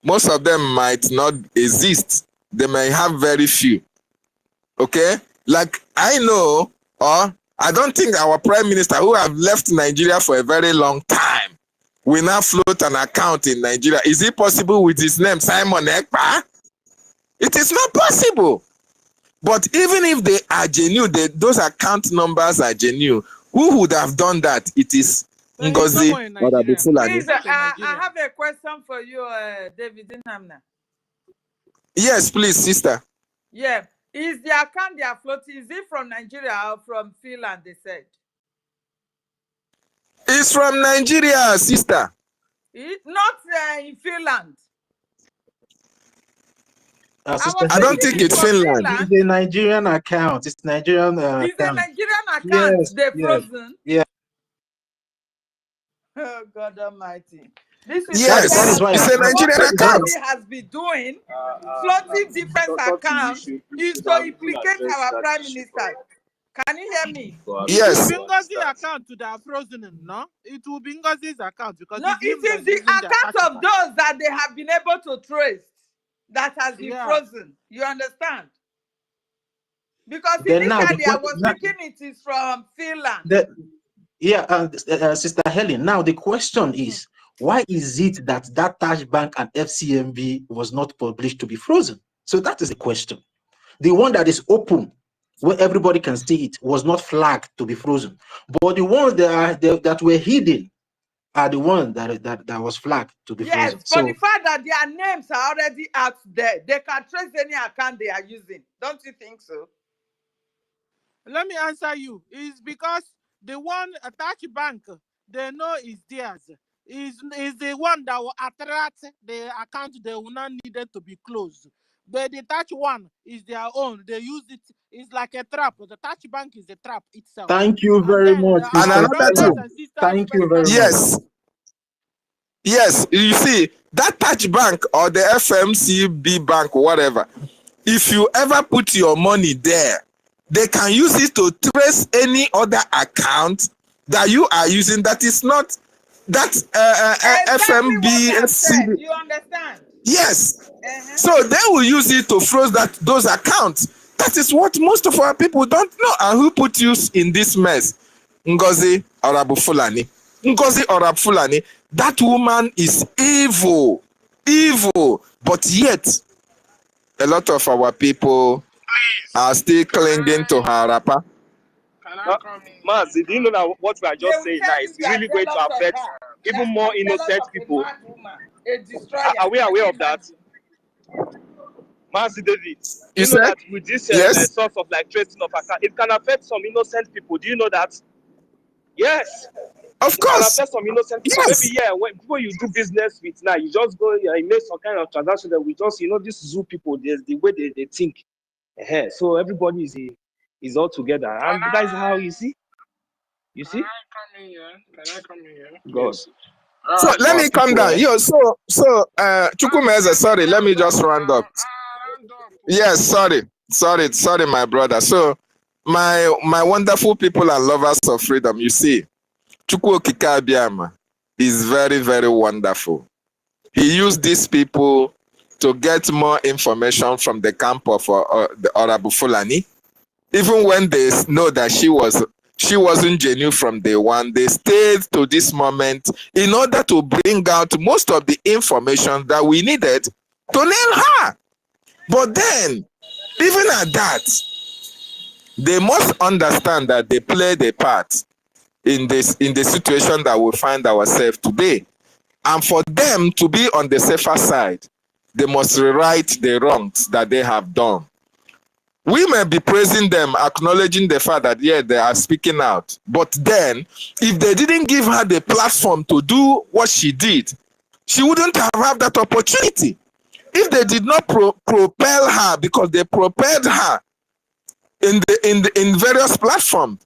most of them might not exist. They may have very few. Okay? Like I know, or I don't think our prime minister who have left Nigeria for a very long time will now float an account in Nigeria. Is it possible with his name, Simon Ekpa? It is not possible. But even if they are genuine, those account numbers are genuine, who would have done that? It is NGOZI or the Fulani. Please, I have a question for you, David Dinamna. Yes, please, sister. Yeah. Is the account they are floating, is it from Nigeria or from Finland, they said? It's from Nigeria, sister. Not in Finland. I don't think it's Finland. It's a Nigerian account. It's Nigerian account. It's a Nigerian account. Yes, They're yes. frozen. Yeah. Oh, God Almighty. This is Yes, that is why it's a Nigerian account. What has been doing, floating different accounts, is to implicate our Prime Minister. Can you hear me? Yes. It will be NGOZI account to the frozen, no? It will be NGOZI's account because no, it is the account of those that they have been able to trace that has been frozen. You understand? Because initially I was thinking it is from Finland. Sister Helen. Now the question is, why is it that Taj Bank and FCMB was not published to be frozen? So that is the question. The one that is open, where everybody can see it, was not flagged to be frozen. But the ones that were hidden are the ones that was flagged to be frozen. Yes, for the fact that their names are already out there, they can trace any account they are using. Don't you think so? Let me answer you. It's because the one Taj Bank, they know is theirs. Is the one that will attract the account they will not need it to be closed. But the Taj one is their own. They use it. It's like a trap. The Taj Bank is a trap itself. Thank you very much. And another thing. Thank you very much. Yes. You see, that Taj Bank or the FMCB Bank or whatever, if you ever put your money there, they can use it to trace any other account that you are using that is not that FMB. You understand? Yes. So they will use it to freeze those accounts. That is what most of our people don't know. And who put you in this mess? NGOZI or Abu Fulani. NGOZI or Abu Fulani. That woman is evil. Evil. But yet, a lot of our people are still clinging to her rapper. Maz, do you know that what we are just saying now is really going to affect even more innocent people? Are we aware of that? Maz, David, you know that with this source of like tracing of account, it can affect some innocent people. Do you know that? Yes. Of course. It can affect some innocent people. Yes. Maybe when people you do business with now, you just go, you make some kind of transaction that we just, these zoo people, there's the way they think. So everybody is all together, and that is how you see. You see? Can I come in here? God. So let me come down. So Chukwumeze, sorry, let me just round up. Yes, sorry, my brother. So my wonderful people and lovers of freedom, you see, Chukwu Okike-Abiyama is very, very wonderful. He used these people to get more information from the camp of the Abu Fulani. Even when they know that she wasn't genuine from day one, they stayed to this moment in order to bring out most of the information that we needed to nail her. But then, even at that, they must understand that they played a part in the situation that we find ourselves today. And for them to be on the safer side, they must rewrite the wrongs that they have done. We may be praising them, acknowledging the fact that, yeah, they are speaking out. But then, if they didn't give her the platform to do what she did, she wouldn't have had that opportunity. If they did not propel her, because they propelled her in various platforms,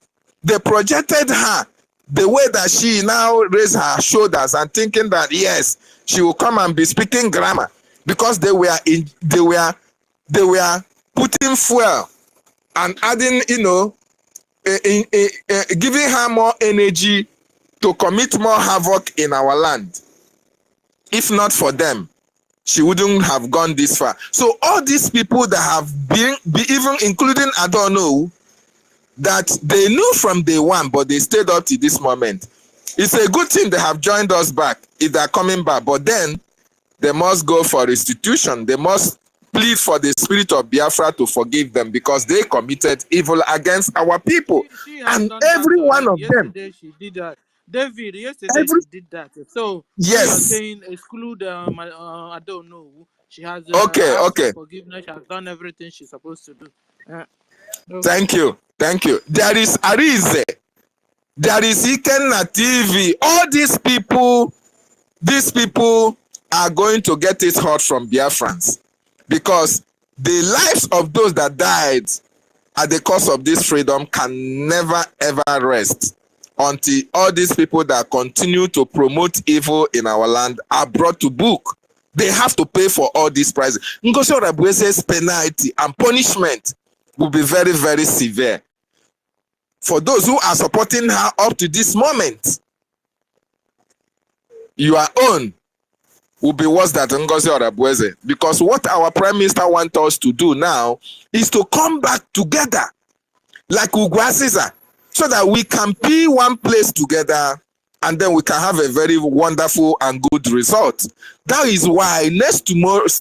they projected her the way that she now raised her shoulders and thinking that, yes, she will come and be speaking grammar, because they were putting fuel and adding, giving her more energy to commit more havoc in our land. If not for them, she wouldn't have gone this far. So all these people that have been even including Adorno, that they knew from day one, but they stayed up to this moment. It's a good thing they have joined us back if they're coming back, but then they must go for restitution. They must plead for the spirit of Biafra to forgive them, because they committed evil against our people. She has And done every that one already. of them. Yesterday she did that. David, yesterday she did that. So when you're Yes. saying exclude, I don't know. She has Okay. asked for forgiveness. She has done everything she's supposed to do. No. Thank you. There is Arize. There is Ikenna TV. All these people are going to get it hot from Biafrans, because the lives of those that died at the cost of this freedom can never ever rest until all these people that continue to promote evil in our land are brought to book. They have to pay for all these prices. Ngozi Orabueze's penalty and punishment will be very, very severe. For those who are supporting her up to this moment, your own will be worse than Ngozi Orabueze, because what our Prime Minister wants us to do now is to come back together like Ugwasiza, so that we can be one place together, and then we can have a very wonderful and good result. That is why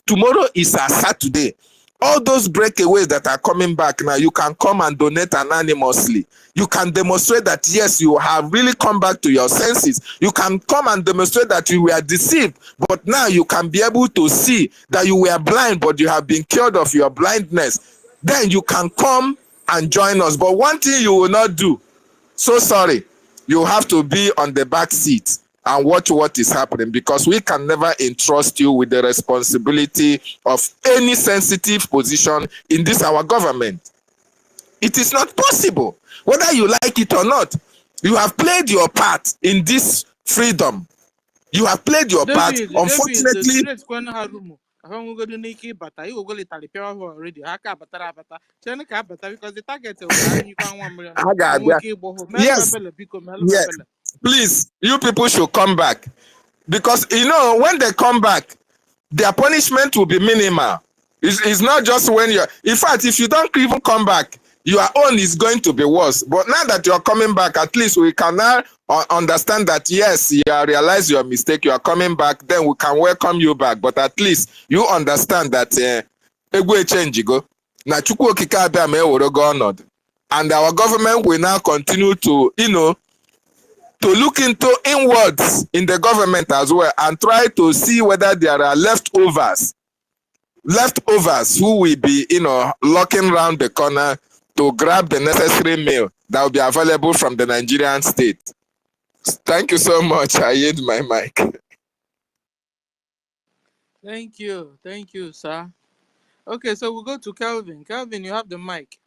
tomorrow is a Saturday. All those breakaways that are coming back now, you can come and donate anonymously. You can demonstrate that, yes, you have really come back to your senses. You can come and demonstrate that you were deceived, but now you can be able to see that you were blind, but you have been cured of your blindness. Then you can come and join us. But one thing you will not do, so sorry, you have to be on the back seat and watch what is happening, because we can never entrust you with the responsibility of any sensitive position in this our government. It is not possible. Whether you like it or not, you have played your part in this freedom. You have played your part. Unfortunately, already. Because the target yes, please, you people should come back, because when they come back, their punishment will be minimal. It's not just when you're, in fact, if you don't even come back, your own is going to be worse. But now that you're coming back, at least we can now understand that, yes, you realize your mistake, you are coming back, then we can welcome you back. But at least you understand that and our government will now continue to, to look into inwards in the government as well, and try to see whether there are leftovers who will be, looking around the corner to grab the necessary mail that will be available from the Nigerian state. Thank you so much. I yield my mic. Thank you, sir. Okay, so we'll go to Kelvin. Kelvin, you have the mic.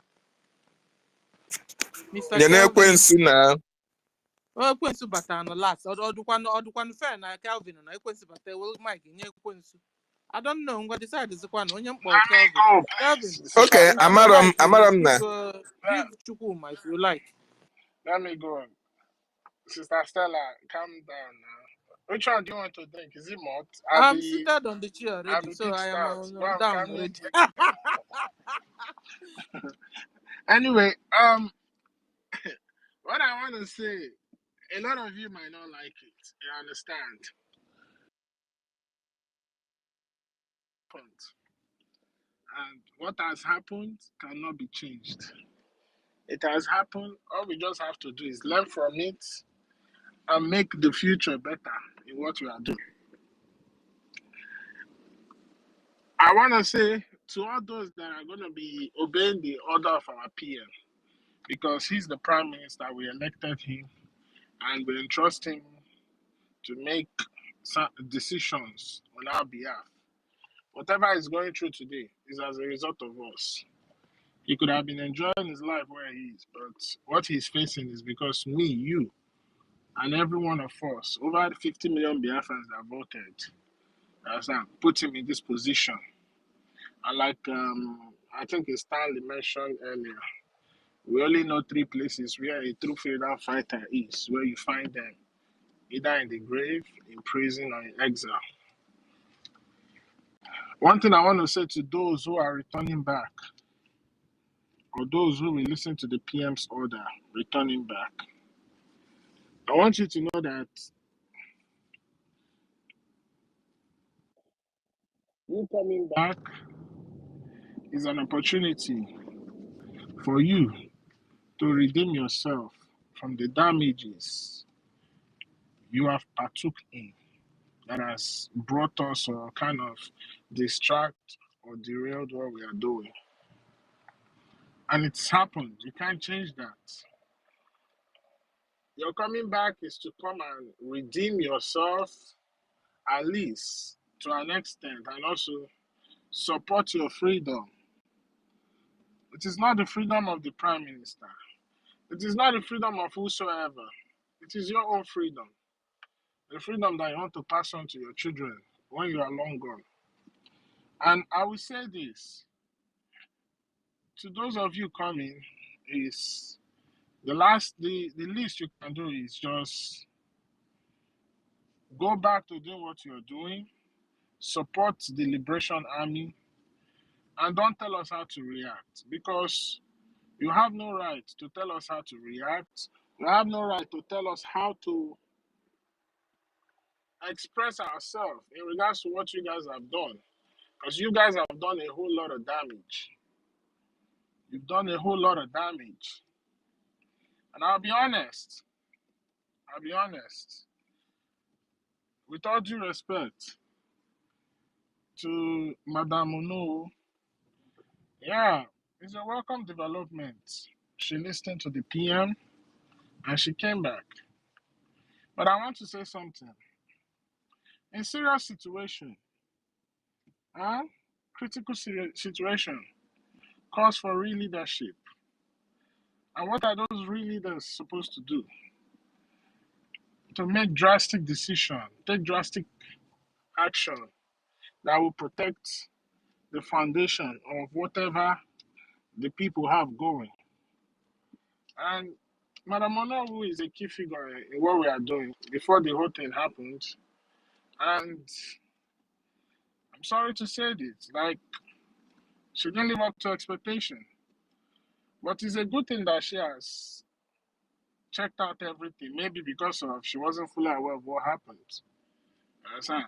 Mr. Kelvin. Oh, Quincy Batano last. Or fair na Kelvin na Quincy Batano mic in Quincy. I don't know what decide is the one on your Kelvin. Kelvin. Okay, Amaram na. Give Chukuma if you like. Let me go. Sister Stella, calm down now. Which one do you want to drink? Is it malt? I'm seated on the chair already, so I am down already. Anyway, what I want to say, a lot of you might not like it. You understand? And what has happened cannot be changed. It has happened. All we just have to do is learn from it and make the future better in what we are doing. I want to say to all those that are going to be obeying the order of our PM, because he's the prime minister, we elected him, and we entrust him to make some decisions on our behalf. Whatever he's going through today is as a result of us. He could have been enjoying his life where he is, but what he's facing is because me, you, and every one of us, over 50 million Biafrans that voted, put him in this position. And like I think Stanley mentioned earlier, we only know 3 places where a true freedom fighter is, where you find them, either in the grave, in prison, or in exile. One thing I want to say to those who are returning back, or those who will listen to the PM's order returning back, I want you to know that you coming back is an opportunity for you to redeem yourself from the damages you have partook in that has brought us or kind of distract or derailed what we are doing. And it's happened. You can't change that. Your coming back is to come and redeem yourself, at least to an extent, and also support your freedom. It is not the freedom of the Prime Minister. It is not the freedom of whosoever. It is your own freedom. The freedom that you want to pass on to your children when you are long gone. And I will say this to those of you coming is the least you can do is just go back to doing what you're doing, support the Liberation Army, and don't tell us how to react, because you have no right to tell us how to react. You have no right to tell us how to express ourselves in regards to what you guys have done, because you guys have done a whole lot of damage. You've done a whole lot of damage. And I'll be honest, with all due respect to Madame Ono, yeah, it's a welcome development. She listened to the PM and she came back. But I want to say something. In serious situation, critical situation calls for real leadership. And what are those real leaders supposed to do? To make drastic decisions, take drastic action that will protect the foundation of whatever the people have going. And Madam Ono, who is a key figure in what we are doing before the whole thing happened, and I'm sorry to say this, like, she didn't live up to expectation. But it's a good thing that she has checked out everything, maybe because of she wasn't fully aware of what happened. Understand?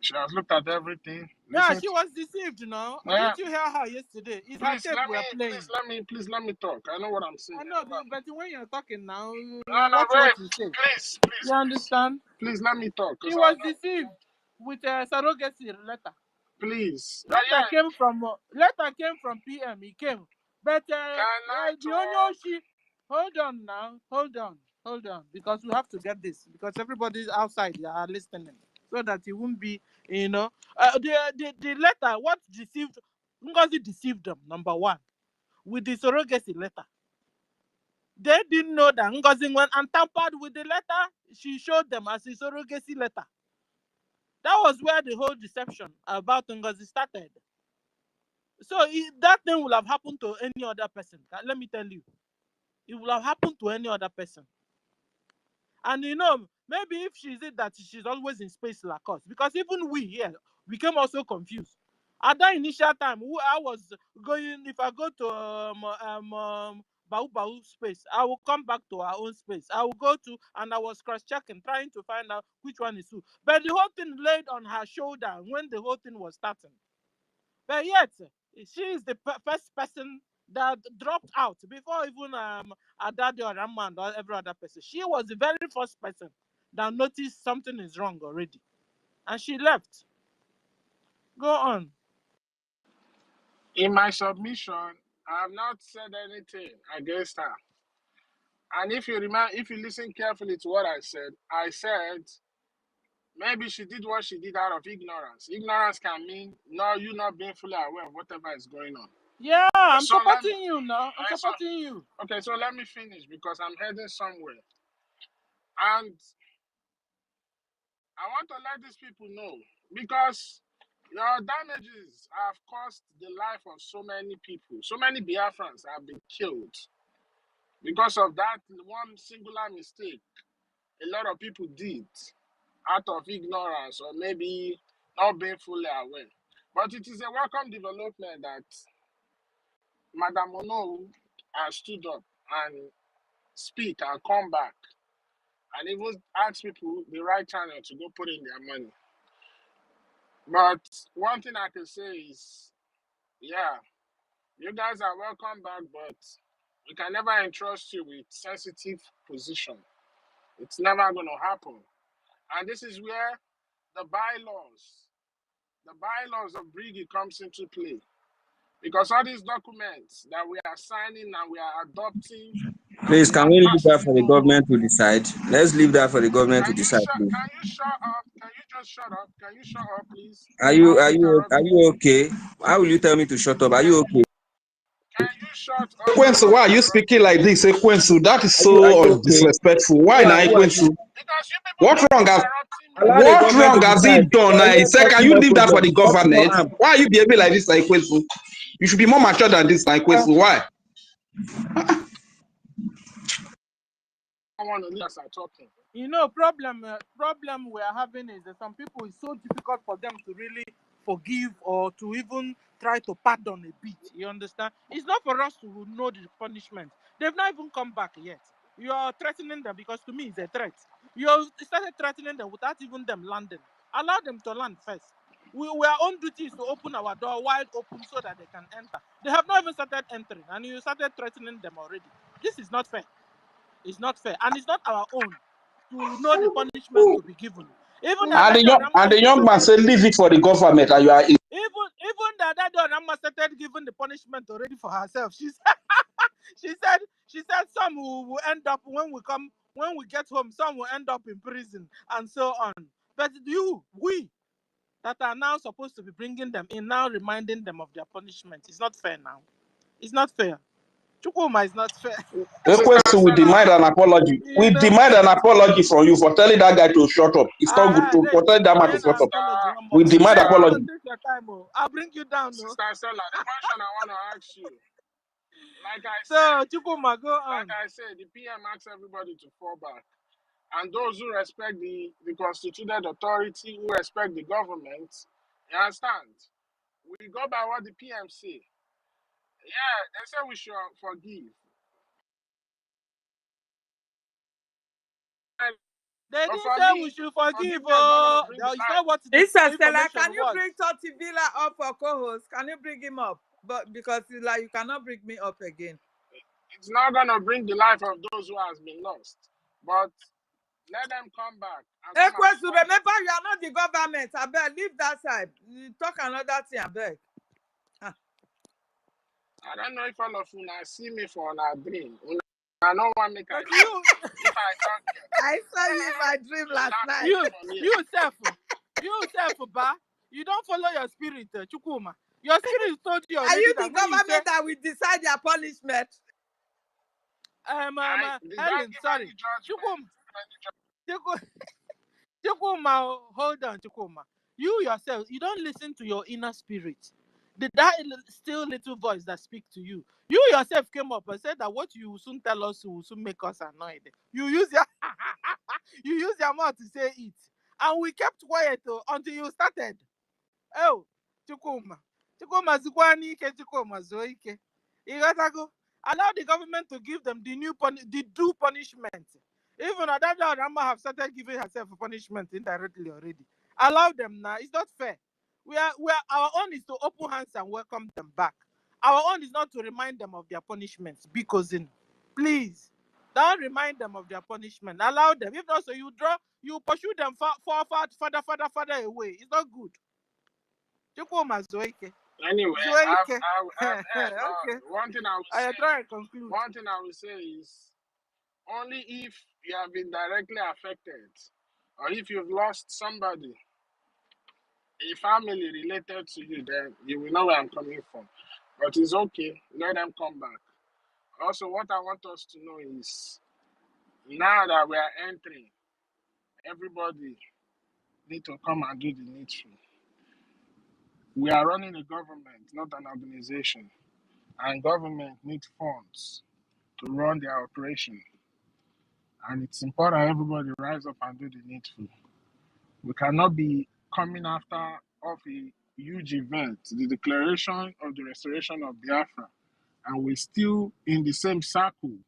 She has looked at everything. Yeah, she was deceived, no? Didn't you hear her yesterday? It's her tape we are playing. Please let me talk. I know what I'm saying. I know, but when you're talking now, No, what you say. please. You understand? Please let me talk. She was deceived with a surrogacy letter. Please. Letter came from PM. He came, but the only she. Hold on now. Hold on, because we have to get this, because everybody's outside are listening, so that it won't be, the letter. What deceived? Ngozi deceived them. Number one, with the surrogacy letter. They didn't know that Ngozi went and tampered with the letter. She showed them as a surrogacy letter. That was where the whole deception about Ngozi started. So that thing will have happened to any other person. Let me tell you. It will have happened to any other person. And maybe if she's that she's always in space like us. Because even we here, we became also confused. At that initial time, I was going, if I go to Bau space, I will come back to our own space. I will go to, and I was cross-checking, trying to find out which one is who. But the whole thing laid on her shoulder when the whole thing was starting. But yet, she is the first person that dropped out before even Adade or Raman or every other person. She was the very first person that noticed something is wrong already. And she left. Go on. In my submission, I have not said anything against her. And if you remember, if you listen carefully to what I said maybe she did what she did out of ignorance. Ignorance can mean no, you not being fully aware of whatever is going on. Yeah, I'm So let me, supporting you now. I'm supporting you. okay, so let me finish because I'm heading somewhere. And I want to let these people know because your damages have cost the life of so many people. So many Biafrans have been killed because of that one singular mistake a lot of people did out of ignorance or maybe not being fully aware. But it is a welcome development that Madam Ono has stood up and speak and come back and even ask people the right channel to go put in their money. But one thing I can say is, yeah, you guys are welcome back, but we can never entrust you with sensitive position. It's never going to happen. And this is where the bylaws of BRGIE comes into play. Because all these documents that we are signing and we are adopting. Please, can we leave that for the government to decide? Let's leave that for the government to decide, please. Can you shut up? Can you just shut up? Can you shut up, please? Are you okay? How will you tell me to shut up? Are you okay? Can you shut up? Ekwensu, why are you speaking like this? Ekwensu, that is so okay? disrespectful. Why now, Ekwensu? What wrong has he done? He said, can you leave that for the government? Why are you behaving like this, Ekwensu? You should be more mature than this, Ekwensu. Why? I want to listen as I'm talking. You know, problem we are having is that some people, it's so difficult for them to really forgive or to even try to pardon a bit. You understand? It's not for us to know the punishment. They've not even come back yet. You are threatening them because to me it's a threat. You started threatening them without even them landing. Allow them to land first. Our own duty is to open our door wide open so that they can enter. They have not even started entering and you started threatening them already. This is not fair. It's not fair. And it's not our own to know the punishment to be given. Even the young man said, leave it for the government, and you are in. Even that Rama started giving the punishment already for herself. She said some will end up when we get home, some will end up in prison and so on. But we that are now supposed to be bringing them in, now reminding them of their punishment. It's not fair now. It's not fair. Chukuma is not fair. Ekwensu, we demand an apology. We demand an apology from you for telling that guy to shut up. It's not good to for telling that man to shut up. We demand apology. Take your time, I'll bring you down. Sister Stella, the question I want to ask you, like I said, Chukuma, go on. Like I said, the PM asks everybody to fall back. And those who respect the constituted authority, who respect the government, you understand? We go by what the PM say. Yeah, they say we should forgive. They didn't say we should forgive. Sister Stella, can you bring Toti Villa up for co-host? Can you bring him up? But because it's like you cannot bring me up again. It's not gonna bring the life of those who has been lost. But let them come back. Ekwesu, remember you are not the government. I beg, leave that side. You talk another thing, I beg. I don't know if all of you now see me for a dream. I don't want to make if I talk. I saw you in my dream last night. You Ba. You don't follow your spirit, Chukuma. Your spirit told you already. Are you the government that will decide their punishment? Helen, sorry. Chukuma, hold on, Chukuma. You yourself, you don't listen to your inner spirit. That still little voice that speaks to you. You yourself came up and said that what you will soon tell us will soon make us annoyed. You use your mouth to say it. And we kept quiet until you started. Oh, Chukuma. Chukuma Zukwani Ike Chukuma Zoike. You gotta go. Allow the government to give them the due punishment. Even Adada Rama have started giving herself a punishment indirectly already. Allow them now. It's not fair. Our own is to open hands and welcome them back. Our own is not to remind them of their punishments, because please don't remind them of their punishment. Allow them. If not, so you pursue them further away. It's not good. Anyway, I've heard. Okay. One thing I will I say. try and conclude. One thing I will say is, only if you have been directly affected, or if you've lost somebody, a family related to you, then you will know where I'm coming from. But it's okay. Let them come back. Also, what I want us to know is, now that we are entering, everybody need to come and do the needful. We are running a government, not an organization. And government needs funds to run their operation. And it's important everybody rise up and do the needful. We cannot be coming after of a huge event, the declaration of the restoration of Biafra, and we're still in the same circle,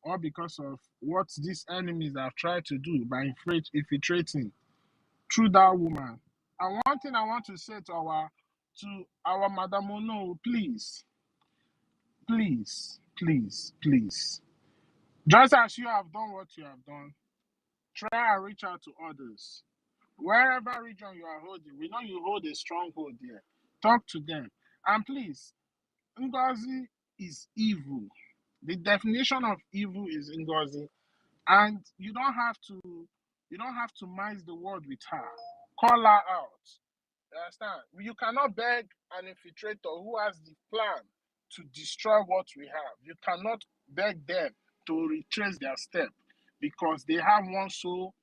all because of what these enemies have tried to do by infiltrating through that woman. And one thing I want to say to our Madam Ono, please, just as you have done what you have done, try and reach out to others. Wherever region you are holding, we know you hold a stronghold there. Talk to them. And please, NGOZI is evil. The definition of evil is NGOZI. And you don't have to mice the word with her. Call her out. You understand? You cannot beg an infiltrator who has the plan to destroy what we have. You cannot beg them to retrace their step, because they have one sole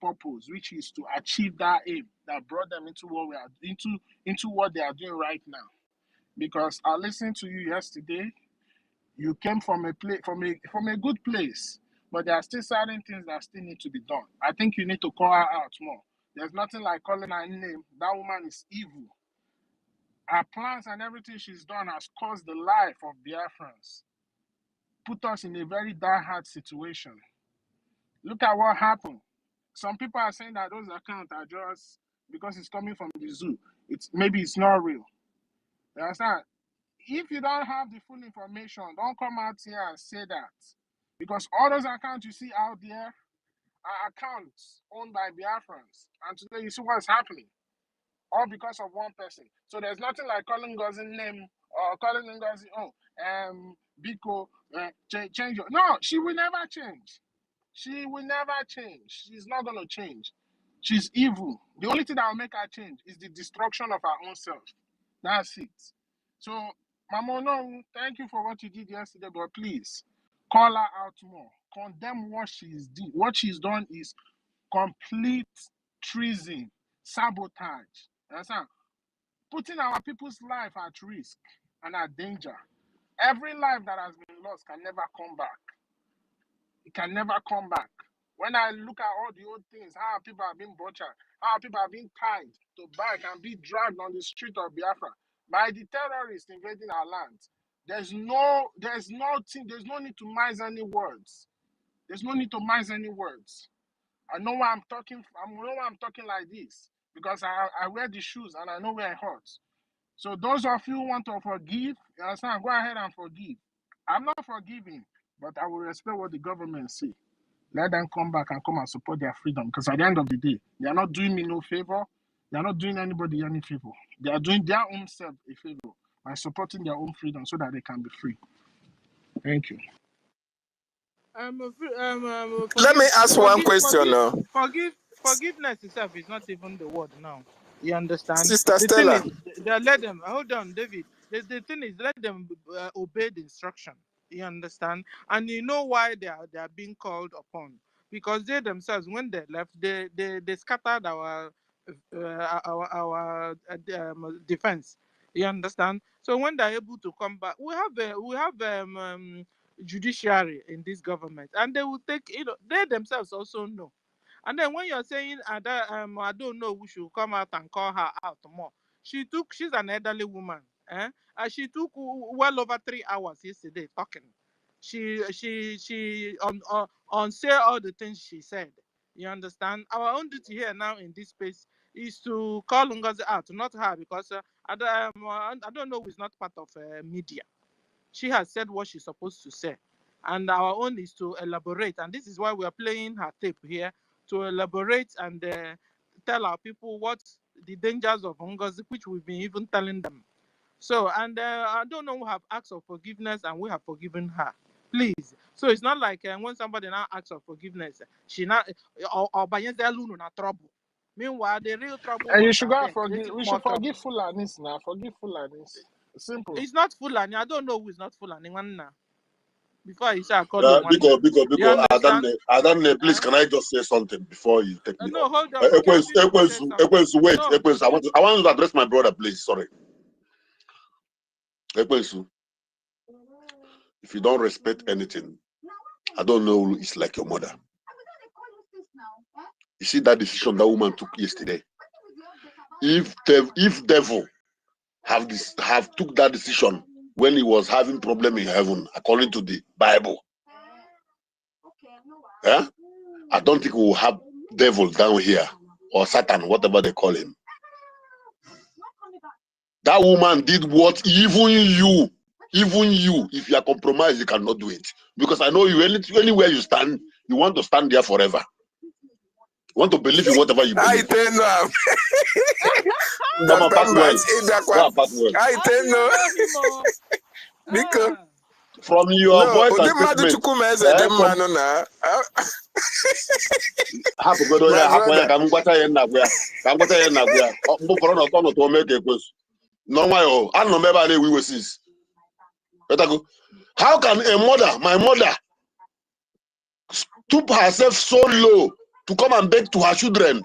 purpose, which is to achieve that aim that brought them into what we are into what they are doing right now. Because I listened to you yesterday, you came from a good place, but there are still certain things that still need to be done. I think you need to call her out more. There's nothing like calling her name. That woman is evil. Her plans and everything she's done has caused the life of Biafrans, put us in a very hard situation. Look at what happened. Some people are saying that those accounts are just because it's coming from the zoo. Maybe it's not real. You understand? If you don't have the full information, don't come out here and say that. Because all those accounts you see out there are accounts owned by Biafrans. And today you see what's happening. All because of one person. So there's nothing like calling Ngozi's name or calling Ngozi, Biko, change your. No, she will never change. She will never change. She's not going to change. She's evil. The only thing that will make her change is the destruction of her own self. That's it. So, Mama, no, thank you for what you did yesterday, but please call her out more. Condemn what she's done. What she's done is complete treason, sabotage. Understand? Putting our people's life at risk and at danger. Every life that has been lost can never come back. It can never come back. When I look at all the old things, how people have been butchered, how people have been tied to bike and be dragged on the street of Biafra by the terrorists invading our land, there's no need to mince any words. There's no need to mince any words. I know why I'm talking like this, because I wear the shoes and I know where it hurts. So those of you who want to forgive, you understand, go ahead and forgive. I'm not forgiving, but I will respect what the government say. Let them come back and come and support their freedom, because at the end of the day, they are not doing me no favor. They are not doing anybody any favor. They are doing their own self a favor by supporting their own freedom so that they can be free. Thank you. Let me ask one question. Forgiveness itself is not even the word now. You understand? Sister Stella. Let them, hold on, David. The thing is, let them obey the instruction. You understand? And you know why they are being called upon. Because they themselves, when they left, they scattered our defense. You understand? So when they're able to come back, we have judiciary in this government, and they will take, they themselves also know. And then when you're saying I don't know, we should come out and call her out more. She's an elderly woman, and she took well over 3 hours yesterday talking. She on say all the things she said. You understand? Our own duty here now in this space is to call Ngozi out, not her, because I don't know who is not part of media. She has said what she's supposed to say. And our own is to elaborate. And this is why we are playing her tape here, to elaborate and tell our people what the dangers of NGOZI, which we've been even telling them. So, and I don't know who have asked for forgiveness and we have forgiven her. Please. So it's not like when somebody now asks for forgiveness, she not or by trouble. Meanwhile, the real trouble And you ones should are go there forgive. creating We more should forgive trouble. Fulanis now. Forgive Fulanis. Simple. It's not Fulani. I don't know who is not Fulani. Before you say I call you one. Because I don't know. Please, can I just say something before you take me no, off? hold on. Wait. No. I want to address my brother, please. Sorry. Ekwensu, if you don't respect anything, I don't know who is like your mother. You see that decision that woman took yesterday? If devil have took that decision when he was having problem in heaven, according to the Bible, I don't think we will have devil down here or Satan, whatever they call him. That woman did what even you, if you are compromised, you cannot do it. Because I know you, anywhere you stand, you want to stand there forever. You want to believe in whatever you believe. I tell you. Mama, pass well. I tell you. Because from your voice and statement, how can a mother, my mother, stoop herself so low to come and beg to her children,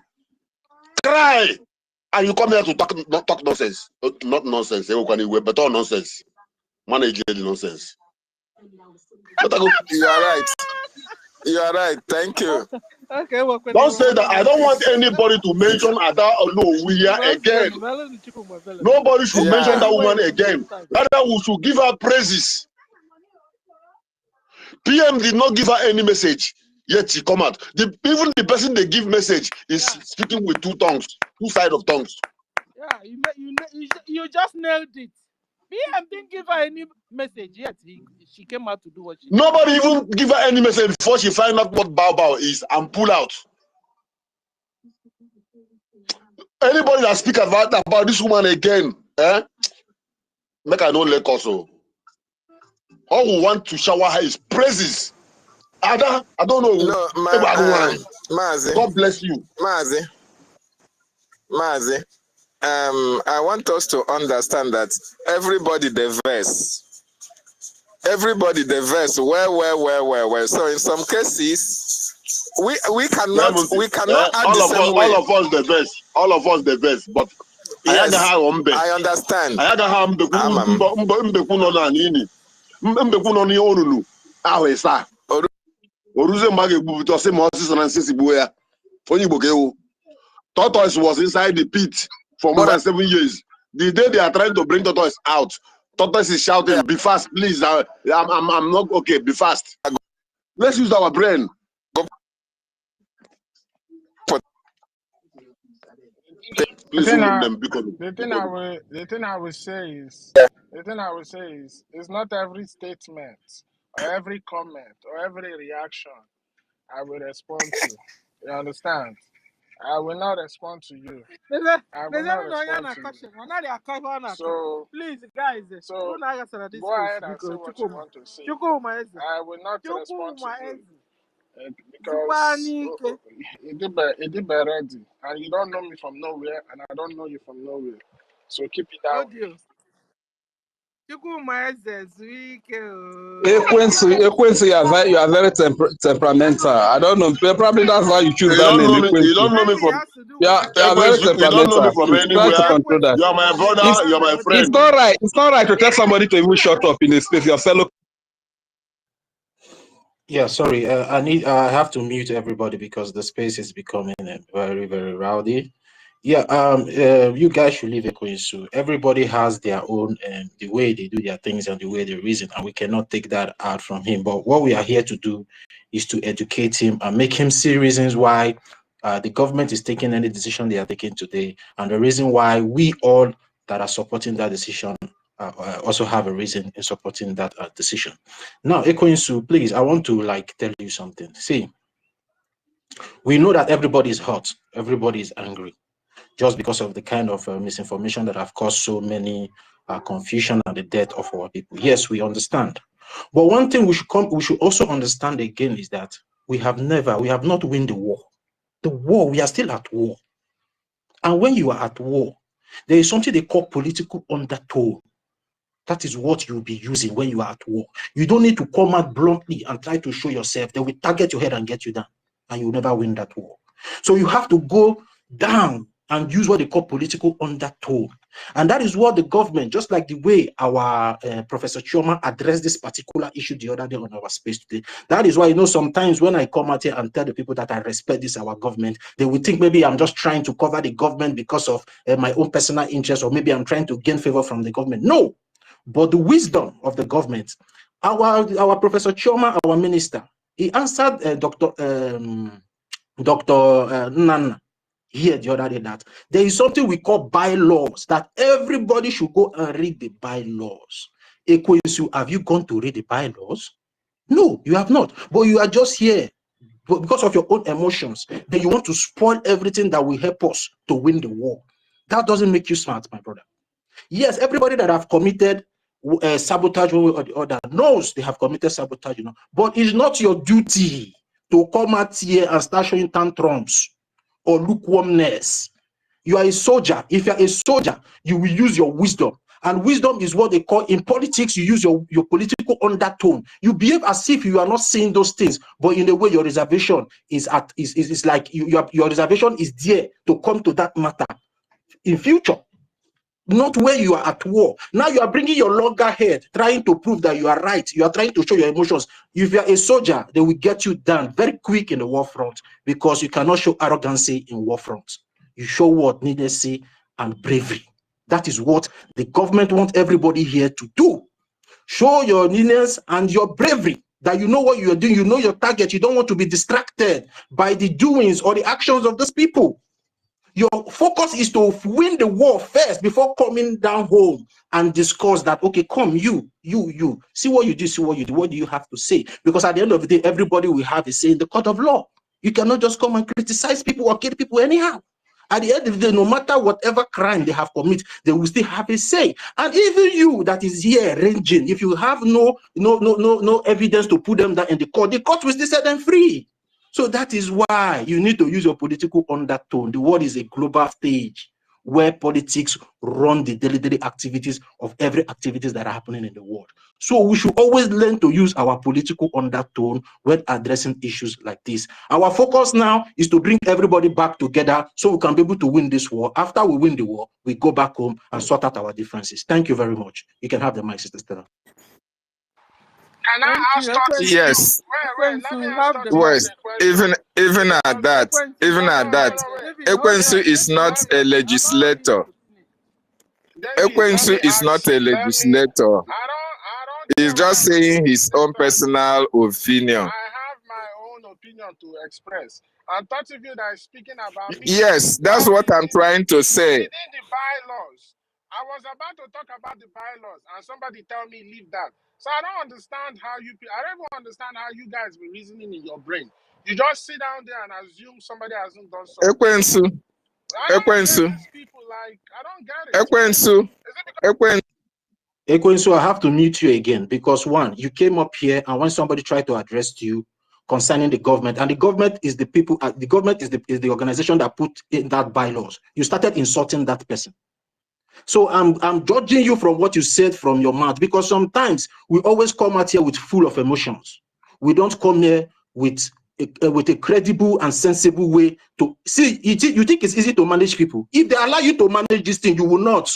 cry, and you come here to talk nonsense? Not nonsense, but all nonsense. Manage the nonsense. You are right. You are right. Thank you. Okay, well, don't say that. I don't want anybody to mention Ada Oluwiya again. Nobody should mention that woman again. Rather, we should give her praises. PM did not give her any message, yet she come out. Even the person they give message is speaking with two sides of tongues. Yeah, you just nailed it. PM didn't give her any message yet. She came out to do what she did. Nobody even give her any message before she find out what Bao is and pull out. Anybody that speak about this woman again, make I don't let also. All we want to shower her is praises. Ada, I don't know. No, Mazi. God bless you. Mazi. I want us to understand that everybody the verse. Well. So in some cases, we cannot all of us the verse. All of us the verse. But yes, I understand. Tortoise was inside the pit for more than 7 years. The day they are trying to bring Tortoise out, Tortoise is shouting, "Be fast, please! I'm not okay. Be fast. Let's use our brain." The thing I would say is, it's not every statement or every comment or every reaction I will respond to. You understand? I will not respond to you. I will not respond to you. So please, guys, go ahead and say what you want to say. I will not respond to you. Because it did ready, and you don't know me from nowhere, and I don't know you from nowhere. So keep it down. Ekwensu, you are very temperamental. I don't know. Probably that's why you choose that name. You don't know me from. You are very temperamental. You don't know me from anywhere. Try to control that. You are my brother. You are my friend. It's not right. It's not right to tell somebody to even shut up in a space. Your fellow. Yeah, sorry. I have to mute everybody because the space is becoming very, very rowdy. Yeah, you guys should leave Ekwensu. Everybody has their own the way they do their things and the way they reason, and we cannot take that out from him. But what we are here to do is to educate him and make him see reasons why the government is taking any decision they are taking today, and the reason why we all that are supporting that decision also have a reason in supporting that decision. Now, Ekoinsu, please, I want to tell you something. See, we know that everybody is hot, everybody is angry, just because of the kind of misinformation that have caused so many confusion and the death of our people. Yes, we understand. But one thing we should also understand again is that we have not won the war. The war, we are still at war. And when you are at war, there is something they call political undertone. That is what you'll be using when you are at war. You don't need to come out bluntly and try to show yourself. They will target your head and get you down, and you'll never win that war. So you have to go down and use what they call political undertone. And that is what the government, just like the way our Professor Chioma addressed this particular issue the other day on our space today. That is why, sometimes when I come out here and tell the people that I respect this, our government, they will think maybe I'm just trying to cover the government because of my own personal interest, or maybe I'm trying to gain favor from the government. No, but the wisdom of the government. Our Professor Chioma, our minister, he answered Dr. Nana here the other day that there is something we call bylaws, that everybody should go and read the bylaws. Ekwensu, have you gone to read the bylaws? No, you have not. But you are just here because of your own emotions. Then you want to spoil everything that will help us to win the war. That doesn't make you smart, my brother. Yes, everybody that have committed sabotage one way or the other knows they have committed sabotage, but it's not your duty to come out here and start showing tantrums or lukewarmness. You are a soldier. If you are a soldier, you will use your wisdom. And wisdom is what they call, in politics, you use your political undertone. You behave as if you are not saying those things, but in a way your reservation is like your reservation is there to come to that matter in future. Not where you are at war. Now you are bringing your loggerhead, trying to prove that you are right. You are trying to show your emotions. If you are a soldier, they will get you down very quick in the war front, because you cannot show arrogancy in war front. You show what? Leniency and bravery. That is what the government wants everybody here to do. Show your lenience and your bravery, that you know what you are doing, you know your target. You don't want to be distracted by the doings or the actions of those people. Your focus is to win the war first before coming down home and discuss that, okay, come, you, see what you do, what do you have to say? Because at the end of the day, everybody will have a say in the court of law. You cannot just come and criticize people or kill people anyhow. At the end of the day, no matter whatever crime they have committed, they will still have a say. And even you that is here ranging, if you have no evidence to put them down in the court will still set them free. So that is why you need to use your political undertone. The world is a global stage where politics run the daily activities of every activities that are happening in the world. So we should always learn to use our political undertone when addressing issues like this. Our focus now is to bring everybody back together so we can be able to win this war. After we win the war, we go back home and sort out our differences. Thank you very much. You can have the mic, Sister Stella. Can I ask Totti? Yes. Wait, let me ask Totti. Even at that, Ekwensu is not a legislator. Ekwensu is not a legislator. He's just saying his own personal opinion. I have my own opinion to express. And Totti view that is speaking about me. Yes, that's what I'm trying to say. Within the bylaws, I was about to talk about the bylaws, and somebody tell me leave that. So I don't understand how I don't even understand how you guys be reasoning in your brain. You just sit down there and assume somebody hasn't done something. Ekwensu. I don't get it. Ekwensu, I have to mute you again, because one, you came up here and when somebody tried to address you concerning the government, and the government is the people, the government is the organization that put in that bylaws. You started insulting that person. So I'm judging you from what you said from your mouth, because sometimes we always come out here with full of emotions. We don't come here with a credible and sensible way to see. You think it's easy to manage people. If they allow you to manage this thing, you will not.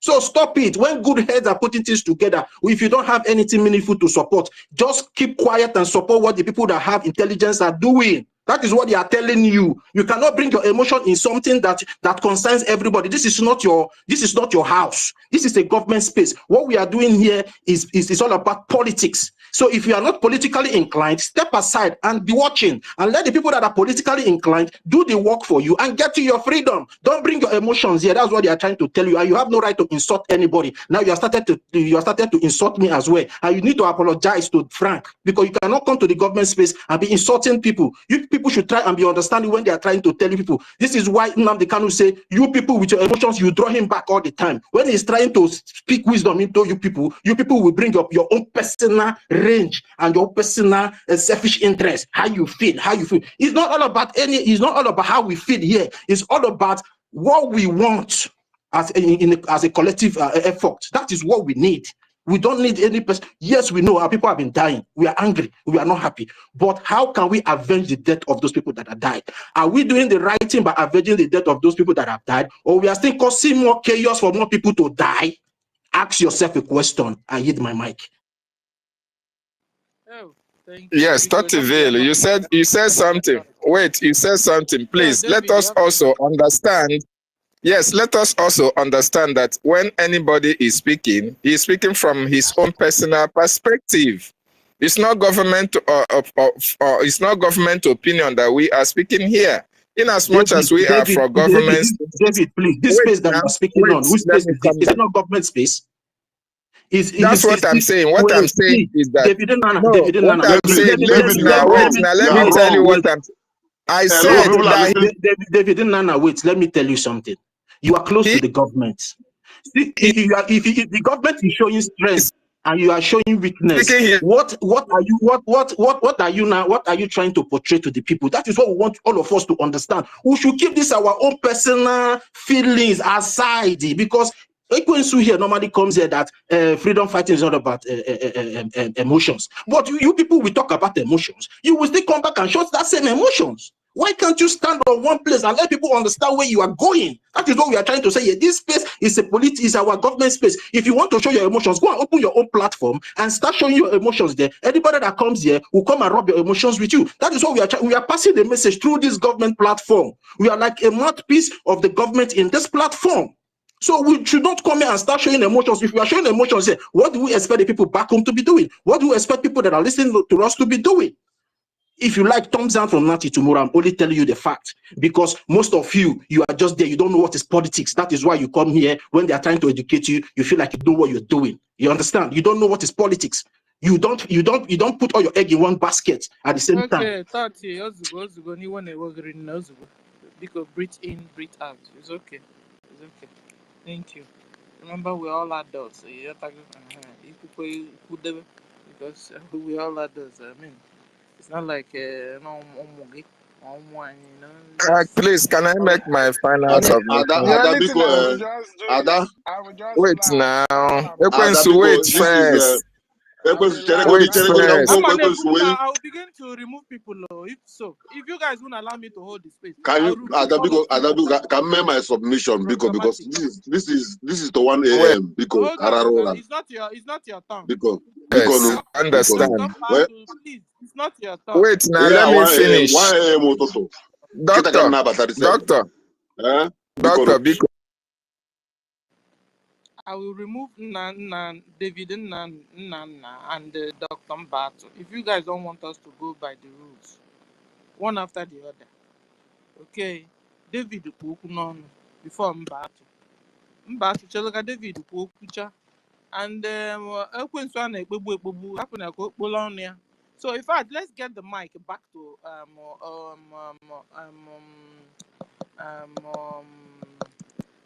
So stop it. When good heads are putting things together, if you don't have anything meaningful to support, just keep quiet and support what the people that have intelligence are doing. That is what they are telling you. You cannot bring your emotion in something that concerns everybody. This is not your house. This is a government space. What we are doing here is all about politics. So if you are not politically inclined, step aside and be watching and let the people that are politically inclined do the work for you and get to your freedom. Don't bring your emotions here. That's what they are trying to tell you. And you have no right to insult anybody. Now you are started to insult me as well. And you need to apologize to Frank, because you cannot come to the government space and be insulting people. You people should try and be understanding when they are trying to tell you people. This is why Nnamdi Kanu say, you people with your emotions, you draw him back all the time. When he's trying to speak wisdom into you people will bring up your own personal range and your personal selfish interest. How you feel. It's not all about it's not all about how we feel here. It's all about what we want as a collective effort. That is what we need. We don't need any person. Yes, we know our people have been dying. We are angry. We are not happy. But how can we avenge the death of those people that have died? Are we doing the right thing by avenging the death of those people that have died? Or we are still causing more chaos for more people to die? Ask yourself a question. I hit my mic. Oh, thank you. Yes, Totiville, you said something. Wait, you said something. Please, let us also understand. Yes, let us also understand that when anybody is speaking, he is speaking from his own personal perspective. It's not government it's not government opinion that we are speaking here. In as much as we are for government. David, please, this space that you are speaking on, which space is this? Is it not government space? That's what I'm saying. What I'm saying is that let me tell you what I'm saying. I said that David Nana, wait, let me tell you something. You are close to the government. See, if the government is showing strength and you are showing weakness, what are you trying to portray to the people? That is what we want all of us to understand. We should keep this our own personal feelings aside, because Ekwensu here normally comes here that freedom fighting is not about emotions. But you people will talk about emotions. You will still come back and show that same emotions. Why can't you stand on one place and let people understand where you are going? That is what we are trying to say here. This space is is our government space. If you want to show your emotions, go and open your own platform and start showing your emotions there. Anybody that comes here will come and rub your emotions with you. That is what we are trying. We are passing the message through this government platform. We are like a mouthpiece of the government in this platform. So we should not come here and start showing emotions. If we are showing emotions here, what do we expect the people back home to be doing? What do we expect people that are listening to us to be doing? If you like, thumbs down from Nati tomorrow. I'm only telling you the fact, because most of you are just there. You don't know what is politics. That is why you come here. When they are trying to educate you, you feel like you know what you're doing. You understand? You don't know what is politics. You don't put all your egg in one basket at the same time. Okay, 30. Ozugo, you want to work in Ozugo. Because breathe in, breathe out. It's okay. It's okay. Thank you. Remember, we're all adults. Because we're all adults. I mean, it's not like please, can I make my final submission? The only thing I would just do is I would just wait laugh. now. Wait first. I'll begin to remove people. If so, if you guys won't allow me to hold the space, can make my submission because this is the 1 a.m. because it's not your turn. Because understand. Please, it's not your turn. Wait now, let me finish. 1 a.m. Doctor, I will remove David and Dr. Mbato. If you guys don't want us to go by the rules, one after the other. Okay, David Kukunon before Mbato. Mbato Cheloka David Kukucha and so in fact, let's get the mic back to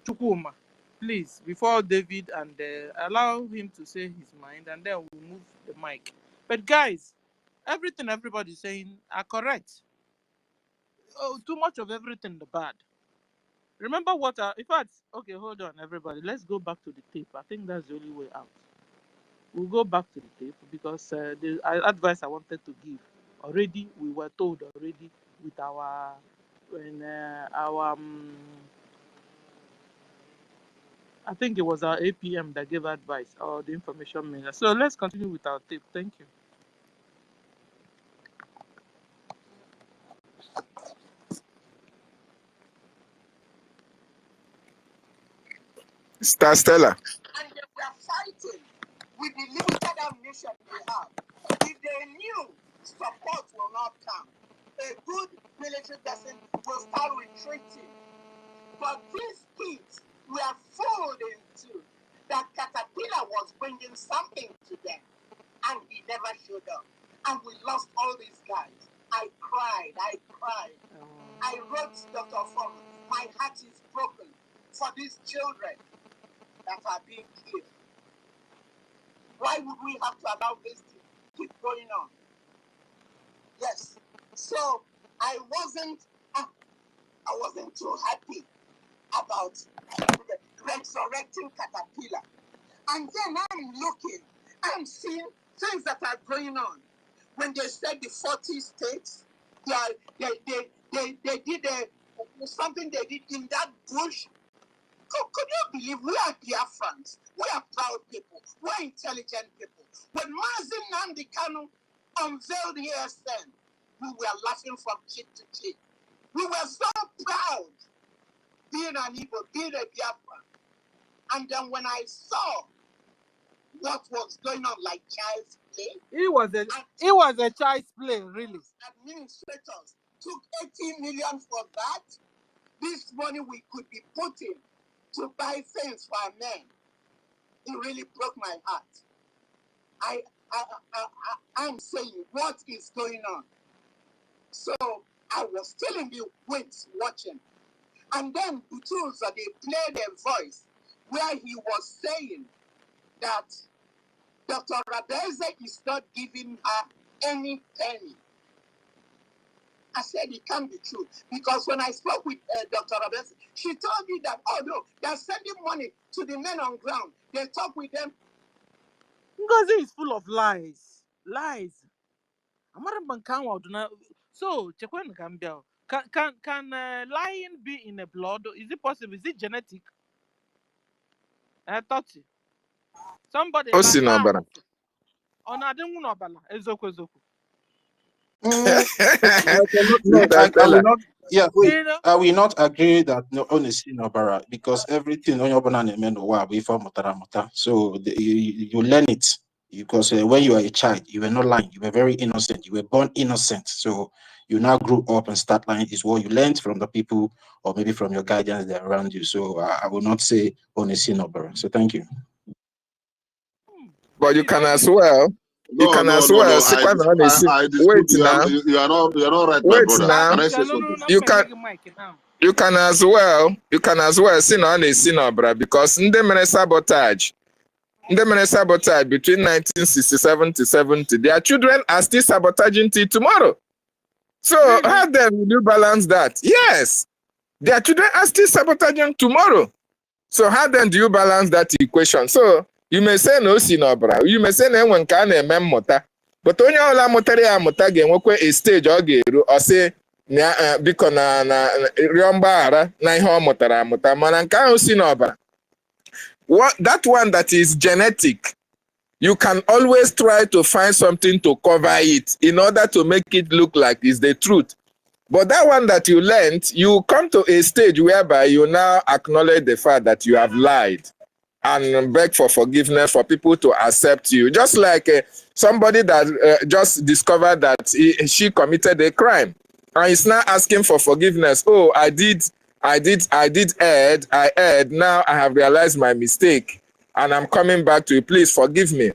Chukuma. Please, before David, and allow him to say his mind, and then we'll move the mic. But guys, everything everybody's saying are correct. Oh, too much of everything, the bad. Remember what? In fact, okay, hold on, everybody. Let's go back to the tape. I think that's the only way out. We'll go back to the tape because the advice I wanted to give already, we were told already with our I think it was our APM that gave advice or the information minister. So let's continue with our tape. Thank you. Stella. And they were fighting with the limited ammunition they have. they knew support will not come. A good military person will start retreating. But these kids were fooled into that Caterpillar was bringing something to them, and he never showed up. And we lost all these guys. I cried. I wrote Dr. Fong, my heart is broken for these children that are being killed. Why would we have to allow this to keep going on? Yes. So I wasn't too happy about resurrecting Caterpillar. And then I'm seeing things that are going on. When they said the 40 states, they did something they did in that bush. Could you believe we are Biafrans? We are proud people. We are intelligent people. When Mazi Nnamdi Kanu unveiled ESN, we were laughing from cheek to cheek. We were so proud being an Igbo, being a Biafran. And then when I saw what was going on like child's play, it was a child's play, really. Administrators took 80 million for that. This money we could be putting to buy things for our men. It really broke my heart. I'm saying, what is going on? So I was still in the wings watching. And then Butuza, they played a voice where he was saying that Dr. Rabeze is not giving her any penny. I said it can't be true. Because when I spoke with Dr. Rabeze, she told me that, oh no, they're sending money to the men on ground. They talk with them. Ngozi is full of lies. So, can lying be in the blood? Is it possible? Is it genetic? I thought it. Somebody O si n'ọbara. I will not. Yeah, wait. I will not agree that no honesty no bara because everything on your banana men before mutara. So you learn it because when you are a child, you were not lying. You were very innocent. You were born innocent. So you now grew up and start lying is what you learned from the people or maybe from your guardians that are around you. So I will not say honesty no bara. So thank you. But you can as well. You can as well. Wait now. You are not right, my brother. Can I say something? You can as well see on a sinobra because in the mere sabotage between 1967 to 70, their children are still sabotaging till tomorrow. So how then will you balance that? Yes, their children are still sabotaging tomorrow. So how then do you balance that equation? So you may say no sinobra, you may say no one can mota, but only all motari motage and work a stage or say biko na riomba na ihe motara mana nke ahụ si n'ọbara. That one that is genetic, you can always try to find something to cover it in order to make it look like it's the truth. But that one that you learned, you come to a stage whereby you now acknowledge the fact that you have lied and beg for forgiveness for people to accept you. Just like somebody that just discovered that she committed a crime and is now asking for forgiveness. Oh, I erred. Now I have realized my mistake and I'm coming back to you. Please forgive me.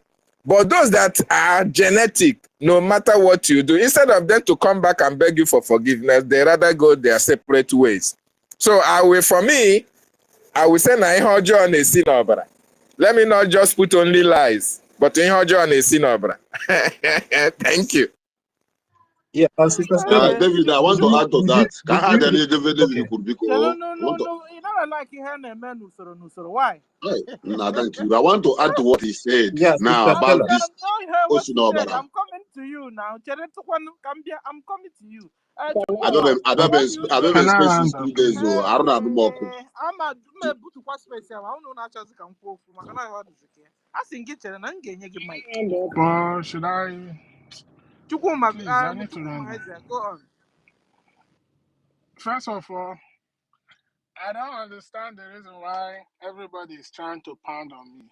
But those that are genetic, no matter what you do, instead of them to come back and beg you for forgiveness, they rather go their separate ways. So I will say na ihe ọjọọ na-esi n'ọbara. Let me not just put only lies, but ihe ọjọọ na-esi n'ọbara. Thank you. Yeah, David, I want to add to that. Can I add any David you could be No. You never like why? No, thank you. I want to add to what he said now about this. I'm coming to you now. I'm coming to you. I don't space 3 days. I don't have more. I'm a butu space. I don't know how to come for. I think it's an mic. Well, should I? Please, I need to run. Go on. First of all, I don't understand the reason why everybody is trying to pound on me.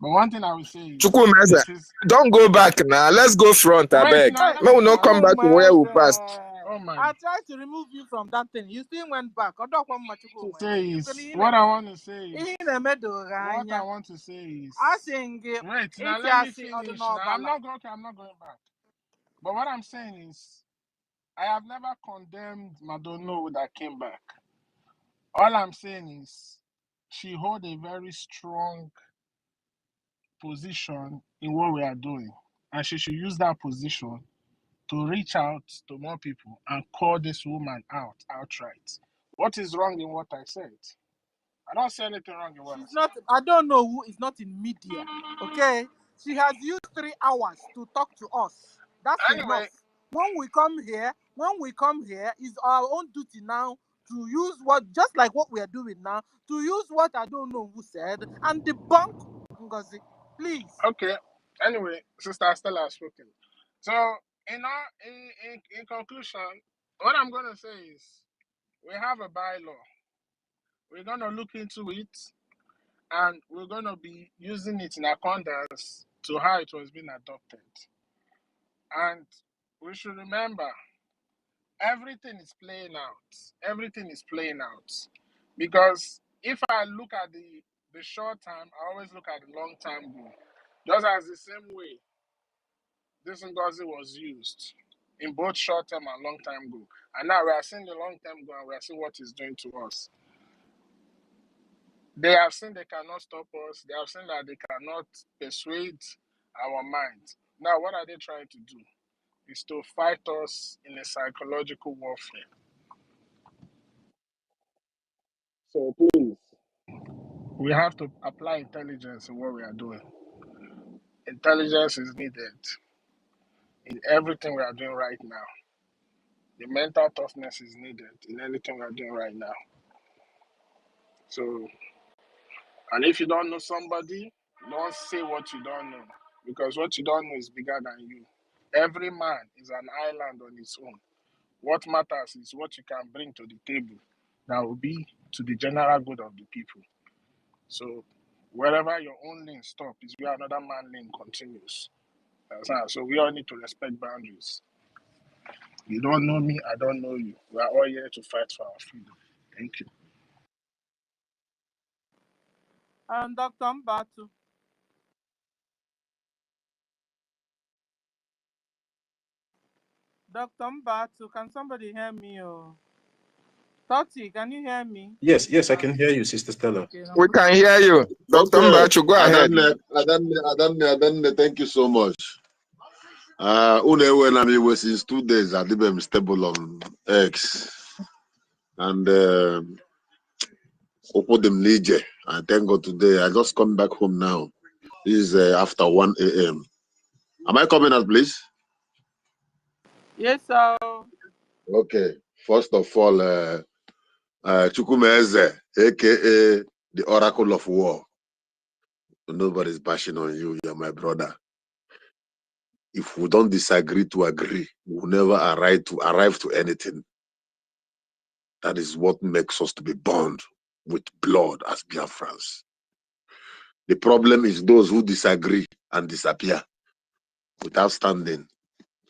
But one thing I will say is, Chukwumeze, don't go back now. Let's go front, I beg. No, we'll not come back to where we passed. Oh my. I tried to remove you from that thing. You still went back. What I want to say is, what I want to say is, wait, now let me finish. Now, I'm not going back. But what I'm saying is, I have never condemned Madono that came back. All I'm saying is, she hold a very strong position in what we are doing, and she should use that position to reach out to more people and call this woman out outright. What is wrong in what I said? I don't say anything wrong in what I said. I don't know who is not in media. Okay, she has used 3 hours to talk to us. That's enough. When we come here, it's our own duty now to use just like what we are doing now, to use what I don't know who said and debunk NGOZI. Please. Okay. Anyway, Sister Stella has spoken. So, in conclusion, what I'm going to say is, we have a bylaw. We're going to look into it, and we're going to be using it in accordance to how it was being adopted. And we should remember, everything is playing out. Everything is playing out. Because if I look at the short time, I always look at the long time goal. Just as the same way this NGOZI was used in both short term and long time goal. And now we are seeing the long term goal, and we are seeing what it's doing to us. They have seen they cannot stop us. They have seen that they cannot persuade our mind. Now, what are they trying to do? Is to fight us in a psychological warfare. So please, we have to apply intelligence in what we are doing. Intelligence is needed in everything we are doing right now. The mental toughness is needed in anything we are doing right now. So, and if you don't know somebody, don't say what you don't know, because what you don't know is bigger than you. Every man is an island on its own. What matters is what you can bring to the table that will be to the general good of the people. So wherever your own lane stops is where another man's lane continues. So we all need to respect boundaries. You don't know me, I don't know you. We are all here to fight for our freedom. Thank you. And Dr. Mbatu. Dr. Mbatu, can somebody hear me? Toti, can you hear me? Yes, I can hear you, Sister Stella. Okay, we can hear you. Dr. Mbatu, go ahead. Adamne, thank you so much. When I mean, since 2 days, I did stable on X. And open them Lige. I thank God today. I just come back home now. This is after 1 a.m. Am I coming out, please? Yes, sir. Okay. First of all, Chukwumeze, aka the Oracle of War. Nobody's bashing on you. You're my brother. If we don't disagree to agree, we'll never arrive to anything. That is what makes us to be bound with blood as Biafrans. The problem is those who disagree and disappear without standing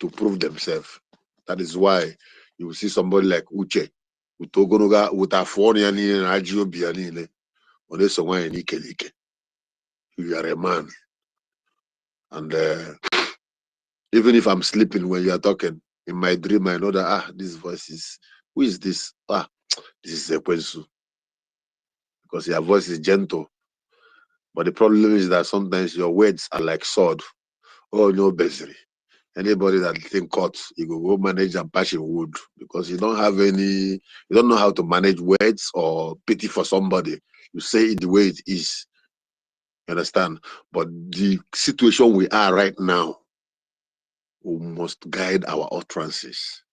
to prove themselves. That is why you will see somebody like Uche, with Ogonoga, with Afoniani and Ajiobianine, on this one in Ikelike. You are a man. And even if I'm sleeping when you are talking, in my dream, I know that, this voice is, who is this? This is Ekwensu. Because your voice is gentle. But the problem is that sometimes your words are like sword. Oh, no, Bezri. Anybody that think cuts, you go manage and passion wood because you don't know how to manage words or pity for somebody. You say it the way it is. You understand? But the situation we are right now, we must guide our utterances.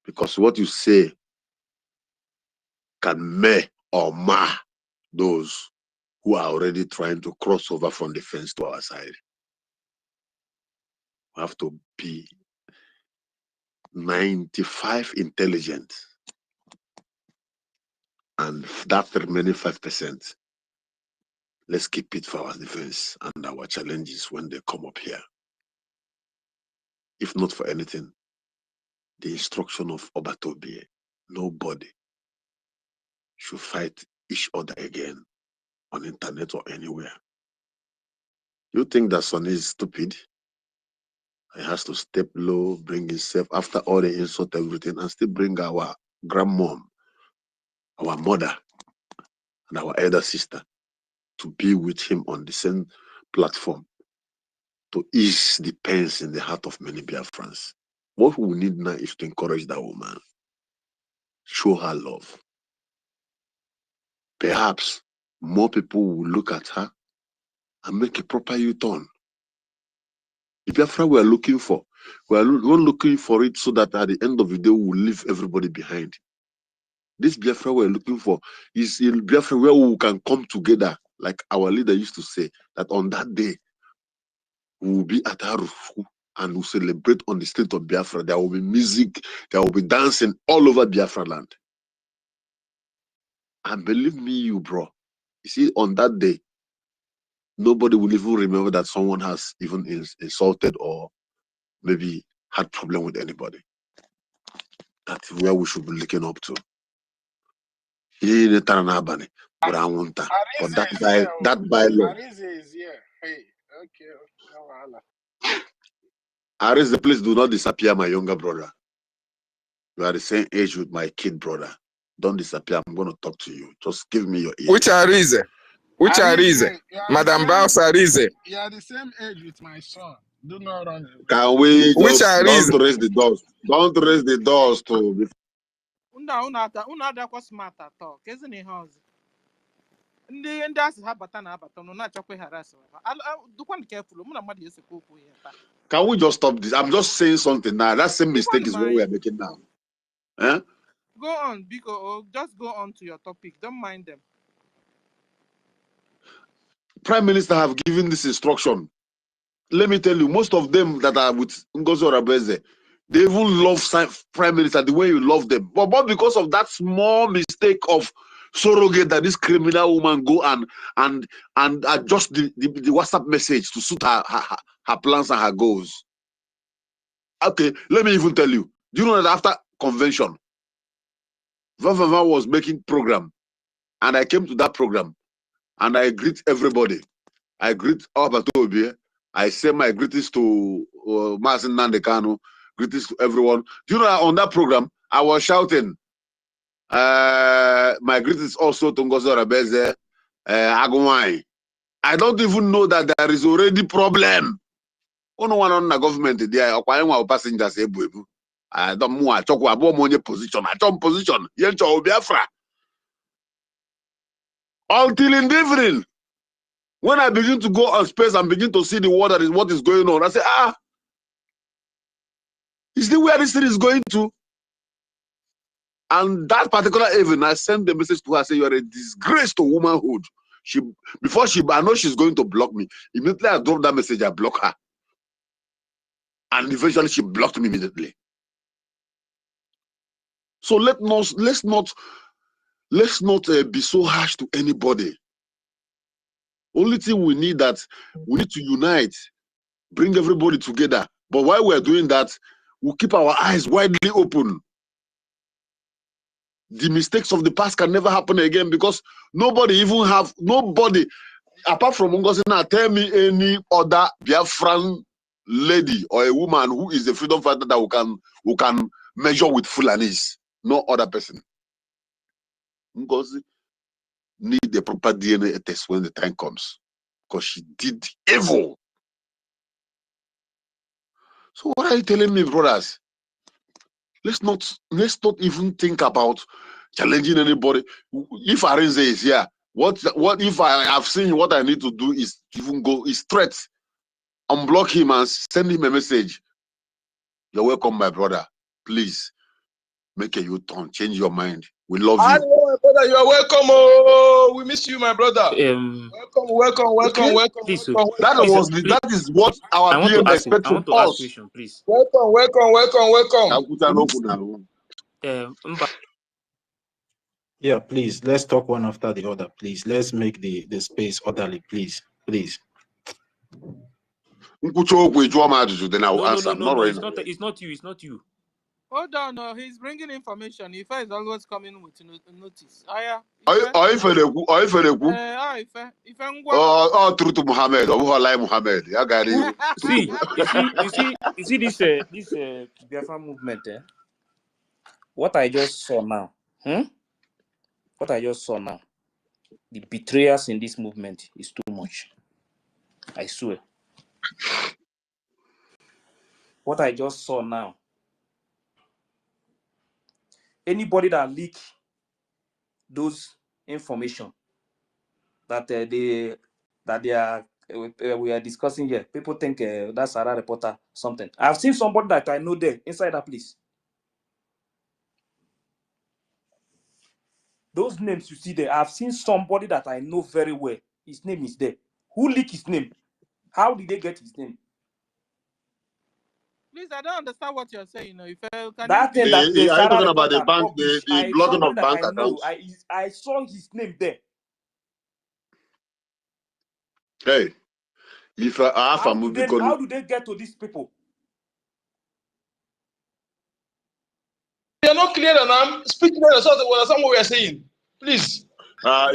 Because what you say can may or mar those who are already trying to cross over from the fence to our side. We have to be 95 intelligent, and that remaining 5%, Let's keep it for our defense and our challenges when they come up here. If not for anything, the instruction of Obatobie, nobody should fight each other again on internet or anywhere. You think that Sonny is stupid? He has to step low, bring himself after all the insult, everything, and still bring our grandmom, our mother, and our elder sister to be with him on the same platform to ease the pains in the heart of many Biafrans. What we need now is to encourage that woman, show her love. Perhaps more people will look at her and make a proper U-turn. The Biafra we are looking for, we are not looking for it so that at the end of the day we will leave everybody behind. This Biafra we are looking for is in Biafra where we can come together, like our leader used to say, that on that day we will be at Harufu and we'll celebrate on the street of Biafra. There will be music, there will be dancing all over Biafra land. And believe me, you bro, you see, on that day, nobody will even remember that someone has even insulted or maybe had problem with anybody. That's where we should be looking up to. But that bylaw. Arize is here. Hey, okay, no wahala. Arize, please do not disappear, my younger brother. You are the same age with my kid brother. Don't disappear. I'm going to talk to you. Just give me your ear. Which Arize? Which Arize? Madam Baus Arize. You are the same age with my son. Do not run away. Can we Which just don't raise the doors? Don't raise the doors to. Una smart talk, isn't it? Ndị asị ha bata na abata no na achọkwa harass. Dukwan careful. Mụ na mmadụ esekwu okwu ya taa. Can we just stop this? I'm just saying something now. That same mistake is what we are making now. Eh? Go on, Biko. Just go on to your topic. Don't mind them. Prime Minister have given this instruction. Let me tell you, most of them that are with Ngozi Orabeze, they even love Prime Minister the way you love them. But because of that small mistake of surrogate that this criminal woman go and adjust the WhatsApp message to suit her plans and her goals. Okay, let me even tell you. Do you know that after convention, Vava was making program, and I came to that program, and I greet everybody. I greet Obatobie. I say my greetings to Masin Nandekano, greetings to everyone. Do you know that on that program, I was shouting, my greetings also to Ngozi Orabeze, Agumai. I don't even know that there is already problem. No one on the government there, passengers. I don't know. I talk about position. I talk position. Biafra. Until in the evening, when I begin to go on space and begin to see the water, what is going on, I say, is this where this thing is going to? And that particular evening, I sent the message to her, say, you are a disgrace to womanhood. I know she's going to block me. Immediately I dropped that message, I blocked her. And eventually she blocked me immediately. So let's not be so harsh to anybody. Only thing we need to unite, bring everybody together. But while we're doing that, we'll keep our eyes widely open. The mistakes of the past can never happen again because nobody, apart from Ngozi, tell me any other Biafran lady or a woman who is a freedom fighter that who can measure with Fulanis. No other person. Ngozi need the proper DNA test when the time comes because she did evil. So what are you telling me, brothers? Let's not even think about challenging anybody. If Arinze is here, what if I have seen what I need to do is even go threat, unblock him and send him a message. You're welcome, my brother. Please make a U-turn, change your mind. We love you. My brother, you are welcome. Oh, we miss you, my brother. Welcome. Please, That is what our PM expects from us. I want to ask question, please. Welcome. Yeah, please, let's talk one after the other, please. Let's make the space orderly, please. Please. No, answer. No. It's not you. It's not you. Hold on, he's bringing information. Ife is always coming with notice. Aya. Ife true to Muhammad. Muhammad. See, you see this Biafra movement. What I just saw now. What I just saw now. The betrayers in this movement is too much. I swear. What I just saw now. Anybody that leak those information that they are we are discussing here, people think that's Sarah reporter something. I've seen somebody that I know there inside that place. Those names you see there, I've seen somebody that I know very well. His name is there. Who leaked his name? How did they get his name? Please, I don't understand what you're saying. If that thing that the Sarah talking about the bank, the blocking of bank accounts. I saw his name there. Hey, if I have how do they get to these people? You're not clear on them. Speak clear. That's what we are saying. Please. No.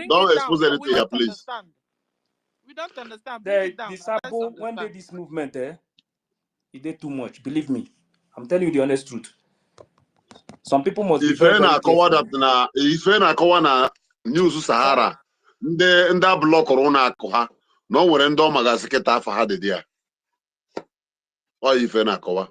Don't expose anything here, please. We don't understand. The Sabo, when they this movement, it did too much. Believe me. I'm telling you the honest truth. Some people must be very, very careful. If na news Sahara, ndị blọkụrụ ụlọ akụ ha na o nwere ndị ọ magazi kịta afọ ha dị dị ya. Ọ ife na-akọwa.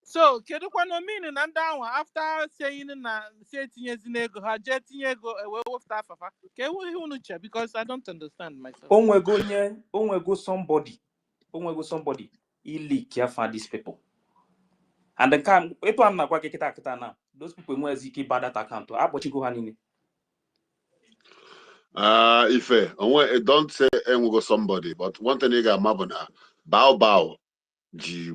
So, kedu kwano mean na ndị ahụ after saying na say tinyezi ego ha je tinye ego ewe wofta afafa. Ke ewu ihe unu che because I don't understand myself. Onwego somebody leak ya for these people. And then come eto am na kwa kita now. Those people nwezi ike ba that account. Akpochigo ha nini. Ife, don't say enwego somebody, but one thing you got mabona bow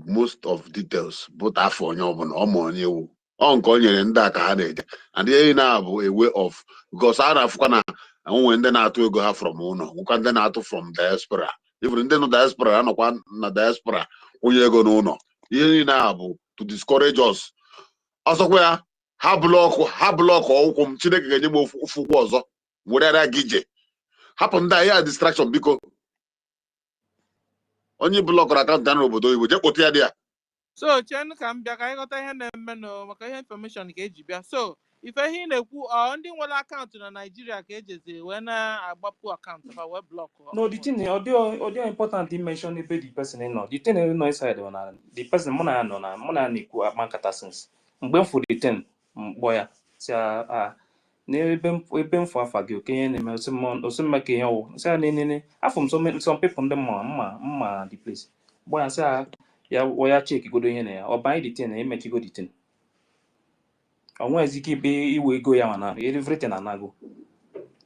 most of details but afọ onye ọbụla ọmụ onye ewu ọ nke o nyere ndị aka ha na-eje and ihe na-abụ a way of because a na-afụkwa na onwe ndị na-atụ ego ha from ụlọ nwekwa ndị na-atụ from diaspora even ndị nọ diaspora anọkwa na diaspora onye ego n'ụlọ ihe niile abụ to discourage us ọzọkwa ya ha blọkụ ọkwụ m Chineke ga-enye m ofu ụkwụ ọzọ werera gị ije hapụ ndị ya distraction biko onye blọkụrụ akaụntụ n'obodo oyibo je kpọta ya dị ya. So chen ka m bịa ka anyị ghọta ihe na-eme maka ihe information ka eji bịa. So ife ihe na-ekwu ndị nwere akaụntụ na Nigeria ka ejezi wee na-agbapụ akaụntụ ha wee blọkụ. No, the thing audio important to mention ebe the person no. The thing no inside na the person mụ na na-ekwu akpa since mgbe m fụ the thing mkpọ ya si n'ebe m fụ afa gị okenye na-eme osimma ka ihe ọwụ si na afọ m some people ndị mma the place gbọ ya si ya check godo ihe na ya ọ banye the thing na emechigo the thing onwe ezike ibe iwe ego ya mana everything anago.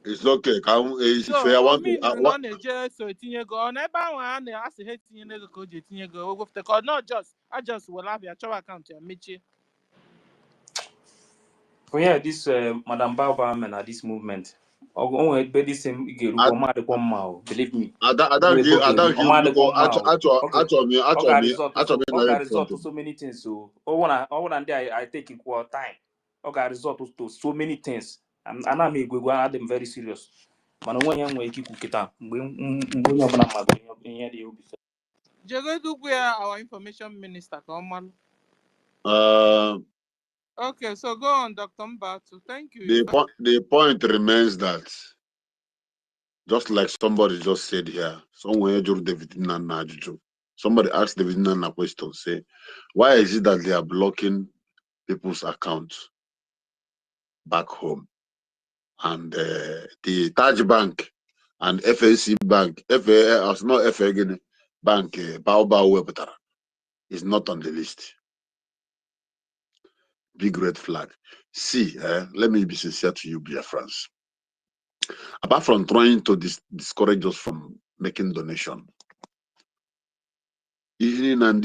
It's okay. If I want to, so etinye ego ọ na ebe ahụ a na-asị ha etinye ego ka o ji etinye ego o gwefute ka ọ not just will have ya chọwa akaụntụ ya mechie. For yeah, this Madam Baba man at this movement. Onwe be this igerugo ma de mma believe me. I don't result to so many things so wanna I take equal time. Okay, result to so many things. And I'm them very serious. Man onwe nwe ikiku kita mgbe onye obuna mmadụ ihe dị obi. Jegodu our information minister ka ọ malụ. Okay, so go on, Dr. Mbatu. Thank you. The point remains that, just like somebody just said here, somebody asked David Nana a question, say, why is it that they are blocking people's accounts back home? And the Taj Bank and FAC Bank, not FAC Bank, Baobab is not on the list. Big red flag. See, let me be sincere to you, Biafrans. Apart from trying to discourage us from making donation, even and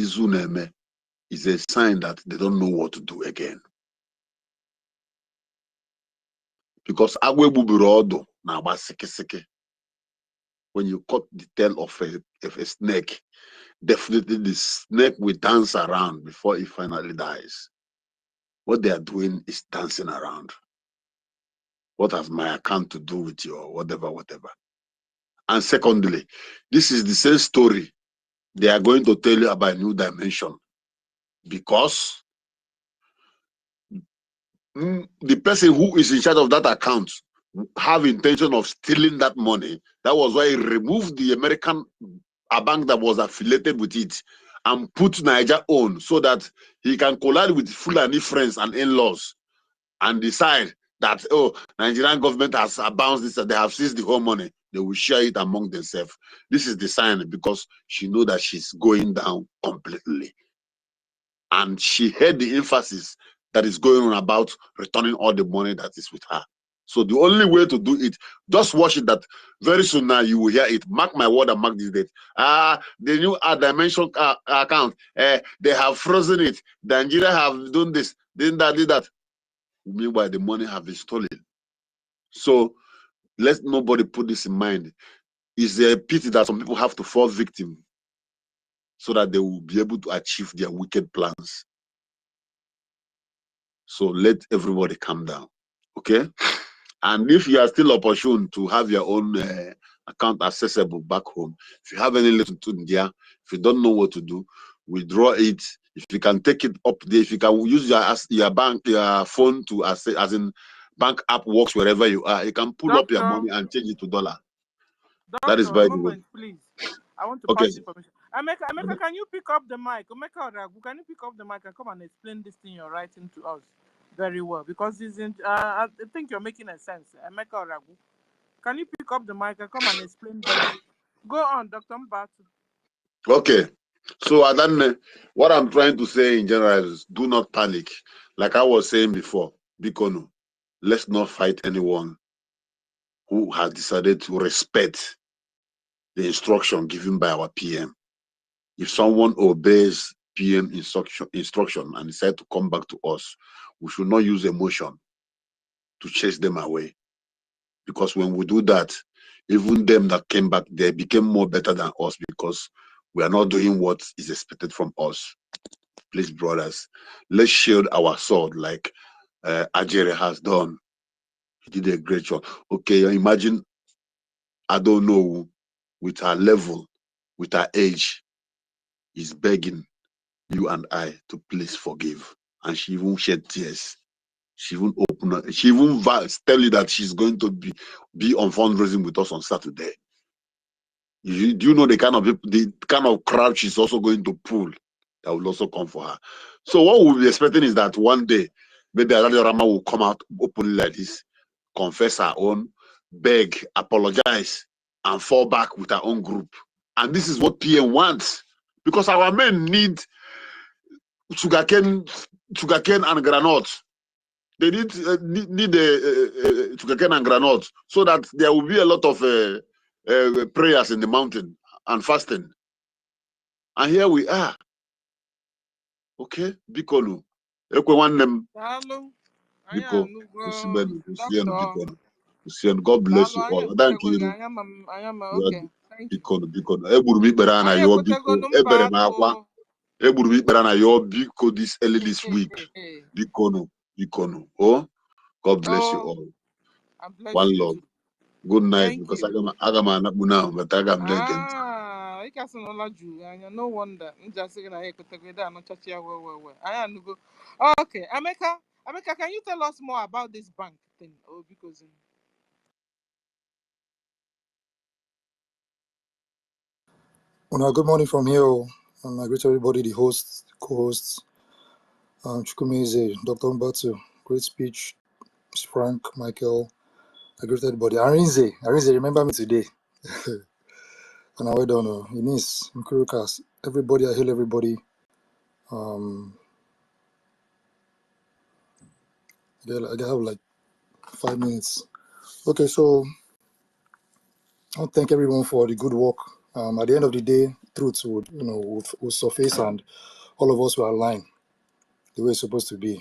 is a sign that they don't know what to do again. Because agwebubirodo na seke. When you cut the tail of a snake, definitely the snake will dance around before it finally dies. What they are doing is dancing around. What has my account to do with you, or whatever, whatever. And secondly, this is the same story they are going to tell you about New Dimension, because the person who is in charge of that account have intention of stealing that money. That was why he removed the American bank that was affiliated with it and put Niger on, so that he can collide with Fulani friends and in-laws and decide that, oh, Nigerian government has bounced this, they have seized the whole money. They will share it among themselves. This is the sign, because she knows that she's going down completely. And she heard the emphasis that is going on about returning all the money that is with her. So the only way to do it, just watch it, that very soon now you will hear it. Mark my word and mark this date. The new dimension account, they have frozen it. Nigeria have done this, did that. Meanwhile, the money have been stolen. So let nobody put this in mind. It's a pity that some people have to fall victim so that they will be able to achieve their wicked plans. So let everybody calm down, okay? And if you are still opportune to have your own account accessible back home, if you have any little to India, if you don't know what to do, withdraw it. If you can take it up there, if you can use your bank, your phone to as in bank app works wherever you are, you can pull up your money and change it to dollar. That is by the way. Please. I want to okay. pass information. Emeka, can you pick up the mic? Can you pick up the mic and come and explain this thing you're writing to us very well? Because I think you're making a sense. Emeka Oragu, can you pick up the mic and come and explain better? Go on, Dr. Mbatu. Okay. So Adanne, what I'm trying to say in general is do not panic. Like I was saying before, Bikono, let's not fight anyone who has decided to respect the instruction given by our PM. If someone obeys PM instruction and decide to come back to us, we should not use emotion to chase them away. Because when we do that, even them that came back, they became more better than us, because we are not doing what is expected from us. Please, brothers, let's shield our sword like Ajere has done. He did a great job. Okay, imagine, I don't know, with her level, with her age, is begging you and I to please forgive. And she even shed tears. She even opened up, she even tell you that she's going to be on fundraising with us on Saturday. Do you know the kind of people, the kind of crowd she's also going to pull that will also come for her? So what we'll be expecting is that one day, maybe Alhaji Rama will come out openly like this, confess her own, beg, apologize, and fall back with her own group. And this is what PM wants, because our men need sugarcane and granite. They need sugarcane and granite, so that there will be a lot of prayers in the mountain and fasting. And here we are. Okay, Bikolu. God bless you all. Thank you. Okay, thank you. Biko this early this week. Bikono. Oh, God bless you all. One love. Good night. Because I got my now, but I got again. No wonder. Okay, Emeka, can you tell us more about this bank thing? Oh, because Good morning from here. I greet everybody, the hosts, co-hosts, Chukwumeze, Dr. Mbatu, great speech, Frank, Michael. I greet everybody. Arinze, remember me today. And I well done. Eunice, Nkurukas, everybody, I hail everybody. I have like 5 minutes. Okay, so I want to thank everyone for the good work. At the end of the day, truth would surface, and all of us will align the way it's supposed to be,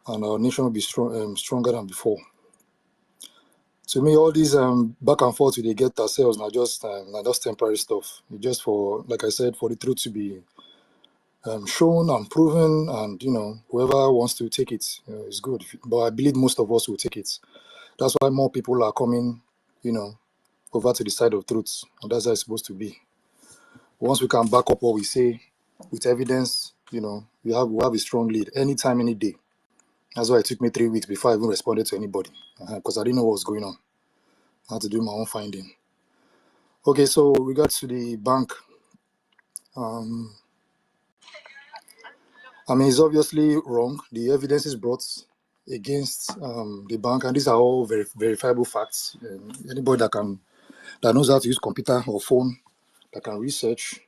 and our nation will be stronger than before. To me, all these back and forth they get ourselves now just temporary stuff. It's just for, like I said, for the truth to be shown and proven, and whoever wants to take it, is good. But I believe most of us will take it. That's why more people are coming, over to the side of truth, and that's how it's supposed to be. Once we can back up what we say with evidence, we have a strong lead anytime, any day. That's why it took me 3 weeks before I even responded to anybody, because I didn't know what was going on. I had to do my own finding. Okay, so regards to the bank, it's obviously wrong. The evidence is brought against the bank, and these are all verifiable facts. Anybody that knows how to use computer or phone, that can research,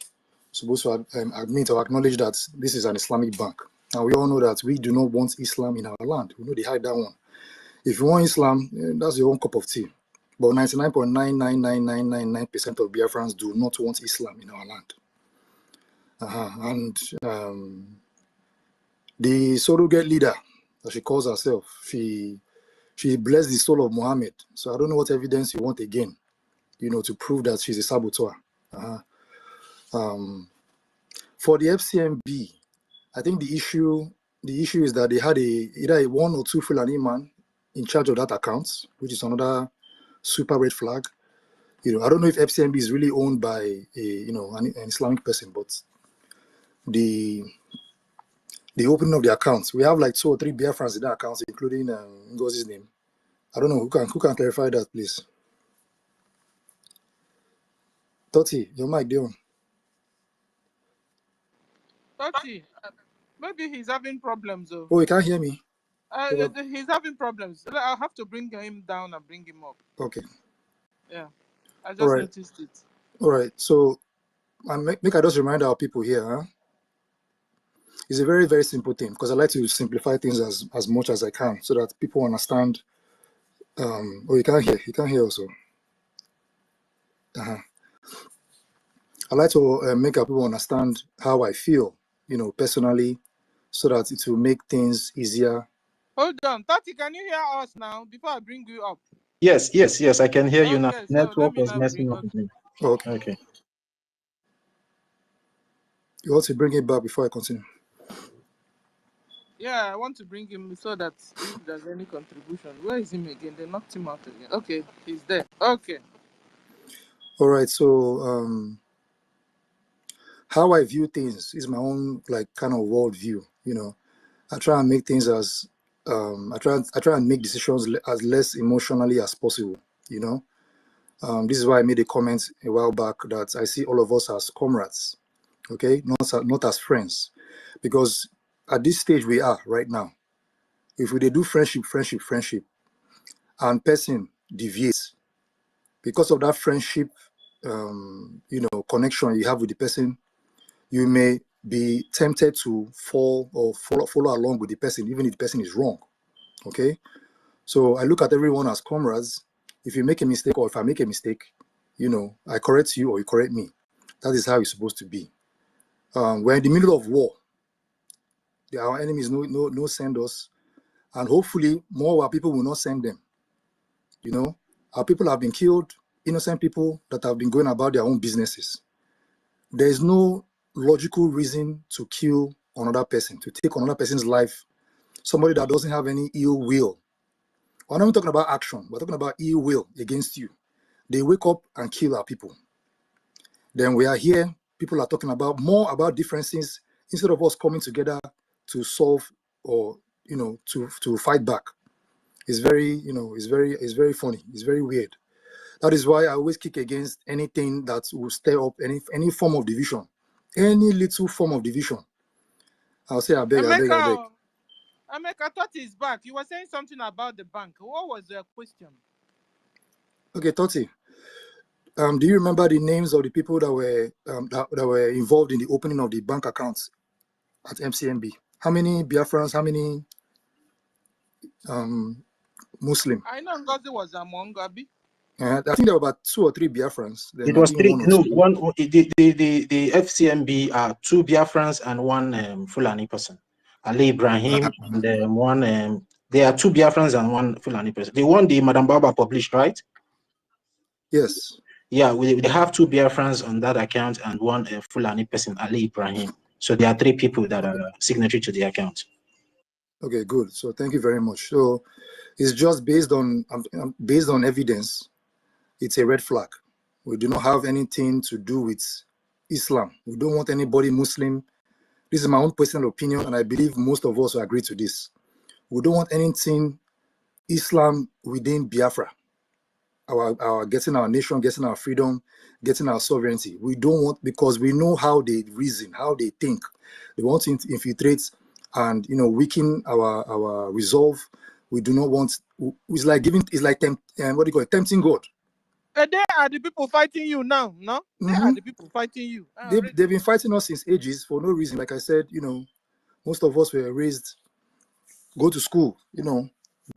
supposed to admit or acknowledge that this is an Islamic bank. And we all know that we do not want Islam in our land. We know they hide that one. If you want Islam, that's your own cup of tea. But 99.99999% of Biafrans do not want Islam in our land. And the surrogate leader, as she calls herself, she blessed the soul of Muhammad. So I don't know what evidence you want again, to prove that she's a saboteur. For the FCMB, I think the issue is that they had either a 1 or 2 Fulani man in charge of that account, which is another super red flag. I don't know if FCMB is really owned by an Islamic person, but the opening of the accounts, we have like 2 or 3 Biafrans in that account, including NGOZI's name. I don't know who can clarify that, please. Toti, your mic down. Toti, maybe he's having problems. Oh, you can't hear me. He's having problems. I'll have to bring him down and bring him up. Okay. Yeah, I just noticed it. All right. So, I just remind our people here. It's a very, very simple thing, because I like to simplify things as much as I can so that people understand. You can't hear. You can't hear also. I like to make our people understand how I feel, personally, so that it will make things easier. Hold on. Tati, can you hear us now before I bring you up? Yes, I can hear you now. So Network was messing up with me. Okay. You want to bring it back before I continue? Yeah, I want to bring him so that if there's any contribution. Where is him again? They knocked him out again. Okay, he's there. Okay. All right. So, how I view things is my own kind of worldview. I try and make things as I try and make decisions as less emotionally as possible. This is why I made a comment a while back that I see all of us as comrades, okay, not as friends, because at this stage we are right now, if we do friendship, and person deviates because of that friendship, connection you have with the person, you may be tempted to follow along with the person, even if the person is wrong. Okay, so I look at everyone as comrades. If you make a mistake, or if I make a mistake, I correct you or you correct me. That is how it's supposed to be. We're in the middle of war. Our enemies no send us, and hopefully more of our people will not send them. Our people have been killed, innocent people that have been going about their own businesses. There is no logical reason to kill another person, to take another person's life, somebody that doesn't have any ill will. We're not talking about action, we're talking about ill will against you. They wake up and kill our people. Then we are here, people are talking more about differences instead of us coming together to solve or to fight back. It's very, it's very funny. It's very weird. That is why I always kick against anything that will stir up any form of division, any little form of division. I'll say, I beg. Emeka, I thought he's back. You were saying something about the bank. What was your question? Okay, Toti. Do you remember the names of the people that were involved in the opening of the bank accounts at MCMB? How many Biafrans? How many Muslim? I know NGOZI was among Gabi. I think there were about 2 or 3 Biafrans. It was 3. No, the FCMB are 2 Biafrans and 1 Fulani person. Ali Ibrahim, and one. There are two Biafrans and one Fulani person. The one the Madam Baba published, right? Yes. Yeah, we have two Biafrans on that account and one Fulani person, Ali Ibrahim. So there are three people that are signatory to the account. Okay, good. So thank you very much. So it's just based on evidence. It's a red flag. We do not have anything to do with Islam. We don't want anybody Muslim. This is my own personal opinion, and I believe most of us will agree to this. We don't want anything Islam within Biafra. Our getting our nation, getting our freedom, getting our sovereignty. We don't want, because we know how they reason, how they think. They want to infiltrate and weaken our resolve. We do not want. It's like tempting God. They are the people fighting you now, no? They are the people fighting you. They've been fighting us since ages for no reason. Like I said, most of us were raised, go to school,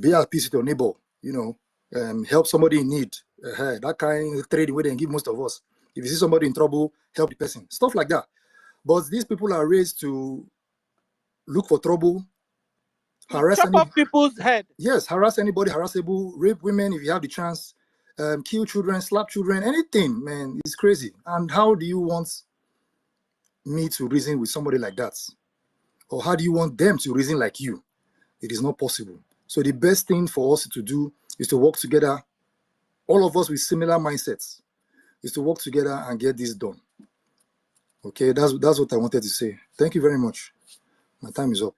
be at peace with your neighbor, help somebody in need. That kind of trading way they give most of us. If you see somebody in trouble, help the person. Stuff like that. But these people are raised to look for trouble, harass chop off people's head. Yes, harass anybody, harassable, rape women if you have the chance. Kill children, slap children, anything, man. It's crazy. And how do you want me to reason with somebody like that? Or how do you want them to reason like you? It is not possible. So the best thing for us to do is to work together, all of us with similar mindsets, is to work together and get this done. Okay, that's what I wanted to say. Thank you very much. My time is up.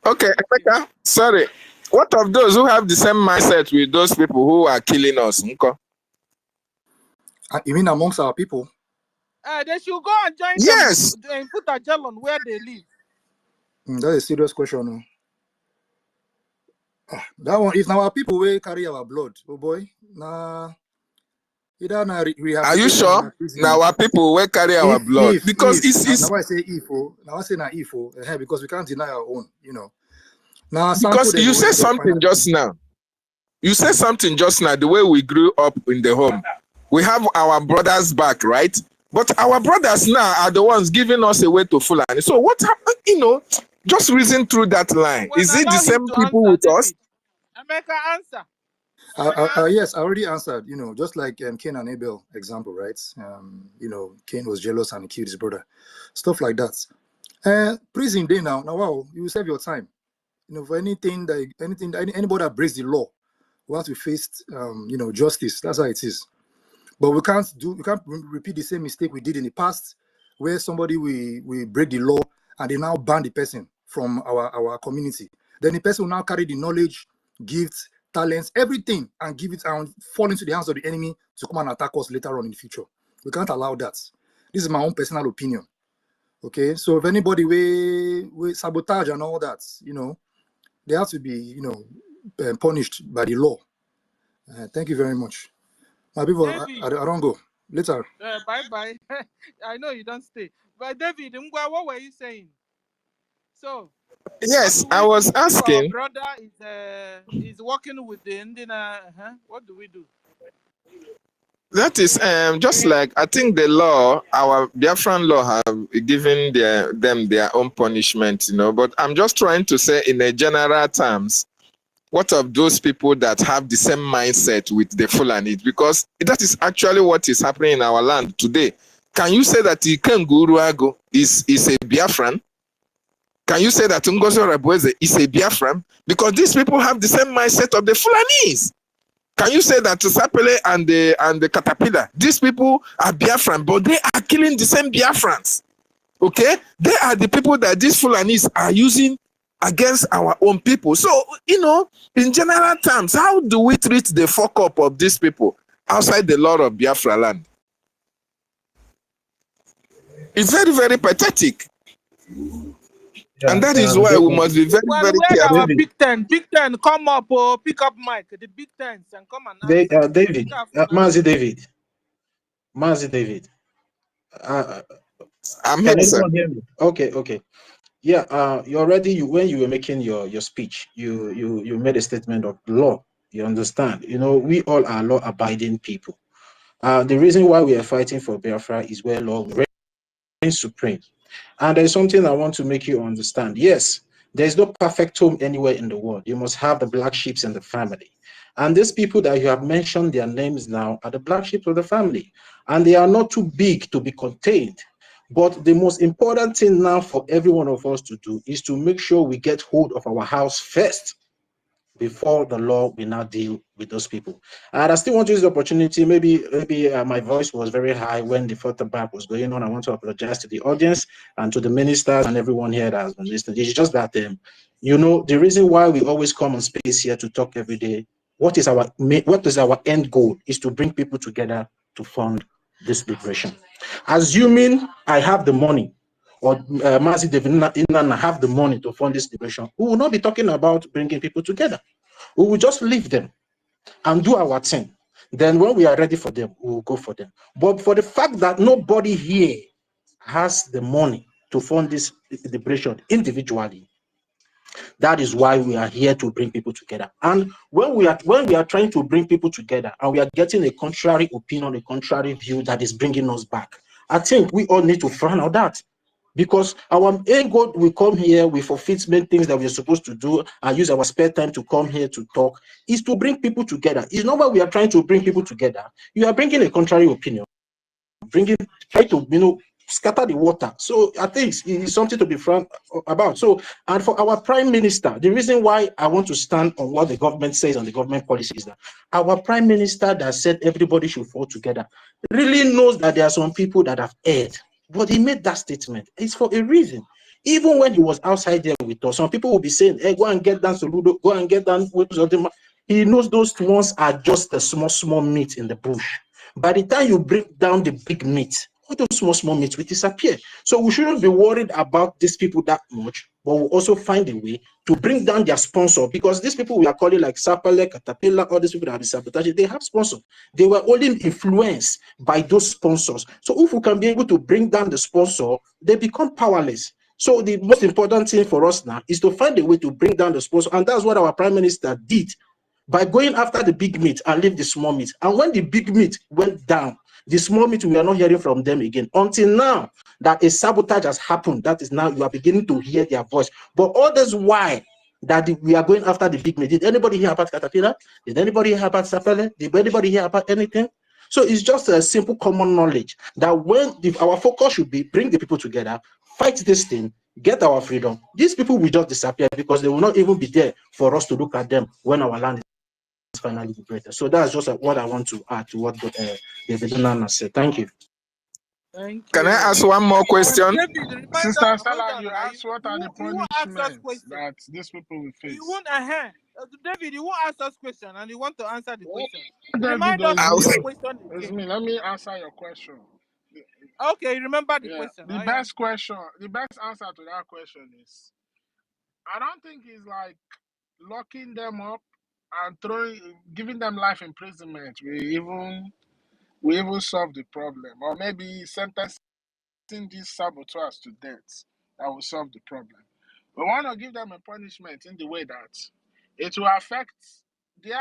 Okay, Emeka, sorry. What of those who have the same mindset with those people who are killing us? You mean amongst our people? They should go and join them and put a gel on where they live. That's a serious question. That one, if now our people will carry our blood, oh boy, nah. Are you sure? Now our people will carry our blood because it's. Now I say if, now I say na if, because we can't deny our own, Now, because you said something just now. You said something just now, the way we grew up in the home. We have our brothers back, right? But our brothers now are the ones giving us away to Fulani. So what happened, just reason through that line. Is it the same people with us? Emeka, answer. Yes, I already answered, just like Cain and Abel example, right? Cain was jealous and he killed his brother. Stuff like that. Prison day now, wow, you will save your time. For anybody that breaks the law, we have to face, justice. That's how it is. But we can't repeat the same mistake we did in the past, where somebody we break the law and they now ban the person from our community. Then the person will now carry the knowledge, gifts, talents, everything, and give it and fall into the hands of the enemy to come and attack us later on in the future. We can't allow that. This is my own personal opinion. Okay, so if anybody we sabotage and all that, they have to be, punished by the law. Thank you very much. My people, I don't go. Later. Bye-bye. I know you don't stay. But David, what were you saying? So. Yes, I was asking. Our brother is working with the Indian. What do we do? That is just like I think the law, our Biafran law, have given them their own punishment, But I'm just trying to say, in a general terms, what of those people that have the same mindset with the Fulani? Because that is actually what is happening in our land today. Can you say that Ikenguruago is a Biafran? Can you say that NGOZI Rabweze is a Biafran? Because these people have the same mindset of the Fulanis. Can you say that Sapele and the Caterpillar, these people are Biafran, but they are killing the same Biafrans? Okay? They are the people that these Fulanis are using against our own people. So, in general terms, how do we treat the fuck up of these people outside the law of Biafra land? It's very, very pathetic. Yeah, and that is why we must be very, very careful. Our Big Ten, come up, pick up mic, the Big Tens, and come and answer. David, Mazi David. I'm here, sir. Okay. Yeah, when you were making your speech, you made a statement of law. You understand? We all are law-abiding people. The reason why we are fighting for Biafra is where law reigns supreme. And there's something I want to make you understand. Yes, There's no perfect home anywhere in the world. You must have the black sheep in the family. And these people that you have mentioned their names now are the black sheep of the family. And they are not too big to be contained. But the most important thing now for every one of us to do is to make sure we get hold of our house first before the law will now deal with those people. And I still want to use the opportunity, maybe my voice was very high when the photo back was going on. I want to apologize to the audience and to the ministers and everyone here that has been listening. It's just that, you know, the reason why we always come on space here to talk every day, what is our end goal is to bring people together to fund this liberation. Assuming I have the money, or Mazi Devinana have the money to fund this liberation, we will not be talking about bringing people together. We will just leave them and do our thing. Then when we are ready for them, we will go for them. But for the fact that nobody here has the money to fund this liberation individually, that is why we are here to bring people together. And when we are trying to bring people together and we are getting a contrary opinion, a contrary view that is bringing us back, I think we all need to frown on that. Because our aim goal, we come here, we forfeit many things that we're supposed to do and use our spare time to come here to talk, is to bring people together. It's not why we are trying to bring people together. You are bringing a contrary opinion, try to, you know, scatter the water. So I think it's something to be frank about. So, and for our prime minister, the reason why I want to stand on what the government says on the government policy is that our prime minister that said everybody should fall together really knows that there are some people that have erred. But he made that statement. It's for a reason. Even when he was outside there with us, some people will be saying, hey, go and get down Soludo, go and get down. He knows those ones are just the small meat in the bush. By the time you break down the big meat, all those small meat will disappear. So we shouldn't be worried about these people that much, but we'll also find a way to bring down their sponsor, because these people we are calling like Sapale, Caterpillar, all these people that are sabotaging, they have sponsors. They were only influenced by those sponsors. So if we can be able to bring down the sponsor, they become powerless. So the most important thing for us now is to find a way to bring down the sponsor, and that's what our prime minister did by going after the big meat and leave the small meat. And when the big meat went down, the small meat, we are not hearing from them again until now that a sabotage has happened. That is now you are beginning to hear their voice. But all this why that we are going after the big meat. Did anybody hear about Caterpillar? Did anybody hear about Sapele? Did anybody hear about anything? So it's just a simple common knowledge that when our focus should be bring the people together, fight this thing, get our freedom. These people will just disappear because they will not even be there for us to look at them when our land is finally liberated. So that's just what I want to add to what David Nana said. Thank you. Thank you. Can I ask one more question? David, Sister Stella, you asked what are the punishments that these people will face. You won't, David, you won't ask us question and you want to answer the question. David, Remind us the question it's again. me. Let me answer your question. Okay, remember the question. The best question, the best answer to that question is, I don't think it's like locking them up and giving them life imprisonment. We even solve the problem, or maybe sentencing these saboteurs to death that will solve the problem. We want to give them a punishment in the way that it will affect the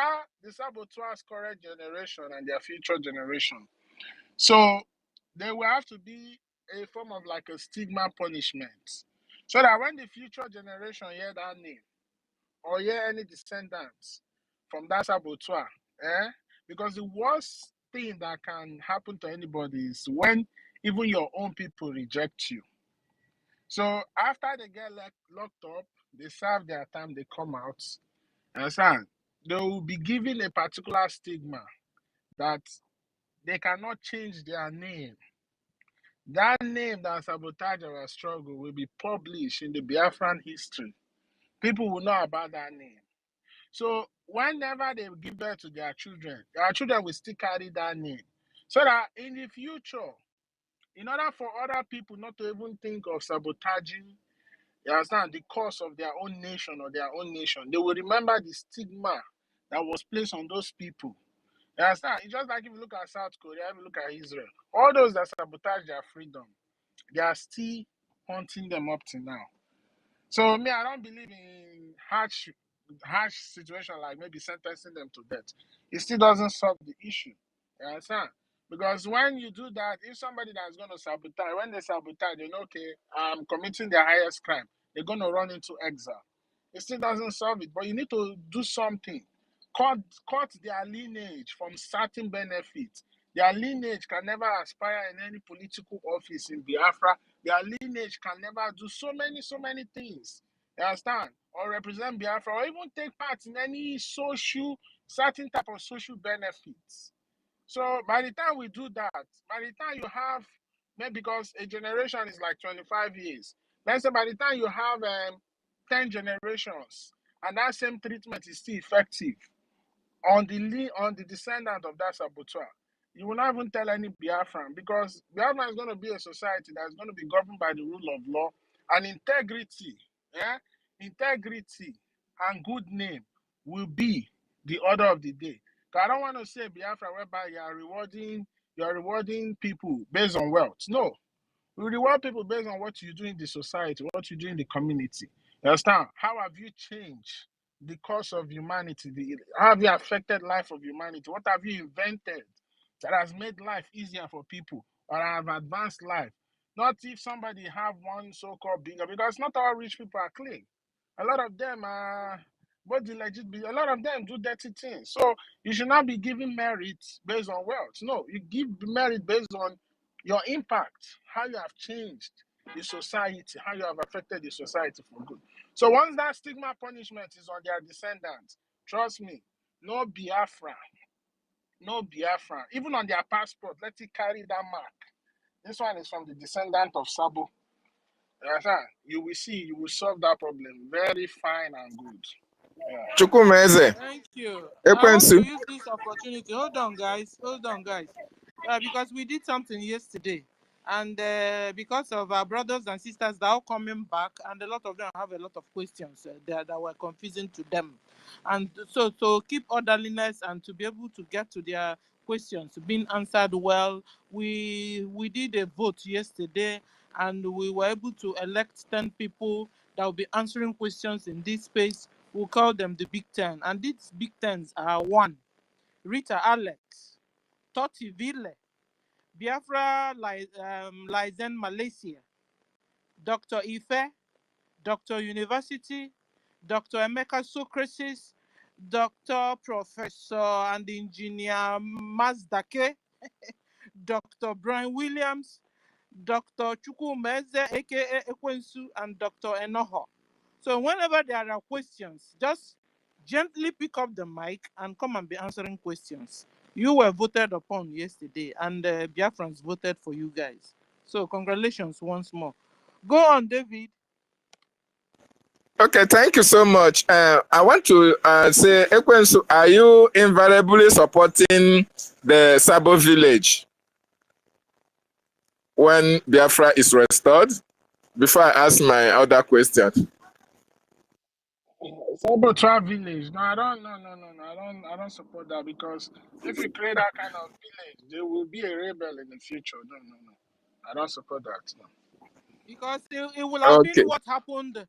saboteurs' current generation and their future generation. So there will have to be a form of like a stigma punishment, so that when the future generation hear that name or hear any descendants from that saboteur, because the worst thing that can happen to anybody is when even your own people reject you. So after they get locked up, they serve their time, they come out, understand? They will be given a particular stigma that they cannot change their name. That name that sabotaged our struggle will be published in the Biafran history. People will know about that name. So whenever they give birth to their children will still carry that name. So that in the future, in order for other people not to even think of sabotaging, you understand, the cause of their own nation or their own nation, they will remember the stigma that was placed on those people. You understand? It's just like if you look at South Korea, if you look at Israel, all those that sabotage their freedom, they are still haunting them up to now. So me, I don't believe in harsh situation like maybe sentencing them to death. It still doesn't solve the issue. You understand? Because when you do that, if somebody that's going to sabotage, when they sabotage, they know, okay, I'm committing the highest crime. they're going to run into exile. It still doesn't solve it, but you need to do something. Cut their lineage from certain benefits. Their lineage can never aspire in any political office in Biafra. Their lineage can never do so many things. You understand? Or represent Biafra, or even take part in any certain type of social benefits. So by the time we do that, by the time you have, maybe because a generation is like 25 years, let's say by the time you have 10 generations, and that same treatment is still effective on the descendant of that saboteur, you will not even tell any Biafran, because Biafra is going to be a society that's going to be governed by the rule of law and integrity. Yeah, integrity and good name will be the order of the day. I don't want to say Biafra whereby you are rewarding people based on wealth. No, we reward people based on what you do in the society, what you do in the community. You understand? How have you changed the course of humanity? How have you affected life of humanity? What have you invented that has made life easier for people or have advanced life? Not if somebody have one so-called bigger, because not all rich people are clean. A lot of them are a lot of them do dirty things. So you should not be giving merit based on wealth. No, you give merit based on your impact, how you have changed the society, how you have affected the society for good. So once that stigma punishment is on their descendants, trust me, no Biafra, even on their passport, let it carry that mark. This one is from the descendant of Sabo. You will see, you will solve that problem very fine and good. Yeah. Chukwumeze. Thank you. I want to use this opportunity. Hold on, guys. Because we did something yesterday. And because of our brothers and sisters that are coming back, and a lot of them have a lot of questions that were confusing to them. And so to keep orderliness and to be able to get to their questions being answered well, we did a vote yesterday, and we were able to elect 10 people that will be answering questions in this space. We'll call them the Big 10. And these Big 10s are 1, Rita Alex, Toti Ville, Biafra Lizen Malaysia, Dr. Ife, Dr. University, Dr. Emeka Socrates, Dr. Professor and Engineer Mazdake, Dr. Brian Williams, Dr. Chukwumeze, aka Ekwensu, and Dr. Enoho. So whenever there are questions, just gently pick up the mic and come and be answering questions. You were voted upon yesterday, and Biafrans voted for you guys. So congratulations once more. Go on, David. Okay, thank you so much. I want to say, Ekwensu, are you invariably supporting the Sabo village when Biafra is restored? Before I ask my other question. Saboteur village. No, I don't. No. I don't support that, because if you create that kind of village, there will be a rebel in the future. No. I don't support that. No. Because it will have been what happened,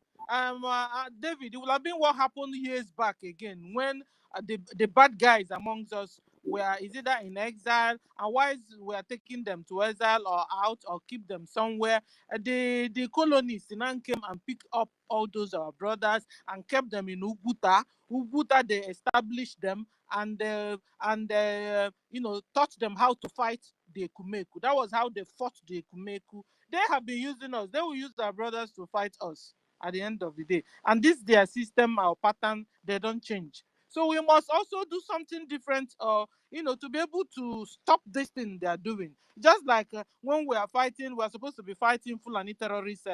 David. It will have been what happened years back again when the bad guys amongst us were either in exile, and whilst we are taking them to exile or out or keep them somewhere, the colonists then came and picked up all those our brothers and kept them in Uguta. They established them and taught them how to fight the Ekumeku. That was how they fought the Ekumeku. They have been using us. They will use our brothers to fight us at the end of the day. And this their system, our pattern, they don't change. So we must also do something different, to be able to stop this thing they are doing. Just like when we are fighting, we are supposed to be fighting Fulani terrorist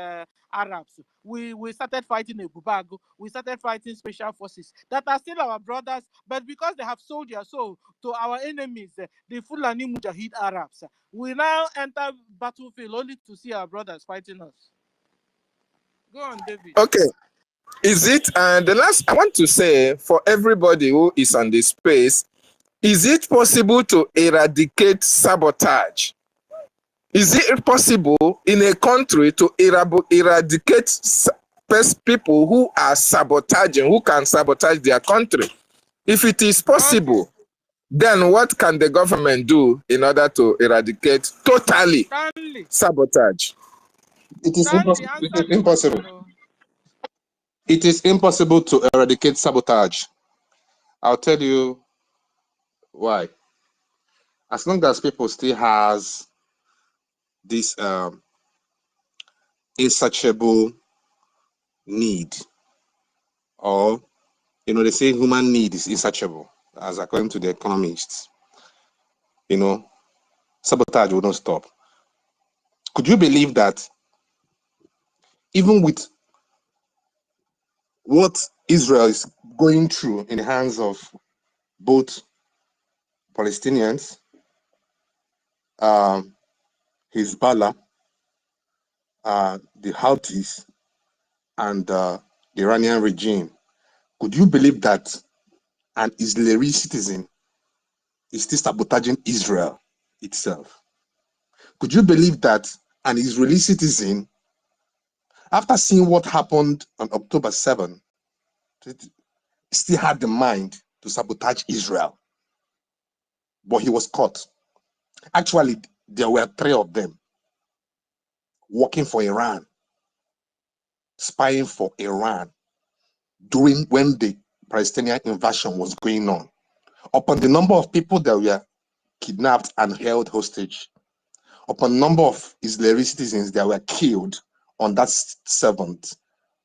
Arabs. We started fighting Ebubago. We started fighting special forces that are still our brothers, but because they have sold their soul to our enemies, the Fulani Mujahid Arabs, we now enter battlefield only to see our brothers fighting us. Go on, David. Okay. Is it, the last I want to say for everybody who is on this space, is it possible to eradicate sabotage? Is it possible in a country to eradicate people who are sabotaging, who can sabotage their country? If it is possible, then what can the government do in order to eradicate totally sabotage? It is impossible. It is impossible to eradicate sabotage. I'll tell you why. As long as people still has this insatiable need, or they say human need is insatiable, as according to the economists, sabotage will not stop. Could you believe that even with what Israel is going through in the hands of both Palestinians, Hezbollah, the Houthis, and the Iranian regime, could you believe that an Israeli citizen is still sabotaging Israel itself? Could you believe that an Israeli citizen, after seeing what happened on October 7th, still had the mind to sabotage Israel? But he was caught. Actually, there were 3 of them working for Iran, spying for Iran during when the Palestinian invasion was going on. Upon the number of people that were kidnapped and held hostage, upon number of Israeli citizens that were killed on that 7th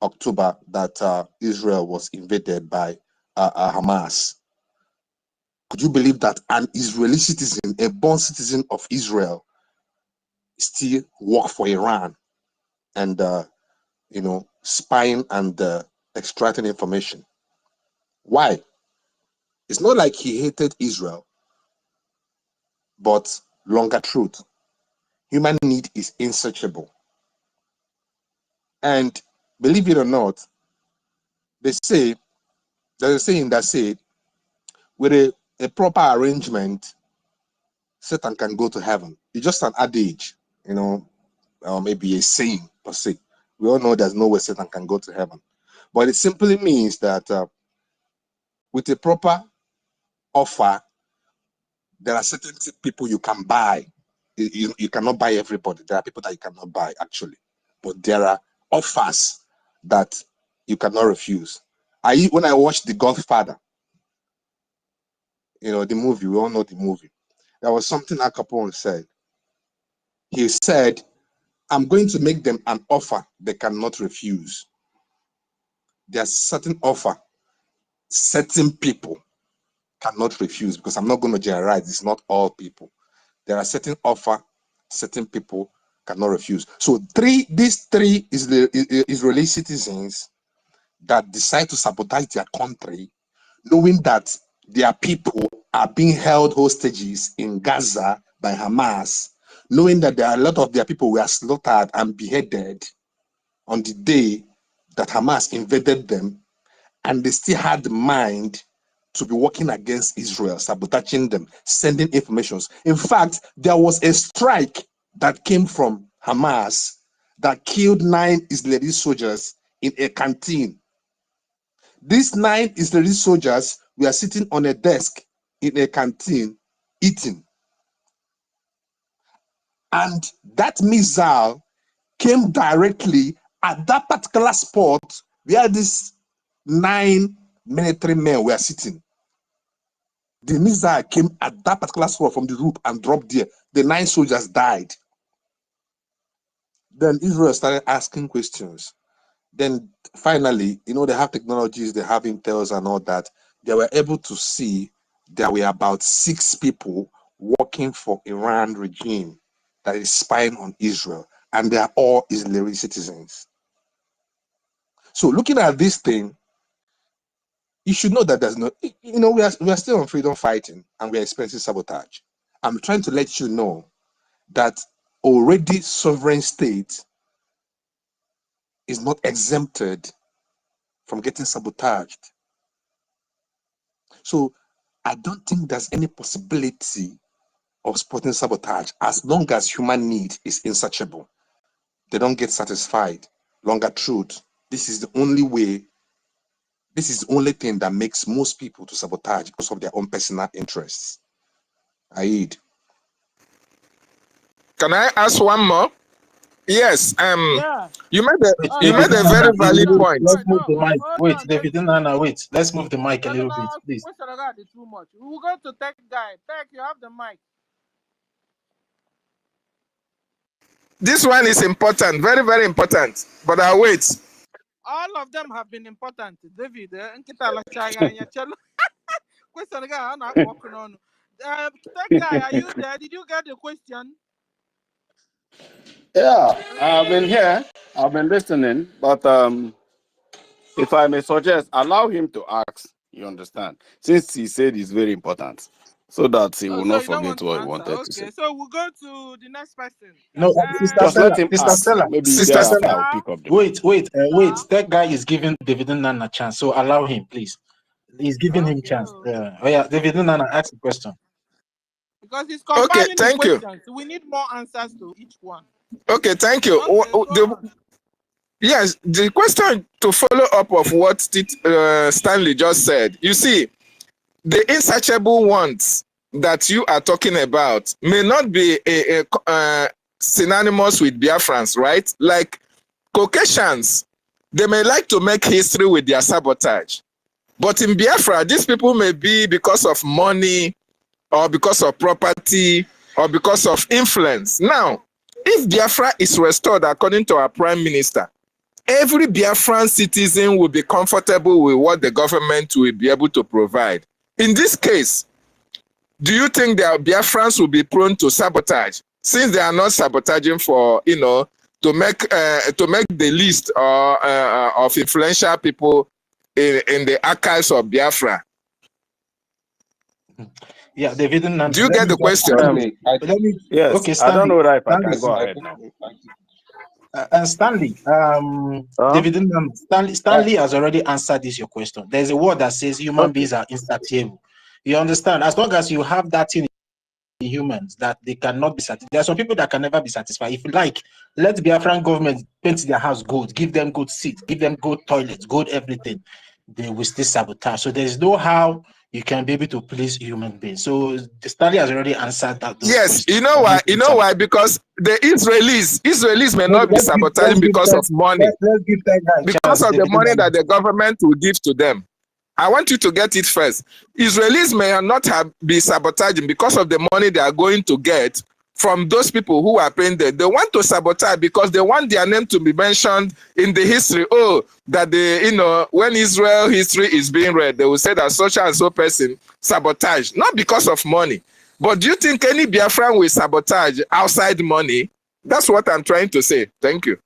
October that Israel was invaded by Hamas. Could you believe that an Israeli citizen, a born citizen of Israel, still work for Iran and spying and extracting information? Why? It's not like he hated Israel, but longer truth. Human need is insatiable. And believe it or not, there's a saying that said, with a proper arrangement, Satan can go to heaven. It's just an adage, maybe a saying per se. We all know there's no way Satan can go to heaven. But it simply means that with a proper offer, there are certain people you can buy. You cannot buy everybody. There are people that you cannot buy, actually. But there are offers that you cannot refuse. When I watched The Godfather, the movie, we all know the movie, there was something Al Capone said. He said, I'm going to make them an offer they cannot refuse. There's certain offer certain people cannot refuse, because I'm not going to generalize. It's not all people. There are certain offer certain people cannot refuse. So these three Israeli citizens that decide to sabotage their country, knowing that their people are being held hostages in Gaza by Hamas, knowing that there are a lot of their people were slaughtered and beheaded on the day that Hamas invaded them, and they still had the mind to be working against Israel, sabotaging them, sending informations. In fact, there was a strike that came from Hamas that killed 9 Israeli soldiers in a canteen. These 9 Israeli soldiers were sitting on a desk in a canteen eating. And that missile came directly at that particular spot where these 9 military men were sitting. The missile came at that particular spot from the roof and dropped there. The 9 soldiers died. Then Israel started asking questions. Then finally, they have technologies, they have intels and all that. They were able to see there were about 6 people working for Iran regime that is spying on Israel, and they are all Israeli citizens. So looking at this thing, you should know that there's no, we are still on freedom fighting and we are experiencing sabotage. I'm trying to let you know that already sovereign state is not exempted from getting sabotaged. So I don't think there's any possibility of spotting sabotage as long as human need is insatiable. They don't get satisfied. Longer truth. This is the only way. This is the only thing that makes most people to sabotage because of their own personal interests. Aid. Can I ask one more? Yes. Yeah. You made Oh, a no, no, very valid no, point. Let's move no, the mic. hold Wait, on, David David. Nana, wait. Let's move the mic a No, no, little no, bit, please. question regard is too much. We'll go to tech guy. Tech, you have the mic. This one is important, very, very important. But I'll wait. All of them have been important. David, question regard, I'm not working on. Tech guy, are you there? Did you get the question? Yeah, I've been here. I've been listening, but if I may suggest, allow him to ask. You understand? Since he said it's very important, so that he Oh, will so not you don't forget want to what he answer. wanted to say. Okay, so we'll go to the next person. No, Sister Just Stella, let him Sister ask. Stella, Maybe Sister thereafter Stella. I'll pick up the Wait. That guy is giving David Nana a chance, so allow him, please. He's giving him chance. Yeah. Oh yeah, David Nana, ask the question. Because he's Okay, compiling the thank you. questions. We need more answers to each one. Okay, thank you. Okay, Yes, the question to follow up of what Stanley just said. You see, the insatiable wants that you are talking about may not be synonymous with Biafrans, right? Like Caucasians, they may like to make history with their sabotage. But in Biafra, these people may be because of money or because of property or because of influence. Now, if Biafra is restored according to our Prime Minister, every Biafran citizen will be comfortable with what the government will be able to provide. In this case, do you think that Biafrans will be prone to sabotage, since they are not sabotaging for, to make the list of influential people in the archives of Biafra? Yeah, David Nana. Do you get the question? Yes, Okay, I Stanley. don't know whether if I Stanley, can go ahead now. Stanley, David Nana, Stanley has already answered this your question. There's a word that says human beings are insatiable. You understand? As long as you have that in humans, that they cannot be satisfied. There are some people that can never be satisfied. If you like, let the Biafran government paint their house gold, give them good seats, give them good toilets, good everything. They will still sabotage. So there's no how you can be able to please human beings. So Stanley has already answered that. Yes, you know why? You know why? Because the Israelis may not be sabotaging because of money, because of the money that the government will give to them. I want you to get it first. Israelis may not be sabotaging because of the money they are going to get from those people who are paying them. They want to sabotage because they want their name to be mentioned in the history. Oh, that when Israel history is being read, they will say that such and so person sabotage, not because of money. But do you think any Biafran will sabotage outside money? That's what I'm trying to say. Thank you.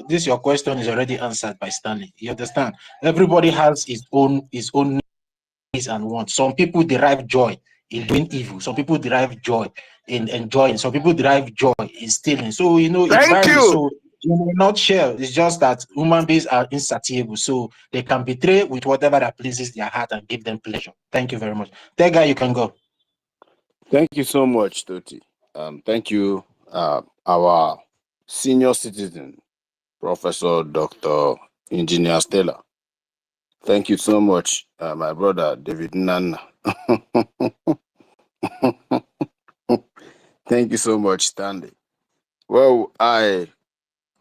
This your question is already answered by Stanley. You understand? Everybody has his own needs and wants. Some people derive joy in doing evil. Some people derive joy in enjoying. Some people derive joy in stealing. So it varies. So in a nutshell, it's just that human beings are insatiable. So they can betray with whatever that pleases their heart and give them pleasure. Thank you very much. That guy, you can go. Thank you so much, Toti. Thank you, our senior citizen, Professor Dr. Engineer Stella. Thank you so much, my brother David Nana. Thank you so much, Stanley. Well, I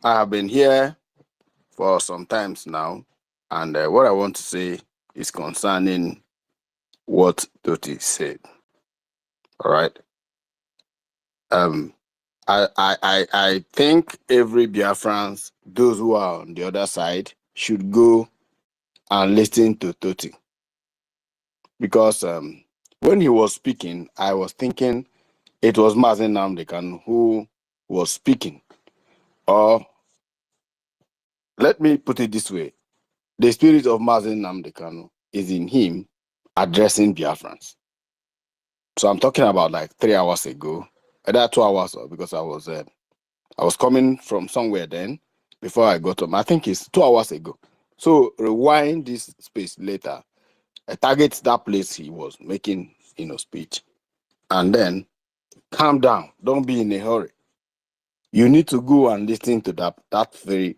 have been here for some times now, and what I want to say is concerning what Toti said. All right. I think every Biafrans, those who are on the other side, should go and listen to Toti. Because when he was speaking, I was thinking it was Mazen Namdekan who was speaking. Or let me put it this way. The spirit of Mazen Namdekan is in him addressing Biafrans. So I'm talking about like 3 hours ago. Either 2 hours, because I was coming from somewhere then before I got home. I think it's 2 hours ago. So rewind this space later. I target that place he was making, speech. And then calm down. Don't be in a hurry. You need to go and listen to that very,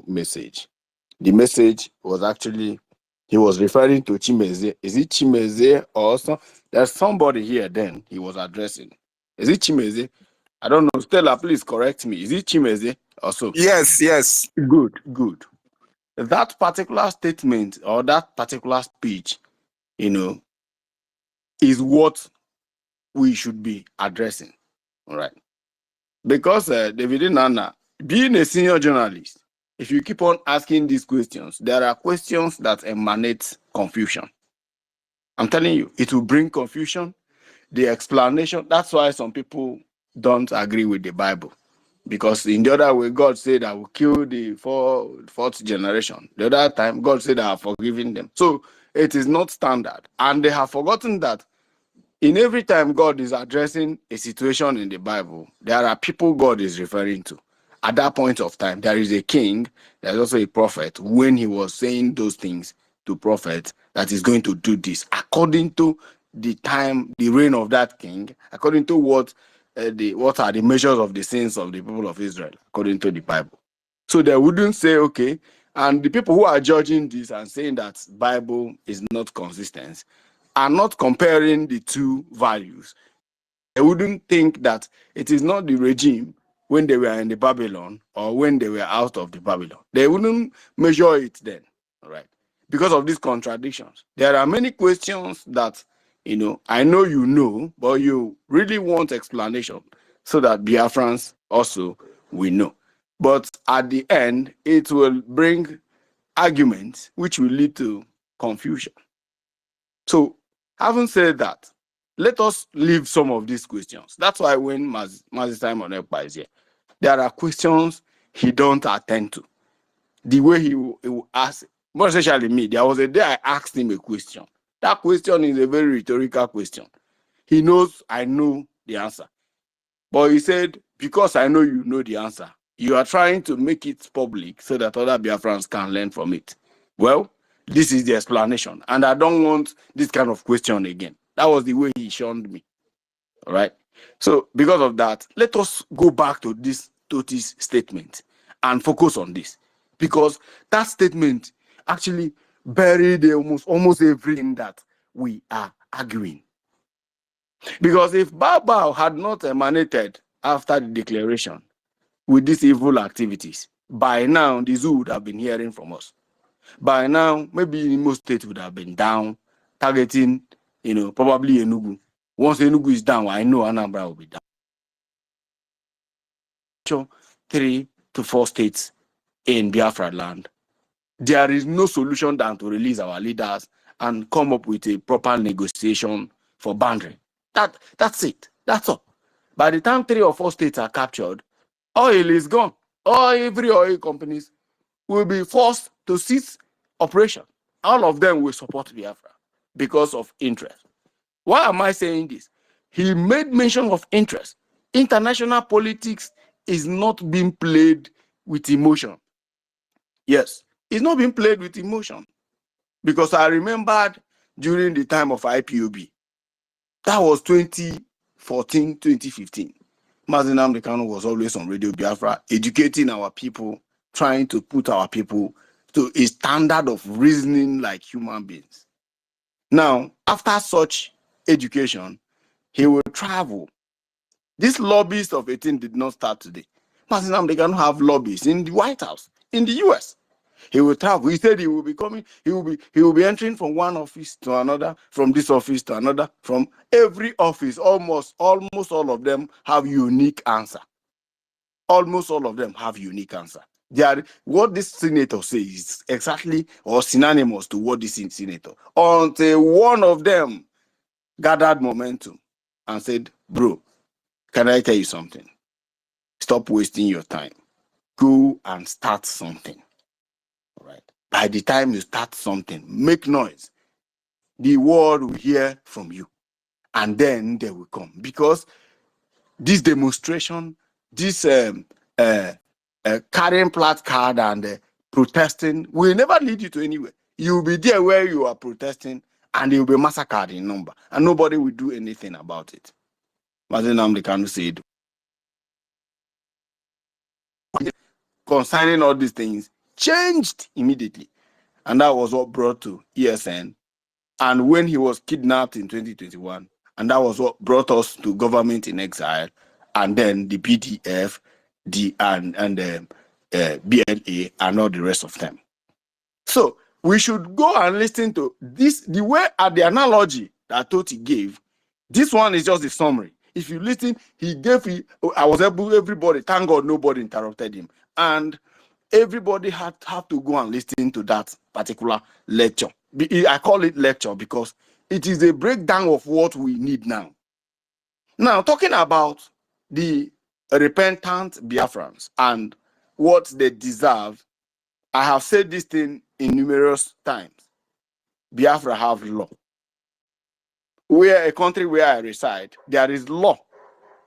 message. The message was actually, he was referring to Chimeze. Is it Chimeze or some? There's somebody here then he was addressing. Is it Chimeze? I don't know. Stella, please correct me. Is it Chimeze also? Yes, yes. Good, good. That particular statement or that particular speech, is what we should be addressing. All right. Because David Nana, being a senior journalist, if you keep on asking these questions, there are questions that emanate confusion. I'm telling you, it will bring confusion. The explanation, that's why some people don't agree with the Bible. Because in the other way, God said, I will kill the fourth generation. The other time, God said, I have forgiven them. So it is not standard. And they have forgotten that in every time God is addressing a situation in the Bible, there are people God is referring to. At that point of time, there is a king, there's also a prophet. When he was saying those things to prophets, that is going to do this according to the time, the reign of that king, according to what are the measures of the sins of the people of Israel, according to the Bible. So they wouldn't say, okay, and the people who are judging this and saying that Bible is not consistent are not comparing the two values. They wouldn't think that it is not the regime when they were in the Babylon or when they were out of the Babylon. They wouldn't measure it then, all right? Because of these contradictions. There are many questions that, I know you know, but you really want explanation so that Biafrans also will know. But at the end, it will bring arguments which will lead to confusion. So, having said that, let us leave some of these questions. That's why when Mazi Simon Ekpa is here, there are questions he don't attend to. The way he will ask, more especially me, there was a day I asked him a question. That question is a very rhetorical question. He knows I know the answer. But he said, because I know you know the answer, you are trying to make it public so that other Biafrans can learn from it. Well, this is the explanation. And I don't want this kind of question again. That was the way he shunned me. All right. So because of that, let us go back to this Toti's statement and focus on this. Because that statement actually buried almost everything that we are arguing. Because if Baba had not emanated after the declaration with these evil activities, by now the zoo would have been hearing from us. By now, maybe Imo State would have been down, targeting, probably Enugu. Once Enugu is down, I know Anambra will be down. 3 to 4 states in Biafra land. There is no solution than to release our leaders and come up with a proper negotiation for boundary. That's it. That's all. By the time 3 or 4 states are captured, oil is gone. Every oil companies will be forced to cease operation. All of them will support Biafra because of interest. Why am I saying this? He made mention of interest. International politics is not being played with emotion. Yes, it's not being played with emotion. Because I remembered during the time of IPOB, that was 2014, 2015. Mazi Nnamdi Kanu was always on Radio Biafra, educating our people, trying to put our people to a standard of reasoning like human beings. Now, after such education, he will travel. This lobbyist of 18 did not start today. Mazi Nnamdi Kanu have lobbies in the White House, in the US. He will travel. He said he will be coming, he will be entering from one office to another, from this office to another, from every office. Almost all of them have unique answer. Almost all of them have unique answer. What this senator says is exactly or synonymous to what this senator. Until one of them gathered momentum and said, bro, can I tell you something? Stop wasting your time. Go and start something. All right. By the time you start something, make noise. The world will hear from you. And then they will come. Because this demonstration, this carrying placard and protesting will never lead you to anywhere. You will be there where you are protesting and you will be massacred in number. And nobody will do anything about it. Mazi Nnamdi Kanu said, concerning all these things, changed immediately. And that was what brought to ESN. And when he was kidnapped in 2021, and that was what brought us to government in exile. and then the BDF, and BNA, and all the rest of them. So we should go and listen to this. The way at the analogy that Toti gave, this one is just the summary. If you listen, I was able, everybody, thank God nobody interrupted him. And everybody had to go and listen to that particular lecture. I call it lecture because it is a breakdown of what we need now. Now, talking about the repentant Biafrans and what they deserve, I have said this thing in numerous times. Biafra have law. We are a country where I reside. There is law.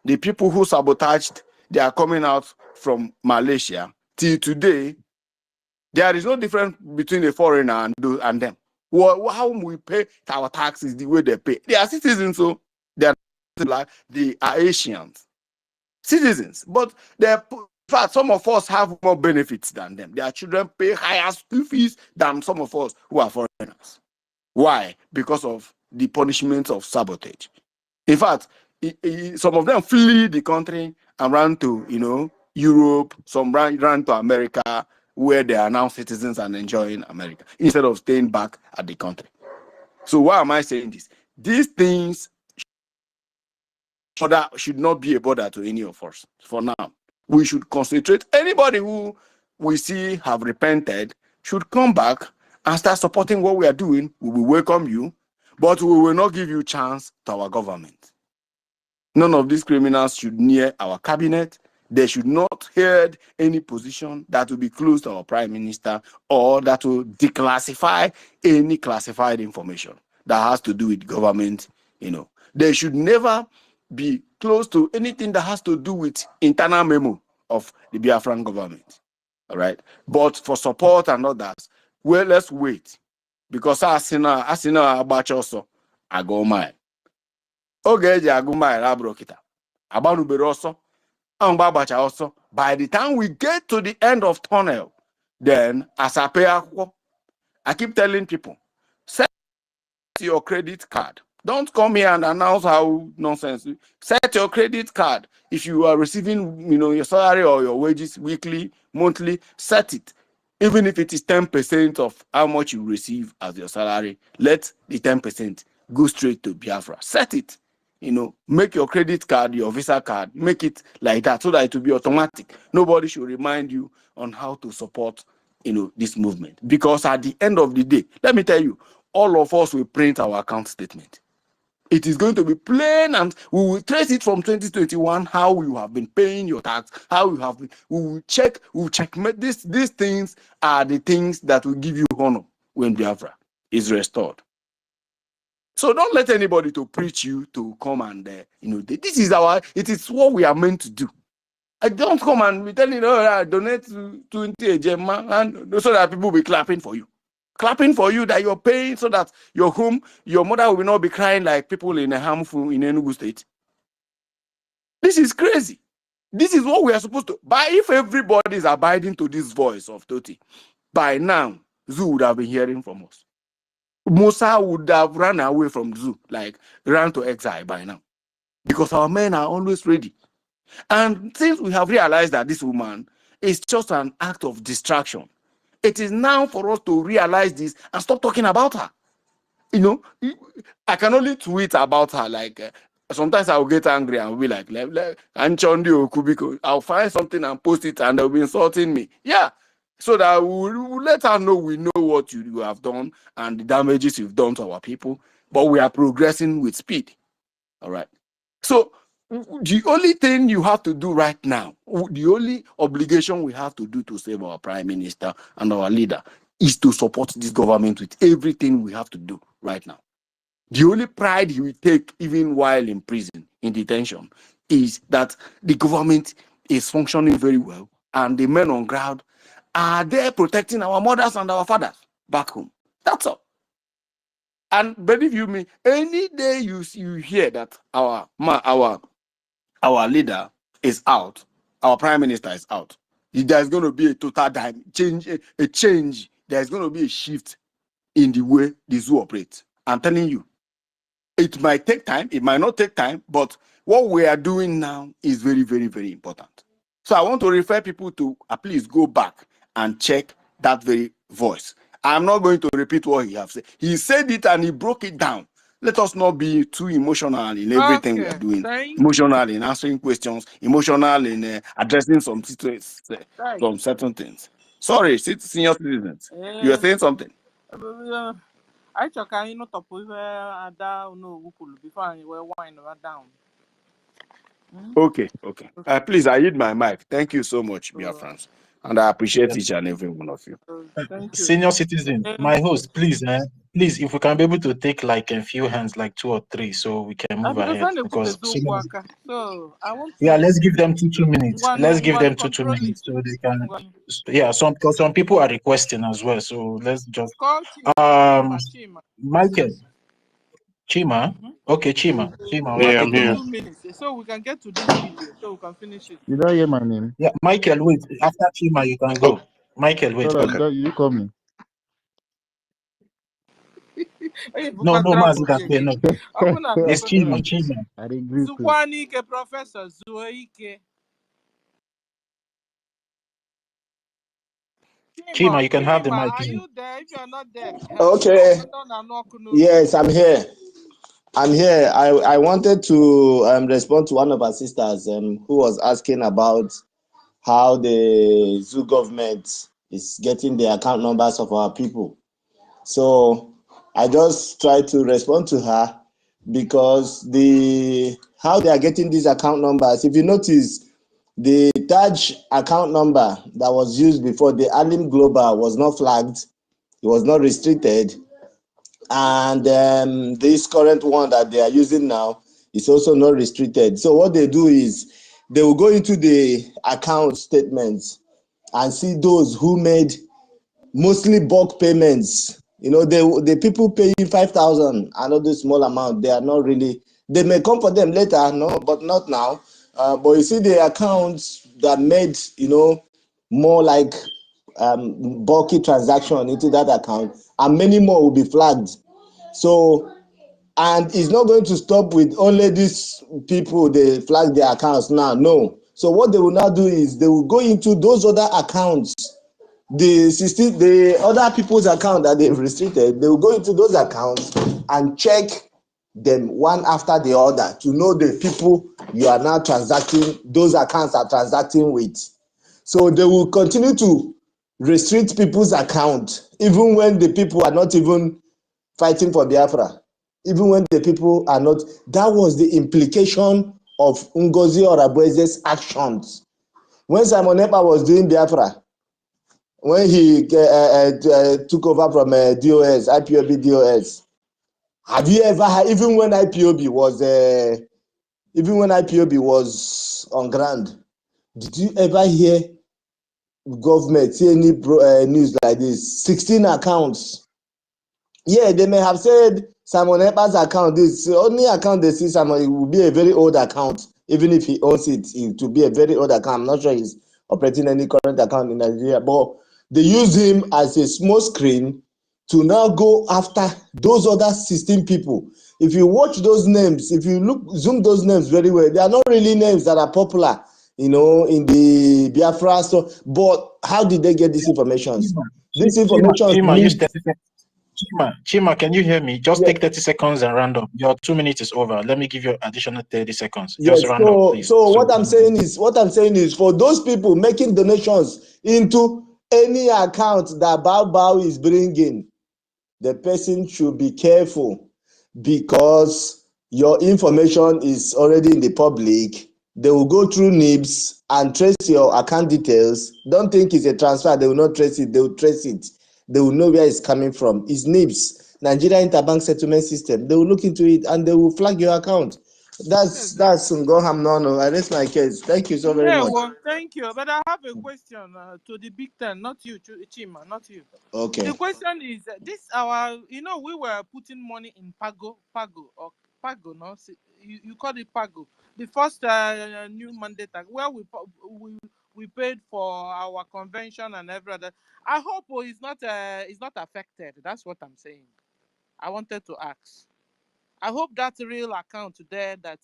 The people who sabotaged, they are coming out from Malaysia. Till today, there is no difference between a foreigner and them. Well, how we pay our taxes the way they pay. They are citizens, so they are Asians. Citizens. But in fact, some of us have more benefits than them. Their children pay higher school fees than some of us who are foreigners. Why? Because of the punishment of sabotage. In fact, some of them flee the country and run to, Europe, some run to America, where they are now citizens and enjoying America, instead of staying back at the country. So why am I saying this? These things should not be a bother to any of us for now. We should concentrate. Anybody who we see have repented should come back and start supporting what we are doing. We will welcome you, but we will not give you chance to our government. None of these criminals should near our cabinet. They should not hold any position that will be close to our prime minister or that will declassify any classified information that has to do with government. They should never be close to anything that has to do with internal memo of the Biafran government. All right. But for support and others, well, let's wait. Because Asina Abach also, I go mine. OGOJA I go mine, Abrokita. Abanubere also. Also, by the time we get to the end of tunnel, then as I pay, I keep telling people, set your credit card. Don't come here and announce how nonsense. Set your credit card. If you are receiving, your salary or your wages weekly, monthly, set it. Even if it is 10% of how much you receive as your salary, let the 10% go straight to Biafra. Set it. Make your credit card, your Visa card, make it like that so that it will be automatic. Nobody should remind you on how to support, this movement. Because at the end of the day, let me tell you, all of us will print our account statement. It is going to be plain, and we will trace it from 2021, how you have been paying your tax, how you have been, we will checkmate this. These things are the things that will give you honor when Biafra is restored. So don't let anybody to preach you to come and, this is it is what we are meant to do. I don't come and be telling you, donate to 20 Gemma, and so that people will be clapping for you. Clapping for you that you're paying so that your mother will not be crying like people in a harmful in Enugu state. This is crazy. This is what we are supposed to. But if everybody is abiding to this voice of Toti, by now, Zoo would have been hearing from us. Musa would have run away from the zoo, like ran to exile by now. Because our men are always ready. And since we have realized that this woman is just an act of distraction, it is now for us to realize this and stop talking about her. I can only tweet about her. Like sometimes I will get angry and will be like Anchondi Okubiko. I'll find something and post it and they'll be insulting me. Yeah. So that we'll let her know we know what you have done and the damages you've done to our people, but we are progressing with speed. All right. So the only thing you have to do right now, the only obligation we have to do to save our prime minister and our leader is to support this government with everything we have to do right now. The only pride he will take, even while in prison, in detention, is that the government is functioning very well and the men on ground are there protecting our mothers and our fathers back home. That's all. And believe you me, any day you hear that our leader is out, our prime minister is out, there's going to be a total change. There's going to be a shift in the way the zoo operates. I'm telling you. It might take time, it might not take time, but what we are doing now is very, very, very important. So I want to refer people to please go back and check that very voice. I'm not going to repeat what he has said. He said it and he broke it down. Let us not be too emotional in everything we are Okay, doing. thank Emotional in answering questions, emotional in addressing some you. certain things. Sorry, senior citizens. You are saying something. I check I not top with ada no could before I were wine down. Okay. Please, I yield my mic. Thank you so much, Biafrans. And I appreciate each and every one of you. Thank you. Senior citizen, my host, please, please, if we can be able to take like a few hands, like 2 or 3, so we can move ahead. Because so I want to. Yeah, let's give them 2 minutes. Let's give them 2 minutes so they can. Yeah, some people are requesting as well. So let's just Michael, Chima. Okay, Chima. We're Yeah, I'm taking here. 2 minutes, so we can get to this video, so we can finish it. You don't hear my name? Yeah, Michael, wait. After Chima, you can go. Michael, wait. Okay. You call me. No, Mazi, that's no. It's Chima. I agree. Zukwanike, Professor Zuoike. Chima, you can have the mic. Are you there? If you are not there, okay. Yes, I'm here. I wanted to respond to one of our sisters who was asking about how the zoo government is getting the account numbers of our people. So I just tried to respond to her because how they are getting these account numbers. If you notice, the Taj account number that was used before, the Alim Global, was not flagged. It was not restricted. And this current one that they are using now is also not restricted. So what they do is they will go into the account statements and see those who made mostly bulk payments. You know, the people paying 5,000, another small amount, they are not really, they may come for them later, no, but not now. But you see the accounts that made, more like bulky transaction into that account, and many more will be flagged. So, and it's not going to stop with only these people, they flag their accounts now, no. So what they will now do is they will go into those other accounts, the other people's account that they've restricted, they will go into those accounts and check them one after the other to know the people you are now transacting, those accounts are transacting with. So they will continue to restrict people's account even when the people are not even fighting for Biafra, even when the people are not. That was the implication of NGOZI or Abueze's actions. When Simon Ekpa was doing Biafra, when he took over from DOS, IPOB DOS, have you ever had, even when IPOB was on ground, did you ever hear government see any news like this? 16 accounts. Yeah, they may have said Simon Ekpa's account, this only account they see Simon, it will be a very old account. Even if he owns it, it will be a very old account. I'm not sure he's operating any current account in Nigeria, but they use him as a small screen to now go after those other 16 people. If you watch those names, if you zoom those names very well, they are not really names that are popular, in the Biafra. So, but how did they get this information? This information. Chima, can you hear me? Just take 30 seconds and round up. Your 2 minutes is over. Let me give you additional 30 seconds. Yes, just round up, please. So what I'm saying is for those people making donations into any account that Bao is bringing, the person should be careful because your information is already in the public. They will go through NIBS and trace your account details. Don't think it's a transfer. They will not trace it. They will trace it. They will know where it's coming from. It's NIBS, Nigeria Interbank Settlement System. They will look into it and they will flag your account. That's Ngoham Nono. I rest my case. Thank you so very much. Well, thank you. But I have a question to the Big Ten, not you, Chima, not you. Okay. The question is this: we were putting money in Pago, no? You call it Pago. The first new mandate where we paid for our convention and every other. I hope it's not affected. That's what I'm saying. I wanted to ask. I hope that's a real account there that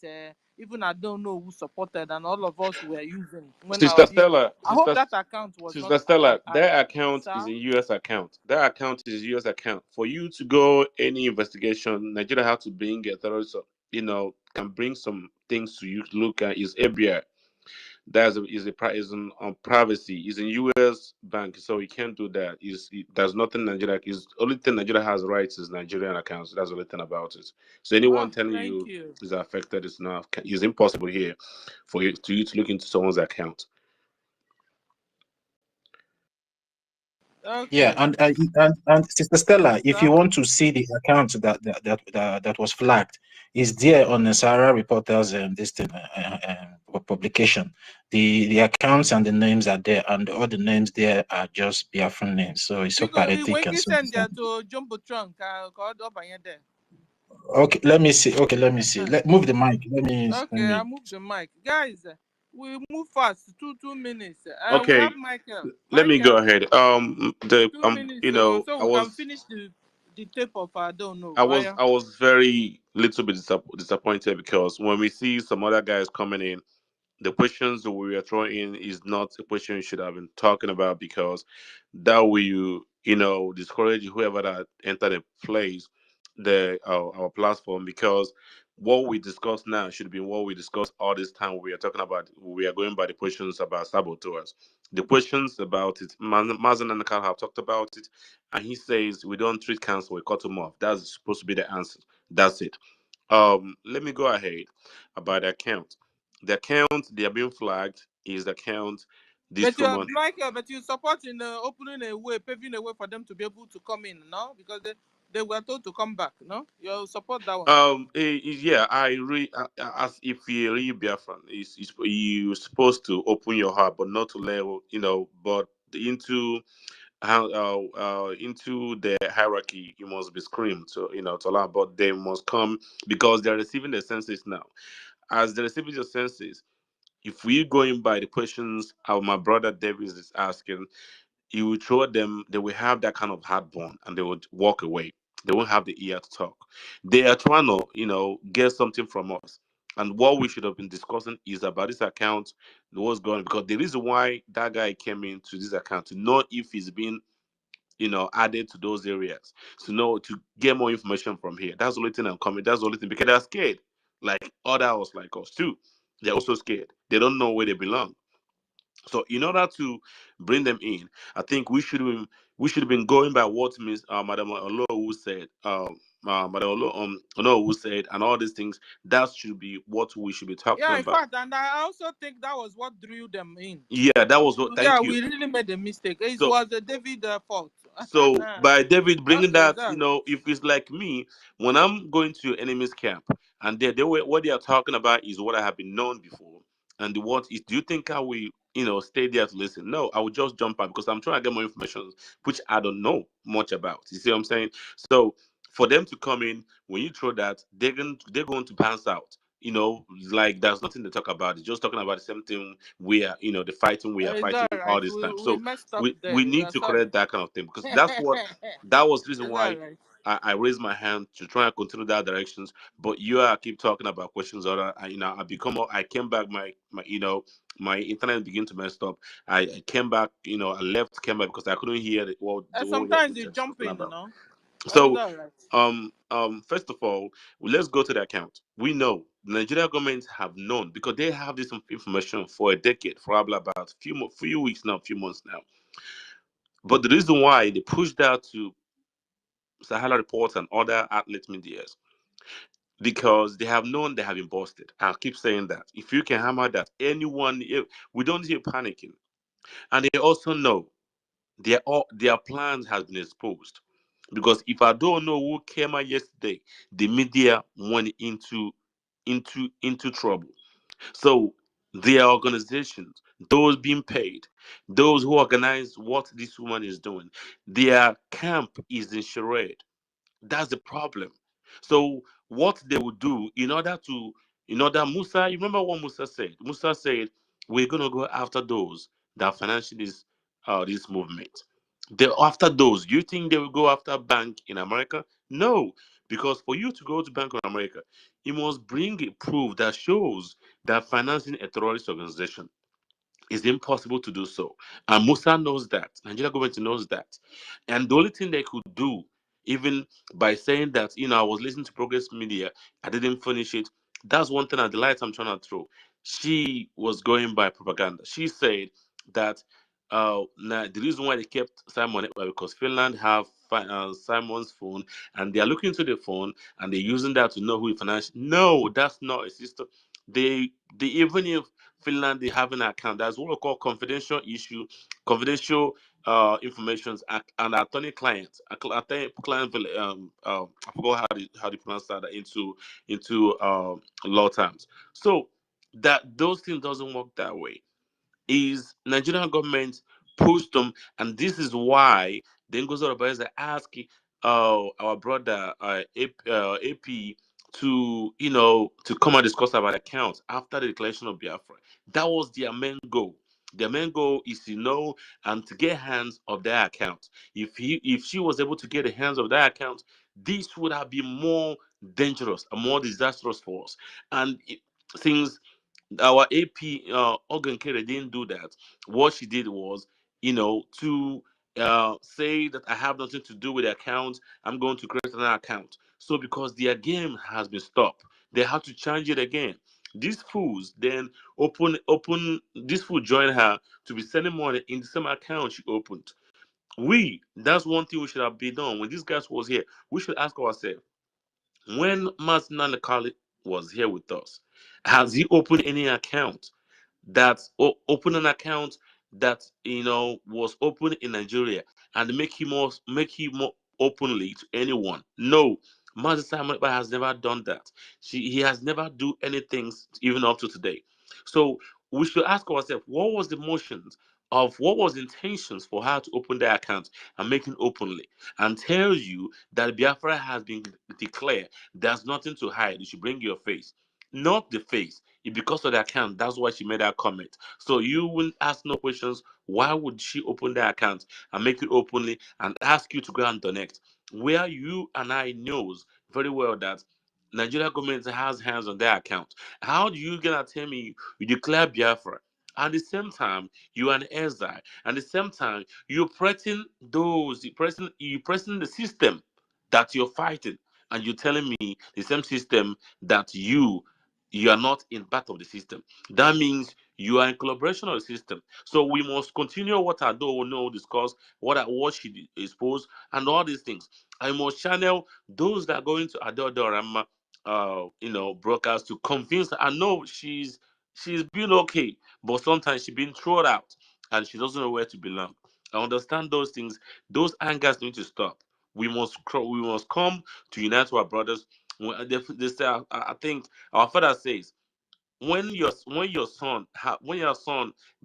even I don't know who supported and all of us were using when I Sister was here. Stella, I hope that account was not Sister Stella, hacked. that account is Sir? a US account. That account is a US account. For you to go any investigation, Nigeria have to bring authorities, can bring some things to you to look at is ABI. On privacy. Is in US bank, so you can't do that. There's nothing Nigeria is only thing Nigeria has rights is Nigerian accounts. That's the only thing about it. So anyone Oh, telling thank you you. is affected is not is impossible here for you to look into someone's account. Yeah, Okay. and Sister Stella, if Sir? you want to see the account that was flagged, is there on the Sahara Reporters this thing, publication. The accounts and the names are there, and all the names there are just Biafran names. So it's so Because when pathetic and you so send there different. to Jumbo Trunk, called up and there. Okay, let me see. Okay, let me see. Let move the mic. Let Okay, I me. move the mic. Guys, we move fast. 2 minutes. We Okay, have Michael. let me go Michael, ahead. The 2 minutes. So I we can was finish the tape of I don't know. I Oh, was yeah. I was very little bit disappointed because when we see some other guys coming in, the questions that we are throwing in is not a question you should have been talking about, because that will discourage whoever that enter the place, our platform, because what we discuss now should be what we discuss all this time. We are talking about, we are going by the questions about saboteurs, the questions about it. Mazen and Nakal have talked about it, and he says we don't treat cancer, we cut them off. That's supposed to be the answer. That's it. Let me go ahead about the account. The account they are being flagged is the account But this you woman. Michael, but you support in opening a way, paving a way for them to be able to come in, no? Because they were told to come back, no? You support that one. Yeah, as if you're really Biafran, you're supposed to open your heart, but not to level, but into how into the hierarchy, you must be screamed to allow, but they must come because they're receiving the census now. As they're receiving the census, if we're going by the questions my brother Davis is asking, you will throw them, they will have that kind of heartburn and they would walk away. They won't have the ear to talk. They are trying to, get something from us. And what we should have been discussing is about this account, what's going, because the reason why that guy came into this account to know if he's been, added to those areas, to get more information from here. That's the only thing I'm coming. That's the only thing, because they're scared. Like others like us too. They're also scared. They don't know where they belong. So in order to bring them in, I think we should have been going by what Miss Madam Olowu said. Madam Olowu said, and all these things. That should be what we should be talking Yeah, in about. fact, and I also think that was what drew them in. Yeah, that was what. Yeah, Thank you. we really made a mistake. It So was a David fault. So by David bringing Okay, is that, that right? if it's like me, when I'm going to enemy's camp, and what they are talking about is what I have been known before, and what is? Do you think I will, stay there to listen? No, I will just jump out because I'm trying to get more information, which I don't know much about. You see what I'm saying? So for them to come in, when you throw that, they're going to pass out. Like there's nothing to talk about. It's just talking about the same thing we are, the fighting we are Is that fighting all right? this time. We So messed up we there. We need are to sorry. correct that kind of thing, because that was the reason Is why that right? I raised my hand to try and continue that directions. But keep talking about questions, or I came back, my internet began to mess up. I came back, I left, came back because I couldn't hear what Sometimes you're you jump talking in, about. Is So that right? first of all, let's go to the account. We know the Nigerian government have known, because they have this information for a decade, for about few weeks now, few months now. But the reason why they pushed that to Sahara Reports and other outlet medias, because they have known they have been busted. I'll keep saying that. If you can hammer that, we don't see panicking. And they also know their plans has been exposed. Because if I don't know who came out yesterday, the media went into trouble. So their organizations, those being paid, those who organize what this woman is doing, their camp is in charade. That's the problem. So what they will do Musa, you remember what Musa said? Musa said, we're gonna go after those that finance this movement. They're after those. You think they will go after bank in America? No, Because for you to go to Bank of America, you must bring a proof that shows that financing a terrorist organization is impossible to do so. And Musa knows that. Nigeria government knows that. And the only thing they could do, even by saying that, I was listening to Progress Media, I didn't finish it. That's one thing at the light I'm trying to throw. She was going by propaganda. She said that now the reason why they kept Simon because Finland have Simon's phone, and they are looking into the phone and they're using that to know who he financial. No, that's not a system. They even if Finland they have an account, that's what we call confidential confidential information, and attorney client, attorney client. I forgot how to pronounce that into law terms. So that those things doesn't work that way. Is Nigerian government pushed them, and this is why the NGOZI advisor asked our brother AP to to come and discuss about accounts after the declaration of Biafra. That was their main goal. Their main goal is to know and to get hands of their account. If she was able to get the hands of that account, this would have been more dangerous and more disastrous for us. And since our AP Organ Kere didn't do that. What she did was, to say that I have nothing to do with the account, I'm going to create another account. So because their game has been stopped, they have to change it again. These fools then open this fool joined her to be sending money in the same account she opened. That's one thing we should have been done when this guy was here. We should ask ourselves, when Masina Nakali was here with us, has he opened any account that open an account that was open in Nigeria and make him more openly to anyone? No, Master Simon has never done that. He has never do anything even up to today. So we should ask ourselves, what was the motions of what was the intentions for her to open the account and make it openly, and tell you that Biafra has been declared. There's nothing to hide. You should bring your face, not the face. Because of the account, that's why she made that comment. So you wouldn't ask no questions. Why would she open the account and make it openly and ask you to go and donate? Where you and I knows very well that Nigeria government has hands on their account. How do you gonna tell me you declare Biafra? At the same time, you are an exile. At the same time, you pressing the system that you're fighting, and you're telling me the same system that you are not in part of the system. That means you are in collaboration of the system. So we must continue what I do know, discuss what she exposed and all these things. I must channel those that are going to Adorama broadcast to convince her. I know she's been okay, but sometimes she's been thrown out and she doesn't know where to belong. I understand those things. Those angers need to stop. We must come to unite our brothers. They say, I think our father says, when your son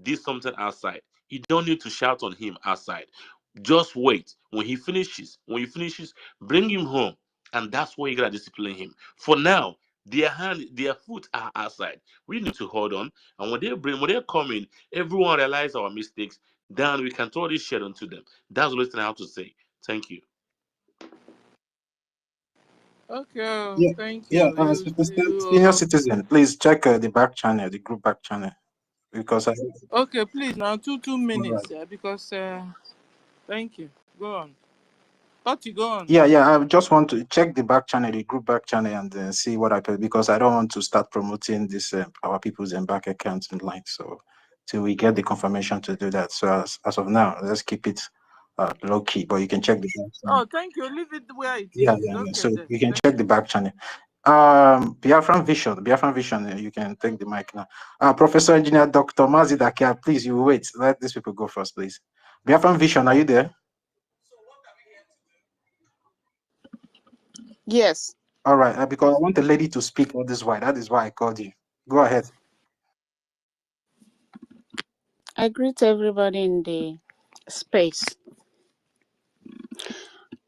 did something outside, you don't need to shout on him outside. Just wait. When he finishes, bring him home, and that's where you gotta discipline him. For now, their foot are outside. We need to hold on, and when they come in, everyone realize our mistakes. Then we can throw this shit onto them. That's the thing I have to say. Thank you. Okay, Yeah, thank yeah. you. You, Senior you citizen, please check the back channel, the group back channel, because I. okay, please now two All right. minutes, because thank you. Go on. Thought you go on. Yeah, yeah. I just want to check the back channel, the group back channel, and see what I pay, because I don't want to start promoting this our people's bank accounts online. So till we get the confirmation to do that. So as of now, let's keep it low key. But you can check the back channel. Oh, thank you. Leave it where it Yeah, is. yeah, It's yeah. okay So then. you can Thank check you. the back channel. Biafran Vision, you can take the mic now. Professor Engineer Dr. Mazidakia, please, you wait. Let these people go first, please. Biafran Vision, are you there? Yes. All right, because I want the lady to speak all this while. That is why I called you. Go ahead. I greet everybody in the space.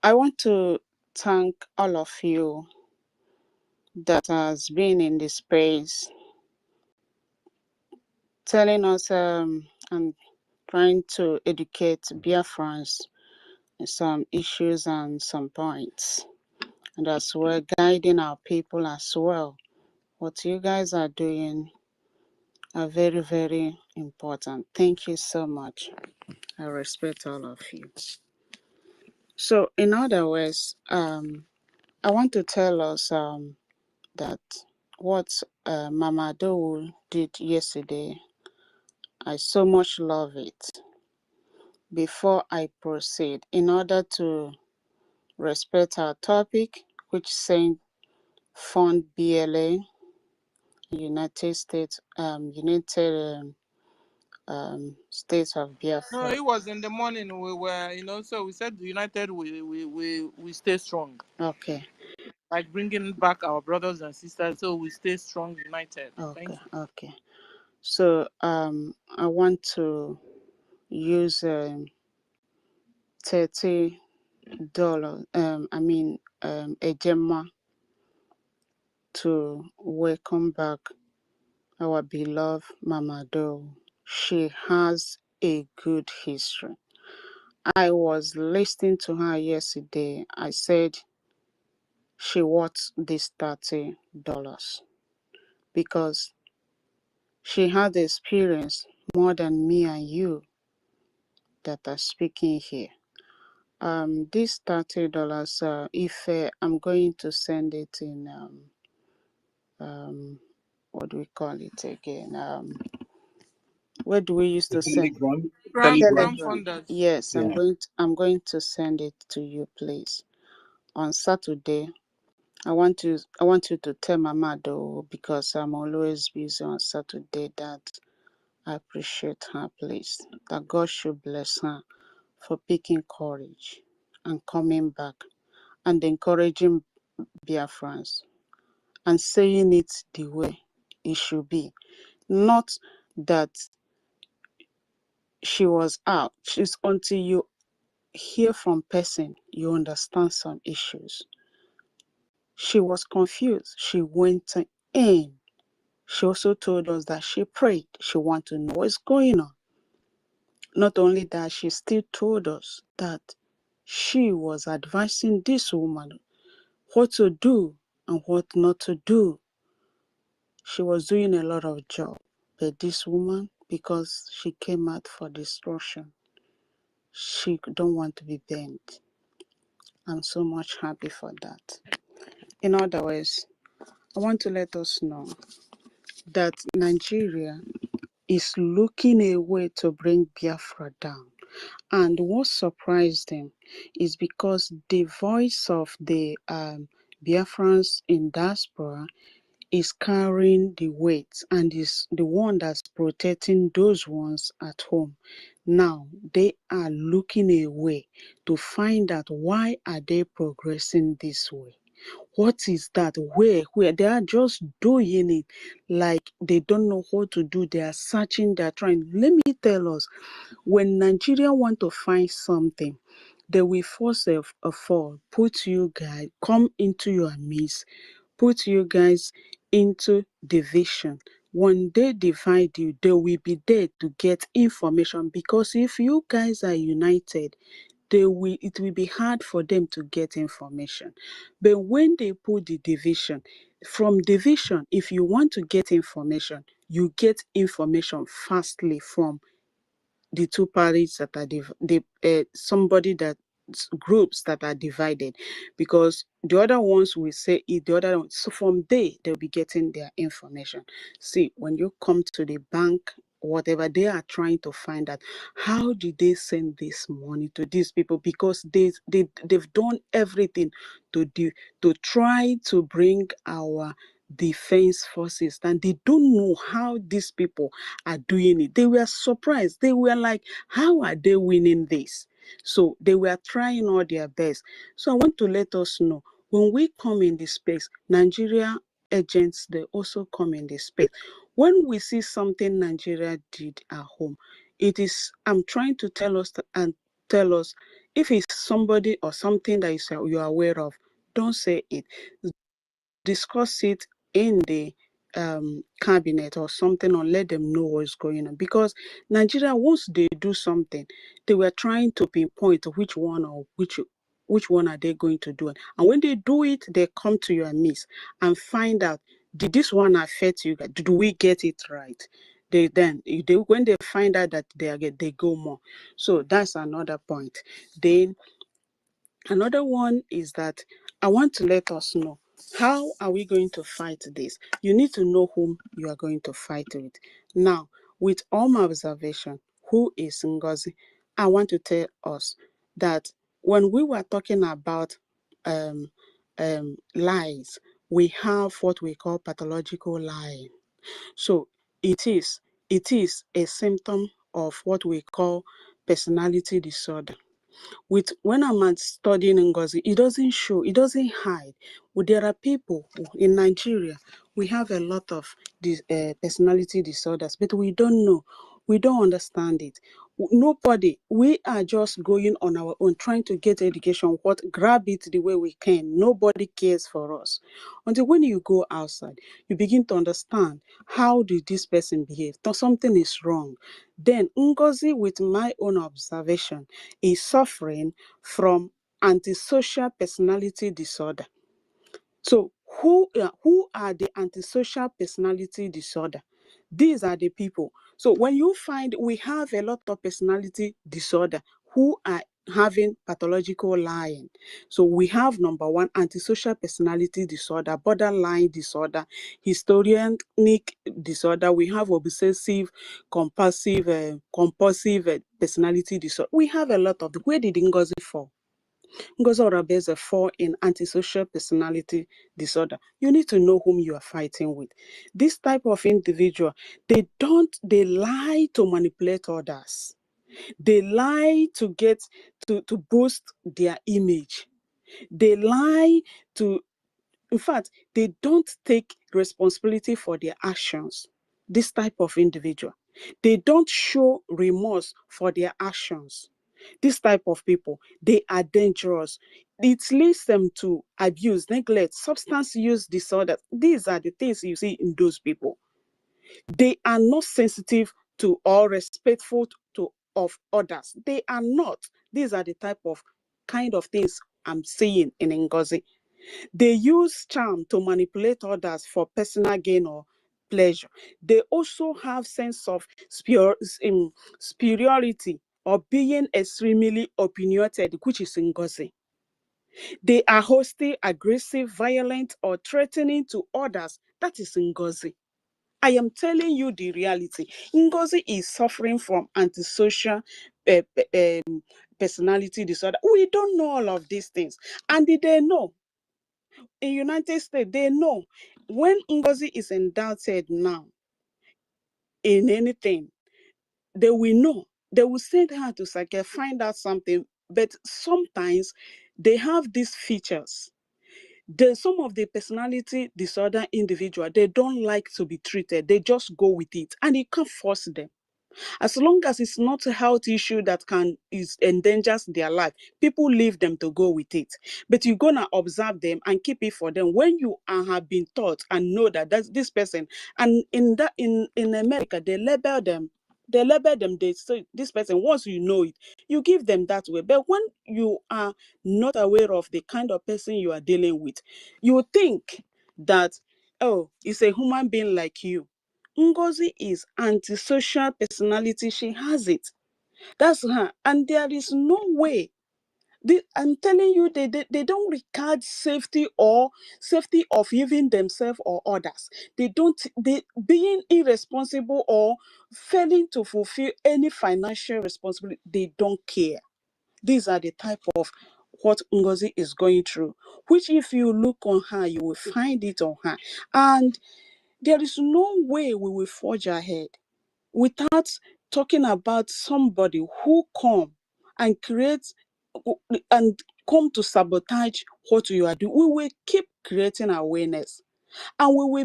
I want to thank all of you that has been in the space telling us and trying to educate Biafrans in some issues and some points. and as well guiding our people as well. What you guys are doing are very, very important. Thank you so much. I respect all of you. So, in other words, I want to tell us that what Mama Dole did yesterday, I so much love it. Before I proceed, in order to respect our topic, which saying fund BLA, United States, States of No, Biafra. it was in the morning. We were, so we said united, we stay strong. Okay. Like bringing back our brothers and sisters, so we stay strong, united. Okay. Thank you. Okay. So I want to use $30. A gemma to welcome back our beloved Mama Doe. She has a good history. I was listening to her yesterday. I said she wants this $30 because she had experience more than me and you that are speaking here. This $30, if I'm going to send it in what do we call it again? Where do we used to send? From Telegram. funders. Yes, Yeah. I'm going to send it to you, please. On Saturday, I want you to tell Mama though, because I'm always busy on Saturday, that I appreciate her, please. That God should bless her for picking courage and coming back and encouraging Biafrans and saying it the way it should be. Not that she was out. It's until you hear from person, you understand some issues. She was confused. She went in. She also told us that she prayed. She wanted to know what's going on. Not only that, she still told us that she was advising this woman what to do and what not to do. She was doing a lot of job. But this woman, because she came out for destruction, she don't want to be bent. I'm so much happy for that. In other words, I want to let us know that Nigeria is looking a way to bring Biafra down. And what surprised them is because the voice of the Biafrans in diaspora is carrying the weight and is the one that's protecting those ones at home. Now they are looking away to find out why are they progressing this way. What is that? Where they are just doing it like they don't know what to do. They are searching, they are trying. Let me tell us, when Nigeria want to find something, they will first of all put you guys, come into your midst, put you guys into division. When they divide you, they will be there to get information, because if you guys are united, it will be hard for them to get information. But when they put the division, from division, if you want to get information, you get information fastly from the two parties that are somebody that groups that are divided, because the other ones will say it, the other ones, so from there they'll be getting their information. See, when you come to the bank, whatever, they are trying to find out how did they send this money to these people, because they've done everything to try to bring our defense forces, and they don't know how these people are doing it. They were surprised. They were like, how are they winning this? So they were trying all their best. So I want to let us know, when we come in this space, Nigeria agents, they also come in this space. When we see something Nigeria did at home, I'm trying to tell us if it's somebody or something that you're aware of, don't say it. Discuss it in the cabinet or something, or let them know what's going on. Because Nigeria, once they do something, they were trying to pinpoint which one or which one are they going to do it? And when they do it, they come to your midst and find out, did this one affect you? Did we get it right? When they find out that they go more. So that's another point. Then another one is that I want to let us know, how are we going to fight this? You need to know whom you are going to fight with. Now, with all my observation, who is NGOZI? I want to tell us that when we were talking about lies, we have what we call pathological lying. So it is a symptom of what we call personality disorder. When I'm studying NGOZI, it doesn't show, it doesn't hide. Well, there are people in Nigeria, we have a lot of these personality disorders, but we don't know, we don't understand it. Nobody, we are just going on our own, trying to get education, grab it the way we can. Nobody cares for us. Until when you go outside, you begin to understand, how did this person behave? Something is wrong. Then NGOZI, with my own observation, is suffering from antisocial personality disorder. So who are the antisocial personality disorder? These are the people. So when you find we have a lot of personality disorder who are having pathological lying. So we have number one, antisocial personality disorder, borderline disorder, histrionic disorder. We have obsessive compulsive personality disorder. We have a lot of them. Where did NGOZI fall? NGOZI Orabeze fall in antisocial personality disorder. You need to know whom you are fighting with. This type of individual, they lie to manipulate others. They lie to get to boost their image. They lie in fact, they don't take responsibility for their actions. This type of individual, they don't show remorse for their actions. This type of people, they are dangerous. It leads them to abuse, neglect, substance use disorder. These are the things you see in those people. They are not sensitive to or respectful of others. They are not. These are the kind of things I'm seeing in NGOZI. They use charm to manipulate others for personal gain or pleasure. They also have sense of superiority or being extremely opinionated, which is NGOZI. They are hostile, aggressive, violent, or threatening to others. That is NGOZI. I am telling you the reality. NGOZI is suffering from antisocial personality disorder. We don't know all of these things. And they know. In United States, they know when NGOZI is indicted now in anything, they will know. They will send her to psychiatry, find out something. But sometimes they have these features. Some of the personality disorder individual, they don't like to be treated. They just go with it, and you can't force them. As long as it's not a health issue that endangers their life, people leave them to go with it. But you're gonna observe them and keep it for them when you have been taught and know that that's this person. And in America, they label them. They say this person, once you know it, you give them that way. But when you are not aware of the kind of person you are dealing with, you think that, oh, it's a human being like you. NGOZI is antisocial personality. She has it. That's her. And there is no way. I'm telling you, they don't regard safety of even themselves or others. They being irresponsible or failing to fulfill any financial responsibility, they don't care. These are the type of what NGOZI is going through, which if you look on her, you will find it on her. And there is no way we will forge ahead without talking about somebody who come and come to sabotage what you are doing. We will keep creating awareness. And when we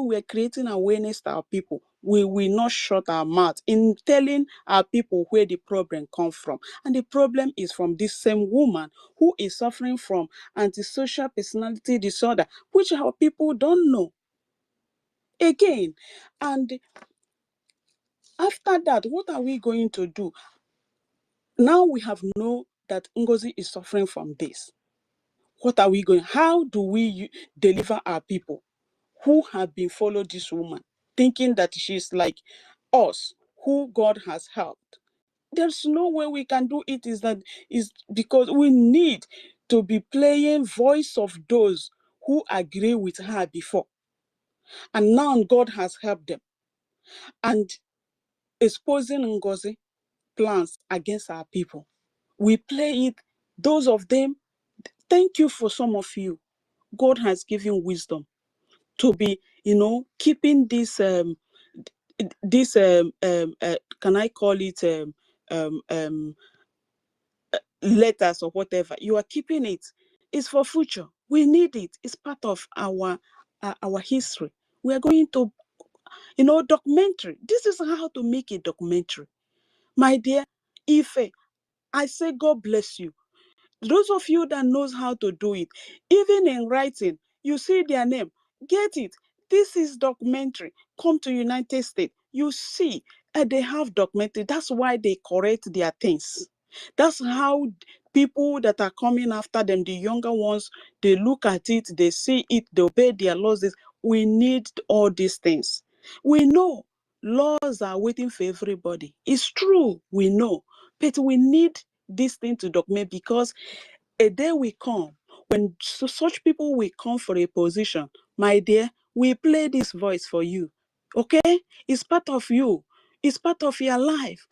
were creating awareness to our people, we will not shut our mouth in telling our people where the problem comes from. And the problem is from this same woman who is suffering from antisocial personality disorder, which our people don't know. Again, and after that, what are we going to do? Now we have know that Ngozi is suffering from this. What are we going? How do we deliver our people who have been followed this woman, thinking that she's like us, who God has helped? There's no way we can do it. Is because we need to be playing voice of those who agree with her before, and now God has helped them, and exposing Ngozi plans against our people. We play it. Those of them. Thank you for some of you. God has given wisdom to be, keeping this can I call it letters or whatever. You are keeping it. It's for future. We need it. It's part of our history. We are going to, documentary. This is how to make a documentary. My dear Ife, I say God bless you. Those of you that knows how to do it, even in writing, you see their name, get it. This is documentary. Come to United States, you see, they have documentary. That's why they correct their things. That's how people that are coming after them, the younger ones, they look at it, they see it, they obey their laws. We need all these things. We know laws are waiting for everybody. It's true, we know, but we need this thing to document, because a day will come when such people will come for a position. My dear, we play this voice for you. Okay? It's part of you. It's part of your life.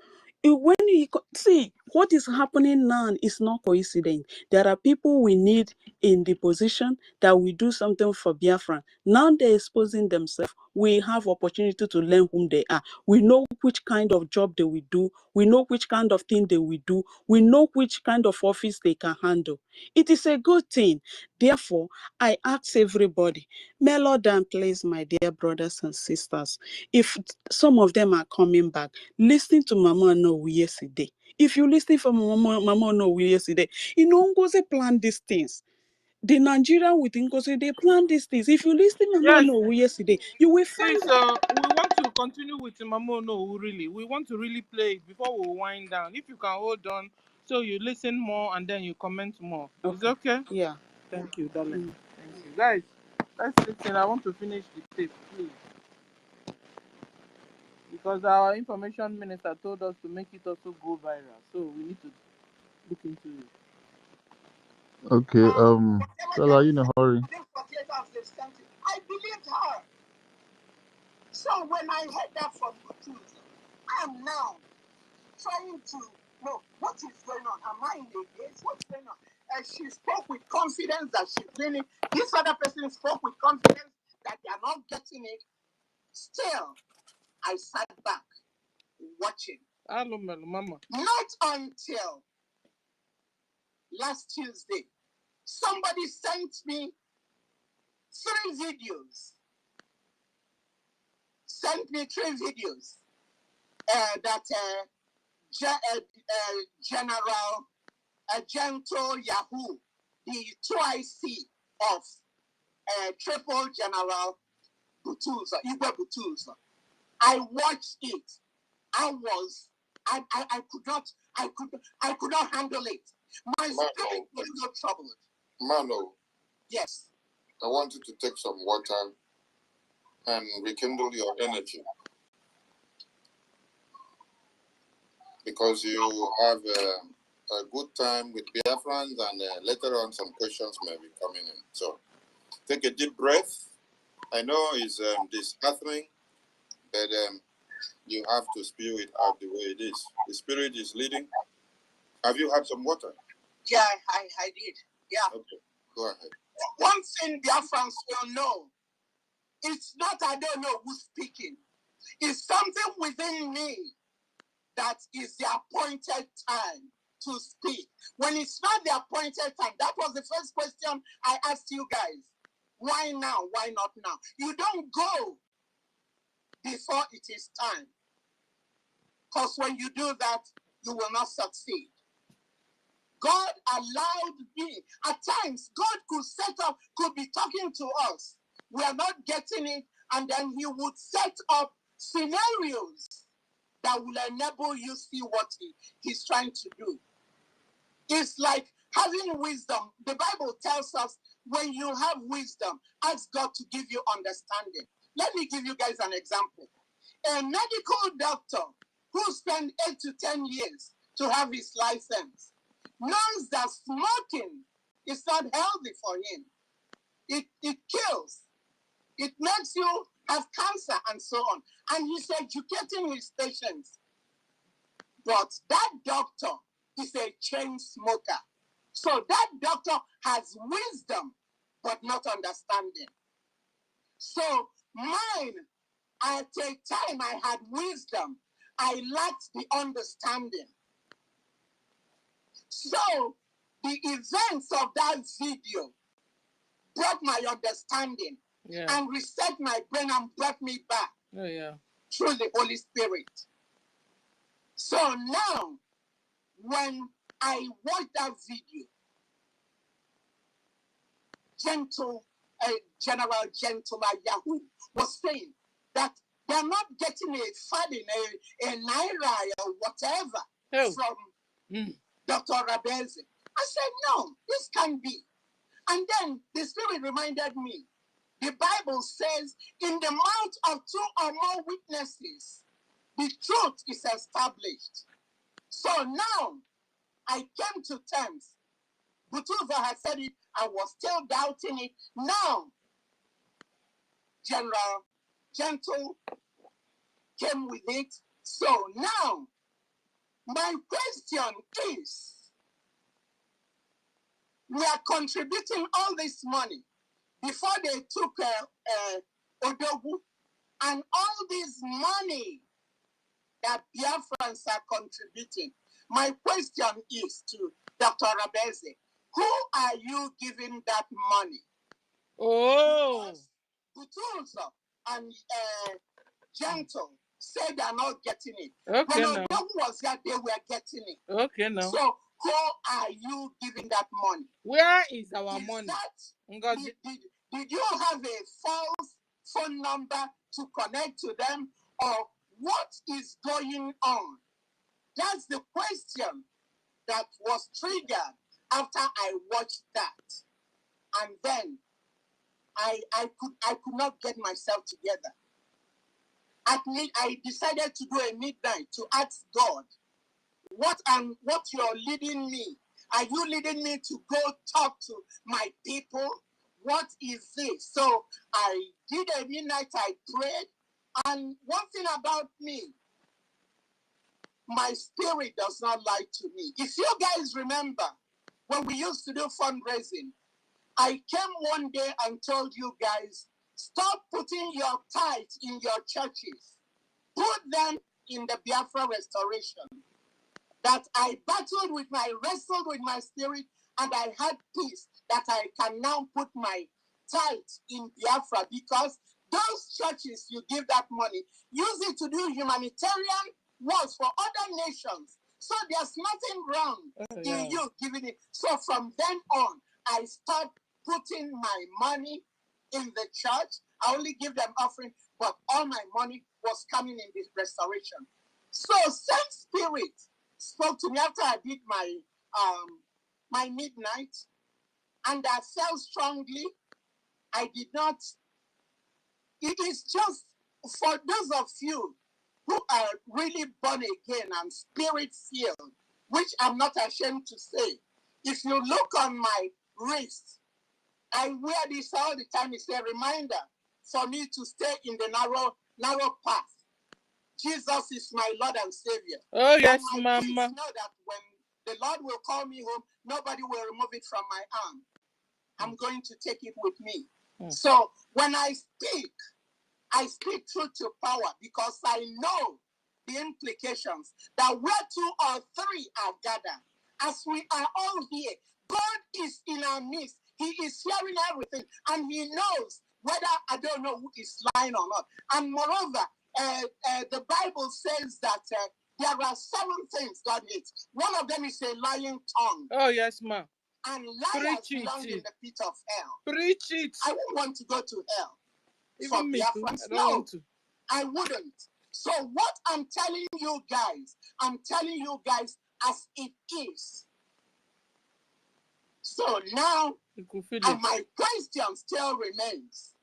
When you see what is happening now is not coincidence. There are people we need in the position that we do something for Biafra. Now they're exposing themselves. We have opportunity to learn whom they are. We know which kind of job they will do. We know which kind of thing they will do. We know which kind of office they can handle. It is a good thing. Therefore, I ask everybody, mellow down, please, my dear brothers and sisters. If some of them are coming back, listen to Mama No yesterday. If you listen from Mama No yesterday, Ngozi plan these things. The Nigerian with Ngozi, they plan these things. If you listen to Mama Yes, No yesterday, you will find please. We want to continue with Mamo No. Really, we want to really play it before we wind down. If you can hold on, so you listen more and then you comment more. okay. Is it okay? Yeah. Thank you, darling. Thank you, guys. Let's listen. I want to finish the tape, please, because our information minister told us to make it also go viral. So we need to look into it. Okay. Stella, are you in a hurry? I believed her. So when I heard that from Butu, I am now trying to know what is going on. Am I in the gates? What's going on? And she spoke with confidence that she's winning. This other person spoke with confidence that they are not getting it. Still, I sat back watching. Hello, Mama. Not until last Tuesday, somebody sent me 3 videos. Sent me 3 videos that General Agento Yahoo, the 2IC of Triple General Butuza, Igwe Butuza. I watched it. I could not handle it. My spirit was so troubled. Mano, yes. I want you to take some water and rekindle your energy, because you have a good time with Biafrans, and later on some questions may be coming in. So take a deep breath. I know it's disheartening, but you have to spew it out the way it is. The spirit is leading. Have you had some water? Yeah, I did. Yeah. Okay, go ahead. One thing Biafrans will know, it's not I don't know who's speaking. It's something within me that is the appointed time to speak. When it's not the appointed time, that was the first question I asked you guys. Why now? Why not now? You don't go before it is time. Because when you do that, you will not succeed. God allowed me. At times, God could be talking to us. We are not getting it, and then he would set up scenarios that will enable you see what he's trying to do. It's like having wisdom. The Bible tells us when you have wisdom, ask God to give you understanding. Let me give you guys an example. A medical doctor who spent 8 to 10 years to have his license knows that smoking is not healthy for him. It kills. It makes you have cancer and so on. And he's educating his patients. But that doctor is a chain smoker. So that doctor has wisdom, but not understanding. So mine, at a time I had wisdom, I lacked the understanding. So the events of that video brought my understanding and reset my brain and brought me back through the Holy Spirit. So now, when I watch that video, General Gentleman Yahoo was saying that they're not getting a funding, a naira or whatever from Dr. Rabeze. I said, no, this can't be. And then the Spirit reminded me, the Bible says, in the mouth of 2 or more witnesses, the truth is established. So now, I came to terms. Butuva had said it, I was still doubting it. Now, General Gentle came with it. So now, my question is, we are contributing all this money before they took Odogu, and all this money that Biafrans are contributing. My question is to Dr. Rabeze, who are you giving that money? Oh, Butuza and Gentle said they are not getting it. Okay, when Odogu was there, they were getting it. Okay, now. So who are you giving that money? Where is our money? Did you have a false phone number to connect to them, or what is going on? That's the question that was triggered after I watched that. And then I could not get myself together. I decided to do a midnight to ask God, what you're leading me? Are you leading me to go talk to my people? What is this? So I did a midnight, I prayed, and one thing about me, my spirit does not lie to me. If you guys remember, when we used to do fundraising, I came one day and told you guys, stop putting your tithes in your churches. Put them in the Biafra restoration. That I wrestled with my spirit, and I had peace that I can now put my tithes in Biafra, because those churches you give that money, use it to do humanitarian works for other nations. So there's nothing wrong in you giving it. So from then on, I start putting my money in the church. I only give them offering, but all my money was coming in this restoration. So same spirit spoke to me after I did my midnight, and I felt strongly. I did not. It is just for those of you who are really born again and spirit filled, which I'm not ashamed to say. If you look on my wrist, I wear this all the time. It's a reminder for me to stay in the narrow path. Jesus is my Lord and Savior. Oh, yes, Mama. Kids know that when the Lord will call me home, nobody will remove it from my arm. I'm going to take it with me. So when I speak truth to power, because I know the implications that where 2 or 3 are gathered, as we are all here, God is in our midst. He is hearing everything, and He knows whether I don't know who is lying or not. And moreover, the Bible says that there are 7 things God hates. One of them is a lying tongue. Oh, yes, ma'am. And liars belong in the pit of hell. Preach it. I wouldn't want to go to hell. Even me too. I don't want to. I wouldn't. So what I'm telling you guys as it is. So now, and my question still remains,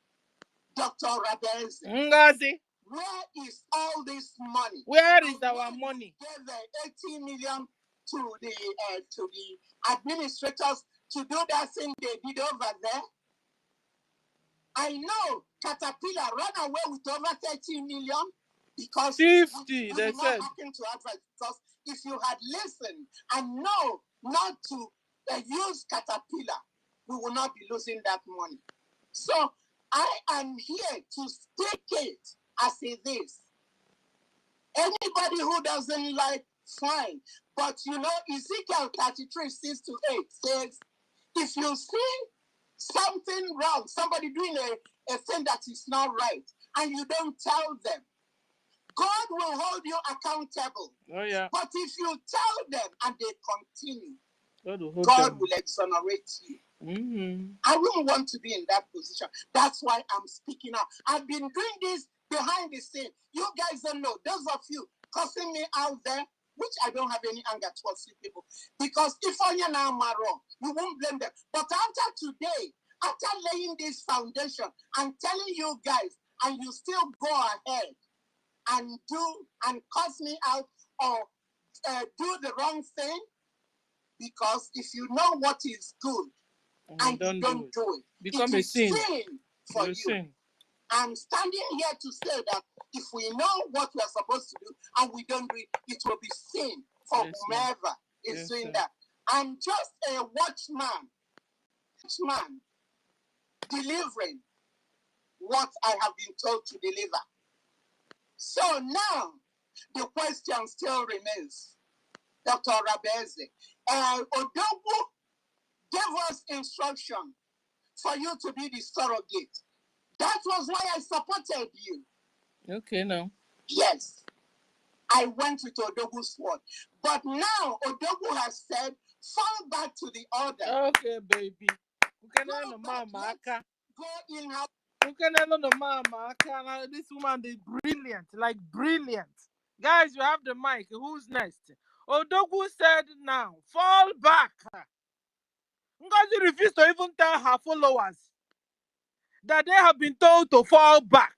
Dr. Rabez, NGOZI, where is all this money? Where is our money? Give the 80 million to the administrators to do that thing they did over there. I know Caterpillar ran away with over 30 million because 50, we they did not said. happen to advise, because if you had listened and know not to use Caterpillar, we will not be losing that money. So I am here to speak it as it is. Anybody who doesn't like, fine. But you know, Ezekiel 33, 6 to 8 says, if you see something wrong, somebody doing a thing that is not right, and you don't tell them, God will hold you accountable. Oh, yeah. But if you tell them and they continue, God will exonerate you. Mm-hmm. I wouldn't want to be in that position. That's why I'm speaking out. I've been doing this behind the scene. You guys don't know. Those of you cussing me out there, which I don't have any anger towards you people, because if you're now wrong, you won't blame them. But after today, after laying this foundation and telling you guys, and you still go ahead and cuss me out or do the wrong thing, because if you know what is good and you don't do it, become it a is sin for you. Sin. I'm standing here to say that if we know what we are supposed to do and we don't do it, it will be sin for whomever is doing that. I'm just a watchman delivering what I have been told to deliver. So now the question still remains, Dr. Rabeze. Odogwu gave us instruction for you to be the surrogate. That was why I supported you. Okay, now. Yes. I went with Odogwu's word. But now Odogwu has said, fall back to the order. Okay, baby. Go in house. This woman is brilliant, like brilliant. Guys, you have the mic. Who's next? Odogwu said now, fall back. Ngozi refused to even tell her followers that they have been told to fall back.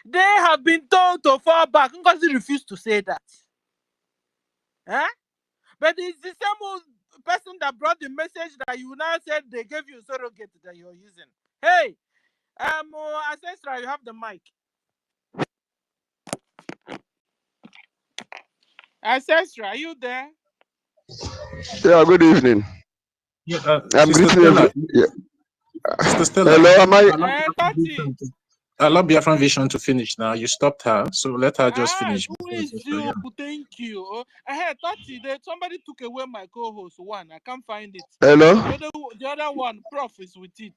They have been told to fall back. Ngozi refused to say that. Eh? But it's the same old person that brought the message that you now said they gave you a surrogate that you're using. Hey, Ancestor, you have the mic. Ancestor, are you there? Yeah, good evening. Yeah, I'm Sister greeting Stella. every. Yeah. Sister Stella. Hello, am I? Allow Biafran Vision to finish now. You stopped her, so let her just finish. Who is you? Thank you. I had 30 that somebody took away my co-host one. I can't find it. Hello. The other one, Prof, is with it.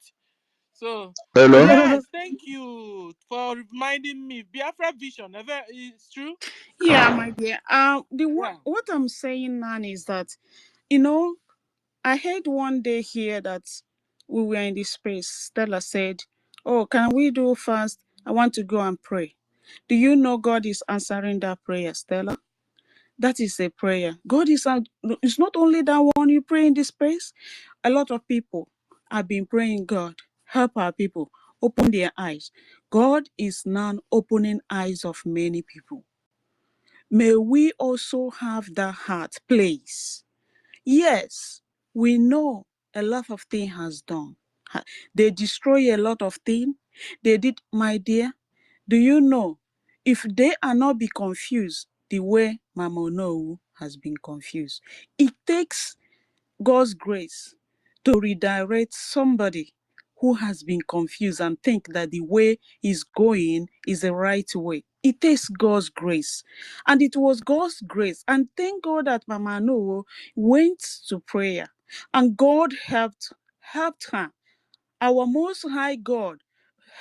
So hello. Yes, thank you for reminding me. Biafra Vision, it's true. Yeah, my dear. What I'm saying now is that, I heard one day here that we were in this space. Stella said, "Oh, can we do fast? I want to go and pray." Do you know God is answering that prayer, Stella? That is a prayer. God is. It's not only that one you pray in this space. A lot of people have been praying, God, help our people, open their eyes. God is now opening eyes of many people. May we also have that heart, please. Yes, we know a lot of things has done. They destroy a lot of things. They did, my dear. Do you know, if they are not be confused the way Mama Onowu has been confused, it takes God's grace to redirect somebody who has been confused and think that the way he's going is the right way. It takes God's grace. And it was God's grace. And thank God that Mama Onowu went to prayer. And God helped her. Our Most High God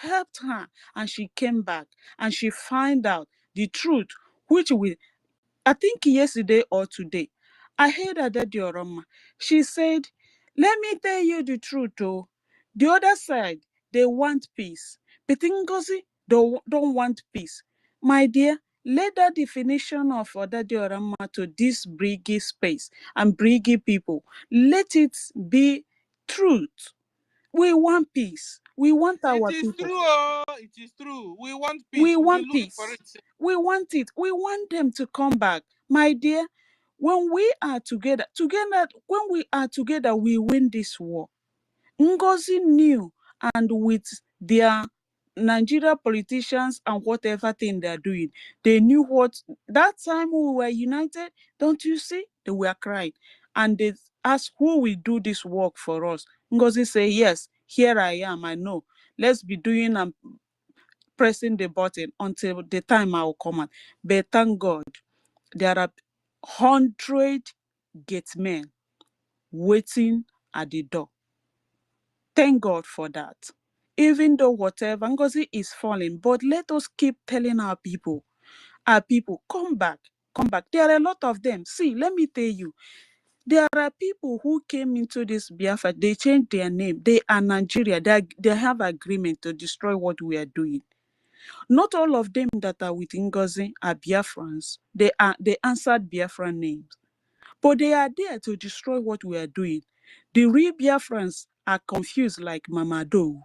helped her, and she came back and she found out the truth, which I think yesterday or today, I heard her Daddy Oroma. She said, let me tell you the truth, oh. The other side, they want peace. But Ngozi don't want peace. My dear, Let that definition of Odadiorama to this BRGIE space and BRGIE people, let it be truth. We want peace. We want our It is people. true. Oh, it is true. We want peace. We We've been want looking for peace. it. We want it. We want them to come back. My dear, when we are together, when we are together, we win this war. NGOZI knew, and with their Nigeria politicians and whatever thing they're doing, they knew what, that time we were united, don't you see? They were crying. And they asked who will do this work for us. NGOZI say, yes, here I am, I know. Let's be doing and pressing the button until the time I will come out. But thank God, there are 100 gate men waiting at the door. Thank God for that. Even though whatever, Ngozi is falling, but let us keep telling our people, come back, come back. There are a lot of them. See, let me tell you, there are people who came into this Biafra, they changed their name. They are Nigeria. They have agreement to destroy what we are doing. Not all of them that are with Ngozi are Biafrans. They answered Biafran names. But they are there to destroy what we are doing. The real Biafrans are confused like Mamado.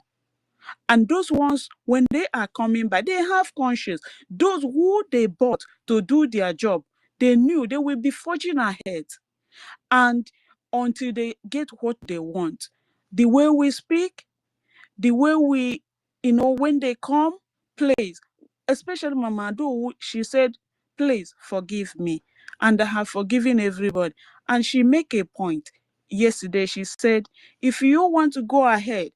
And those ones, when they are coming back, they have conscience. Those who they bought to do their job, they knew they will be forging ahead. And until they get what they want, the way we speak, the way we, when they come, please, especially Mama Do, she said, please forgive me. And I have forgiven everybody. And she make a point. Yesterday, she said, if you want to go ahead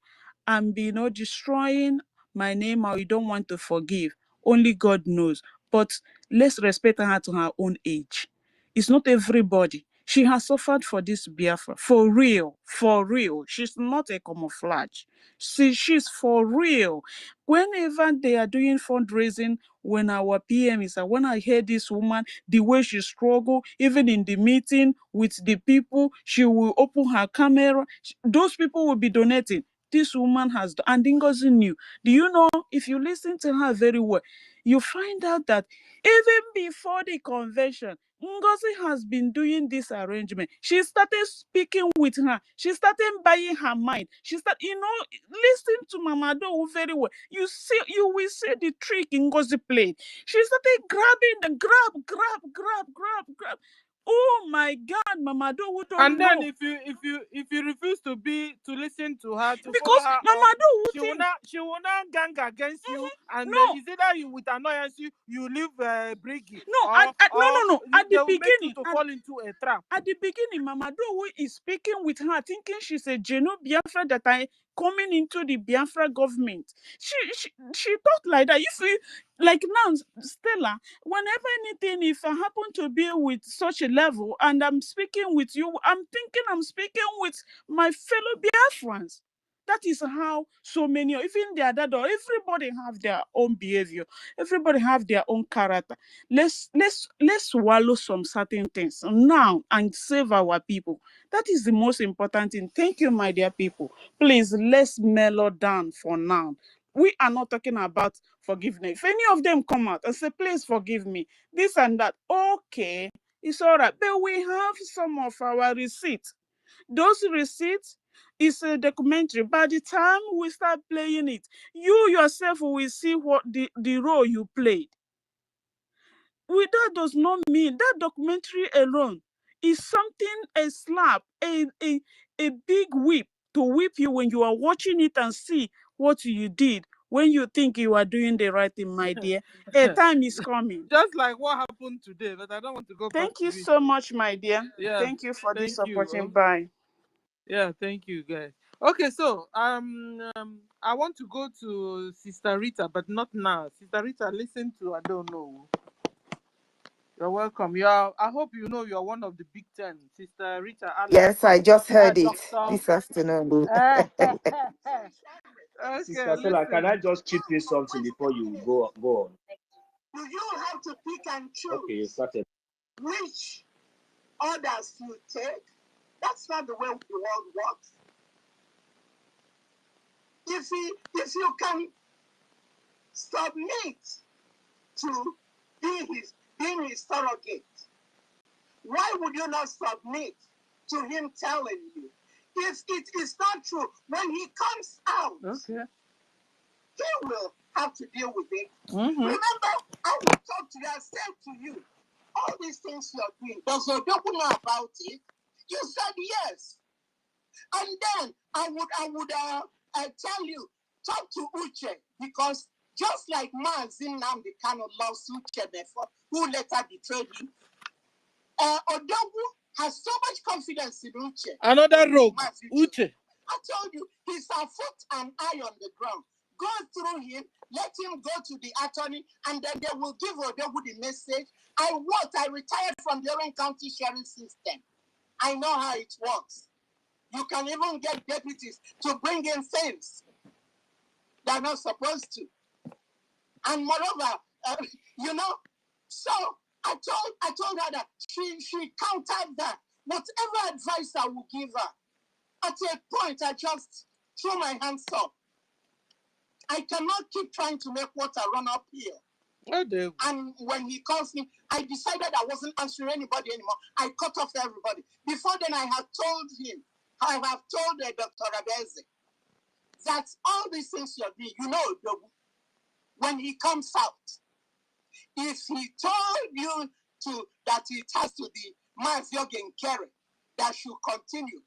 and be destroying my name, or you don't want to forgive, only God knows. But let's respect her to her own age. It's not everybody. She has suffered for this Biafra. For real. For real. She's not a camouflage. See, she's for real. Whenever they are doing fundraising, when our PM is, when I hear this woman, the way she struggle, even in the meeting with the people, she will open her camera. Those people will be donating. This woman has, and Ngozi knew. Do you know, if you listen to her very well, you find out that even before the convention, Ngozi has been doing this arrangement. She started speaking with her. She started buying her mind. She started, listen to Mama Do very well. You will see the trick Ngozi played. She started grabbing the grab. Oh my God, Mama Do, who don't And then know. if you refuse to listen to her, to follow Because her Mama up, Do will think. she will not gang against you, and No, it's either you with annoyance you leave BRGIE, no, no. At they the will make you beginning, to fall into a trap. at the beginning, Mama Do is speaking with her, thinking she's a Geno Biafra that I coming into the Biafra government. She thought like that. If we, like now, Stella, whenever anything, if I happen to be with such a level and I'm speaking with you, I'm thinking I'm speaking with my fellow Biafrans. That is how so many, even the other door, everybody have their own behavior. Everybody have their own character. Let's swallow some certain things now and save our people. That is the most important thing. Thank you, my dear people. Please, let's mellow down for now. We are not talking about forgiveness. If any of them come out and say, please forgive me, this and that, okay, it's all right. But we have some of our receipts. Those receipts is a documentary. By the time we start playing it, you yourself will see what the role you played. That does not mean that documentary alone is something, a slap, a big whip to whip you when you are watching it and see what you did when you think you are doing the right thing, my dear. A time is coming. Just like what happened today, but I don't want to go back Thank to you it. so much, my dear. Yeah, Thank you for this thank you. opportunity. Bye. Yeah, thank you, guys. Okay, so I want to go to Sister Rita, but not now. Sister Rita, listen to I don't know. You're welcome. I hope you know you're one of the Big Ten, Sister Rita Allen. Yes, I just heard it Doctor. this afternoon. Okay, Sister Stella, can I listen. just chip in something before you go on? Do you have to pick and choose Okay, you started. which orders you take? That's not the way the world works. If you can submit to being his surrogate? Why would you not submit to him telling you? If it is not true, when he comes out, Okay. he will have to deal with it. Mm-hmm. Remember, I will talk to you, I said to you, all these things you're doing, does Odogu know about it? You said yes. And then I would tell you, talk to Uche, because just like Mazin Namdi kind of loves Uche before, who later betrayed him, Odogu has so much confidence in Uche. Another rogue, Uche. I told you, he's a foot and eye on the ground. Go through him, let him go to the attorney, and then they will give Odogu the message. I retired from the Orange County sharing system. I know how it works. You can even get deputies to bring in things they're not supposed to. And moreover, so I told her that she countered that. Whatever advice I would give her, at a point I just threw my hands up. I cannot keep trying to make water run uphill. And when he calls me, I decided I wasn't answering anybody anymore. I cut off everybody. Before then, I have told him, I have told Dr. Abeze, that all these things you're doing, when he comes out, if he told you that it has to be Maziogen Kerry that should continue,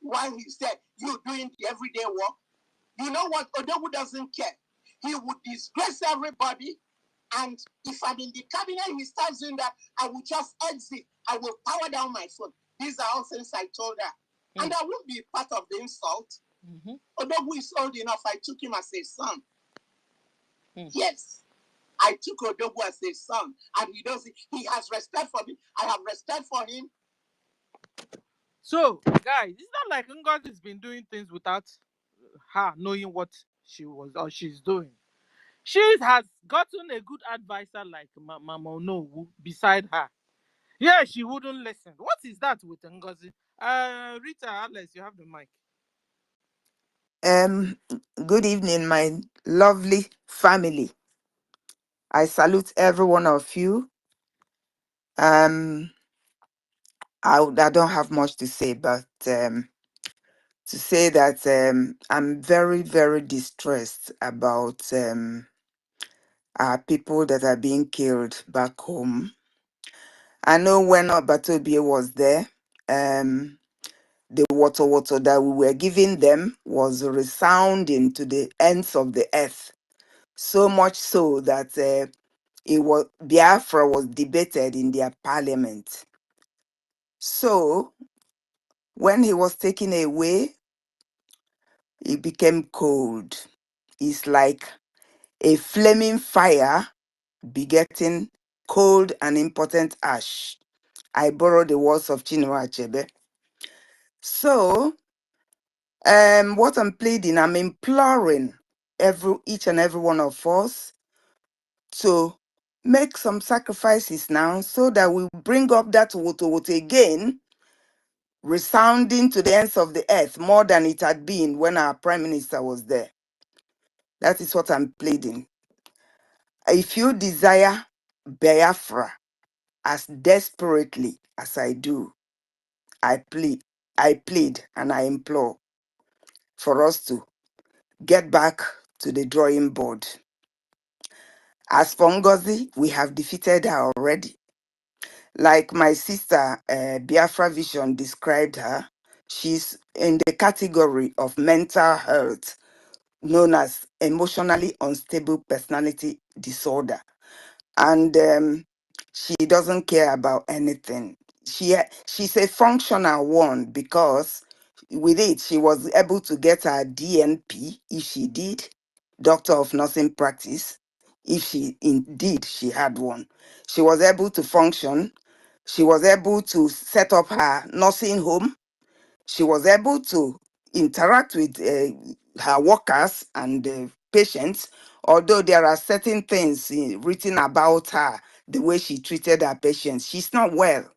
while he said, you're doing the everyday work, you know what? Odogu doesn't care. He would disgrace everybody. And if I'm in the cabinet, he starts doing that, I will just exit. I will power down my phone. These are all things I told her. And I won't be part of the insult. Odogu is old enough. I took him as a son. Yes. I took Odogu as a son. And he has respect for me. I have respect for him. So, guys, it's not like Ngozi has been doing things without her knowing what she was or she's doing. She has gotten a good advisor like Mama Onowu beside her. Yeah, she wouldn't listen. What is that with Ngozi? Rita, Alex, you have the mic. Good evening, my lovely family. I salute every one of you. I don't have much to say, but to say that I'm very, very distressed about our people that are being killed back home. I know when Obatobie was there, the water that we were giving them was resounding to the ends of the earth. So much so that Biafra was debated in their parliament. So when he was taken away, it became cold. It's like a flaming fire begetting cold and impotent ash. I borrow the words of Chinua Achebe. So what I'm pleading, I'm imploring each and every one of us to make some sacrifices now so that we bring up that woto again, resounding to the ends of the earth more than it had been when our prime minister was there. That is what I'm pleading. If you desire Biafra as desperately as I do, I plead and I implore for us to get back to the drawing board. As for Ngozi, we have defeated her already. Like my sister Biafra Vision described her, she's in the category of mental health, known as emotionally unstable personality disorder. And she doesn't care about anything. She's a functional one because with it, she was able to get her DNP, if she did, Doctor of Nursing Practice, if she had one. She was able to function. She was able to set up her nursing home. She was able to interact with her workers and patients, although there are certain things written about her, the way she treated her patients. She's not well.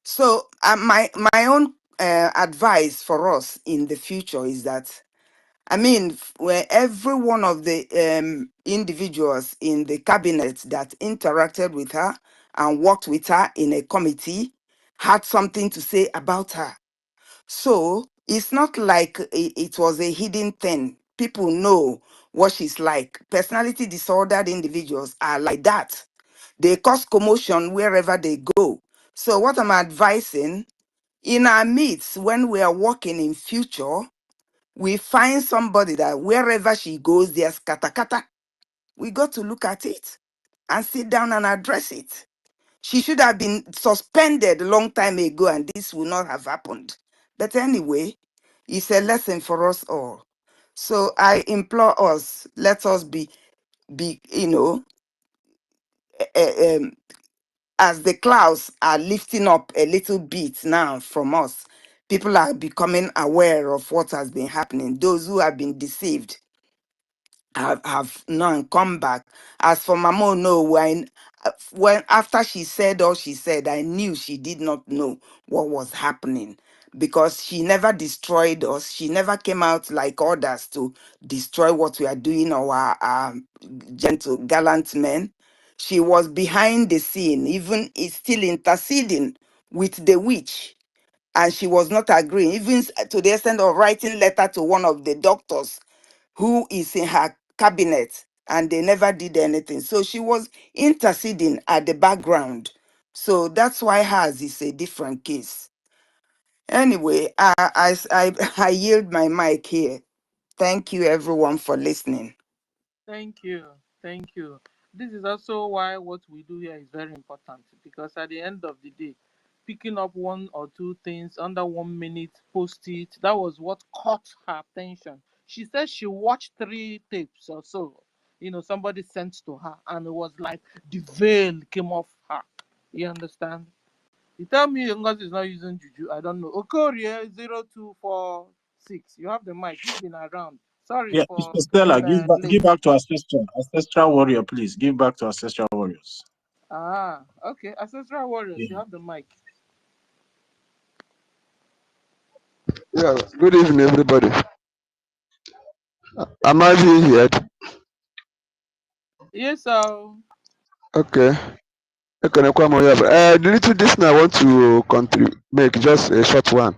So my own advice for us in the future is that I mean, where every one of the individuals in the cabinet that interacted with her and worked with her in a committee had something to say about her. So it's not like it was a hidden thing. People know what she's like. Personality disordered individuals are like that. They cause commotion wherever they go. So what I'm advising, in our midst, when we are working in future, we find somebody that wherever she goes, there's kata kata. We got to look at it and sit down and address it. She should have been suspended a long time ago, and this would not have happened. But anyway, it's a lesson for us all. So I implore us, let us be eh, um, as the clouds are lifting up a little bit now from us, people are becoming aware of what has been happening. Those who have been deceived have now come back. As for Mamo, no, when after she said all she said, I knew she did not know what was happening, because she never destroyed us. She never came out like others to destroy what we are doing, our gentle, gallant men. She was behind the scene, even is still interceding with the witch, and she was not agreeing, even to the extent of writing letter to one of the doctors who is in her cabinet, and they never did anything. So she was interceding at the background. So that's why hers is a different case. Anyway, I yield my mic here. Thank you everyone for listening. Thank you. Thank you. This is also why what we do here is very important, because at the end of the day, picking up one or two things under 1 minute, post it, that was what caught her attention. She said she watched 3 tapes or so, somebody sent to her, and it was like the veil came off her. You understand? You tell me Ngozi is not using juju. I don't know. Okorie 0246. You have the mic. You've been around. Sorry Yeah, for Mr. Stella, coming give late. back to ancestral warrior, please. Give back to ancestral warriors. Okay. Ancestral Warriors, Yeah. you have the mic. Yeah, good evening, everybody. Am I being heard? Yes, sir. Okay. Okay, no problem. The little this I want to make just a short one.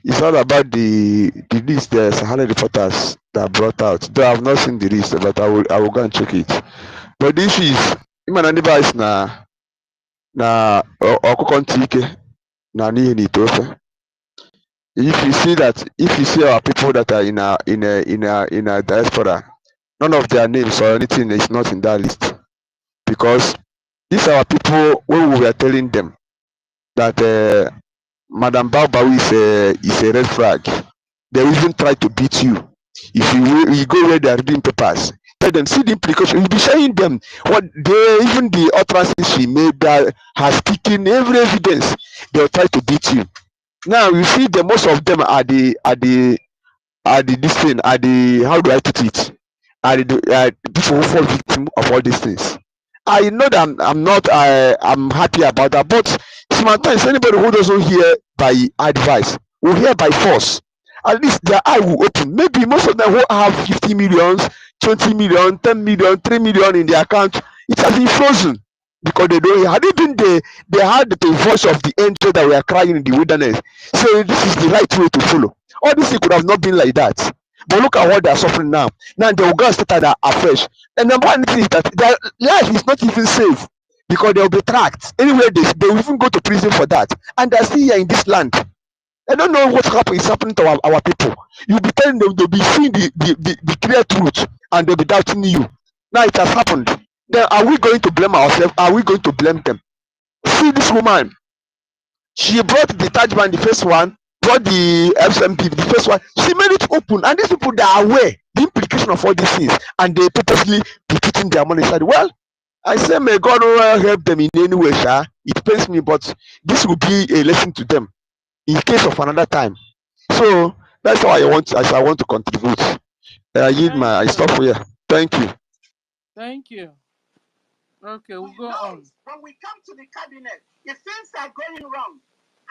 It's all about the list the Sahara reporters that brought out. Though I have not seen the list, but I will go and check it. But this is human device na ọkụkọ ntị ike na n'ihi na ite ofe. If you see our people that are in a diaspora, none of their names or anything is not in that list, because these are our people when we were telling them that Madam Baobab is a red flag. They will even try to beat you. If you go where they are reading papers, tell them, see the implication. You'll be showing them what even the utterances she made that has taken every evidence. They'll try to beat you. Now you see the most of them are this thing, how do I put it? The people who fall victim of all these things. I know that I'm happy about that, but sometimes anybody who doesn't hear by advice will hear by force. At least their eye will open. Maybe most of them who have 50 millions, 20 million, 10 million, 3 million in their account, it has been frozen because they don't. Had it been they had the voice of the angel that were crying in the wilderness, saying this is the right way to follow. All this thing could have not been like that. But look at what they are suffering now. Now they will go and start afresh. And number one thing is that their life is not even safe because they will be tracked. Anyway, they will even go to prison for that. And they are still here in this land. I don't know what is happening to our people. You'll be telling them, they'll be seeing the clear truth and they'll be doubting you. Now it has happened. Then are we going to blame ourselves? Are we going to blame them? See this woman. She brought the Taj Mahal, the first one, brought the FMP, the first one. She made it open, and these people, they are aware the implication of all these things, and they purposely be putting their money aside. Well, I say, may God help them in any way, sir. It pains me, but this will be a lesson to them in case of another time. So that's how I want to contribute. I stop here. Thank you. Thank you. Okay, we'll go on. When we come to the cabinet, if things are going wrong,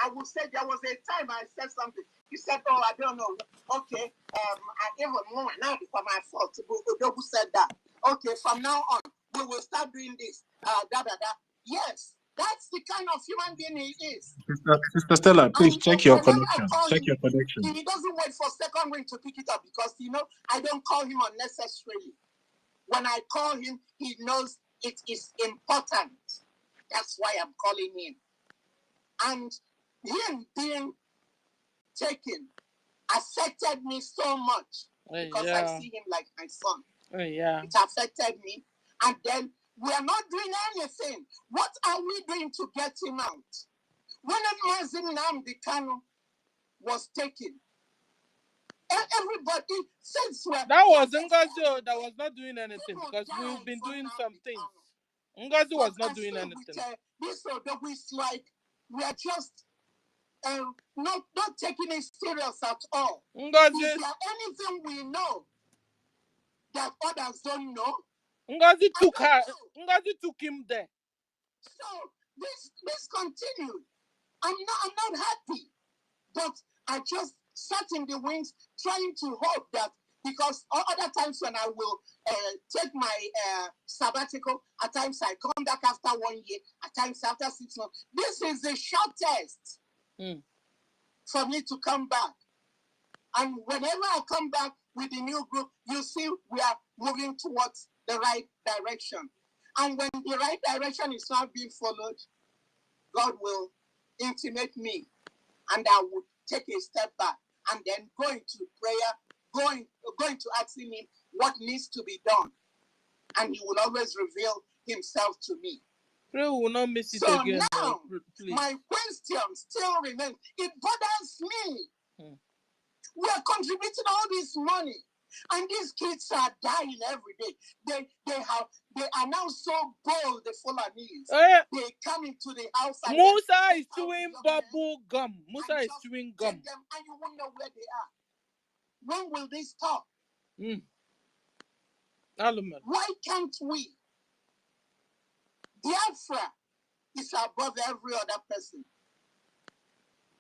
I would say there was a time I said something. He said, "Oh, I don't know. Okay, I even more now because my fault." Odogu said that. Okay, from now on, we will start doing this. Yes, that's the kind of human being he is. Sister Stella, please And check your whenever I connection. call Check him, your connection. he doesn't wait for second ring to pick it up because I don't call him unnecessarily. When I call him, he knows it is important. That's why I'm calling him. And him being taken affected me so much because I see him like my son. It affected me. And then we are not doing anything. What are we doing to get him out? When Mazin Nnamdi Kanu was taken, everybody since that was NGOZI that was not doing anything because we've been doing some things. NGOZI was not doing anything. This Odogu is like we are just not taking it serious at all. NGOZI, is there anything we know that others don't know? NGOZI took him there. So this continued. I'm not happy, but I just sat in the wings trying to hope that because other times when I will take my sabbatical, at times I come back after 1 year, at times after 6 months. This is the shortest for me to come back. And whenever I come back with the new group, you see we are moving towards the right direction. And when the right direction is not being followed, God will intimate me and I will take a step back and then go into prayer, going to asking him what needs to be done. And he will always reveal himself to me. Pray we will not miss it so again. Now, please. My question still remains. It bothers me. We are contributing all this money, and these kids are dying every day. They are now so bold, the Fulanis. They come into the house and Musa is chewing bubble gum. Musa is chewing gum. And you wonder where they are. When will this stop? Why can't we? Biafra is above every other person.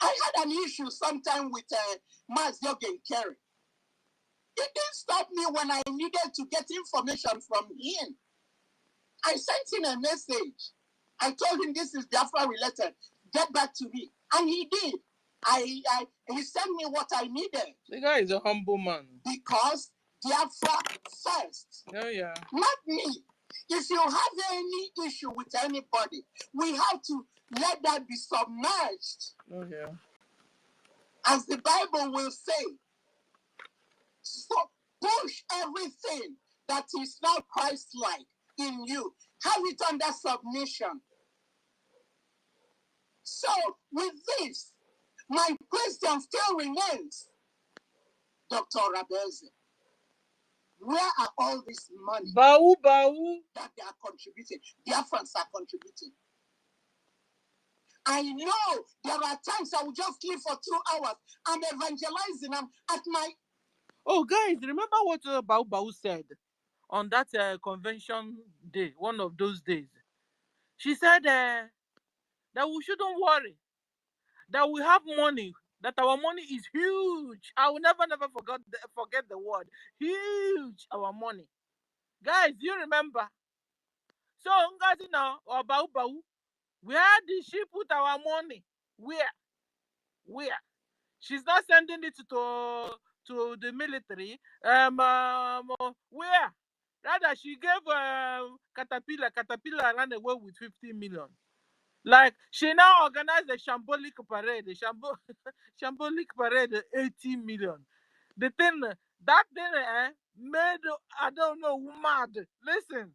I had an issue sometime with Maz Yogen Kerry. It didn't stop me when I needed to get information from him. I sent him a message. I told him this is Biafra related. Get back to me. And he did. He sent me what I needed. The guy is a humble man. Because Biafra first. Oh, yeah. Not me. If you have any issue with anybody, we have to let that be submerged. Oh, yeah. As the Bible will say, so push everything that is not Christ-like in you. Have it under submission. So with this, my question still remains, Dr. Rabeze, where are all this money that they are contributing? Biafrans are contributing. I know there are times I will just live for 2 hours. I'm evangelizing. I'm at my... Oh, guys, remember what Bau said on that convention day, one of those days? She said that we shouldn't worry, that we have money, that our money is huge. I will never forget the word. Huge, our money. Guys, you remember? So, Ngazi now, or Bau, where did she put our money? Where? She's not sending it to the military. Where? Rather, she gave Caterpillar ran away with 50 million. Like, she now organized a shambolic parade, shambolic parade, 80 million. That thing made, I don't know, mad. Listen.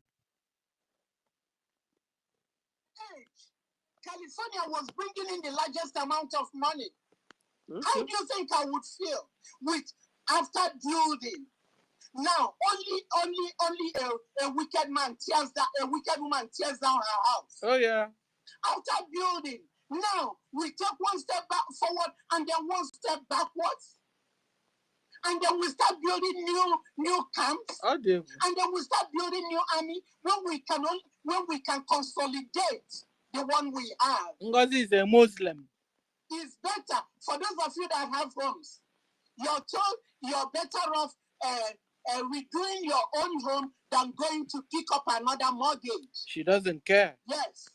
California was bringing in the largest amount of money. Okay. How do you think I would feel after building? Now, only a wicked man a wicked woman tears down her house. Oh yeah. After building, now we take one step back forward and then one step backwards. And then we start building new camps. Oh, dear. And then we start building new army when we can consolidate the one we have. Ngozi is a Muslim. it's better for those of you that have homes. You're told you're better off redoing your own home than going to pick up another mortgage. She doesn't care. Yes,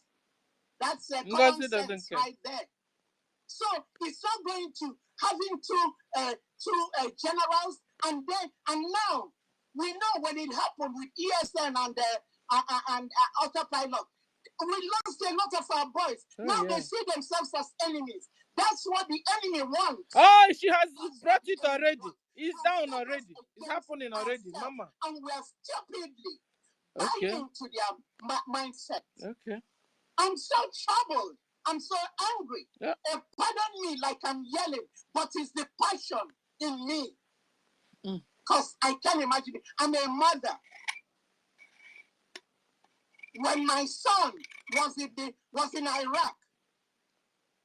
that's a NGOZI common doesn't sense care. right there. So it's not going to having two generals, and now we know when it happened with ESN and autopilot. We lost a lot of our boys. Now they see themselves as enemies. That's what the enemy wants. Oh, she has brought it already. It's down already. It's happening already, Mama. And we are stupidly buying into their mindset. Okay. I'm so troubled. I'm so angry. Yeah. Pardon me like I'm yelling, but it's the passion in me. Because I can't imagine it. I'm a mother. When my son was in Iraq,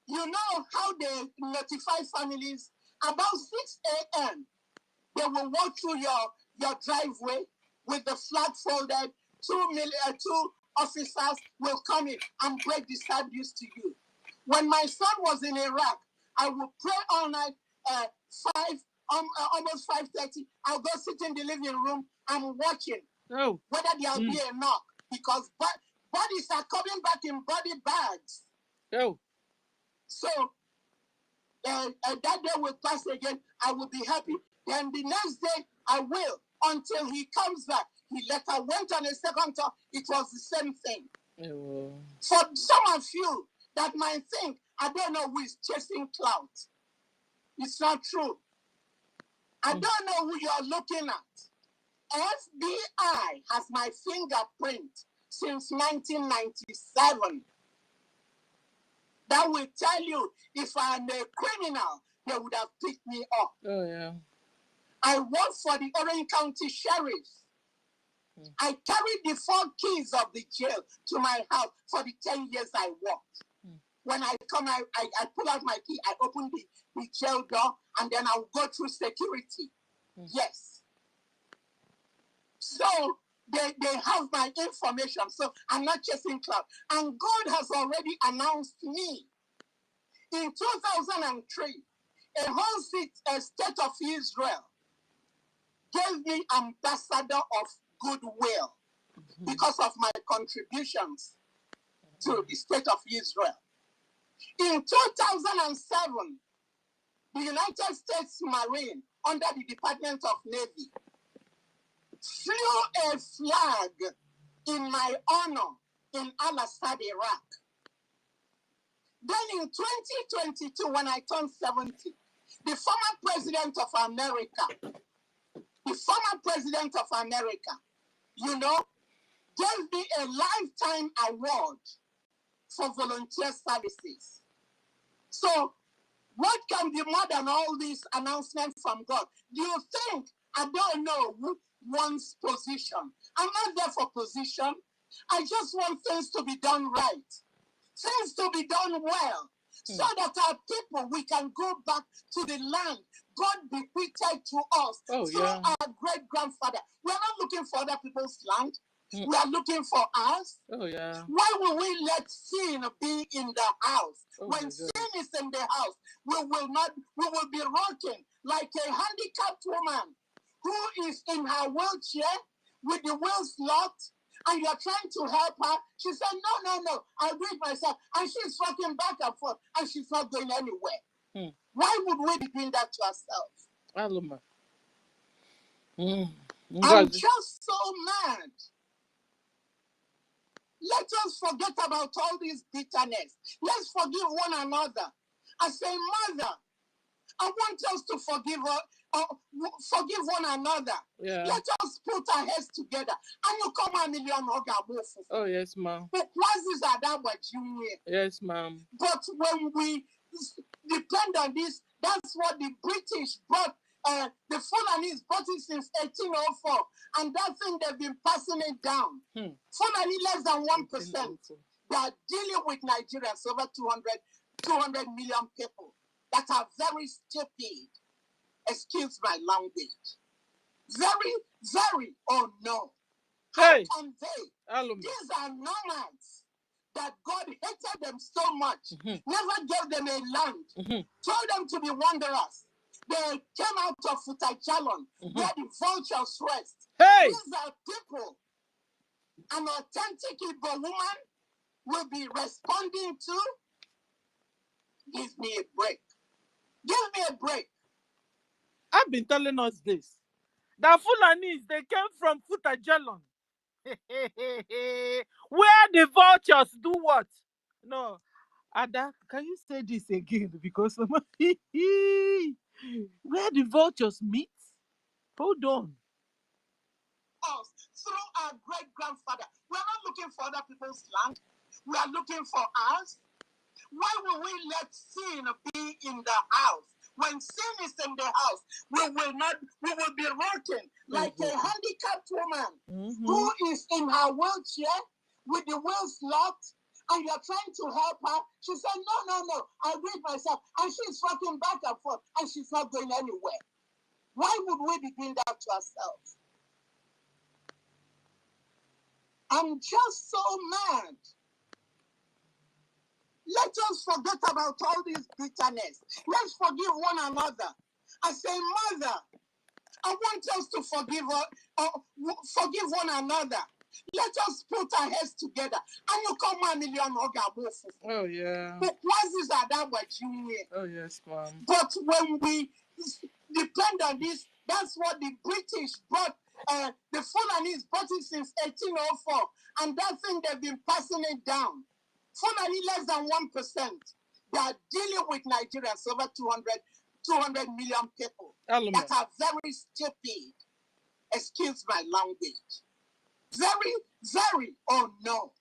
you know how they notify families about 6 a.m. They will walk through your driveway with the flag folded. Two officers will come in and break the sad news to you. When my son was in Iraq, I would pray all night, almost 5:30. I'll go sit in the living room and watching whether there'll be a knock, because bodies are coming back in body bags. So that day will pass again. I will be happy. Then the next day, I will, until he comes back. He later went on a second talk. It was the same thing. For some of you that might think, I don't know who is chasing clout. It's not true. I don't know who you're looking at. FBI has my fingerprint since 1997. That will tell you if I'm a criminal, they would have picked me up. Oh, yeah. I work for the Orange County Sheriff. I carried the 4 keys of the jail to my house for the 10 years I worked. When I come, I pull out my key, I open the jail door, and then I'll go through security. Yes. So they have my information. So I'm not chasing clout. And God has already announced me. In 2003, a whole state of Israel gave me ambassador of goodwill because of my contributions to the state of Israel. In 2007, the United States Marine, under the Department of Navy, flew a flag in my honor in Al-Assad, Iraq. Then in 2022, when I turned 70, the former president of America, you know, gave me a lifetime award for volunteer services. So what can be more than all these announcements from God? Do you think I don't know who wants position? I'm not there for position. I just want things to be done right. Things to be done well. So that our people, we can go back to the land God bequeathed to us through our great-grandfather. We're not looking for other people's land. We are looking for ours. Why will we let sin be in the house? When sin is in the house, we will be rocking like a handicapped woman who is in her wheelchair with the wheels locked, and you're trying to help her. She said, no, I'll do it myself. And she's rocking back and forth, and she's not going anywhere. Why would we be doing that to ourselves? I'm just so mad. Let us forget about all this bitterness. Let's forgive one another. As a mother, I want us to forgive one another. Let us put our heads together. And you come a million. Oh, yes, ma'am. Yes, ma'am. But when we depend on this, that's what the British brought. The Fulanis brought it since 1804, and that thing they've been passing it down. Fulani less than 1%. They are dealing with Nigerians, over 200 million people that are very stupid. Excuse my language. Very, very, oh no. How can they? These are nomads. that God hated them so much, never gave them a land, told them to be wanderers. They came out of Futajalon, where the vultures rest. Hey! These are people an authentic Igbo woman will be responding to. Give me a break. Give me a break. I've been telling us this. The Fulanis, they came from Futajalon. Where the vultures do what? No. Ada, can you say this again? Because where the vultures meet? Hold on. Us through our great grandfather. We're not looking for other people's land. We are looking for ours. Why will we let sin be in the house? When sin is in the house, we will be rotting like a handicapped woman who is in her wheelchair with the wheels locked, and you're trying to help her. She said, no, I'll do it myself. And she's rocking back and forth, and she's not going anywhere. Why would we be doing that to ourselves? I'm just so mad. Let us forget about all this bitterness. Let's forgive one another. I say, Mother, I want us to forgive one another. Let us put our heads together. And you come 1 million. Oh, yeah. Oh, yes, ma'am. But when we depend on this, that's what the British brought. The Fulanis brought it since 1804. And that thing, they've been passing it down. Fulani less than 1%. They are dealing with Nigerians, over 200 million people that are very stupid. Excuse my language. Very, very, oh no.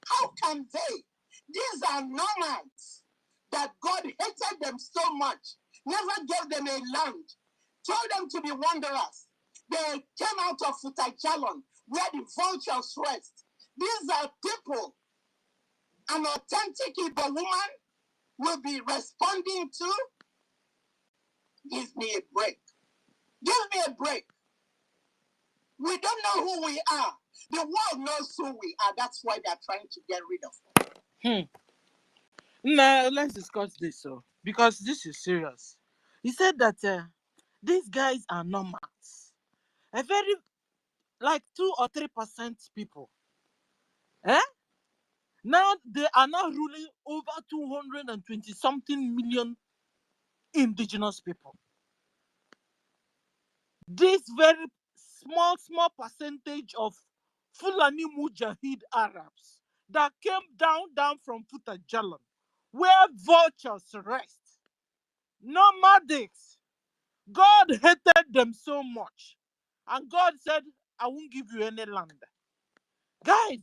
How can they? These are nomads that God hated them so much, never gave them a land, told them to be wanderers. They came out of Futajalon, where the vultures rest. These are people an authentic Igbo woman will be responding to. Give me a break. Give me a break. We don't know who we are. The world knows who we are. That's why they're trying to get rid of us. Now, let's discuss this, because this is serious. He said that these guys are nomads. A very, like 2 or 3% people. Now, they are now ruling over 220-something million indigenous people. This very small percentage of Fulani Mujahid Arabs that came down from Futajalon, where vultures rest, nomadics. God hated them so much. And God said, I won't give you any land. Guys,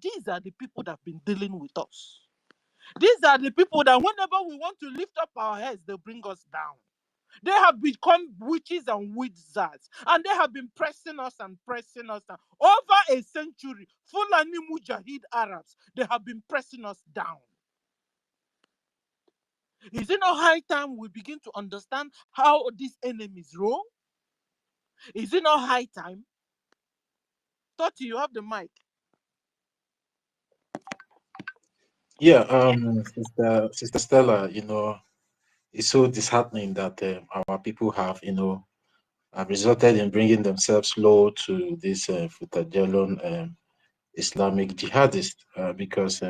these are the people that have been dealing with us. These are the people that whenever we want to lift up our heads, they bring us down. They have become witches and wizards, and they have been pressing us and pressing us down. Over a century, Fulani Mujahid Arabs, they have been pressing us down. Is it not high time we begin to understand how these enemies roll? Is it not high time? Toti, you have the mic. Yeah, Sister Stella, it's so disheartening that our people have, have resulted in bringing themselves low to this Futajalon Islamic jihadists because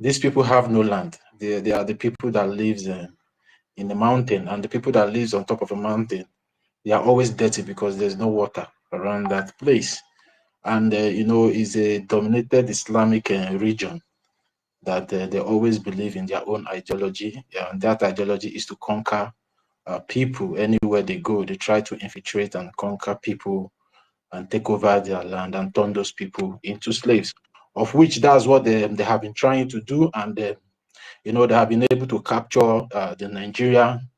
these people have no land. They are the people that lives in the mountain, and the people that lives on top of a mountain, they are always dirty because there's no water around that place. And, it's a dominated Islamic region that they always believe in their own ideology. And that ideology is to conquer people anywhere they go. They try to infiltrate and conquer people and take over their land and turn those people into slaves, of which that's what they have been trying to do. And, they have been able to capture the Nigerian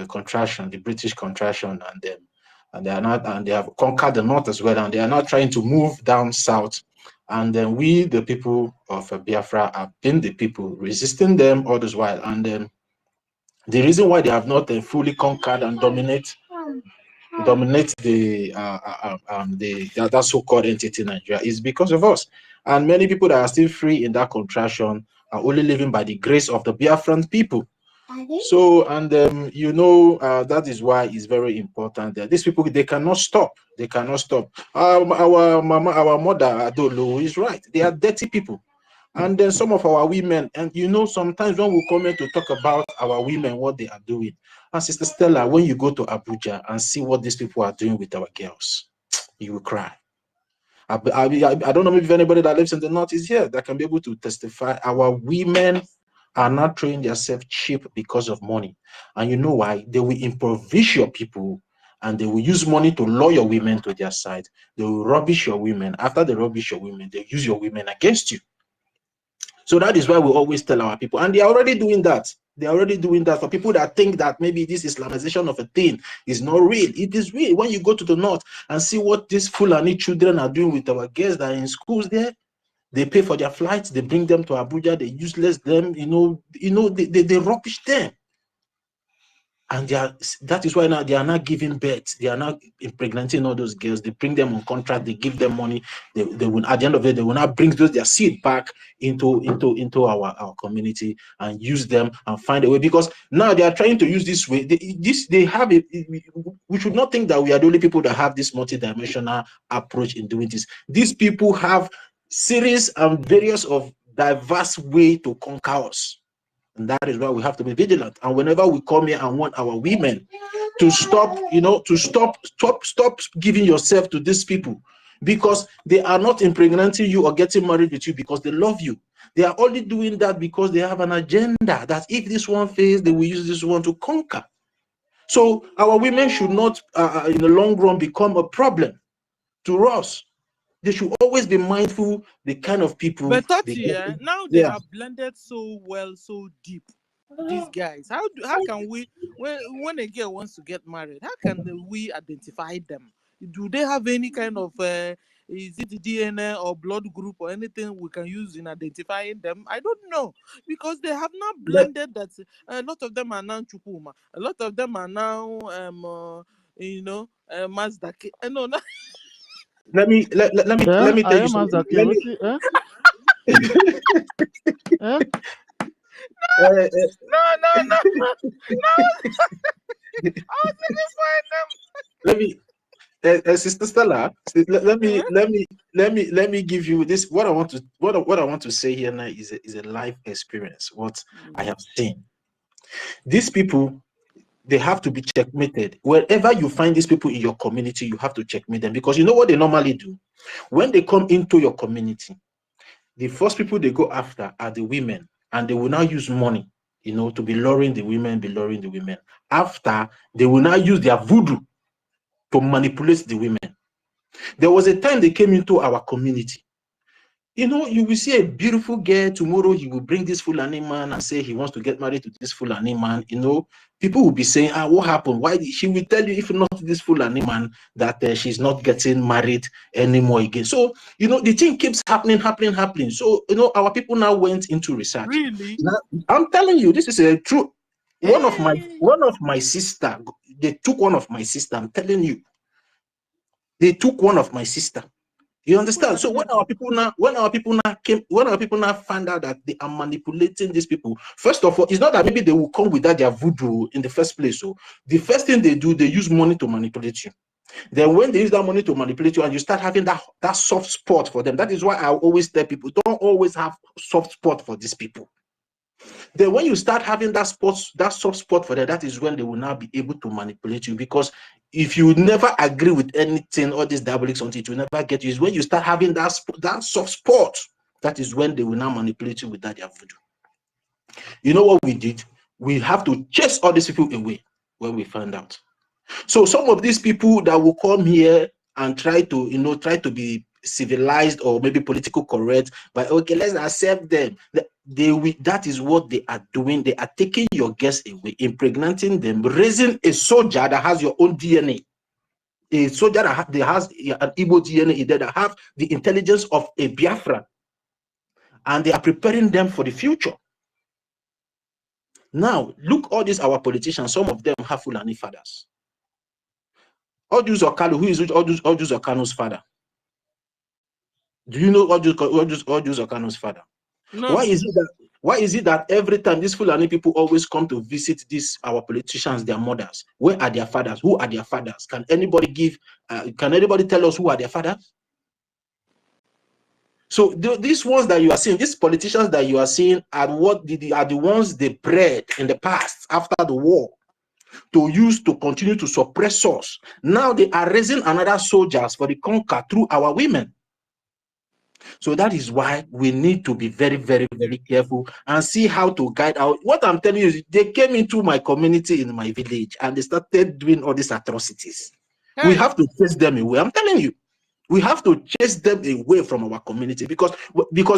contraction, the British contraction, and they have conquered the north as well, and they are now trying to move down south. And then we, the people of Biafra, have been the people resisting them all this while. And the reason why they have not fully conquered and dominate the that so-called entity Nigeria is because of us. And many people that are still free in that contraction are only living by the grace of the Biafran people. So, and you know, that is why it's very important that these people, they cannot stop. They cannot stop. Our mother Adolo is right. They are dirty people. And then some of our women, and you know, sometimes when we come in to talk about our women, what they are doing, and Sister Stella, when you go to Abuja and see what these people are doing with our girls, you will cry. I don't know if anybody that lives in the north is here that can be able to testify. Our women are not throwing themselves cheap because of money. And you know why? They will improvise your people and they will use money to lure your women to their side. They will rubbish your women. After they rubbish your women, they use your women against you. So that is why we always tell our people, and they are already doing that. They are already doing that. For people that think that maybe this Islamization of a thing is not real, it is real. When you go to the north and see what these Fulani children are doing with our girls that are in schools there, they pay for their flights, they bring them to Abuja, they useless them, they rubbish them. And that is why now they are not giving birth. They are not impregnating all those girls. They bring them on contract. They give them money. They will, at the end of the day, they will not bring their seed back into our community and use them and find a way. Because now they are trying to use this way. They have it. We should not think that we are the only people that have this multidimensional approach in doing this. These people have series and various of diverse way to conquer us. And that is why we have to be vigilant. And whenever we come here and want our women to stop, stop giving yourself to these people, because they are not impregnating you or getting married with you because they love you. They are only doing that because they have an agenda that if this one fails, they will use this one to conquer. So our women should not, in the long run, become a problem to us. They should always be mindful the kind of people. But now they have blended so well, so deep. These guys, how can we, when a girl wants to get married, how can we identify them? Do they have any kind of is it DNA or blood group or anything we can use in identifying them? I don't know, because they have not blended that. A lot of them are now Chukuma. A lot of them are now Mazdaki. No. Let me tell you something. No. I was looking for them. Let me, Sister Stella. Let me give you this. What I want to say here now is a life experience. What I have seen. These people, they have to be checkmated. Wherever you find these people in your community, you have to checkmate them, because you know what they normally do when they come into your community. The first people they go after are the women, and they will now use money, to be luring the women. After, they will now use their voodoo to manipulate the women. There was a time they came into our community. You will see a beautiful girl. Tomorrow he will bring this Fulani man and say he wants to get married to this Fulani man. People will be saying, what happened? Why? She will tell you, if not this Fulani man, that she's not getting married anymore again. So, the thing keeps happening. So, our people now went into research. Really? Now, I'm telling you, this is a true. One of my sister, they took one of my sister. I'm telling you, they took one of my sister. You understand? So when our people now find out that they are manipulating these people, first of all, it's not that maybe they will come without their voodoo in the first place. So the first thing they do, they use money to manipulate you. Then when they use that money to manipulate you and you start having that soft spot for them, that is why I always tell people, don't always have soft spot for these people. Then when you start having that soft spot for them, that is when they will now be able to manipulate you. Because if you never agree with anything, all these diabolics on it will never get you. Is when you start having that soft spot, that is when they will now manipulate you with that their voodoo. You know what we did? We have to chase all these people away when we find out. So some of these people that will come here and try to be civilized or maybe political correct, but okay, let's accept them. That is what they are doing. They are taking your guests away, impregnating them, raising a soldier that has your own DNA, a soldier that has an Igbo DNA, that have the intelligence of a Biafran, and they are preparing them for the future. Now, look, all these our politicians, some of them have Fulani fathers. Odus Okano, who is Odus Okano's father? Do you know Oju's Okano's father? No. Why is it that every time these Fulani people always come to visit our politicians, their mothers? Where are their fathers? Who are their fathers? Can anybody tell us who are their fathers? So these ones that you are seeing, these politicians that you are seeing are the ones they bred in the past after the war to use to continue to suppress us. Now they are raising another soldiers for the conquer through our women. So that is why we need to be very, very, very careful and see how to guide out. What I'm telling you is they came into my community in my village and they started doing all these atrocities. Hey. We have to chase them away. I'm telling you, we have to chase them away from our community because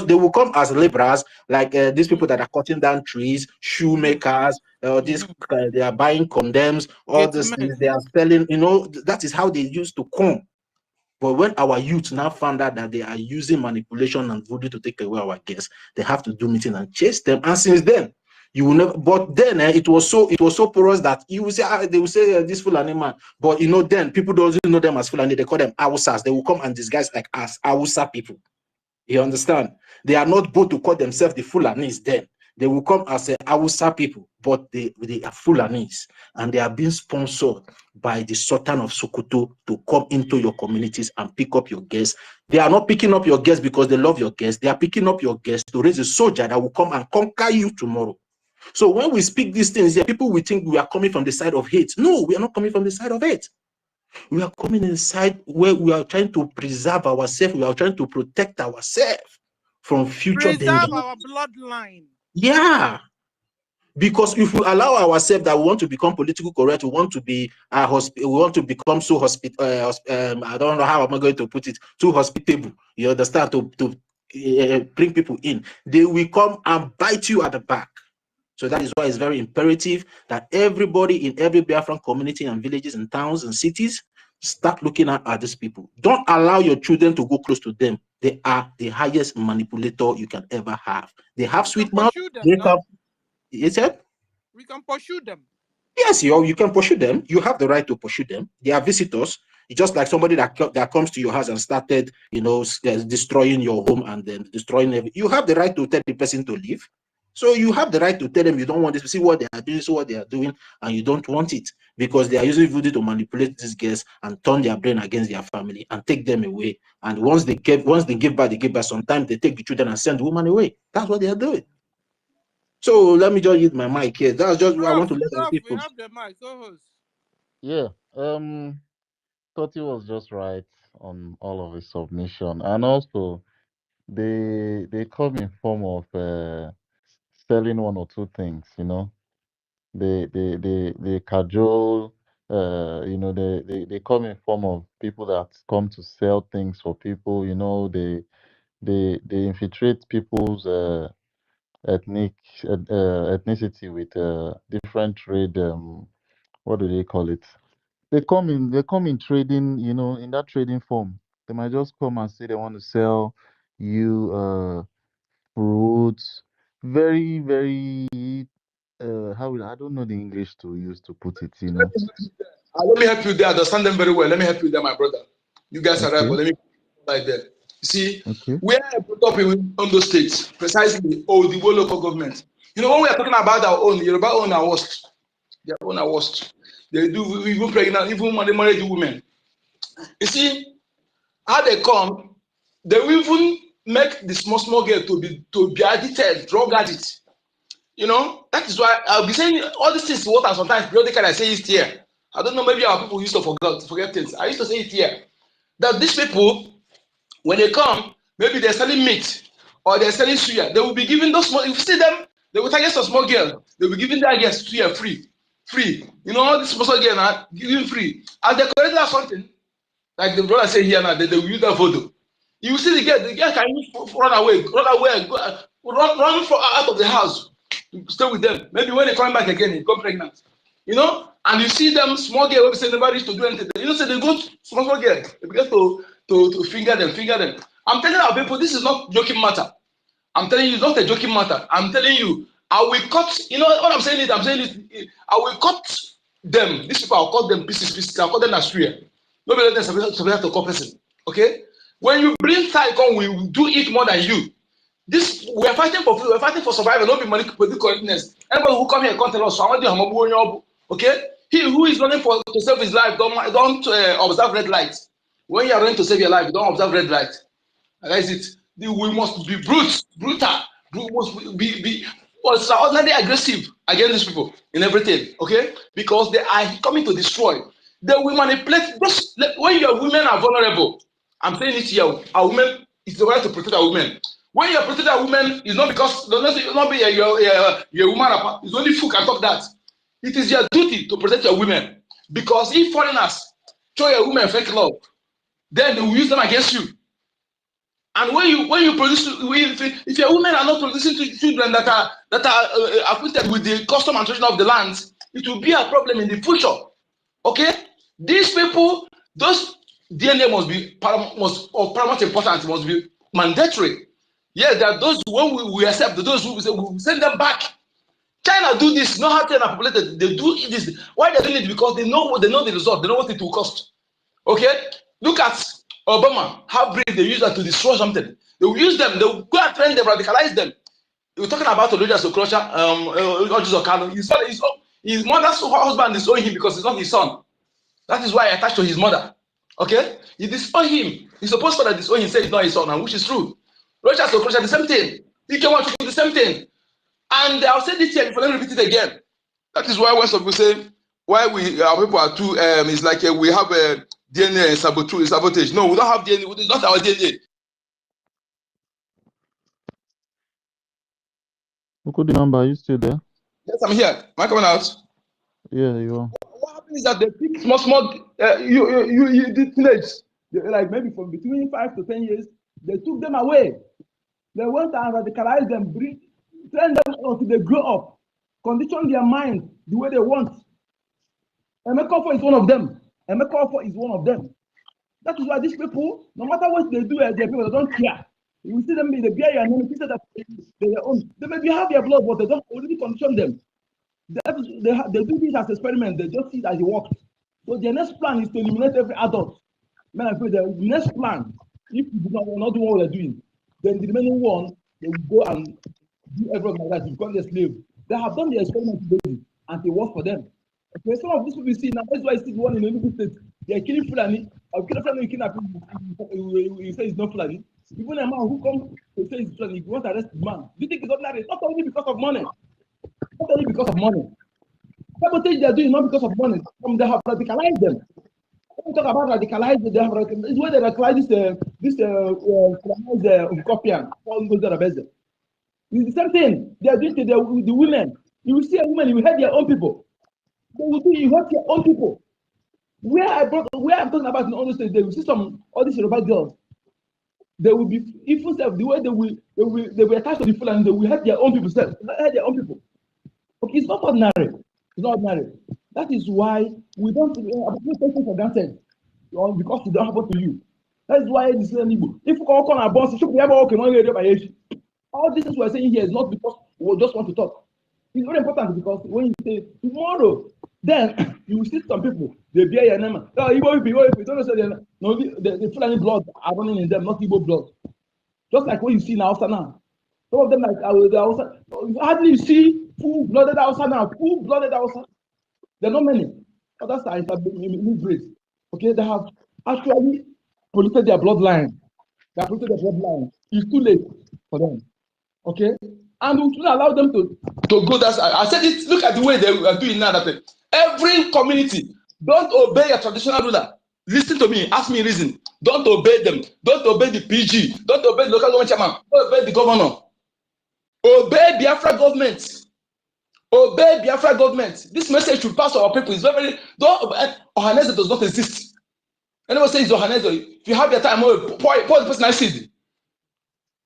they will come as laborers, like these people that are cutting down trees, shoemakers, they are buying condoms, all these things they are selling. You know, that is how they used to come. But when our youth now found out that they are using manipulation and voodoo to take away our guests, they have to do meeting and chase them. And since then, you will never. But then it was so porous that you will say they will say this Fulani man. But you know, then people don't know them as Fulani. They call them Awusas. They will come and disguise like as Awusa people. You understand? They are not both to call themselves the Fulanis. Then they will come as Awusa people, but they are Fulanis, and they are being sponsored by the Sultan of Sokoto to come into your communities and pick up your guests. They are not picking up your guests because they love your guests. They are picking up your guests to raise a soldier that will come and conquer you tomorrow. So when we speak these things here, people will think we are coming from the side of hate. No, we are not coming from the side of hate. We are coming inside where we are trying to preserve ourselves. We are trying to protect ourselves from future danger. Preserve our bloodline. Yeah. Because if we allow ourselves that we want to become politically correct, we want to be we want to become so I don't know how I'm going to put it, too hospitable. You understand? To bring people in, they will come and bite you at the back. So that is why it's very imperative that everybody in every Biafran community and villages and towns and cities start looking at these people. Don't allow your children to go close to them. They are the highest manipulator you can ever have. They have sweet mouth. You said? We can pursue them. Yes, you can pursue them. You have the right to pursue them. They are visitors. It's just like somebody that comes to your house and started, destroying your home and then destroying everything. You have the right to tell the person to leave. So you have the right to tell them you don't want this. See what they are doing, see what they are doing, and you don't want it because they are using voodoo to manipulate these guests and turn their brain against their family and take them away. And once they give back, they give back. Sometimes they take the children and send the woman away. That's what they are doing. So let me just use my mic here. That's just what I want to let the people. We have the mic. Co-host. Yeah. Toti was just right on all of his submission, and also they come in form of selling one or two things. They cajole. They come in form of people that come to sell things for people. They infiltrate people's ethnicity with different trade. What do they call it? They come in trading. In that trading form, they might just come and say they want to sell you fruits. Very, very. I don't know the English to use to put it. Let me help you there. I understand them very well. Let me help you there, my brother. You guys are right, but let me right there. You see, where I put up in those states, precisely, the local government. When we are talking about our own, Yoruba own are worst. Their own are worst. They do even pregnant, even when they marry the women. You see, how they come, they will even make the small girl to be addicted, drug addict. That is why I'll be saying all these things. What I sometimes periodically I say it here. I don't know, maybe our people used to forget things. I used to say it here that these people, when they come, maybe they're selling meat or they're selling suya. They will be giving those small. If you see them, they will target some small girl. They will be giving their girls suya free. All these small girls are giving free, and they collect that something like the brother say here now. They will use that photo. You will see the girl can run away, run out of the house. Stay with them. Maybe when they come back again, they become pregnant. And you see them small girl, say nobody used to do anything. So they go small girl, they begin to finger them. I'm telling our people, this is not joking matter. I'm telling you, it's not a joking matter. I'm telling you, I will cut. What I'm saying is, I will cut them. These people, I'll cut them pieces. I'll cut them as free. Nobody let them separate to call person. Okay? When you bring IKOM, we will do it more than you. This we are fighting for food, we are fighting for survival, not be money political correctness. Anybody who come here and tell us, so I want to okay? He who is running for to save his life, don't observe red lights. When you are running to save your life, don't observe red light. That's it. We must be brutal. We must be extraordinarily aggressive against these people in everything, okay? Because they are coming to destroy. They will manipulate. When your women are vulnerable, I'm saying it here, our women, it's the right to protect our women. When you're protecting our women, it's not because not be your woman. It's only fool can talk that. It is your duty to protect your women. Because if foreigners show your women fake love, then they will use them against you. And when you produce, if your women are not producing children that are acquainted with the custom and tradition of the land, it will be a problem in the future. Okay, these people, those DNA must be of paramount importance, must be mandatory. Yes, there are those when we accept those who we say we send them back. China do this, know how China populated. They do this. Why they're doing it? Because they know the result. They know what it will cost. Okay, look at Obama. How brave they use that to destroy something. They will use them. They will go and train them, radicalize them. We're talking about religious culture. His mother's husband disowned him because he's not his son. That is why I attached to his mother. Okay, he disowned him. He's supposed to disown him, say he's not his son, and which is true. Religious culture, the same thing. He came out to do the same thing. And I'll say this here before I repeat it again. That is why when some people say why our people are too it's like we have a DNA sabotage. No, we don't have DNA. It's not our DNA. Look at the number. Are you still there? Yes, I'm here. Am I coming out? Yeah, you are. What happens is that they pick small you did teenage, like maybe from between 5 to 10 years, they took them away. They went and radicalized them, train them until they grow up, condition their mind the way they want. Emeka is one of them. Emeka is one of them. That is why these people, no matter what they do, their people they don't care. You will see them in the BRGIE and then that they own. They maybe have their blood, but they don't already condition them. They do this as experiment. They just see it as it works. So their next plan is to eliminate every adult. Man, I feel the next plan, if you do not do what they're doing, then the remaining one, they will go and do everything like that to become a slave. They have done the experiment today, and it works for them. Okay, some of these people you see now, that's why I see the one in Enugu State. They are killing Fulani. I'll kill a Fulani, you say it's not Fulani. Even a man who comes to say it's Fulani, you want to arrest the man. Do you think it's ordinary? Not only because of money. Not only because of money. Sabotage they are doing not because of money. They have radicalized them. When we talk about radicalized, they have radicalized. It's where they radicalize this Utopian. It's the same thing they are doing to the women. You will see a woman, you will hate their own people. They will do you hurt your own people. Where I'm talking about in all states, they will see all these Yoruba girls. They will be even the way they will attach to the full and they will hurt their own people. Hurt their own people. Okay, it's not ordinary. It's not ordinary. That is why we don't take it for granted because it don't happen to you. That is why this is an Igbo. If you call a boss, all this is we're saying here is not because we just want to talk. It's very important because when you say tomorrow, then you will see some people, they bear your name. Oh, Igbo people, don't say no, the Fulani blood are running in them, not Igbo blood. Just like what you see now. Some of them, like you hardly see full-blooded Hausa now. Full-blooded Hausa. There are not many. Other sides have been race. Okay, they have actually polluted their bloodline. They have polluted their bloodline. It's too late for them. Okay, and we should allow them to go. That's I said it. Look at the way they are doing now. That every community don't obey a traditional ruler. Listen to me. Ask me reason. Don't obey them. Don't obey the PG. Don't obey the local government chairman. Don't obey the governor. Obey Biafra government. Obey Biafra government. This message should pass to our people. It's very don't. Ohaneze does not exist. Anyone says Ohaneze, if you have your time, pour the person I see.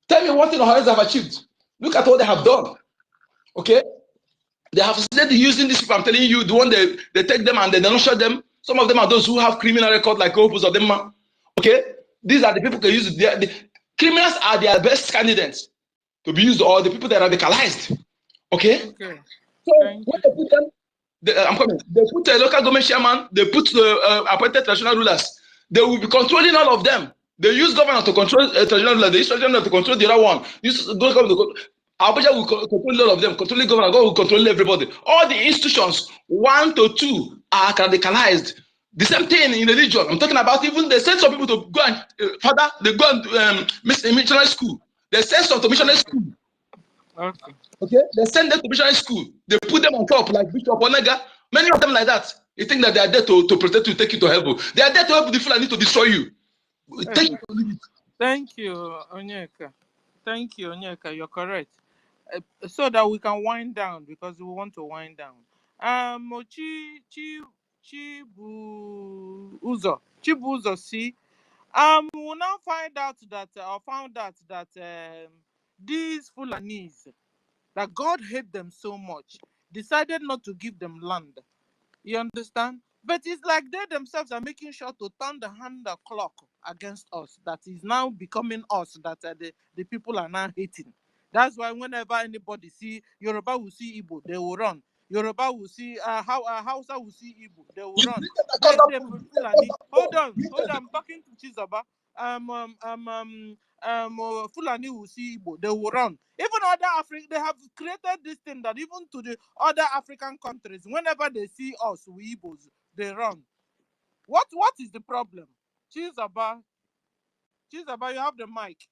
Tell me one thing Ohaneze have achieved. Look at what they have done. Okay? They have started using this people. I'm telling you, the one they take them and they don't show them. Some of them are those who have criminal record like Opus of them. Okay? These are the people who use it. The criminals are their best candidates to be used, or the people that are radicalized. Okay? Okay. So when they put them, I'm coming. They put a local government chairman, they put appointed traditional rulers. They will be controlling all of them. They use governor to control traditional ruler. They use traditional ruler to control the other one. Use governor to Abuja will control all of them, controlling governor, God will control everybody. All the institutions, 1 to 2, are radicalized. The same thing in religion. I'm talking about even they send some people to go and father, they go and missionary school. They send some to missionary school. Okay. Okay, they send them to missionary school. They put them on top like Bishop Onega. Many of them like that. You think that they are there to protect you, take you to heaven. They are there to help the Fulani to destroy you. Thank you, Onyeka. Thank you, Onyeka. You're correct. So that we can wind down because we want to wind down. Chibuzo, see. We'll now find out that, found out that these Fulanis, that God hate them so much, decided not to give them land. You understand? But it's like they themselves are making sure to turn the hand the clock against us. That is now becoming us that the people are now hating. That's why whenever anybody see Yoruba will see Igbo, they will run. Yoruba will see Hausa will see Igbo, they will run. They Fulani. Hold on. I'm talking to Chizoba. Fulani will see Igbo, they will run. Even other Africa, they have created this thing that even to the other African countries, whenever they see us, we Igbos, they run. What is the problem? Chizoba, you have the mic.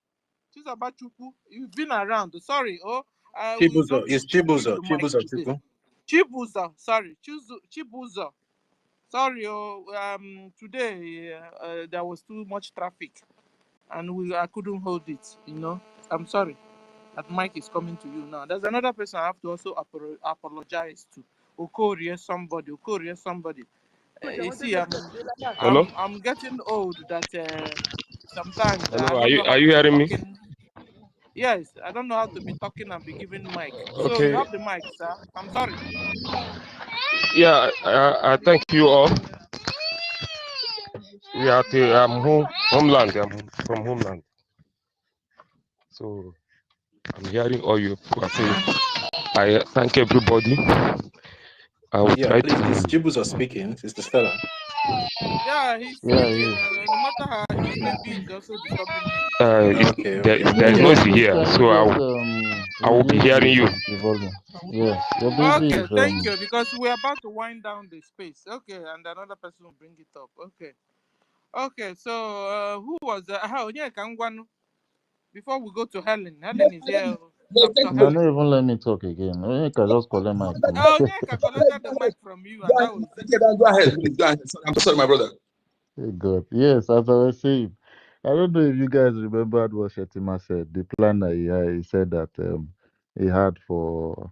Chizoba Chuku, you've been around. Sorry, Chibuzo, it's Chibuzo. Chibuzo, sorry, Chibuzo. Sorry, today there was too much traffic, and I couldn't hold it. I'm sorry. That mic is coming to you now. There's another person I have to also apologize to. Okorie somebody. You see, Hello? I'm getting old. That sometimes Hello, I don't know how are to you be hearing me? talking. Yes, I don't know how to be talking and be giving mic. So you Okay. have the mic, sir. I'm sorry. Yeah, I thank you all. We are at homeland. I'm from homeland. So I'm hearing all you people are saying. I thank everybody. I will try please, to. it's Chibuzo speaking, Sister Stella. Yeah, he's Yeah, speaking. No matter how his baby is also disturbing him. There's noise here, so I will be hearing you. The volume. Yeah, your baby Okay, is thank you, because we're about to wind down the space. Okay, and another person will bring it up. Okay, so who was before we go to Helen? Helen is here. Dr. No, Helen. not even let me talk again. You can just collect my phone. Onyeka collected the mic from you, and that was it. Go ahead, please. Go ahead. I'm so sorry, my brother. Hey God. Yes, as I was saying, I don't know if you guys remembered what Shetima said. The plan that he had, he said that he had for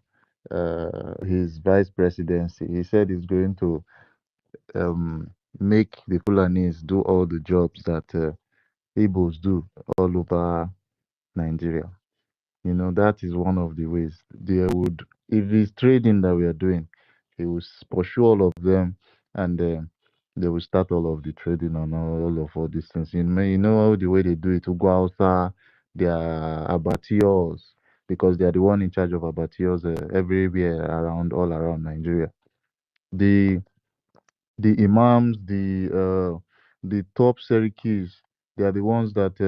his vice presidency. He said he's going to make the Fulanis do all the jobs that Igbos do all over Nigeria. That is one of the ways they would, if it's trading that we are doing, he will pursue all of them, and they will start all of the trading on all these things. The way they do it, to go outside their abattoirs, because they are the one in charge of abattoirs everywhere all around Nigeria. The imams, the top Serikis, they are the ones that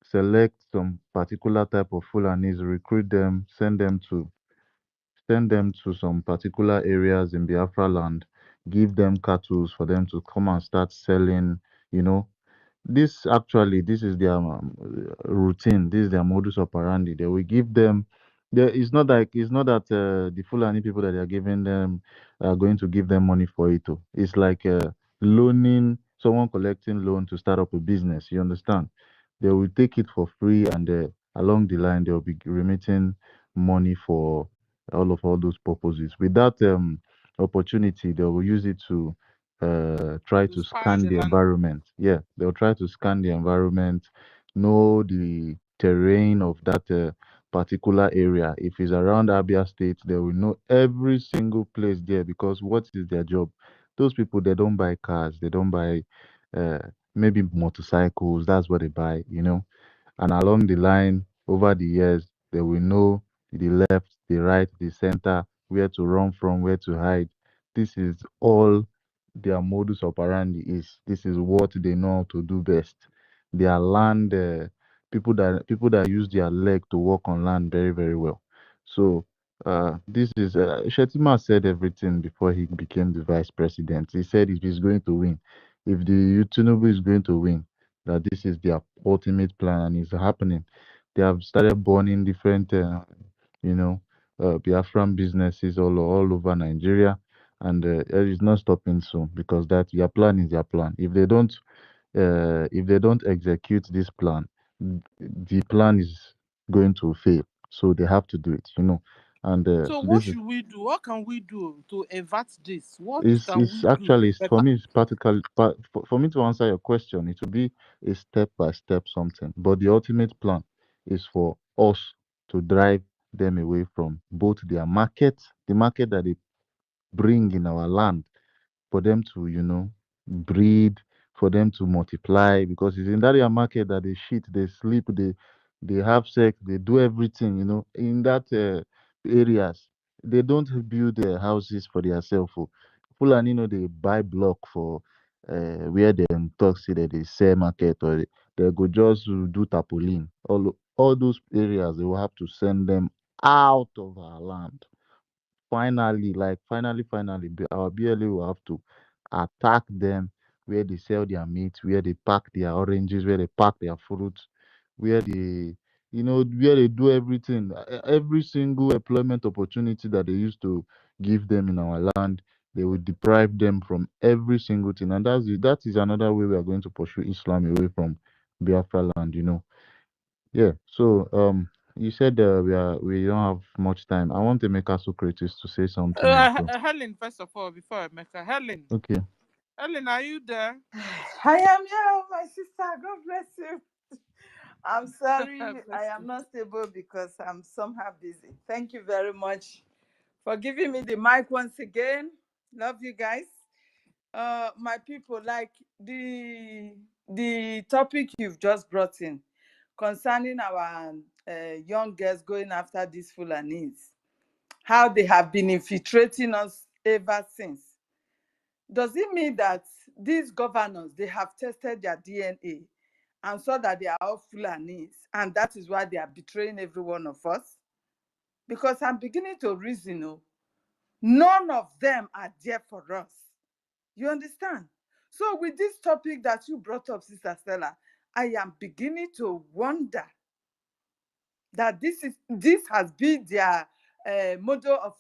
select some particular type of Fulanis, recruit them, send them to some particular areas in Biafra land, give them cattle for them to come and start selling. You know, this is their routine. This is their modus operandi. They will give them. It's not that the Fulani people that they are giving them are going to give them money for it. It's like loaning someone, collecting loan to start up a business. You understand? They will take it for free, and along the line they will be remitting money for all those purposes. With that opportunity, they will use it to try to Inspire scan the the land. environment. Yeah, they'll try to scan the environment, know the terrain of that particular area. If it's around Abia State, they will know every single place there, because what is their job? Those people, they don't buy cars, they don't buy uh, maybe motorcycles. That's what they buy, And along the line, over the years, they will know the left, the right, the center, where to run from, where to hide. This is all their modus operandi is. This is what they know how to do best. their land, people that use their leg to walk on land very, very well. So this is Shetima said everything before he became the vice president. He said if he's going to win, if the Tinubu is going to win, that this is their ultimate plan and it's happening. They have started burning different, Biafran businesses all over Nigeria, and it is not stopping soon because that their plan is their plan. If they don't execute this plan, the plan is going to fail. So they have to do it. And So what this is should we do? What can we do to avert this? What it's, can it's we do actually for better? me it's practical, but for me to answer your question, it will be a step by step something. But the ultimate plan is for us to drive them away from both their market, the market that they bring in our land, for them to, breed, for them to multiply, because it's in that area market that they shit, they sleep, they have sex, they do everything, in that areas. They don't build houses for themselves. Fulani, they buy block for where they talk say that they sell market, or they go just do tarpaulin. All those areas, they will have to send them out of our land. Finally, like finally, our BLA will have to attack them where they sell their meat, where they pack their oranges, where they pack their fruits, where where they do everything. Every single employment opportunity that they used to give them in our land, they will deprive them from every single thing. And that is another way we are going to pursue Islam away from Biafra land. Yeah. So you said we don't have much time. I want to make us Socrates to say something also. Helen, first of all, before I make her, Helen, Okay. are you there? I am here, my sister. God bless you. I'm sorry I Bless am you. not stable because I'm somehow busy. Thank you very much for giving me the mic once again. Love you guys. My people, like the topic you've just brought in concerning our young girls going after these Fulanis, how they have been infiltrating us ever since. Does it mean that these governors, they have tested their DNA and saw that they are all Fulanis, and that is why they are betraying every one of us? Because I'm beginning to reason, none of them are there for us. You understand? So with this topic that you brought up, Sister Stella, I am beginning to wonder that this has been their model of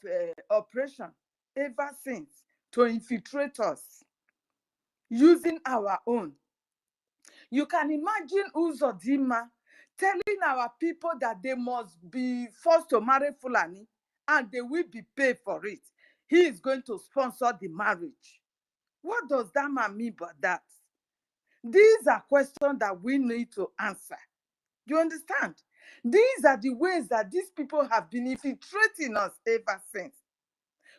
operation ever since, to infiltrate us using our own. You can imagine Uzodinma telling our people that they must be forced to marry Fulani and they will be paid for it. He is going to sponsor the marriage. What does that man mean by that? These are questions that we need to answer. You understand? These are the ways that these people have been infiltrating us ever since.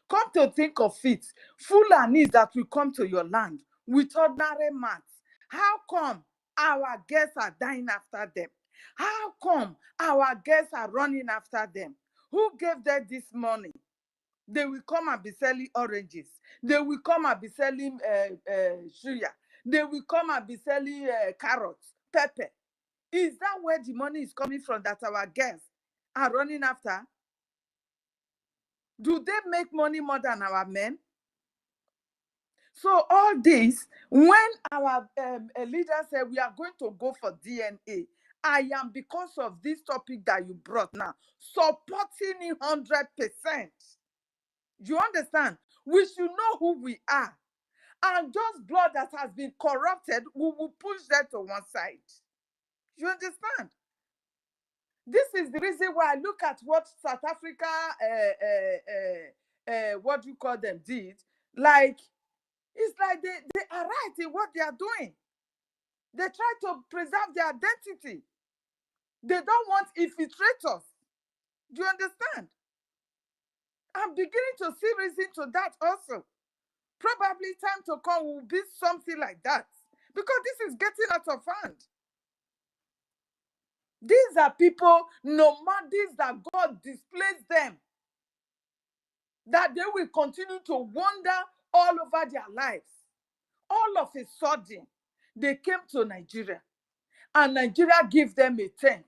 Come to think of it, Fulanis that will come to your land with ordinary mats. How come our guests are dying after them? How come our guests are running after them? Who gave them this money? They will come and be selling oranges. They will come and be selling suya. They will come and be selling carrots, pepper. Is that where the money is coming from that our guests are running after? Do they make money more than our men? So all this, when our leader said we are going to go for DNA, I am, because of this topic that you brought now, supporting it 100%. You understand? We should know who we are. And just blood that has been corrupted, we will push that to one side. You understand? This is the reason why I look at what South Africa, what do you call them, did. Like, it's like they are right in what they are doing. They try to preserve their identity. They don't want infiltrators. Do you understand? I'm beginning to see reason to that also. Probably time to come will be something like that. Because this is getting out of hand. These are people, nomadics, that God displays them, that they will continue to wander all over their lives. All of a sudden, they came to Nigeria. and Nigeria give them a tent.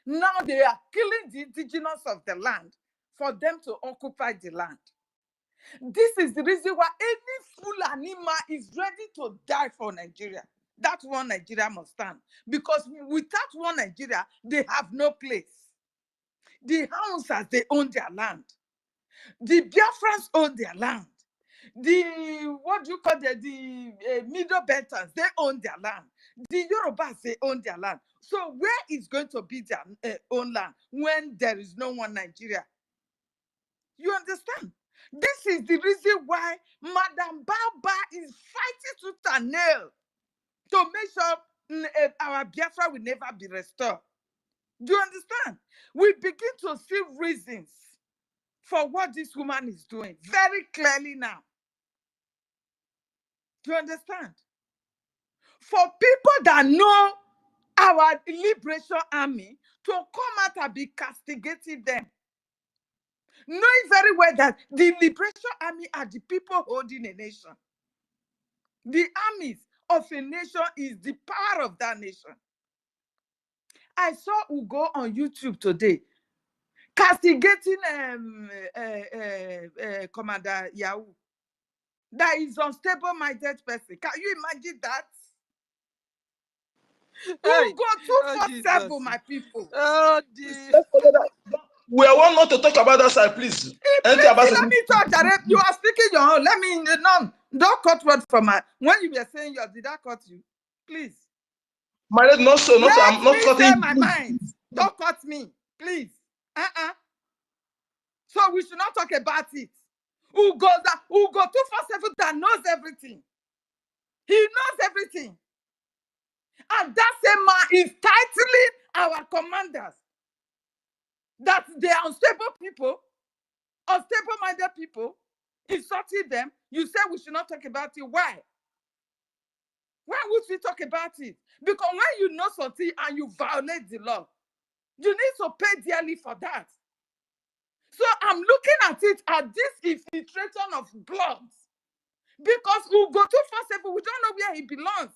Now they are killing the indigenous of the land for them to occupy the land. This is the reason why any fool anima is ready to die for Nigeria. That one Nigeria must stand. Because without one Nigeria, they have no place. The Hausas, they own their land. The Biafrans own their land. The, what do you call the Middle Belters, they own their land. The Yorubas, they own their land. So where is going to be their own land when there is no one Nigeria? You understand? This is the reason why Madam Baba is fighting tooth and nail to make sure our Biafra will never be restored. Do you understand? We begin to see reasons for what this woman is doing very clearly now. Do you understand? For people that know our liberation army to come out and be castigating them, knowing very well that the liberation army are the people holding a nation. The armies of a nation is the power of that nation. I saw Ugo on YouTube today castigating Commander Yahoo. That is unstable-minded person. Can you imagine that? Hey, Ugo 247, my people. Oh, We are one not to talk about that side, please. Please let me talk, Jared. You are speaking your own. Let me no. Don't cut word from my. When you were saying yours, did I cut you? Please. My lady, not so. Not. I'm not Let me say cutting. my mind. Don't cut me, please. So we should not talk about it. Who goes 247 that knows everything. He knows everything. And that same man is titling our commanders that they are unstable people, unstable-minded people, insulting them. You say we should not talk about it. Why? Why would we talk about it? Because when you know something and you violate the law, you need to pay dearly for that. So I'm looking at it as this infiltration of blood. Because we'll go 247, we don't know where he belongs.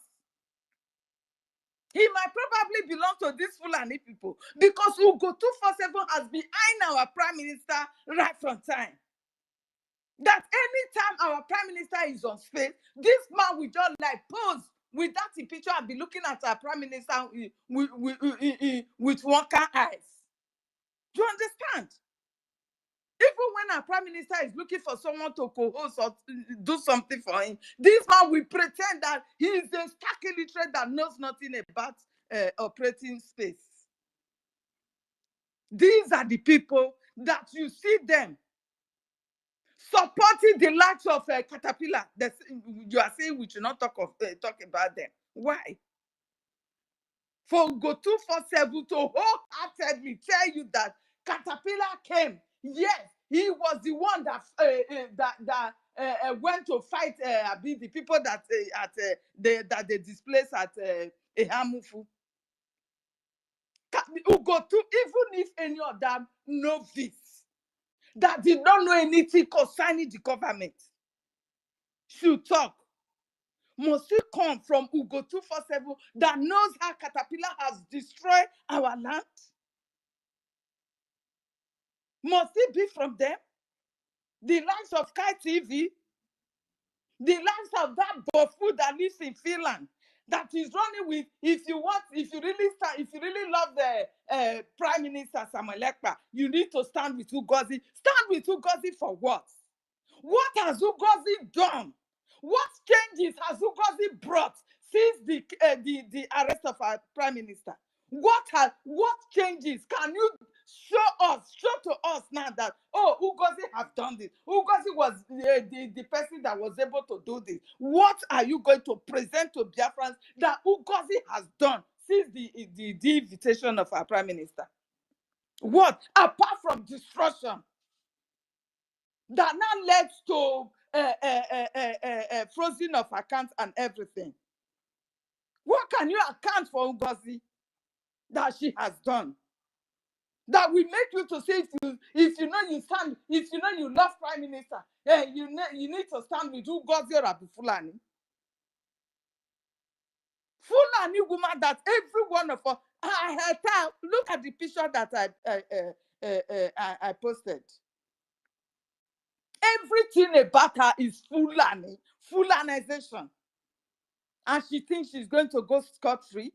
He might probably belong to these Fulani people because Ugo 247 has been eyeing our prime minister right from time. That anytime our prime minister is on space, this man will just like pose with that picture and be looking at our prime minister with one kind eyes. Do you understand? Even when our prime minister is looking for someone to co-host or do something for him, this man will pretend that he is a stark illiterate that knows nothing about operating space. These are the people that you see them supporting the likes of Caterpillar. You are saying we should not talk about them. Why? For Go 247 to wholeheartedly tell you that Caterpillar came. Yes, he was the one that went to fight the people that that they displaced at Ehamufu. Ugo 2, even if any of them know this, that did not know anything concerning the government, should talk. Must it come from Ugo 247 that knows how Caterpillar has destroyed our land? Must it be from them? The likes of Kai TV, the likes of that Bofu that lives in Finland, that is running with, if you really love the Prime Minister Samuel Ekpa, you need to stand with Ugozi. Stand with Ugozi for what? What has Ugozi done? What changes has Ugozi brought since the arrest of our Prime Minister? What changes can you show to us now that, oh, Ugozi have done this? Ugozi was the person that was able to do this. What are you going to present to Biafrans that Ugozi has done since the invitation of our Prime Minister? What? Apart from destruction that now led to frozen of accounts and everything. What can you account for Ugozi that she has done? That will make you to say, if you know you stand, if you know you love Prime Minister, you need to stand with Ugozi or Abu Fulani. Fulani woman that every one of us, look at the picture that I posted. Everything about her is Fulanization. And she thinks she's going to go scot-free.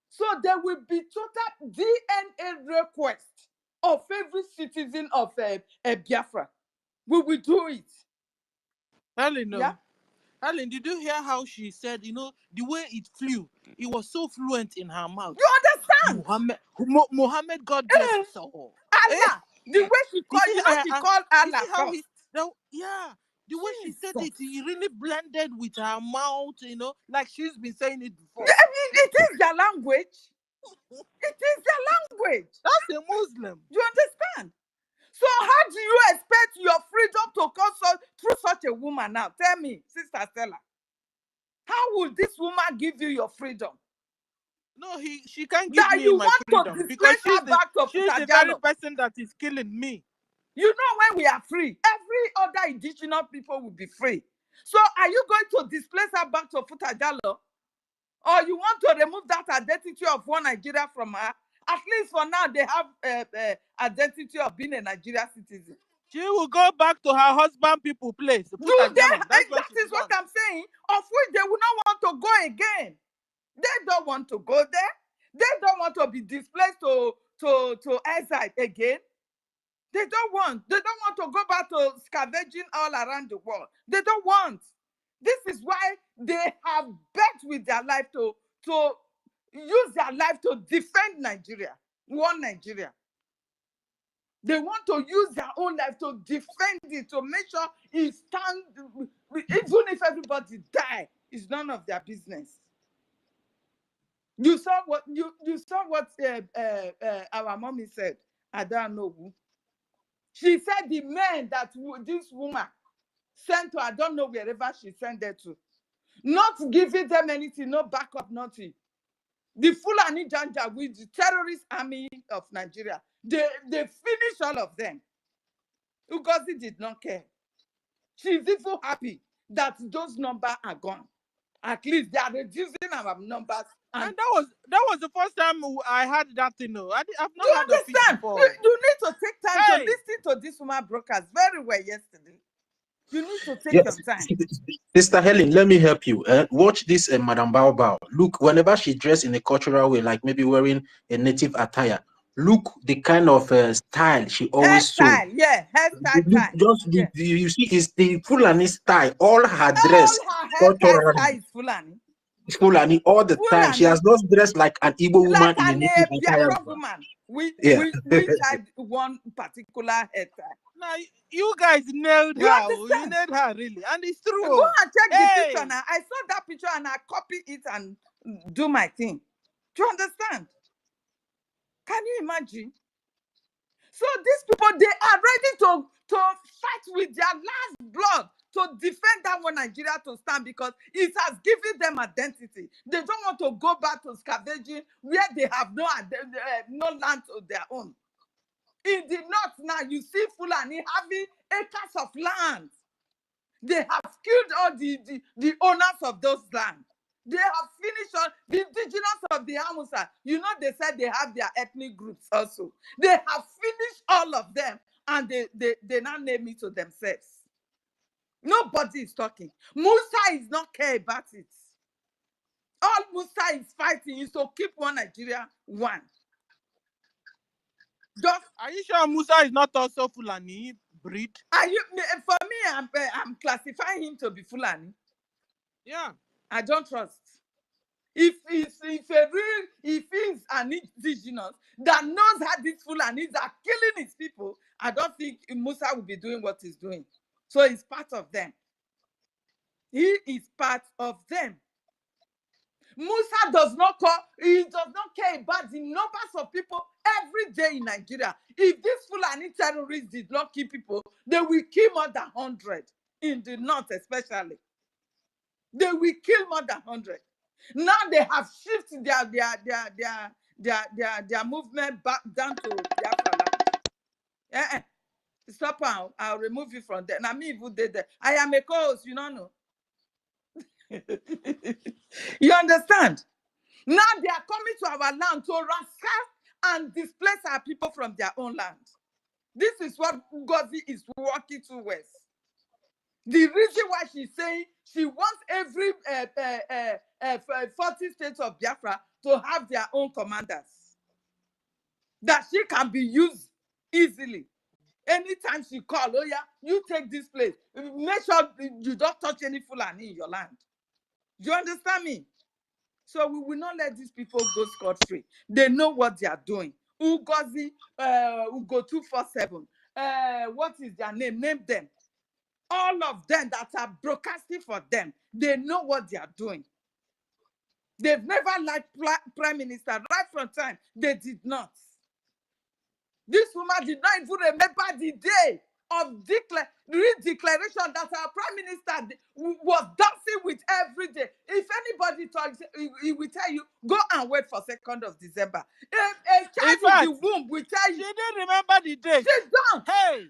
So there will be total DNA request of every citizen of Biafra. We will do it. Helen, no. Yeah? Helen, did you hear how she said, the way it flew, it was so fluent in her mouth. You understand? Muhammad, God bless his soul. Allah. The way she called, she called Allah. You see how first. the way she said it, he really blended with her mouth, like she's been saying it before. It is their language. It is their language. That's a Muslim. You understand? So how do you expect your freedom to come through such a woman now? Tell me, Sister Stella. How will this woman give you your freedom? No, she can't give me my freedom because she's the very person that is killing me. You know, when we are free, every other indigenous people will be free. So are you going to displace her back to Futajalo? Or you want to remove that identity of one Nigeria from her? At least for now, they have identity of being a Nigerian citizen. She will go back to her husband people place. That is what I'm saying. Of which they will not want to go again. They don't want to go there. They don't want to be displaced to exile again. They don't want. They don't want to go back to scavenging all around the world. They don't want. This is why they have bet with their life to use their life to defend Nigeria, one Nigeria. They want to use their own life to defend it, to make sure it stands. Even if everybody die, it's none of their business. You saw what our mommy said. I don't know who. She said the men that this woman sent to, I don't know wherever she sent them to, not giving them anything, no backup, nothing. The Fulani Janja with the terrorist army of Nigeria, they finished all of them. Ngozi did not care. She's even happy that those numbers are gone. At least they are reducing our numbers. And that was the first time I heard that thing. I've not heard of it before. You need to take time to listen to this woman broadcast very well yesterday. You need to take your time. Sister Helen, let me help you. Watch this Madam Bao Bao. Look, whenever she dressed in a cultural way, like maybe wearing a native attire, look the kind of style she always hairstyle, hairstyle. You see, it's the Fulani style. All her dress, hairstyle is Fulani. Fulani all the time. She has not dressed like an Igbo woman in a native attire. Woman. We had one particular hairstyle. Now you guys nailed her. You nailed her really, and it's true. Go and check the picture now. I saw that picture and I copy it and do my thing. Do you understand? Can you imagine? So these people, they are ready to fight with their last blood to defend that one Nigeria to stand because it has given them identity. They don't want to go back to scavenging where they have no land of their own. In the north now, you see Fulani having acres of land. They have killed all the owners of those lands. They have finished all the indigenous of the Hamusa. You know, they said they have their ethnic groups also. They have finished all of them and they now name it to themselves. Nobody is talking. Musa is not care about it. All Musa is fighting is to keep one Nigeria one. Are you sure Musa is not also Fulani breed? For me, I'm classifying him to be Fulani. Yeah. I don't trust. If he's an indigenous that knows how these Fulanis are killing his people, I don't think Musa will be doing what he's doing. So he's part of them. He is part of them. Musa does not care about the numbers of people every day in Nigeria. If these Fulani terrorists did not kill people, they will kill more than 100 in the north, especially. They will kill more than 100. Now they have shifted their movement back down to Biafra. Stop, I'll remove you from there. Now me even did that. I am a co-host, you don't know. You understand? Now they are coming to our land to rascal and displace our people from their own land. This is what NGOZI is working towards. The reason why she's saying she wants every 40 states of Biafra to have their own commanders, that she can be used easily. Anytime she call, oh yeah, you take this place. Make sure you don't touch any Fulani in your land. Do you understand me? So we will not let these people go scot-free. They know what they are doing. NGOZI, Ugo 247. What is their name? Name them. All of them that are broadcasting for them, they know what they are doing. They've never liked Prime Minister right from time. They did not. This woman did not even remember the day of redeclaration that our Prime Minister was dancing with every day. If anybody talks, he will tell you, go and wait for 2nd of December. If a child in the womb will tell you. She didn't remember the day. She's done. Hey.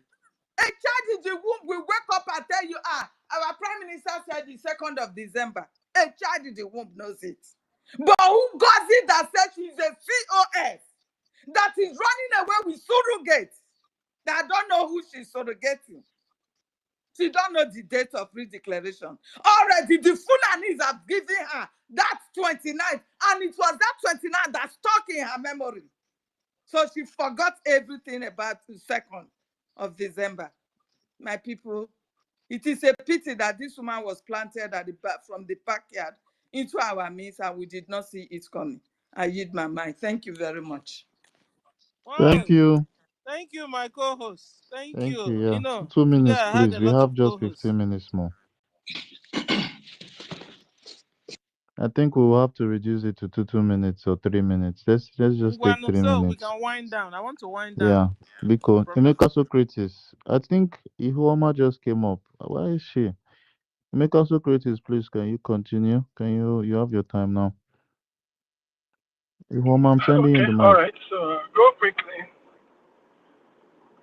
A child in the womb will wake up and tell you, our Prime Minister said the 2nd of December. A child in the womb knows it. But who got it that said she's a COS that is running away with surrogates? That don't know who she's surrogating. She don't know the date of redeclaration. Already the Fulanis have given her that 29th, and it was that 29th that stuck in her memory. So she forgot everything about the 2nd of December. My people, it is a pity that this woman was planted at the back from the backyard into our midst, and we did not see it coming. I yield my mind. Thank you very much. Thank you. Thank you, my co-host. Thank Thank you. you. Yeah. You know, 2 today minutes, I had please. a We lot of have just co-hosts. 15 minutes more. I think we'll have to reduce it to 2 minutes or 3 minutes. Let's just take 3 So minutes. we can wind down. I want to wind down. Yeah, because Emeka Socrates, I think Ihuoma just came up. Where is she? Emeka Socrates, please, can you continue? You have your time now. Ihuoma, I'm sending you the mic. All right, so go quickly.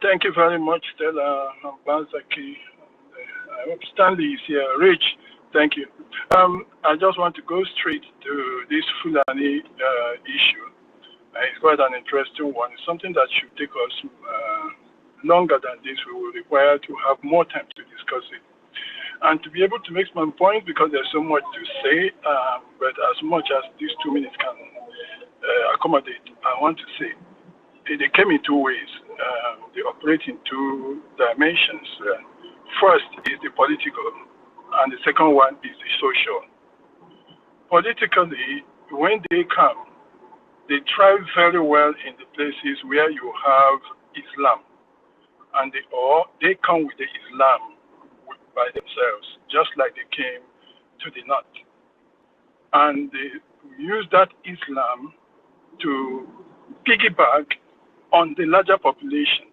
Thank you very much, Stella Banzaki. I hope Stanley is here. Rich, thank you. I just want to go straight to this Fulani issue. It's quite an interesting one. It's something that should take us longer than this. We will require to have more time to discuss it. And to be able to make my point, because there's so much to say, but as much as these 2 minutes can accommodate, I want to say they came in 2 ways. They operate in 2 dimensions. First is the political, and the second one is the social. Politically, when they come, they thrive very well in the places where you have Islam, and they come with the Islam by themselves, just like they came to the north. And they use that Islam to piggyback on the larger population.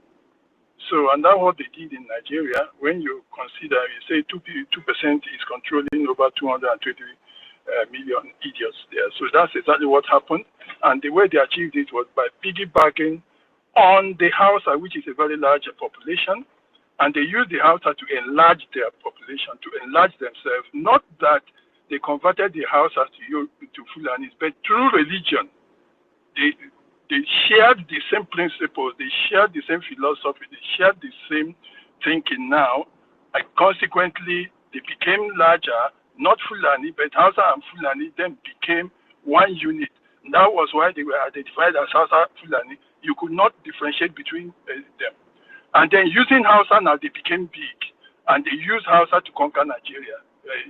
So, and that's what they did in Nigeria. When you consider, you say 2% is controlling over 220 million idiots there. So that's exactly what happened. And the way they achieved it was by piggybacking on the Hausa, which is a very large population. And they used the Hausa to enlarge their population, to enlarge themselves. Not that they converted the Hausa to Fulanis, but through religion. They shared the same principles, they shared the same philosophy, they shared the same thinking now, and consequently they became larger, not Fulani, but Hausa and Fulani then became one unit. And that was why they were identified as Hausa Fulani. You could not differentiate between them. And then using Hausa now, they became big, and they used Hausa to conquer Nigeria.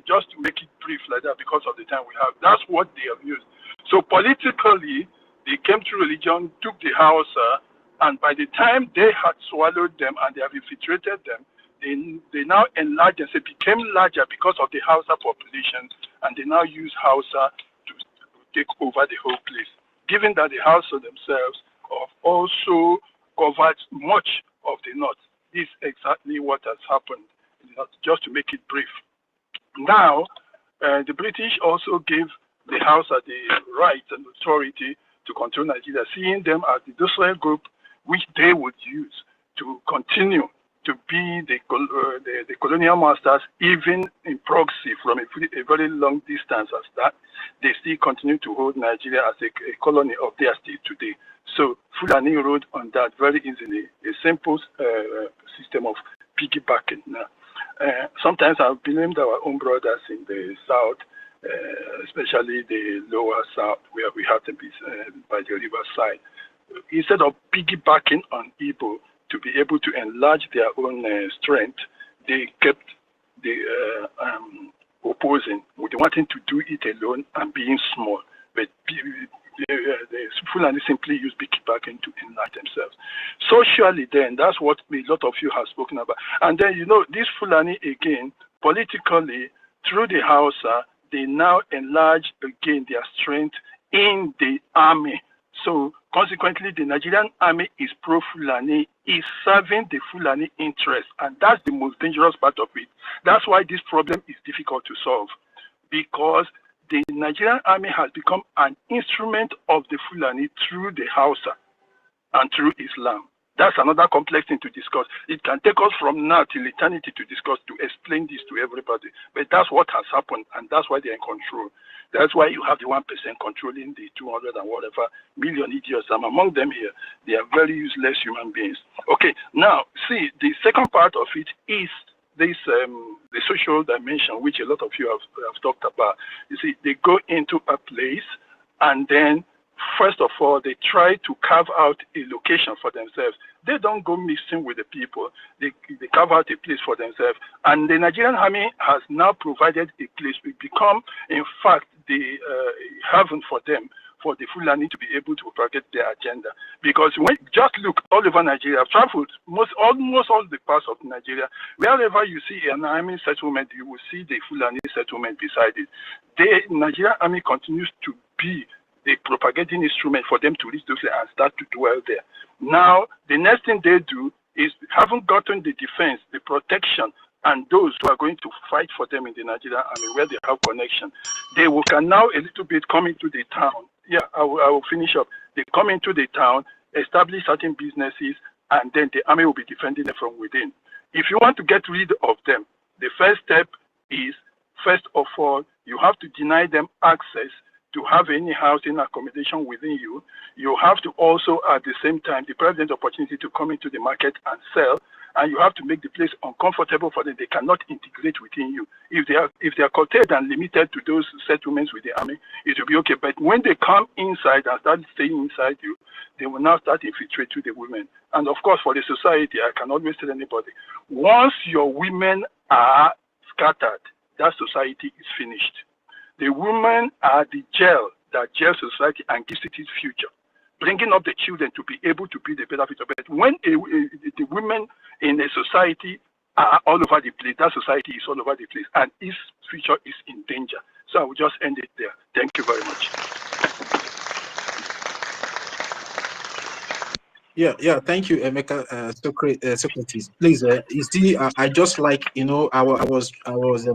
Just to make it brief like that because of the time we have. That's what they have used. So politically, they came to religion, took the Hausa, and by the time they had swallowed them and they have infiltrated them, they now enlarged and became larger because of the Hausa population, and they now use Hausa to take over the whole place. Given that the Hausa themselves have also covered much of the north, this is exactly what has happened. Just to make it brief. Now, the British also gave the Hausa the right and authority to control Nigeria, seeing them as the docile group which they would use to continue to be the colonial masters, even in proxy from a very long distance as that, they still continue to hold Nigeria as a colony of their state today. So Fulani rode on that very easily, a simple system of piggybacking. Sometimes I've blamed our own brothers in the south, especially the lower south, where we have to be by the river side. Instead of piggybacking on Igbo to be able to enlarge their own strength, they kept opposing, wanting to do it alone and being small. But the Fulani simply use piggybacking to enlarge themselves. Socially, then, that's what a lot of you have spoken about. And then, this Fulani, again, politically, through the Hausa, they now enlarge again their strength in the army. So consequently, the Nigerian army is pro-Fulani, is serving the Fulani interest, and that's the most dangerous part of it. That's why this problem is difficult to solve, because the Nigerian army has become an instrument of the Fulani through the Hausa and through Islam. That's another complex thing to discuss. It can take us from now till eternity to discuss, to explain this to everybody. But that's what has happened, and that's why they're in control. That's why you have the 1% controlling the 200 and whatever million idiots. I'm among them here. They are very useless human beings. Okay, now, see, the second part of it is this the social dimension, which a lot of you have talked about. You see, they go into a place, and then first of all, they try to carve out a location for themselves. They don't go mixing with the people. They carve out a place for themselves. And the Nigerian army has now provided a place. We become, in fact, the heaven for them, for the Fulani to be able to propagate their agenda. Because when just look all over Nigeria, I've traveled almost all the parts of Nigeria. Wherever you see an army settlement, you will see the Fulani settlement beside it. The Nigerian army continues to be the propagating instrument for them to reach those and start to dwell there. Now, the next thing they do is, having gotten the defense, the protection, and those who are going to fight for them in the Nigerian army, where they have connection, they can now a little bit come into the town. Yeah, I will finish up. They come into the town, establish certain businesses, and then the army will be defending them from within. If you want to get rid of them, the first step is, first of all, you have to deny them access to have any housing accommodation within you. You have to also, at the same time, deprive them the opportunity to come into the market and sell, and you have to make the place uncomfortable for them. They cannot integrate within you. If they are curtailed and limited to those settlements with the army, it will be okay. But when they come inside and start staying inside you, they will now start infiltrate to the women. And of course, for the society, I can always tell anybody, once your women are scattered, that society is finished. The women are the gel that gels society and gives it its future, bringing up the children to be able to be the better future. But when the women in a society are all over the place, that society is all over the place, and its future is in danger. So I will just end it there. Thank you very much. Yeah. Thank you, Emeka, Socrates. Please, you see, I just like, I was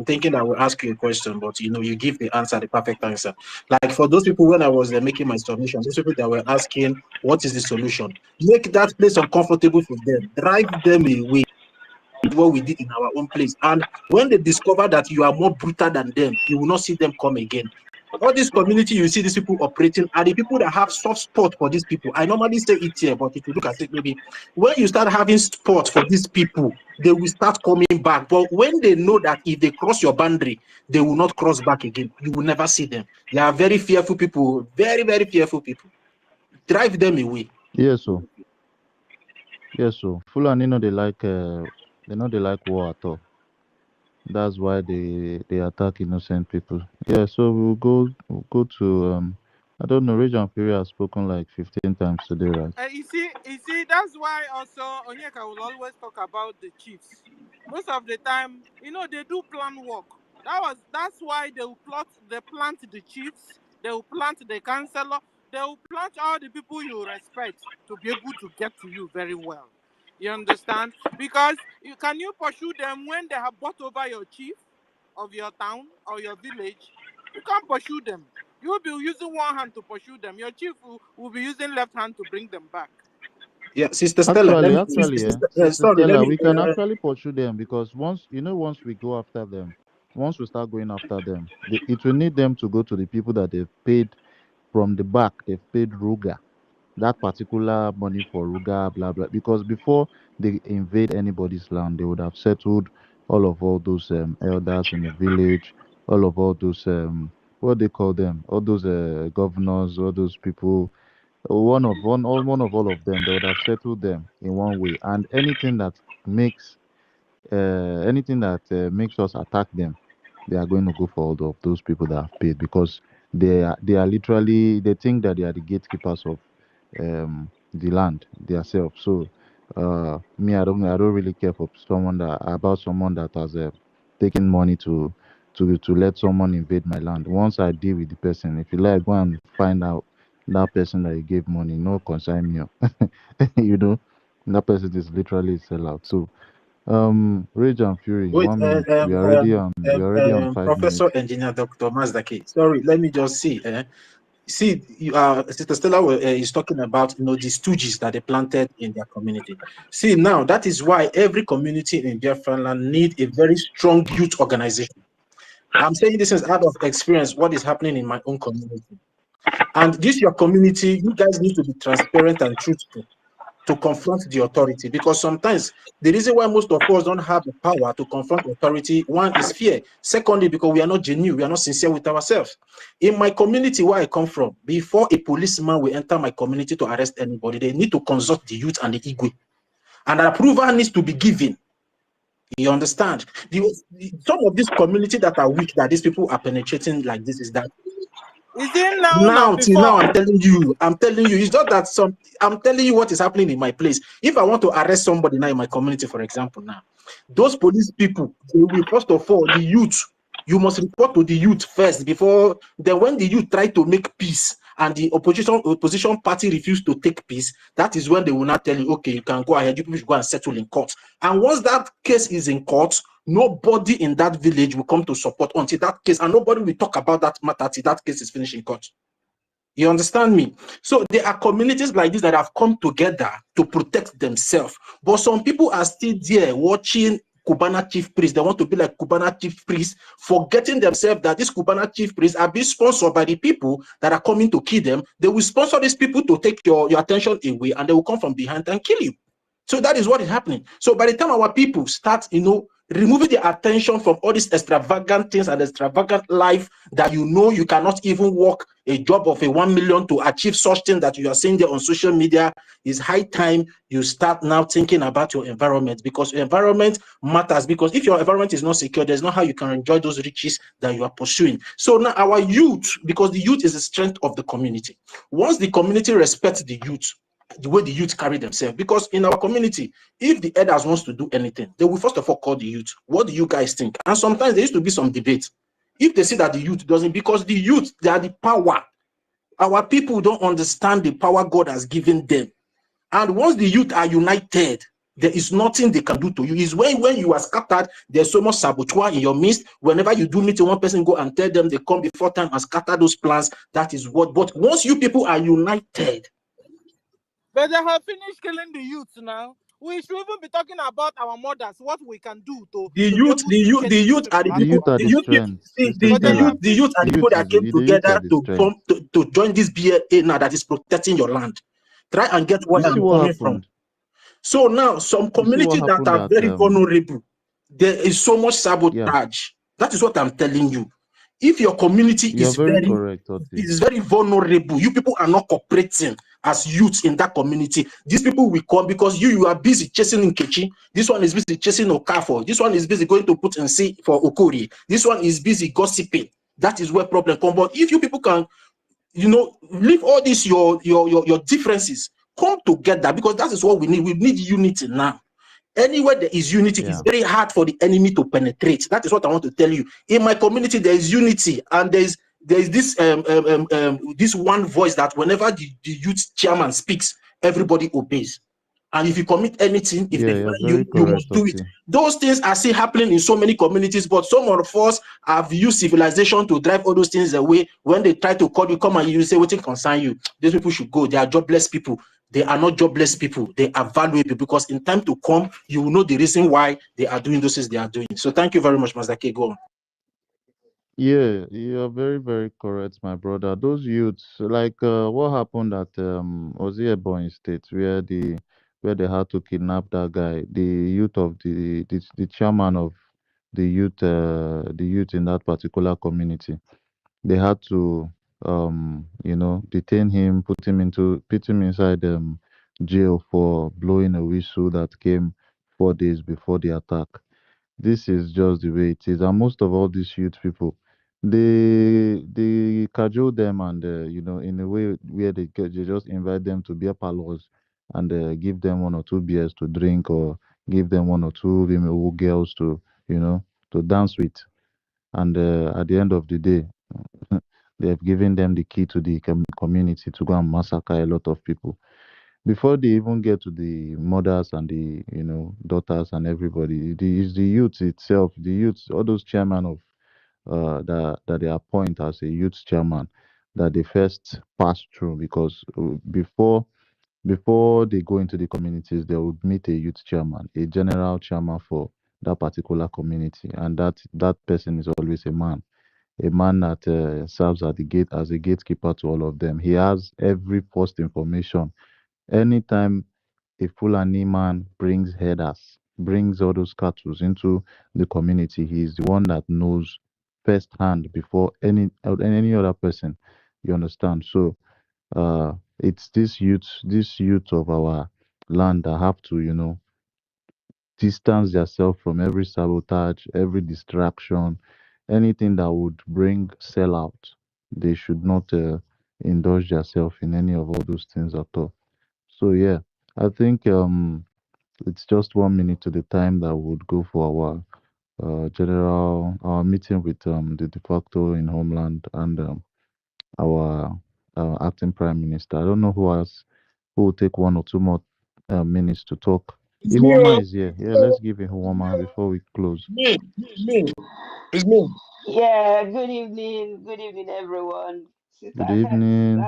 thinking I will ask you a question, but you give the answer, the perfect answer. Like for those people when I was making my submission, those people that were asking, what is the solution? Make that place uncomfortable for them, drive them away. What we did in our own place, and when they discover that you are more brutal than them, you will not see them come again. All this community, you see these people operating are the people that have soft spot for these people. I normally say it here, but if you look at it, maybe when you start having spot for these people, they will start coming back. But when they know that if they cross your boundary, they will not cross back again, you will never see them. They are very fearful people, very, very fearful people. Drive them away. Yes, so Fulani know they like war at all. That's why they attack innocent people. Yeah, so we'll go to I don't know, Region Fury has spoken like 15 times today, right? You see, that's why also Onyeka will always talk about the chiefs. Most of the time, they do plan work. That's why they plant the chiefs, they will plant the councillor, they will plant all the people you respect to be able to get to you very well. You understand? Because can you pursue them when they have bought over your chief of your town or your village? You can't pursue them. You will be using one hand to pursue them. Your chief will be using left hand to bring them back. Yeah, Sister Stella. Sister Sorry, let Stella, me. we can actually pursue them because once we go after them, once we start going after them, it will need them to go to the people that they've paid from the back. They've paid Ruga, that particular money for Ruga, blah blah. Because before they invade anybody's land, they would have settled all those elders in the village, all those what they call them, all those governors, all those people. One of all of them, they would have settled them in one way, and anything that makes us attack them, they are going to go for all of those people that have paid because they are literally, they think that they are the gatekeepers of the land themselves. So me, I don't really care for someone that has taken money to let someone invade my land. Once I deal with the person, if you like, go and find out that person that you gave money, no concern me. you know, that person is literally a sellout. So Rage and Fury, Wait, 1 minute. We are already on Professor 5 minutes. Engineer Dr. Mazdaki. Sorry, let me just see. See, Sister Stella is talking about the stooges that they planted in their community. See, now that is why every community in Biafra land need a very strong youth organization. I'm saying this is out of experience, what is happening in my own community. And this your community, you guys need to be transparent and truthful to confront the authority, because sometimes the reason why most of us don't have the power to confront authority, one is fear. Secondly, because we are not genuine, we are not sincere with ourselves. In my community where I come from, before a policeman will enter my community to arrest anybody, they need to consult the youth and the Igwe. And approval needs to be given. You understand? Some of these communities that are weak, that these people are penetrating like this, is that Is it now now or till now before? I'm telling you, it's not that I'm telling you what is happening in my place. If I want to arrest somebody now in my community, for example, now those police people, they will first of all, the youth, you must report to the youth first, before then. When the youth try to make peace and the opposition party refuse to take peace, that is when they will not tell you, okay, you can go ahead, you people should go and settle in court. And once that case is in court, nobody in that village will come to support until that case, and nobody will talk about that matter till that case is finished in court. You understand me? So there are communities like this that have come together to protect themselves. But some people are still there watching Cubana chief priests. They want to be like Cubana chief priests, forgetting themselves that these Cubana chief priests are being sponsored by the people that are coming to kill them. They will sponsor these people to take your attention away, and they will come from behind and kill you. So that is what is happening. So by the time our people start, removing the attention from all these extravagant things and extravagant life that you cannot even work a job of 1 million to achieve such thing that you are seeing there on social media, is high time you start now thinking about your environment, because your environment matters. Because if your environment is not secure, there's not how you can enjoy those riches that you are pursuing. So now our youth, because the youth is the strength of the community. Once the community respects the youth, the way the youth carry themselves, because in our community, if the elders wants to do anything, they will first of all call the youth. What do you guys think? And sometimes there used to be some debate. If they see that the youth doesn't, because the youth, they are the power. Our people don't understand the power God has given them. And once the youth are united, there is nothing they can do to you. It's when you are scattered, there's so much saboteur in your midst. Whenever you do meet one person, go and tell them they come before time and scatter those plans. That is what. But once you people are united, but they have finished killing the youth now. We should even be talking about our mothers, what we can do to the be youth able to chase the youth are the The people. youth are The the youth, strength, see, Sister Stella. the youth are the people that came The youth are together the to strength. come to join this BLA now that is protecting your land. Try and get where You see I'm what coming from. happened? So now some You see what communities that happened are that very vulnerable, there is so much yeah, sabotage. That is what I'm telling you. If your community you are very correct, Oti. is very vulnerable, you people are not cooperating as youths in that community. These people will come because you are busy chasing Nkechi. This one is busy chasing Okafor. This one is busy going to put and see for Okori. This one is busy gossiping. That is where problem comes. But if you people can, leave all these your differences, come together, because that is what we need. We need unity now. Anywhere there is unity, it's very hard for the enemy to penetrate. That is what I want to tell you. In my community, there is unity, and there is this this one voice that whenever the youth chairman speaks, everybody obeys. And if you commit anything, if they Yeah, find you're very you must correct, do it. Oti. Those things are still happening in so many communities, but some of us have used civilization to drive all those things away. When they try to call you, come and you say, what thing concern you? These people should go. They are jobless people. They are not jobless people. They are valuable, because in time to come, you will know the reason why they are doing those things they are doing. So thank you very much, Master K. Go on. Yeah, you're very, very correct, my brother. Those youths, like what happened at Oziebo State, where they had to kidnap that guy, the youth of the chairman of the youth in that particular community. They had to detain him, put him inside jail for blowing a whistle that came 4 days before the attack. This is just the way it is. And most of all these youth people, they cajole them, and in a way where they just invite them to beer parlors and give them one or two beers to drink, or give them one or two female girls to dance with. And at the end of the day, they have given them the key to the community to go and massacre a lot of people before they even get to the mothers and the daughters and everybody. It's the youth itself, the youth, all those chairman of that they appoint as a youth chairman, that they first pass through, because before they go into the communities, they would meet a youth chairman, a general chairman for that particular community, and that person is always a man that serves at the gate as a gatekeeper to all of them. He has every first information. Anytime a Fulani man brings headers, brings all those cattle into the community, he is the one that knows firsthand before any other person. You understand? So it's this youth of our land that have to, distance themselves from every sabotage, every distraction, anything that would bring sellout. They should not indulge themselves in any of all those things at all. So yeah, I think it's just 1 minute to the time that would go for our meeting with the de facto in Homeland, and our acting Prime Minister. I don't know who will take 1 or 2 more minutes to talk. It's me, Ihuoma oh. is here. Yeah, let's give Ihuoma before we close. Me. It's me. Yeah, good evening, everyone. Good Sister, evening.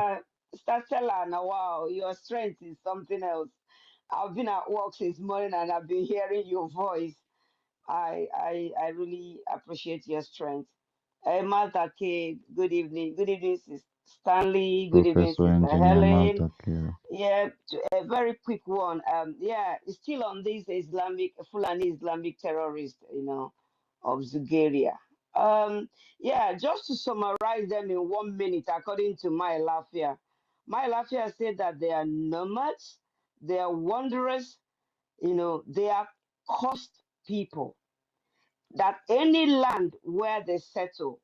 Sister Stella, now wow, your strength is something else. I've been at work since morning and I've been hearing your voice. I really appreciate your strength. Martha K, good evening. Good evening, Sister Stanley. Good evening, Professor Sister Engineer Helen. Martha Kira. Yeah, a very quick one. Yeah, it's still on this Fulani Islamic terrorist, of Bulgaria. Yeah, just to summarize them in 1 minute, according to my Lafia. My Lafia said that they are nomads, they are wanderers, they are coast people. That any land where they settle,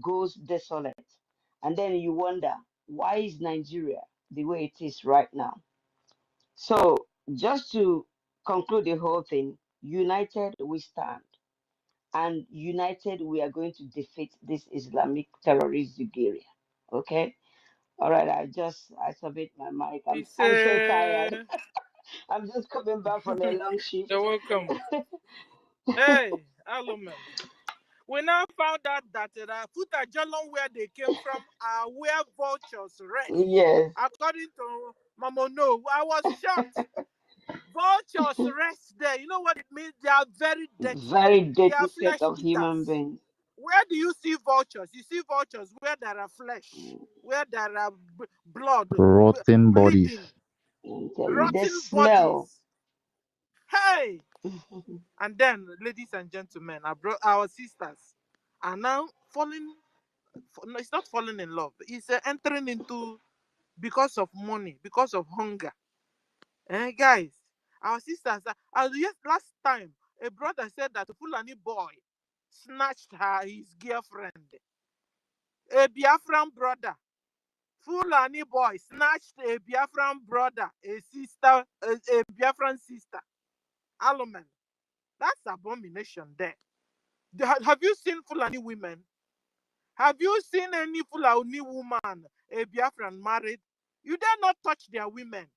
goes desolate. And then you wonder, why is Nigeria the way it is right now? So, just to conclude the whole thing, united we stand, and united we are going to defeat this Islamic terrorist Bulgaria. Okay? All right, I submit my mic. He I'm so tired. said, I'm just coming back from a long you're shift. welcome. Hey, Alumen. We now found out that the Futajalon, where they came from, are where vultures rest. Yes. According to Mama No, I was shocked. Vultures rest there. You know what it means? They are very dirty. Very They are dirty set flesh of human eaters. beings. Where do you see vultures? You see vultures where there are flesh, where there are blood, Rotten bodies. bleeding, I'm telling you, they rotten smell. bodies. Hey! And then, ladies and gentlemen, our sisters are now falling. No, it's not falling in love. It's entering into because of money, because of hunger. Guys, our sisters. Yes, last time a brother said that a Fulani boy snatched his girlfriend. A Biafran brother, Fulani boy snatched a Biafran brother, a sister, a Biafran sister. Alumen, that's abomination there. Have you seen Fulani women? Have you seen any Fulani woman, a Biafran married? You dare not touch their women.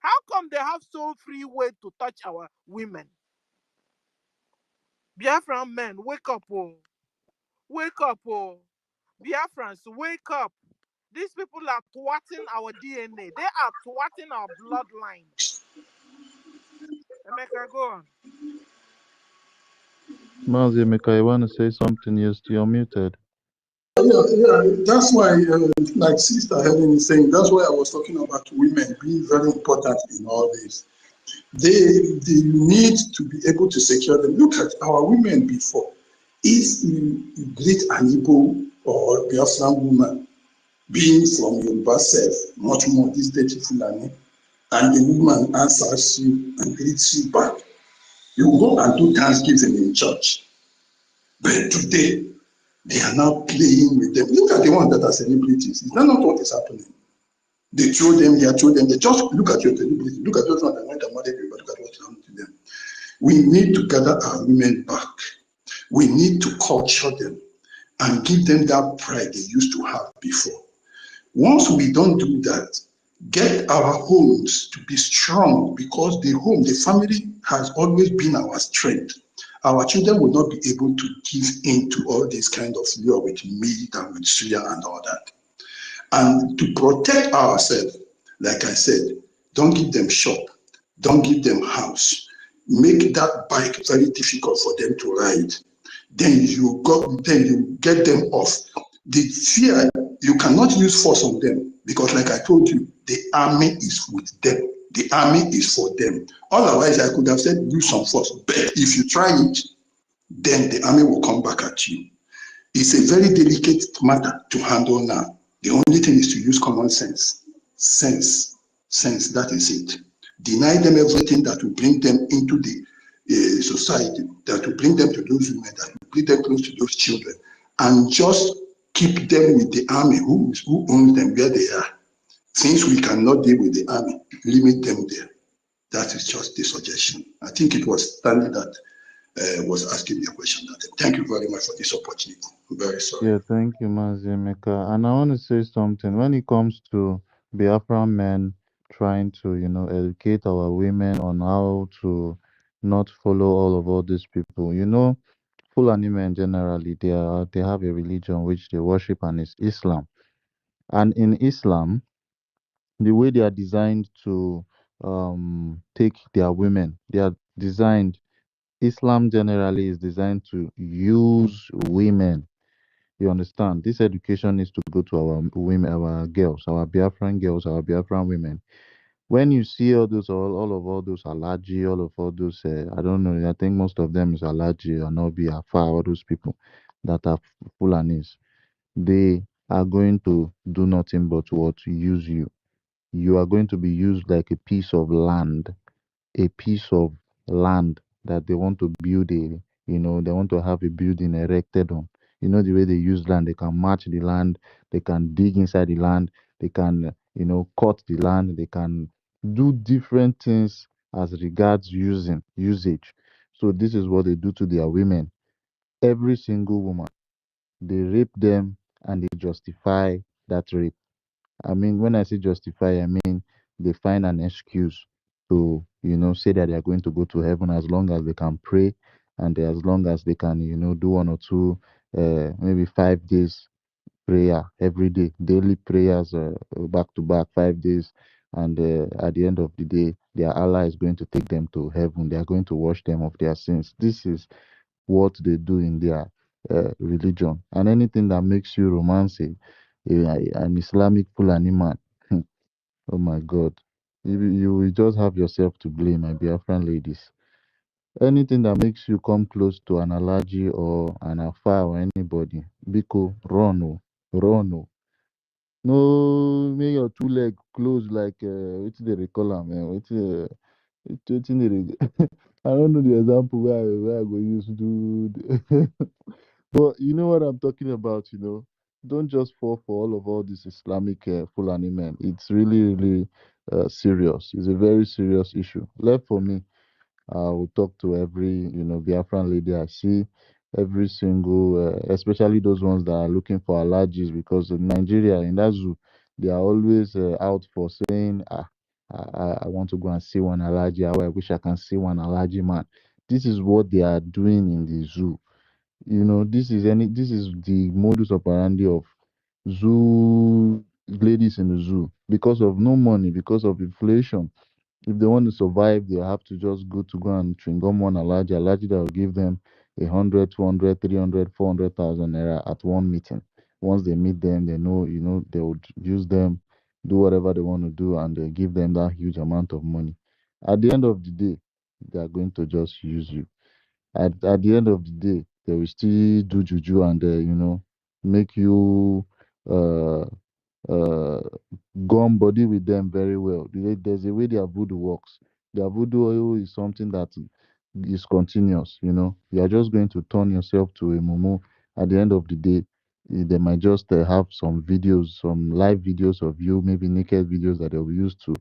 How come they have so free way to touch our women? Biafran men, wake up, oh. Wake up, oh. Biafrans, wake up. These people are thwarting our DNA. They are thwarting our bloodline. Emeka, go on. Mazi Emeka, you want to say something? You're muted. Yeah, that's why, like Sister Helen is saying, that's why I was talking about women being very important in all this. They need to be able to secure them. Look at our women before. If you greet an Igbo or Biafran woman, being from Yoruba self, much more this dirty Fulani, and the woman answers you and greets you back, you go and do Thanksgiving in church. But today, they are now playing with them. Look at the ones that are celebrities. Is that not what is happening? They throw them here, throw them. They just look at your celebrity. Look at those ones that went and married you, but look at what's happening to them. We need to gather our women back. We need to culture them and give them that pride they used to have before. Once we don't do that, get our homes to be strong, because the home, the family has always been our strength. Our children will not be able to give in to all this kind of lure with meat and with suya and all that. And to protect ourselves, like I said, don't give them shop, don't give them house. Make that bike very difficult for them to ride. Then you get them off. The fear, you cannot use force on them, because like I told you, the army is with them. The army is for them. Otherwise, I could have said use some force. But if you try it, then the army will come back at you. It's a very delicate matter to handle now. The only thing is to use common sense. Sense, that is it. Deny them everything that will bring them into the society, that will bring them to those women, that will bring them close to those children, and just keep them with the army who owns them where they are. Since we cannot deal with the army, limit them there. That is just the suggestion. I think it was Stanley that was asking me a question. Thank you very much for this opportunity. I'm very sorry. Yeah, thank you, Mazi Emeka. And I want to say something. When it comes to Biafran men trying to, educate our women on how to not follow all these people, Fulani men generally, they have a religion which they worship, and it's Islam. And in Islam, the way they are designed to take their women, they are designed. Islam generally is designed to use women. You understand? This education needs to go to our women, our girls, our Biafran girls, our Biafran women. When you see all those allergy, all those, I don't know, I think most of them is allergy or not be afar, all those people that are Fulanis, they are going to do nothing but what? Use you. You are going to be used like a piece of land, a piece of land that they want to build they want to have a building erected on. The way they use land, they can match the land, they can dig inside the land, they can, cut the land, they can do different things as regards usage. So this is what they do to their women. Every single woman, they rape them and they justify that rape. I mean, when I say justify, I mean they find an excuse to, say that they are going to go to heaven as long as they can pray, and as long as they can, do one or two, maybe 5 days prayer every day, daily prayers, back to back, 5 days. And at the end of the day, their Allah is going to take them to heaven. They are going to wash them of their sins. This is what they do in their religion. And anything that makes you romance an Islamic Fulani man, oh my God, you will just have yourself to blame, my Biafran ladies. Anything that makes you come close to an allergy or an afar or anybody, Biko, run, oh, run. Oh. No, make your two leg close like what they call them, man. I don't know the example where I go use do. But you know what I'm talking about. Don't just fall for all this Islamic Fulani men. It's really serious. It's a very serious issue. Left for me, I will talk to every, Biafran lady I see, every single, especially those ones that are looking for allergies, because in Nigeria, in that zoo, they are always out for saying, I want to go and see one Alaji. How I wish I can see one Alaji man. This is what they are doing in the zoo. This is the modus operandi of zoo ladies in the zoo because of no money, because of inflation. If they want to survive, they have to just go and chewing gum one Alaji that will give them 100, 200, 300, 400,000 naira at one meeting. Once they meet them, they know, they would use them, do whatever they want to do, and they give them that huge amount of money. At the end of the day, they are going to just use you. At the end of the day, they will still do juju and, make you uh, uh, gum body with them very well. There's a way their voodoo works. Their voodoo is something that is continuous. You are just going to turn yourself to a mumu. At the end of the day, they might just have some videos, some live videos of you, maybe naked videos that they'll use to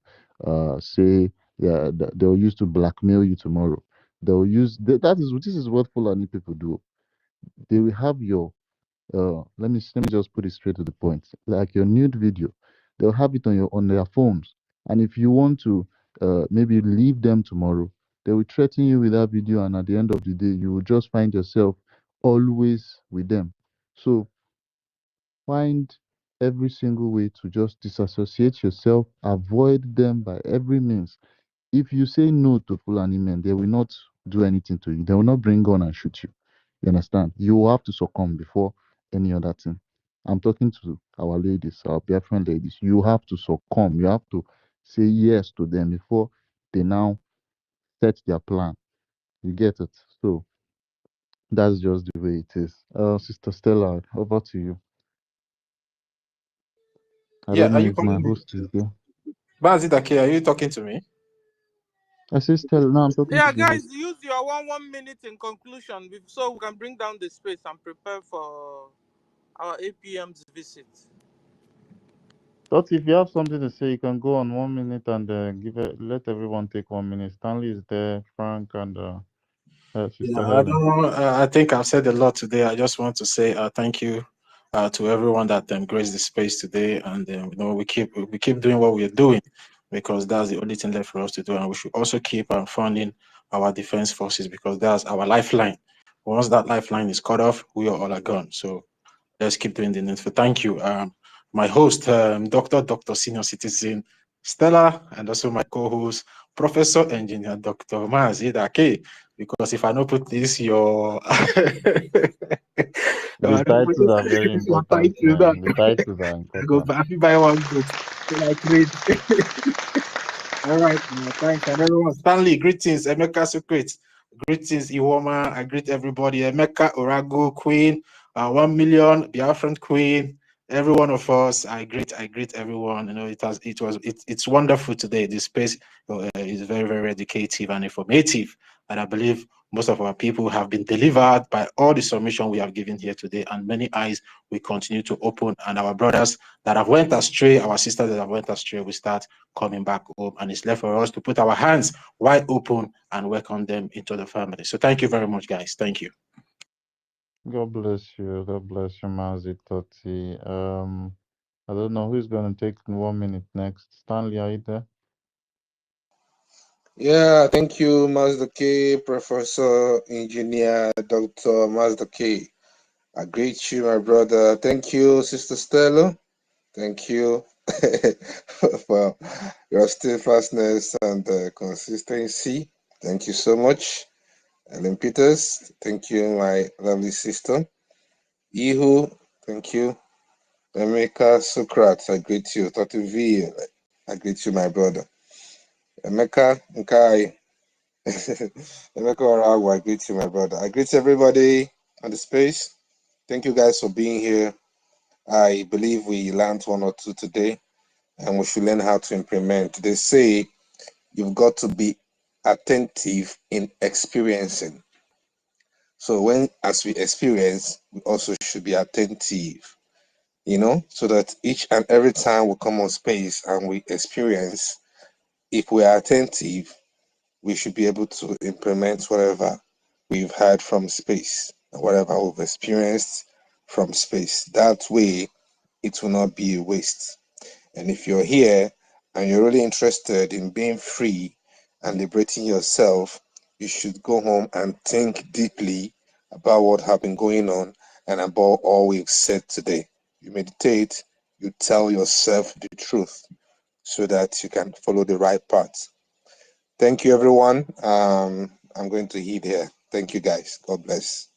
say, yeah, they'll use to blackmail you tomorrow. They'll use this is what Fulani people do. They will have your let me just put it straight to the point. Like your nude video, they'll have it on their phones, and if you want to maybe leave them tomorrow, they will threaten you with that video, and at the end of the day, you will just find yourself always with them. So find every single way to just disassociate yourself, avoid them by every means. If you say no to Fulani men, they will not do anything to you. They will not bring gun and shoot you. You understand? You will have to succumb before any other thing. I'm talking to our ladies, our Biafran ladies. You have to succumb. You have to say yes to them before they now set their plan. You get it? So that's just the way it is. Sister Stella, over to you. I Yeah, don't are know you if my calling me? host is there. Bazidake, are you talking to me? I say Stella. No, I'm talking to Yeah, the guys, host. use your 1 minute in conclusion so we can bring down the space and prepare for our 8 p.m.'s visit. But if you have something to say, you can go on 1 minute and let everyone take 1 minute. Stanley is there, Frank and Yeah, Sister Helen. I think I've said a lot today. I just want to say thank you to everyone that graced the space today, and we keep doing what we are doing because that's the only thing left for us to do, and we should also keep funding our defense forces because that's our lifeline. Once that lifeline is cut off, we are all gone. So let's keep doing the needful. Thank you. My host, Dr. Senior Citizen Stella, and also my co-host, Professor Engineer Dr. Mazidake. Because if I don't put this, your The titles are very important, man. The titles are I go important. buy one good. Like read. All right, thanks. And everyone, Stanley, greetings. Emeka Secret, greetings. Iwoma, I greet everybody. Emeka Orago, Queen, 1 million, Biafran Queen. Every one of us, I greet everyone. It's wonderful today. This space is very, very educative and informative, and I believe most of our people have been delivered by all the submission we have given here today, and many eyes we continue to open, and our brothers that have went astray, our sisters that have went astray, we start coming back home, and it's left for us to put our hands wide open and welcome them into the family. So thank you very much, guys. Thank you. God bless you. God bless you, Mazi Toti. I don't know who's going to take 1 minute next. Stanley, are you there? Yeah, thank you, Master K, Professor Engineer Dr. Master K. I greet you, my brother. Thank you, Sister Stella. Thank you for your steadfastness and consistency. Thank you so much. Ellen Peters, thank you, my lovely sister. Ihu, thank you. Emeka Socrates, I greet you. Tatu V, I greet you, my brother. Emeka Nkai, Emeka Orawa, I greet you, my brother. I greet everybody on the space. Thank you guys for being here. I believe we learned one or two today, and we should learn how to implement. They say you've got to be attentive in experiencing. So as we experience, we also should be attentive, so that each and every time we come on space and we experience, if we are attentive, we should be able to implement whatever we've had from space, whatever we've experienced from space. That way, it will not be a waste. And if you're here and you're really interested in being free and liberating yourself, you should go home and think deeply about what have been going on and about all we've said today. You meditate, you tell yourself the truth so that you can follow the right path. Thank you, everyone. I'm going to heed here. Thank you, guys. God bless.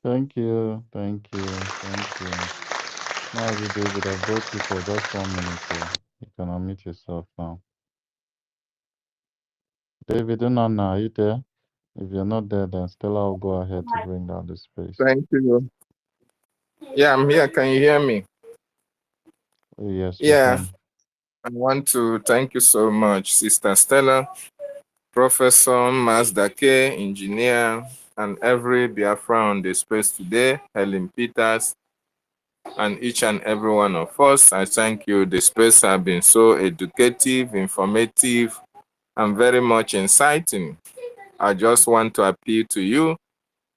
Thank you. Thank you. Thank you. Mazi David, I brought you for just 1 minute. You can unmute yourself now. David Unana, are you there? If you're not there, then Stella will go ahead to bring down the space. Thank you. Yeah, I'm here. Can you hear me? Oh, yes, we Yeah, can. I want to thank you so much, Sister Stella, Professor Mazdake, Engineer, and every Biafra on the space today, Helen Peters, and each and every one of us. I thank you. The space has been so educative, informative, and very much inciting. I just want to appeal to you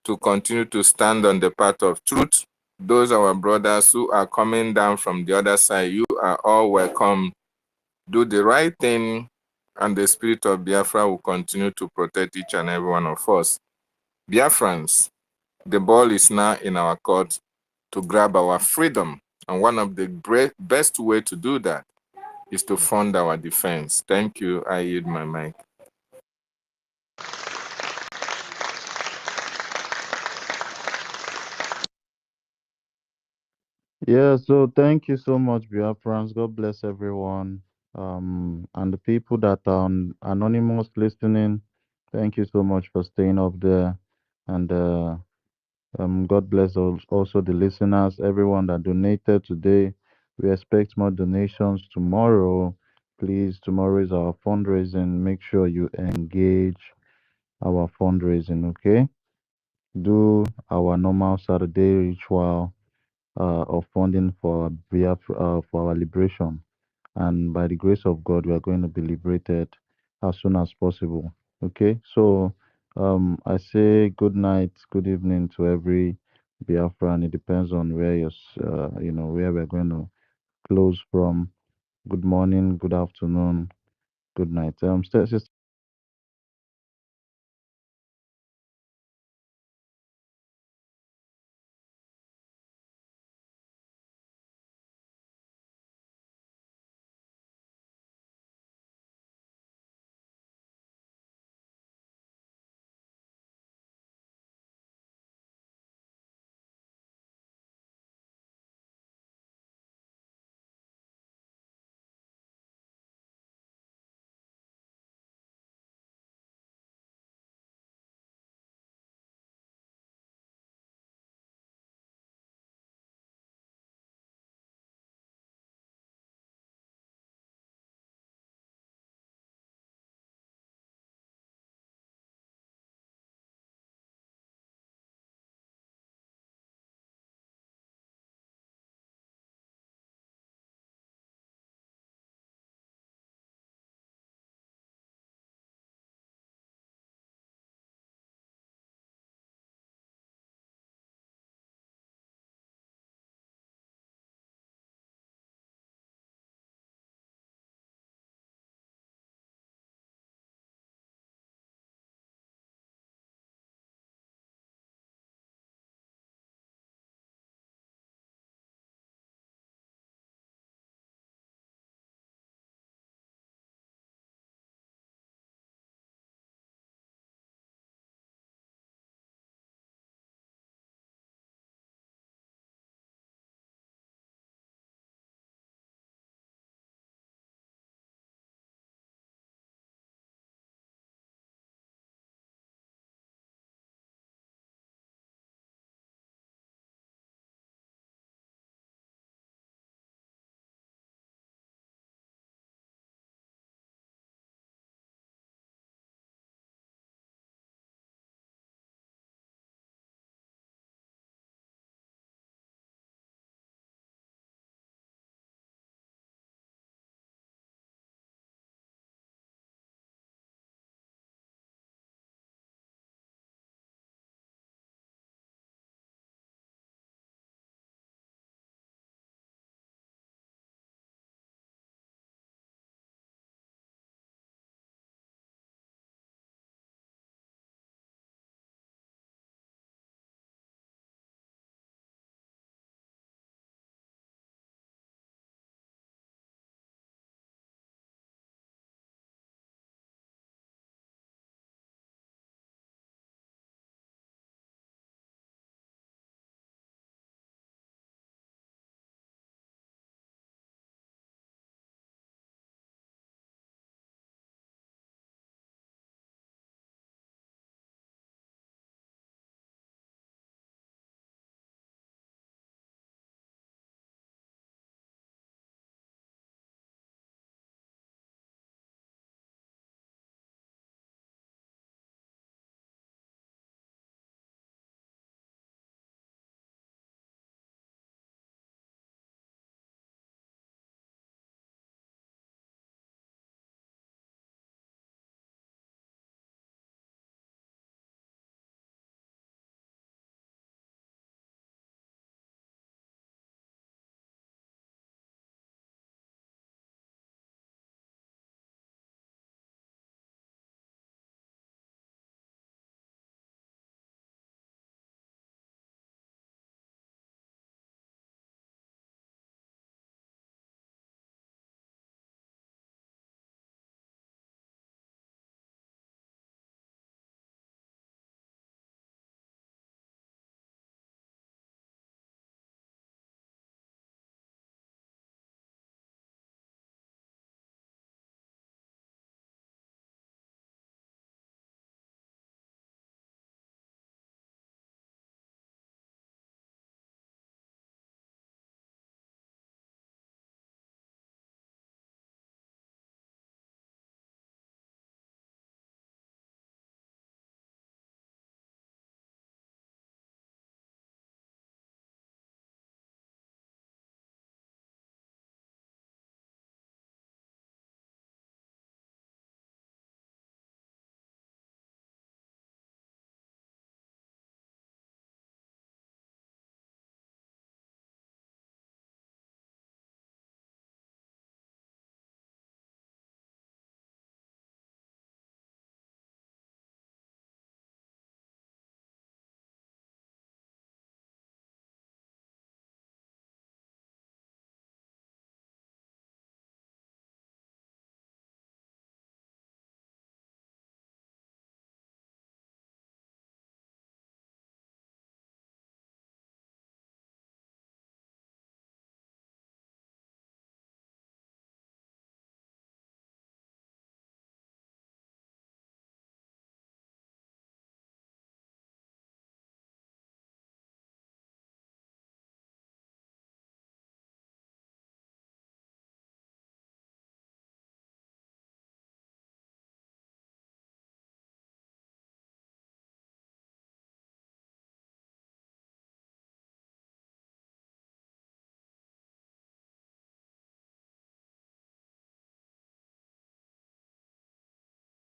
to continue to stand on the path of truth. Those our brothers who are coming down from the other side, you are all welcome. Do the right thing, and the spirit of Biafra will continue to protect each and every one of us. Biafrans, the ball is now in our court to grab our freedom. And one of the best way to do that is to fund our defense. Thank you. I yield my mic. Yeah, so thank you so much, Biafrans. God bless everyone. And the people that are anonymous listening, thank you so much for staying up there. And God bless also the listeners, everyone that donated today. We expect more donations tomorrow. Please, tomorrow is our fundraising. Make sure you engage our fundraising, okay? Do our normal Saturday ritual of funding for for our liberation. And by the grace of God, we are going to be liberated as soon as possible. Okay, so I say good night, good evening to every Biafran. It depends on where where we're going to close from. Good morning, good afternoon, good night. Sister